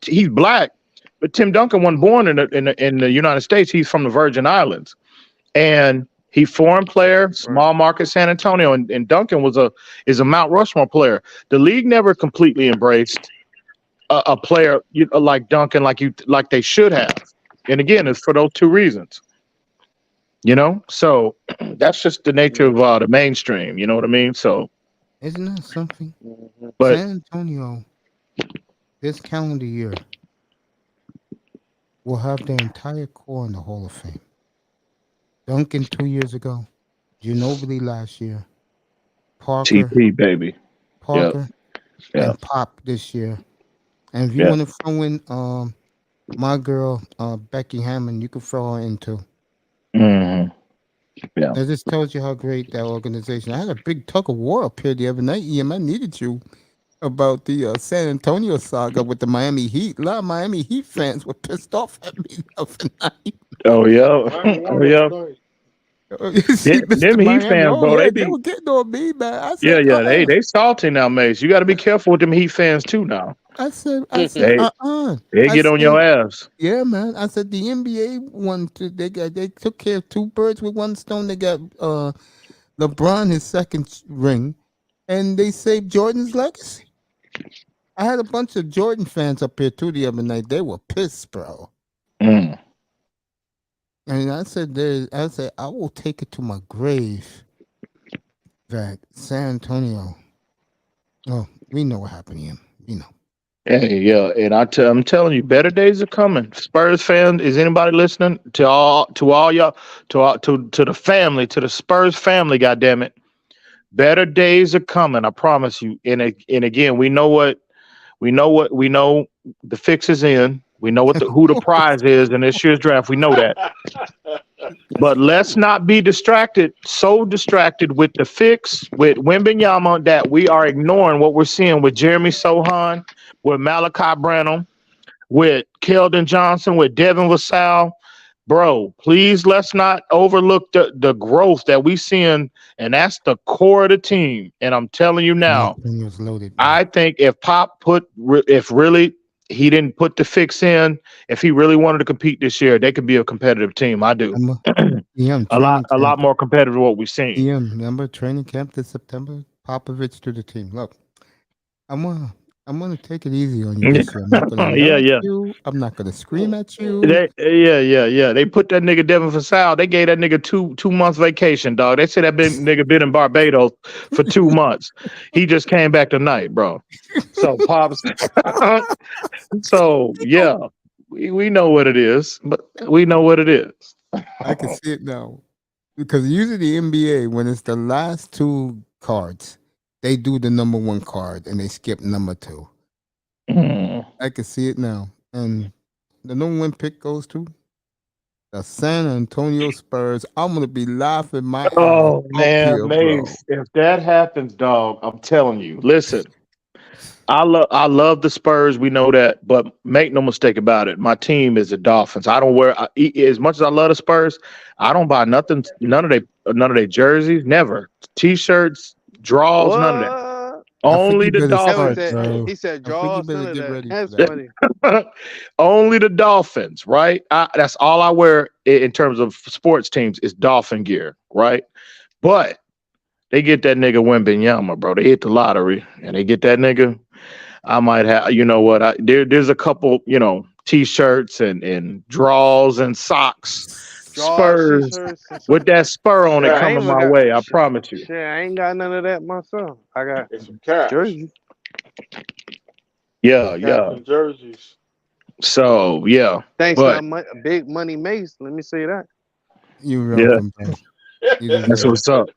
he's black, but Tim Duncan wasn't born in the United States. He's from the Virgin Islands, and he foreign player, small market San Antonio, and Duncan is a Mount Rushmore player. The league never completely embraced a player like Duncan like they should have. And again, it's for those two reasons. You know, so that's just the nature of the mainstream. You know what I mean? So. Isn't that something? But San Antonio, this calendar year, will have their entire core in the Hall of Fame. Duncan 2 years ago, Ginobili last year, Parker, TP baby, Parker, yeah. and Pop this year. And if you Yeah. want to throw in my girl Becky Hammond, you can throw her in too. Mm-hmm. Yeah. That just tells you how great that organization. I had a big tug of war up here the other night, Ian. I needed you about the San Antonio saga with the Miami Heat. A lot of Miami Heat fans were pissed off at me the other night. Oh yeah. Oh yeah. Them Heat fans, bro, they were getting on me, man. I Yeah, said, yeah. They salty now, Mace. You got to be careful with them Heat fans too now. I said, They I get on your ass. Yeah, man. I said the NBA won. They took care of two birds with one stone. They got LeBron his second ring, and they saved Jordan's legacy. I had a bunch of Jordan fans up here too the other night. They were pissed, bro. Mm. And I said, I will take it to my grave that San Antonio. Oh, we know what happened to him. We know. Hey, yeah, and I'm telling you, better days are coming. Spurs fans, is anybody listening? To all y'all, to the family, to the Spurs family, goddammit. Better days are coming, I promise you. And again, we know the fix is in. We know who the prize is in this year's draft. We know that. But let's not be so distracted with the fix, with Wembanyama, that we are ignoring what we're seeing with Jeremy Sohan, with Malachi Branham, with Keldon Johnson, with Devin Vassell. Bro, please let's not overlook the growth that we seeing, and that's the core of the team. And I'm telling you now, Loaded, I think if really He didn't put the fix in. If he really wanted to compete this year, they could be a competitive team. I do. A lot more competitive than what we've seen. Yeah, remember training camp this September? Popovich to the team. Look, I'm gonna take it easy on you this year. I'm not gonna yell at you. I'm not gonna scream at you. They put that nigga Devin Fasal. They gave that nigga two months vacation, dog. They said nigga been in Barbados for 2 months. He just came back tonight, bro. So Pops. So yeah, we know what it is, but we know what it is. I can see it now. Because usually the NBA, when it's the last 2 cards, they do the number 1 card and they skip number 2. I can see it now. And the number 1 pick goes to the San Antonio Spurs. I'm gonna be laughing my ass off here, Mace, if that happens, dog, I'm telling you. Listen, I love the Spurs. We know that, but make no mistake about it. My team is the Dolphins. I don't wear as much as I love the Spurs. I don't buy nothing, none of their jerseys, never T-shirts, draws, none of that. Only the Dolphins. He said draws, none of that. That's funny. Only the Dolphins, right? That's all I wear in terms of sports teams is Dolphin gear, right? But they get that nigga Wembanyama, bro. They hit the lottery and they get that nigga. I might have, you know what? There's a couple, T-shirts and draws and socks. Spurs with that spur on it coming my way. I promise you. Shit, I ain't got none of that myself. I got some cash. Jerseys. Yeah. Jerseys. So yeah. Thanks to Big Money Mace. Let me say that. You're welcome, bro. That's what's up.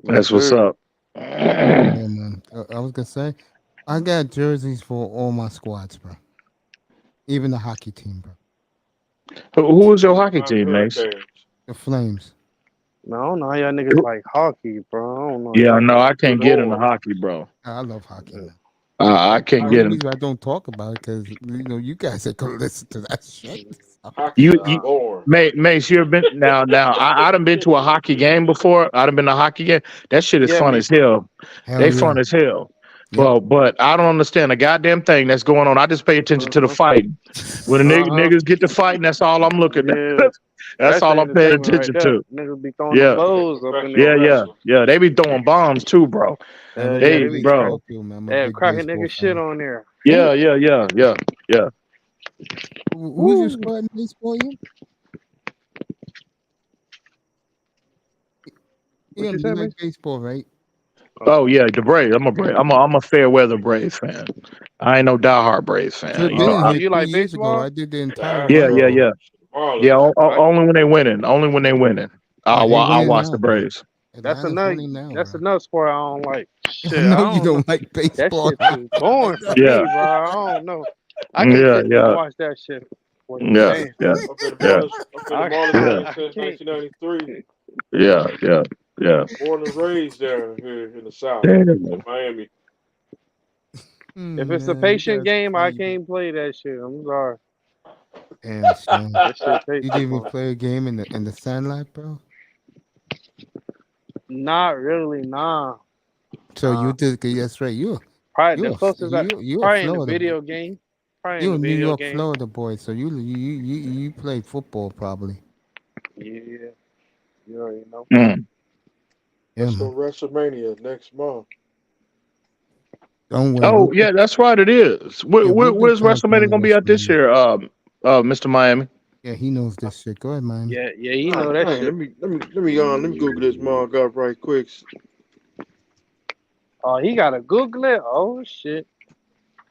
That's what's up. Yeah, man. I was gonna say, I got jerseys for all my squads, bro. Even the hockey team, bro. Who is your hockey team, Mace? The Flames. No, I don't know how y'all niggas like hockey, bro. I don't know. Yeah, no, I can't get into hockey, bro. I love hockey. I can't get it. I don't talk about it because you guys are gonna listen to that shit. Mace, you've been now. I done been to a hockey game before. I done been to a hockey game. That shit is fun as hell. They fun as hell. Well, but I don't understand a goddamn thing that's going on. I just pay attention to the fighting. When the niggas get to fighting, that's all I'm looking at. That's all I'm paying attention to. Niggas be throwing the bows up in there. Yeah. They be throwing bombs too, bro. They cracking nigga shit on there. Yeah. Who's your squad in baseball? You like baseball, right? Oh yeah, the Braves. I'm a fair weather Braves fan. I ain't no diehard Braves fan. You like baseball? I did the entire. Yeah. Only when they winning. I'll watch the Braves. That's another sport I don't like. Shit, you don't like baseball. That shit is boring for me, bro. I don't know. I can't watch that shit. Yeah. Since 1993. Yeah. Born and raised there here in the South, Miami. If it's a patient game, I can't play that shit. I'm sorry. Damn, you didn't even play a game in the Sandlot, bro? Not really, nah. So you did? That's right. You probably the closest. Probably in the video game. You a New York, Florida boy, so you played football probably. Yeah, you already know. That's for WrestleMania next month. Don't worry. Oh yeah, that's right. It is. Where's WrestleMania gonna be at this year? Mr. Miami. Yeah, he knows this shit. Go ahead, Miami. Yeah, he know that shit. Let me Google this mug up right quick. Oh, he gotta Google it. Oh shit.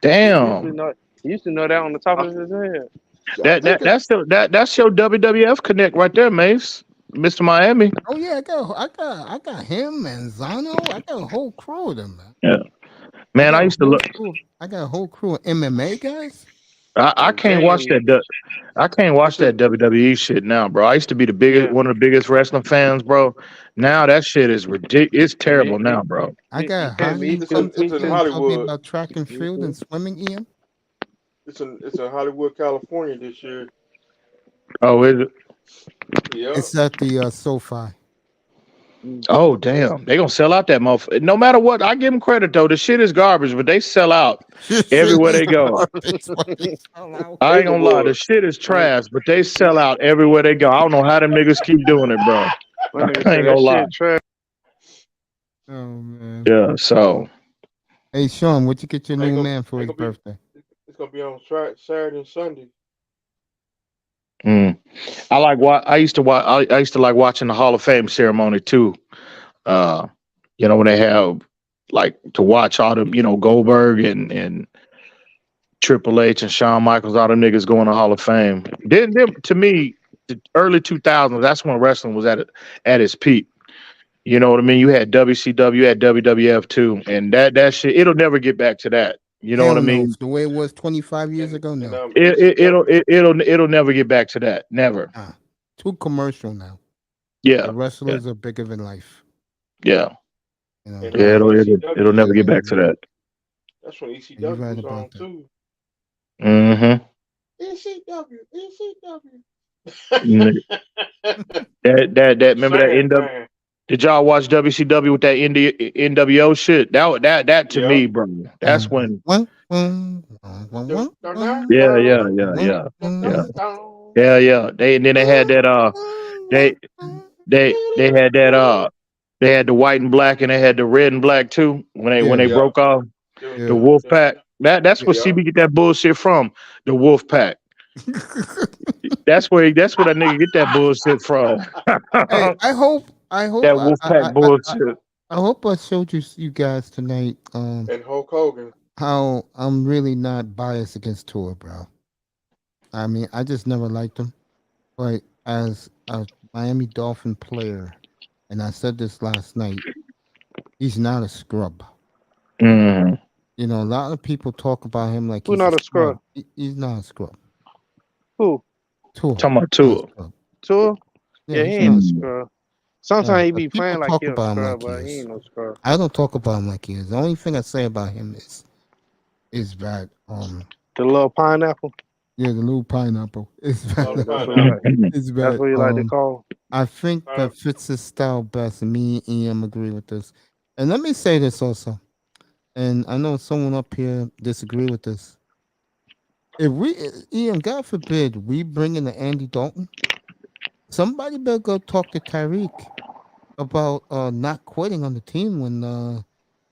Damn. He used to know that on the top of his head. That's your WWF connect right there, Mace. Mr. Miami. Oh yeah, I got him and Zano. I got a whole crew of them, man. Yeah. Man, I used to look. I got a whole crew of MMA guys. I can't watch that. I can't watch that WWE shit now, bro. I used to be one of the biggest wrestling fans, bro. Now that shit is ridiculous. It's terrible now, bro. I got it's in Hollywood. About track and field and swimming, Ian. It's in Hollywood, California this year. Oh, is it? Yeah. It's at the SoFi. Oh damn, they gonna sell out that motherfucker. No matter what, I give them credit though. The shit is garbage, but they sell out everywhere they go. I ain't gonna lie, the shit is trash, but they sell out everywhere they go. I don't know how them niggas keep doing it, bro. My nigga I said ain't that gonna lie. shit trash. Oh man. Yeah, so Hey Sean, what you get your Ain't new gonna- man for his ain't gonna be- birthday? It's gonna be on Saturday and Sunday. I like what I used to watch. I used to like watching the Hall of Fame ceremony too. When they have like to watch all them, Goldberg and Triple H and Shawn Michaels, all them niggas going to Hall of Fame. Then to me, the early 2000s, that's when wrestling was at its peak. You know what I mean? You had WCW, you had WWF too, and that shit, it'll never get back to that. You know what I mean? The way it was 25 years ago, no. It'll never get back to that. Never. Too commercial now. Yeah. The wrestlers are bigger than life. Yeah. You know, It'll never get back to that. That's when ECW You're right was on about that. too. Mm-hmm. ECW. That remember that NW? Did y'all watch WCW with that NWO shit? That to me, bro. That's when. Yeah. They had that. They had that. They had the white and black, and they had the red and black too. When they broke off, the Wolf Pack. That's where CB get that bullshit from. The Wolf Pack. That's where that nigga get that bullshit from. Hey, I hope that Wolfpack bullshit. I hope I showed you guys tonight and Hulk Hogan how I'm really not biased against Tua, bro. I mean, I just never liked him, but as a Miami Dolphin player, and I said this last night, he's not a scrub. Mm. You know, a lot of people talk about him like he's not a scrub. He's not a scrub. Who? Tua. Talking about Tua. Tua? Yeah, he ain't no scrub. Sometimes he be people playing like talk he's a about him scrub, like but he he is. ain't no scrub. I don't talk about him like he is. The only thing I say about him is that the little pineapple. Yeah, the little pineapple. It's That's bad. what you like to call. I think that fits his style best, and me and EM agree with this. And let me say this also, and I know someone up here disagree with this. If EM, God forbid, we bring in the Andy Dalton, somebody better go talk to Tyreek about not quitting on the team when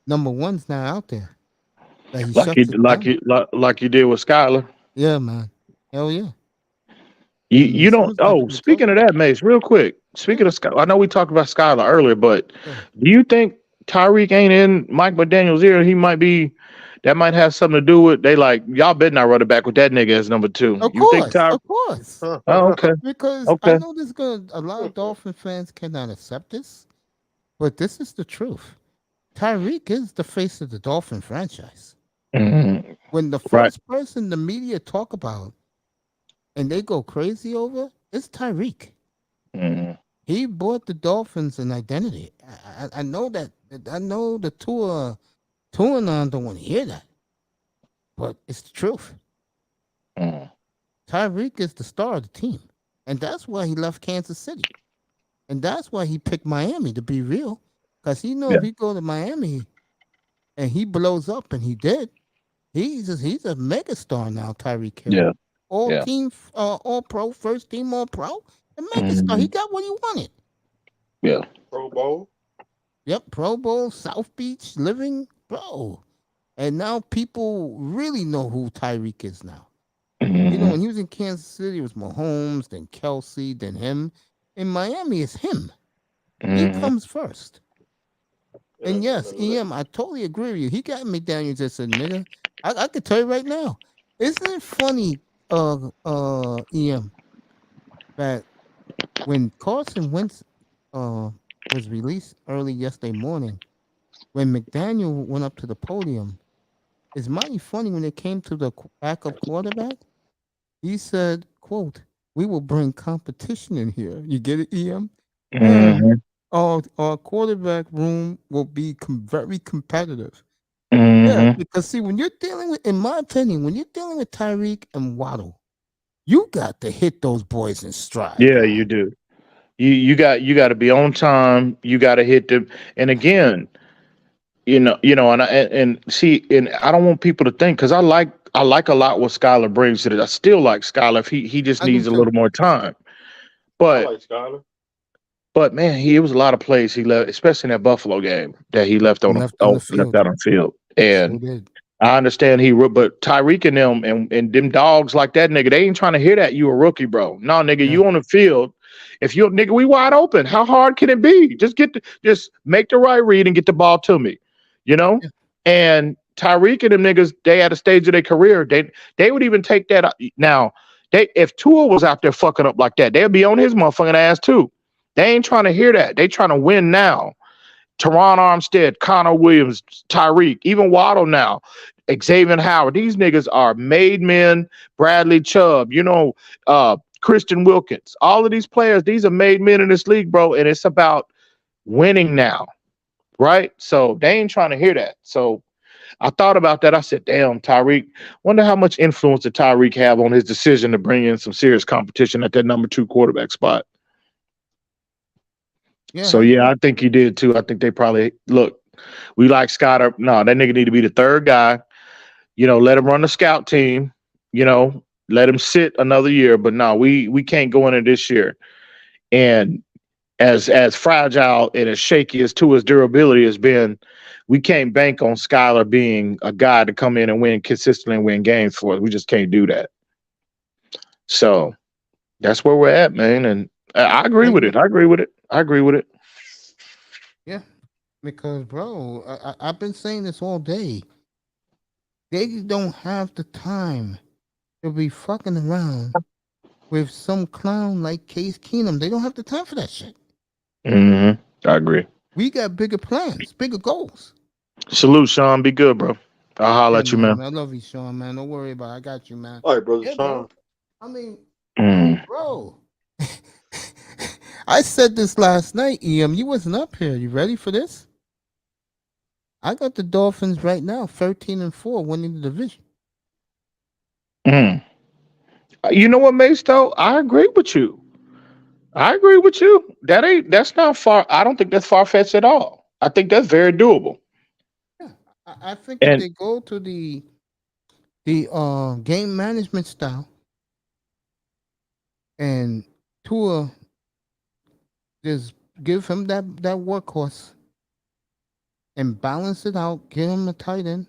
number one's not out there. That he shuts it down. Like you did with Skylar. Yeah, man. Hell yeah. You don't. Oh, speaking of that, Mace, real quick. Speaking of Skylar, I know we talked about Skylar earlier, but do you think Tyreek ain't in Mike McDaniel's ear? He might be. That might have something to do with. They like y'all better not run it back with that nigga as number two. Of course. Oh, okay. Because I know there's a lot of Dolphin fans cannot accept this, but this is the truth. Tyreek is the face of the Dolphin franchise. Mm-hmm. When the first person the media talk about and they go crazy over, it's Tyreek. Mm-hmm. He brought the Dolphins an identity. I know that. I know the Tua and I don't want to hear that, but it's the truth. Mm-hmm. Tyreek is the star of the team, and that's why he left Kansas City, and that's why he picked Miami, to be real, because he knows if he go to Miami and he blows up, and he did. He's a mega star now, Tyreek Hill. Yeah. All-team, all-pro, first team all-pro. A mega star. He got what he wanted. Yeah. Pro Bowl. Yep, Pro Bowl, South Beach, living, bro. And now people really know who Tyreek is now. You know, when he was in Kansas City, it was Mahomes, then Kelsey, then him. In Miami, it's him. He comes first. And yes, EM, I totally agree with you. He got McDaniels just a nigga. I could tell you right now. Isn't it funny, EM, that when Carson Wentz was released early yesterday morning, when McDaniel went up to the podium, it's mighty funny when it came to the backup quarterback. He said, quote, "We will bring competition in here." You get it, EM? And our quarterback room will be very competitive. Yeah, because see, when you're dealing with, in my opinion, when you're dealing with Tyreek and Waddle, you got to hit those boys in stride. Yeah, you do. You got to be on time. You got to hit them. And again, and see, and I don't want people to think because I like a lot what Skylar brings to it. I still like Skylar. If he just I do needs a too. little more time. I But like Skyler. but man, it was a lot of plays he left, especially in that Buffalo game that he left on Left on the left field. out on field. Sure And did. I understand but Tyreek and them and them dogs like that nigga, they ain't trying to hear that you a rookie, bro. No, nigga, Yeah. you on the field. If you nigga, we wide open. How hard can it be? Just make the right read and get the ball to me. You know? Yeah. And Tyreek and them niggas, they at a stage of their career, they would even take that now. If Tua was out there fucking up like that, they'd be on his motherfucking ass too. They ain't trying to hear that. They trying to win now. Teron Armstead, Connor Williams, Tyreek, even Waddle now, Xavier Howard. These niggas are made men. Bradley Chubb, Christian Wilkins. All of these players, these are made men in this league, bro. And it's about winning now, right? So they ain't trying to hear that. So I thought about that. I said, damn, Tyreek. Wonder how much influence did Tyreek have on his decision to bring in some serious competition at that number 2 quarterback spot. Yeah. So yeah, I think he did too. I think they probably look. We like Scott. No, that nigga need to be the third guy. Let him run the scout team. Let him sit another year. But no, we can't go into this year. And as fragile and as shaky as Tua's durability has been, we can't bank on Skylar being a guy to come in and win consistently and win games for us. We just can't do that. So that's where we're at, man. And I agree with it. Yeah, because bro, I've been saying this all day. They don't have the time to be fucking around with some clown like Case Keenum. They don't have the time for that shit. I agree. We got bigger plans, bigger goals. Salute, Sean. Be good, bro. I'll holler at you, man. I love you, Sean, man. Don't worry about it. I got you, man. All right, brother Yeah, Sean. bro. I mean, bro. I said this last night, EM. You wasn't up here. You ready for this? I got the Dolphins right now, 13-4, winning the division. You know what, Mace, though? I agree with you. That's not far. I don't think that's far-fetched at all. I think that's very doable. Yeah. I think if they go to the game management style and Tua just give him that workhorse and balance it out, get him a tight end.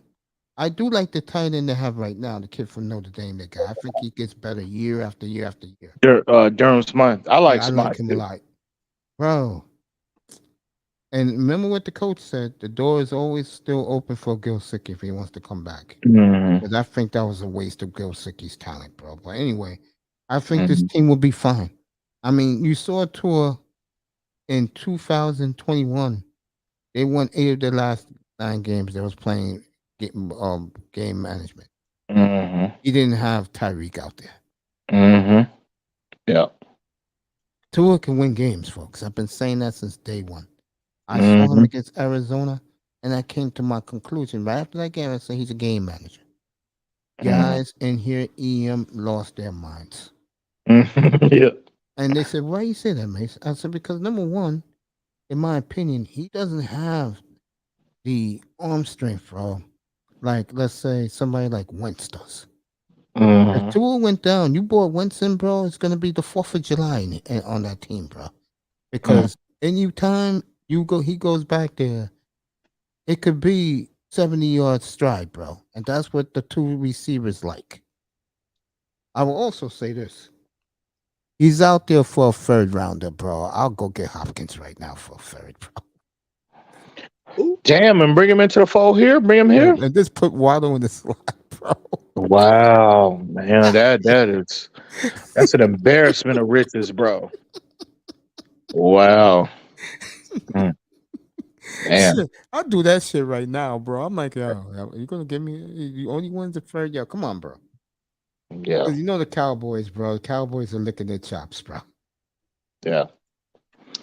I do like the tight end they have right now, the kid from Notre Dame, the guy. I think he gets better year after year after year. Durham Smythe. I like Smythe. I like him a lot. Bro. And remember what the coach said, the door is always still open for Gilsicki if he wants to come back. Because I think that was a waste of Gilsicki's talent, bro. But anyway, I think this team will be fine. I mean, you saw a tour in 2021. They won 8 of their last 9 games. They was playing game management. He didn't have Tyreek out there. Yeah. Tua can win games, folks. I've been saying that since day one. I saw him against Arizona, and I came to my conclusion right after that game. I said he's a game manager. Guys in here, EM lost their minds. Yeah. And they said, "Why you say that, Mace?" I said, "Because number one, in my opinion, he doesn't have the arm strength, bro. Like, let's say somebody like Wentz does. If Tua went down, you brought Wentz in, bro, it's gonna be the 4th of July on that team, bro. Because any time he goes back there, it could be 70-yard stride, bro. And that's what the 2 receivers like. I will also say this. He's out there for a 3rd rounder, bro. I'll go get Hopkins right now for a 3rd, bro. Damn, and bring him into the fold here. Bring him here. And just put Waddle in the slot, bro. Wow, man, that's an embarrassment of riches, bro. Wow. Man. I'll do that shit right now, bro. I'm like, yo, you gonna give me the only one's the 3rd? Yo, come on, bro. Yeah. You know the Cowboys, bro. The Cowboys are licking their chops, bro. Yeah.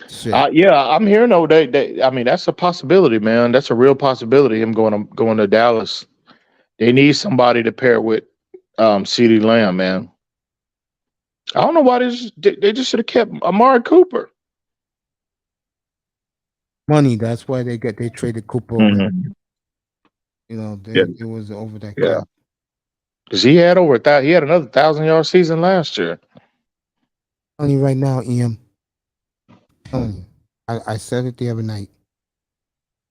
Shit. Yeah, I'm hearing though. I mean, that's a possibility, man. That's a real possibility. Him going to Dallas. They need somebody to pair with CeeDee Lamb, man. I don't know why they just should have kept Amari Cooper. Money. That's why they traded Cooper away. Mhm. You know, Yeah, it was over that yeah. cap. Because he had he had another 1,000-yard season last year. Telling you right now, Ian. Telling you, I said it the other night.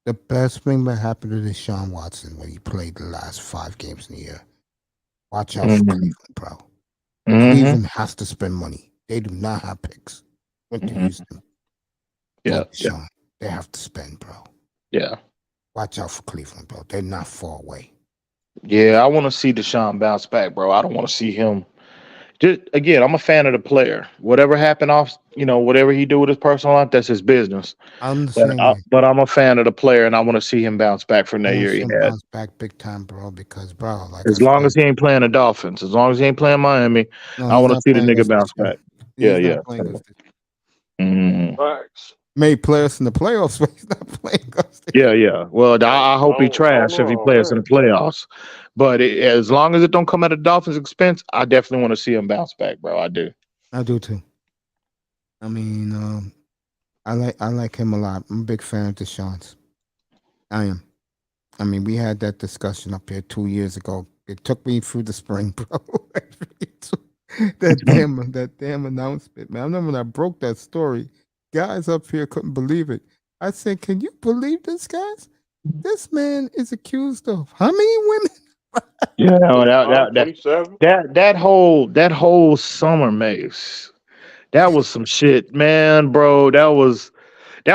The best thing that happened to Deshaun Watson when he played the last 5 games in the year. Watch out for Cleveland, bro. Cleveland has to spend money. They do not have picks. Went to Houston. Yeah, Deshaun. They have to spend, bro. yeah. Watch out for Cleveland, bro. They're not far away. Yeah, I want to see Deshaun bounce back, bro. I don't want to see him. Just again, I'm a fan of the player. Whatever happened off, whatever he do with his personal life, that's his business. I'm the same way. But I'm a fan of the player, and I want to see him bounce back from that year he had. Bounce back big time, bro. Because, bro, like As long as he ain't playing the Dolphins, as long as he ain't playing Miami, I want to see the nigga bounce back. Yeah, yeah. Facts. Made players in the playoffs, but he's not playing us. Yeah, yeah. Well, I hope he trash if he plays in the playoffs. But as long as it don't come at a Dolphins expense, I definitely want to see him bounce back, bro. I do. I do too. I mean, I like him a lot. I'm a big fan of Deshaun's. I am. I mean, we had that discussion up here 2 years ago. It took me through the spring, bro. that damn announcement, man. I remember when I broke that story. Guys up here couldn't believe it. I said, "Can you believe this, guys? This man is accused of how many women?" Yeah, that whole summer, Mace. That was some shit, man, bro. That was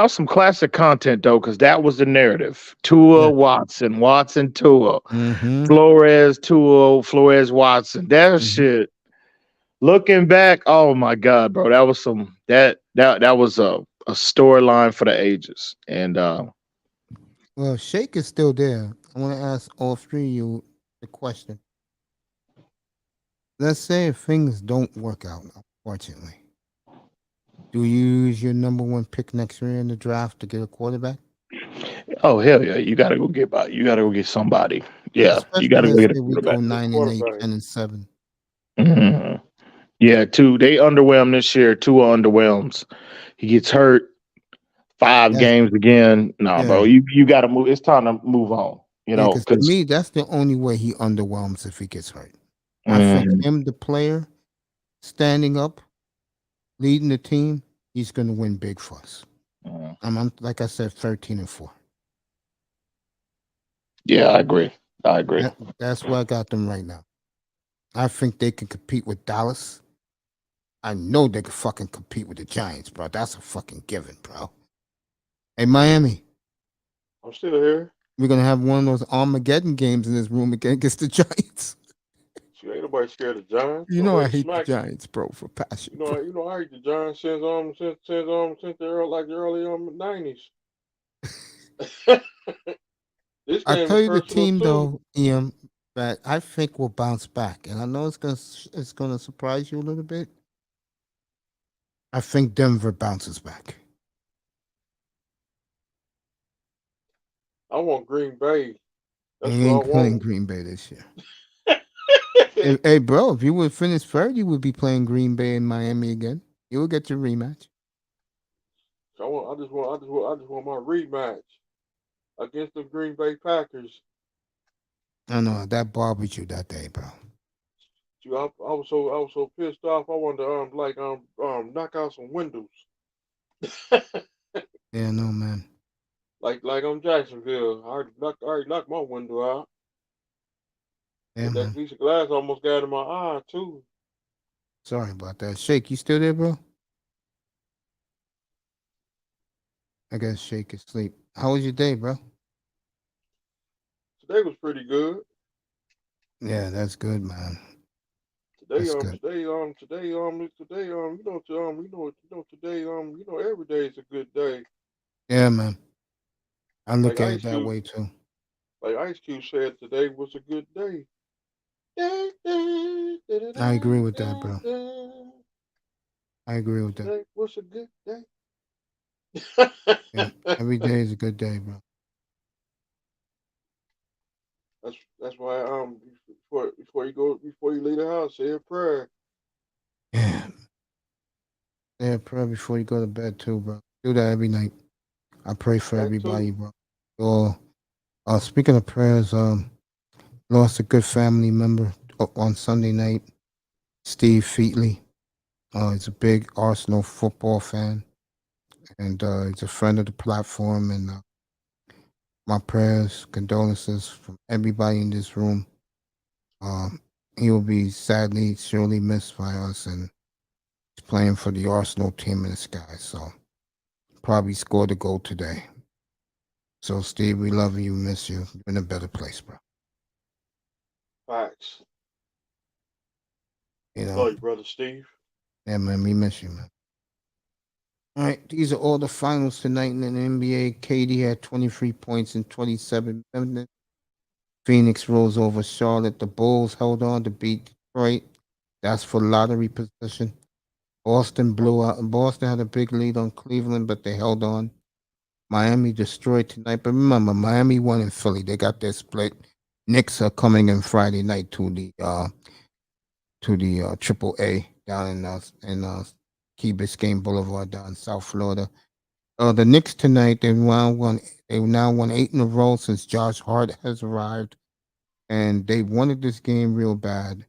some classic content though, because that was the narrative. Tua, Watson, Watson, Tua, Flores, Tua, Flores, Watson. That shit. Looking back, oh my god, bro, that was that was a storyline for the ages. And well, Shake is still there. I want to ask all three of you the question. Let's say if things don't work out, unfortunately, do you use your number 1 pick next year in the draft to get a quarterback? oh hell yeah, you gotta go get somebody. Yeah, you gotta go get a we quarterback. go 9-8, 10-7. Mhm. Yeah, they underwhelmed this year. Tua underwhelms. He gets hurt 5 games again. No, bro, you got to move. It's time to move on. Because to me, that's the only way he underwhelms if he gets hurt. I think him, the player, standing up, leading the team, he's going to win big for us. I'm like I said, 13-4. Yeah, I agree. That's where I got them right now. I think they can compete with Dallas. I know they can fucking compete with the Giants, bro. That's a fucking given, bro. Hey, Miami. I'm still here. We're going to have one of those Armageddon games in this room again against the Giants. Ain't nobody scared of Giants. You know I hate the Giants, bro, for passion. You know I hate the Giants since the early 90s. I tell you the team though, Ian, that I think will bounce back, and I know it's gonna surprise you a little bit. I think Denver bounces back. I want Green Bay. That's what I want. Playing Green Bay this year. Hey, bro, if you would finish third, you would be playing Green Bay in Miami again. You will get your rematch. I just want my rematch against the Green Bay Packers. I know that bothered you that day, bro. I was so pissed off. I wanted to knock out some windows. Yeah, no man. Like I'm Jacksonville. I already knocked my window out. Yeah, that piece of glass almost got in my eye too. Sorry about that. Shake, you still there, bro? I guess Shake is asleep. How was your day, bro? Today was pretty good. Yeah, that's good, man. Today every day is a good day. Yeah, man. I look at it that way too. Like Ice Cube said, today was a good day. I agree with that, bro. I agree with that. Today was a good day. Yeah, every day is a good day, bro. That's why before you leave the house, say a prayer. Yeah. Say a prayer before you go to bed too, bro. Do that every night. I pray for That everybody, too. bro. Speaking of prayers, lost a good family member on Sunday night, Steve Featley. He's a big Arsenal football fan, and he's a friend of the platform. And my prayers, condolences from everybody in this room. He will be sadly, surely missed by us, and he's playing for the Arsenal team in the sky. So probably scored a goal today. So Steve, we love you, miss you. You're in a better place, bro. Facts. You know. Love you, brother Steve. Yeah, man, we miss you, man. All right, these are all the finals tonight in the NBA. KD had 23 points in 27 minutes. Phoenix rolls over Charlotte. The Bulls held on to beat Detroit. That's for lottery position. Boston blew out. Boston had a big lead on Cleveland, but they held on. Miami destroyed tonight. But remember, Miami won in Philly. They got their split. Knicks are coming in Friday night to the Triple A down in Key Biscayne Boulevard down in South Florida. The Knicks tonight they now won 8 in a row since Josh Hart has arrived, and they wanted this game real bad,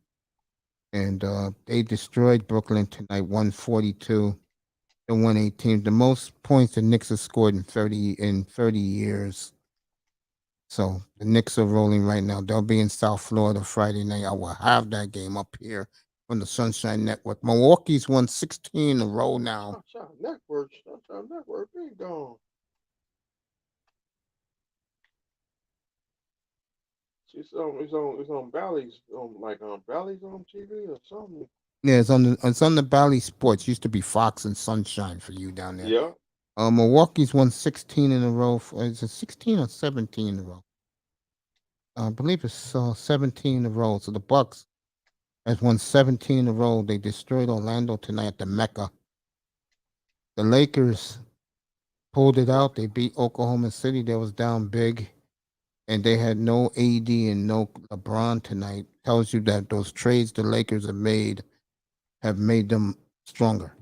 and they destroyed Brooklyn tonight, 142 to 118, the most points the Knicks have scored in 30 years. So the Knicks are rolling right now. They'll be in South Florida Friday night. I will have that game up here on the Sunshine Network. Milwaukee's won 16 in a row now. Sunshine Network, been gone. It's on Bally's Bally's on TV or something. Yeah, it's on the Bally Sports. Used to be Fox and Sunshine for you down there. Yeah. Milwaukee's won 16 in a row. Is it 16 or 17 in a row? I believe it's 17 in a row. So the Bucks has won 17 in a row. They destroyed Orlando tonight at the Mecca. The Lakers pulled it out. They beat Oklahoma City. They was down big, and they had no AD and no LeBron tonight. Tells you that those trades the Lakers have made them stronger.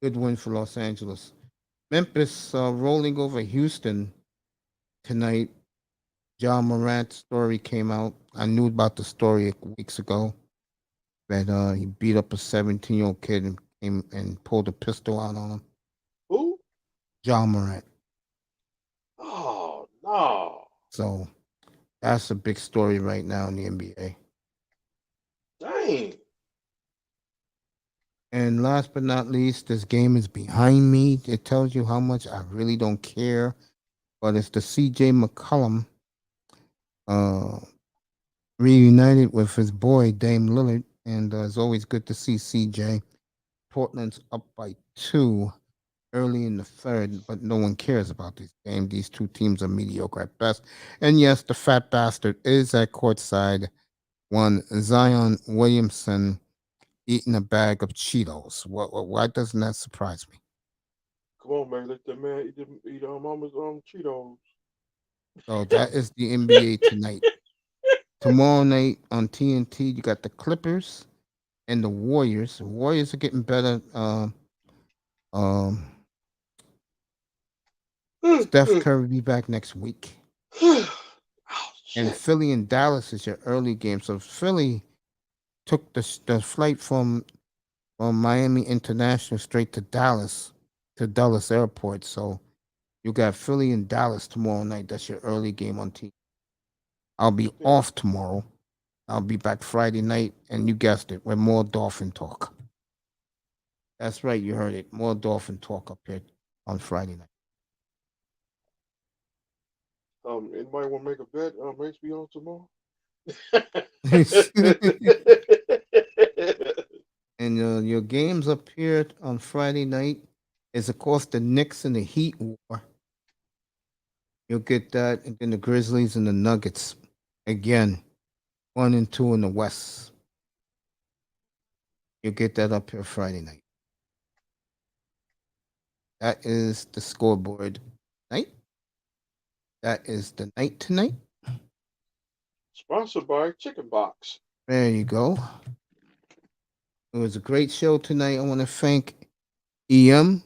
Good win for Los Angeles. Memphis rolling over Houston tonight. John Morant's story came out. I knew about the story weeks ago that he beat up a 17-year-old kid and came and pulled a pistol out on him. Who? John Morant. Oh no. So that's a big story right now in the NBA. Dang. And last but not least, this game is behind me. It tells you how much I really don't care. But it's the CJ McCollum reunited with his boy Dame Lillard, and it's always good to see CJ. Portland's up by 2 early in the third, but no one cares about this game. These two teams are mediocre at best. And yes, the fat bastard is at courtside. One Zion Williamson eating a bag of Cheetos. Why doesn't that surprise me? Come on, man. Let that man eat mama's Cheetos. So that is the NBA tonight. Tomorrow night on TNT, you got the Clippers and the Warriors. The Warriors are getting better. Steph Curry will be back next week. And Philly and Dallas is your early game. So Philly took the flight from Miami International straight to Dulles Airport. So you got Philly and Dallas tomorrow night. That's your early game on TV. I'll be off tomorrow. I'll be back Friday night, and you guessed it, with more Dolphin talk. That's right, you heard it. More Dolphin talk up here on Friday night. Anybody want to make a bet? Mace be on tomorrow. And your games up here on Friday night is, of course, the Knicks and the Heat war. You'll get that, and then the Grizzlies and the Nuggets. Again, 1 and 2 in the West. You'll get that up here Friday night. That is the scoreboard night. That is the night tonight. Sponsored by Chicken Box. There you go. It was a great show tonight. I want to thank EM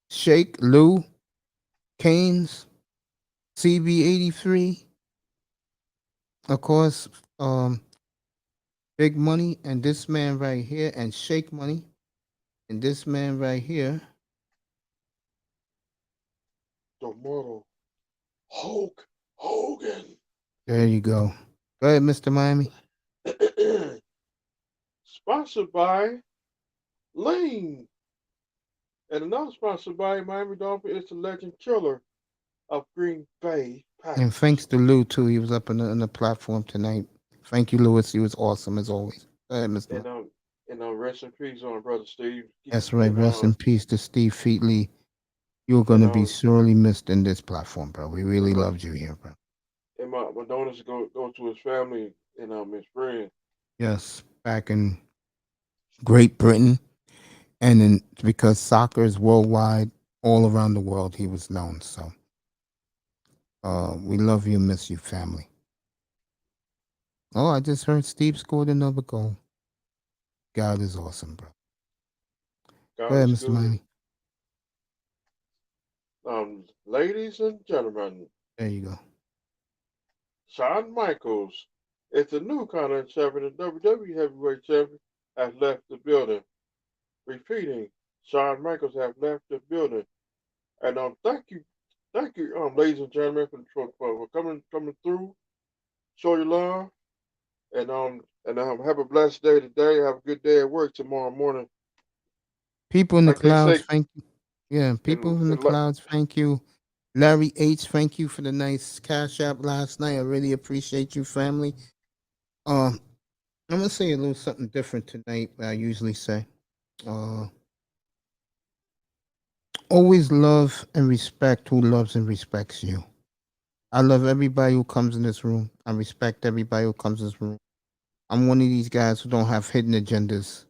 Shake, Lou, Canes, CB83, of course, Big Money, and this man right here, and Shake Money, and this man right here. The mortal Hulk Hogan. There you go. Go ahead, Mr. Miami. Sponsored by Lane. And another sponsored by Miami Dolphins is the Legend Killer of Green Bay Packers. And thanks to Lou, too. He was up on the platform tonight. Thank you, Lewis. He was awesome, as always. Go ahead, Mr. Miami. And rest in peace on brother Steve. That's right. Rest in peace to Steve Featley. You're going to be sorely missed in this platform, bro. We really loved you here, bro. And my donuts go to his family and his friends. Yes, back in Great Britain. And then because soccer is worldwide, all around the world, he was known. So we love you, miss you, family. Oh, I just heard Steve scored another goal. God is awesome, bro. Go ahead, Mr. Miami. Ladies and gentlemen. There you go. Shawn Michaels is the new Continental Champion and WWE Heavyweight Champion has left the building. Repeating, Shawn Michaels have left the building. And thank you, ladies and gentlemen, for coming through. Show your love, and have a blessed day today. Have a good day at work tomorrow morning. People in the clouds, thank you. Yeah, people in the clouds, thank you. Larry H, thank you for the nice cash app last night. I really appreciate you, family. I'm gonna say a little something different tonight than I usually say. Always love and respect who loves and respects you. I love everybody who comes in this room. I respect everybody who comes in this room. I'm one of these guys who don't have hidden agendas.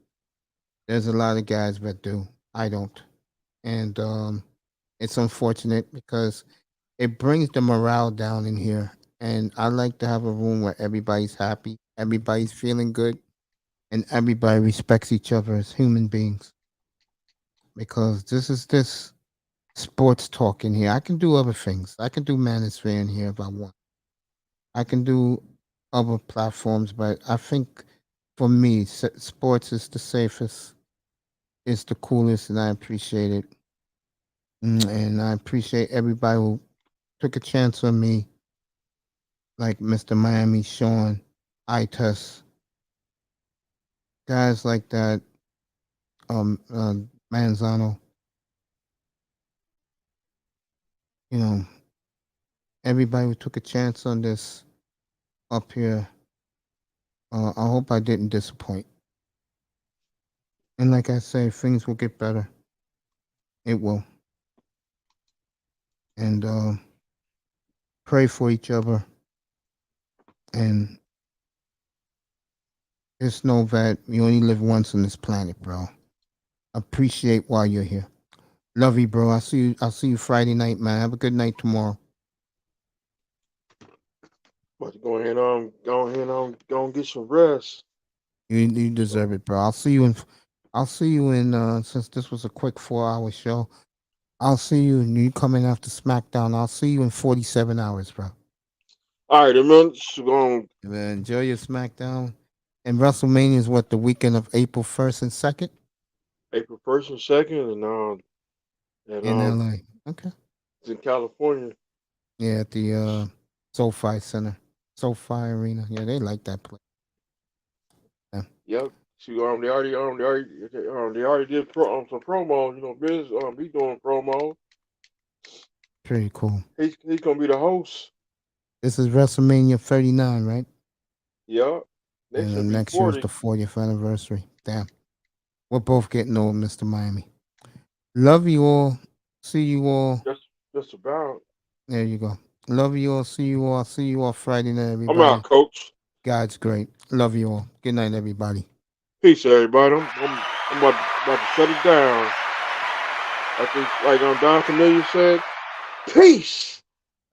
There's a lot of guys that do. I don't. And it's unfortunate because it brings the morale down in here. And I like to have a room where everybody's happy, everybody's feeling good, and everybody respects each other as human beings. Because this is this sports talk in here. I can do other things. I can do Manosphere in here if I want. I can do other platforms, but I think for me, sports is the safest, it's the coolest, and I appreciate it. And I appreciate everybody who took a chance on me, like Mr. Miami, Sean, Itus, guys like that, Manzano. You know, everybody who took a chance on this up here. I hope I didn't disappoint. And like I say, things will get better. It will. And pray for each other. And just know that you only live once on this planet, bro. Appreciate while you're here. Love you, bro. I'll see you Friday night, man. Have a good night tomorrow. But go ahead and get some rest. You deserve it, bro. I'll see you in since this was a quick 4-hour show. I'll see you, and you coming after SmackDown. I'll see you in 47 hours, bro. All right, man. Enjoy your SmackDown. And WrestleMania is what, the weekend of April 1st and 2nd? April 1st and 2nd, and in LA. Okay. It's in California. Yeah, at the SoFi Center. SoFi Arena. Yeah, they like that place. Yeah. Yep. See, they already did some promos. You know, Biz, he doing promo. Pretty cool. He's gonna be the host. This is WrestleMania 39, right? Yeah. And next year is the 40th anniversary. Damn. We're both getting old, Mr. Miami. Love you all. See you all. Just about. There you go. Love you all. See you all. See you all Friday night, everybody. I'm out, Coach. God's great. Love you all. Good night, everybody. Peace, everybody. I'm about to shut it down. I think, like Don Camillo said, peace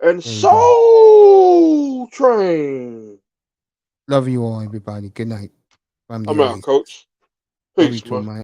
and Soul Train. Love you all, everybody. Good night. I'm out, Coach. Peace, man.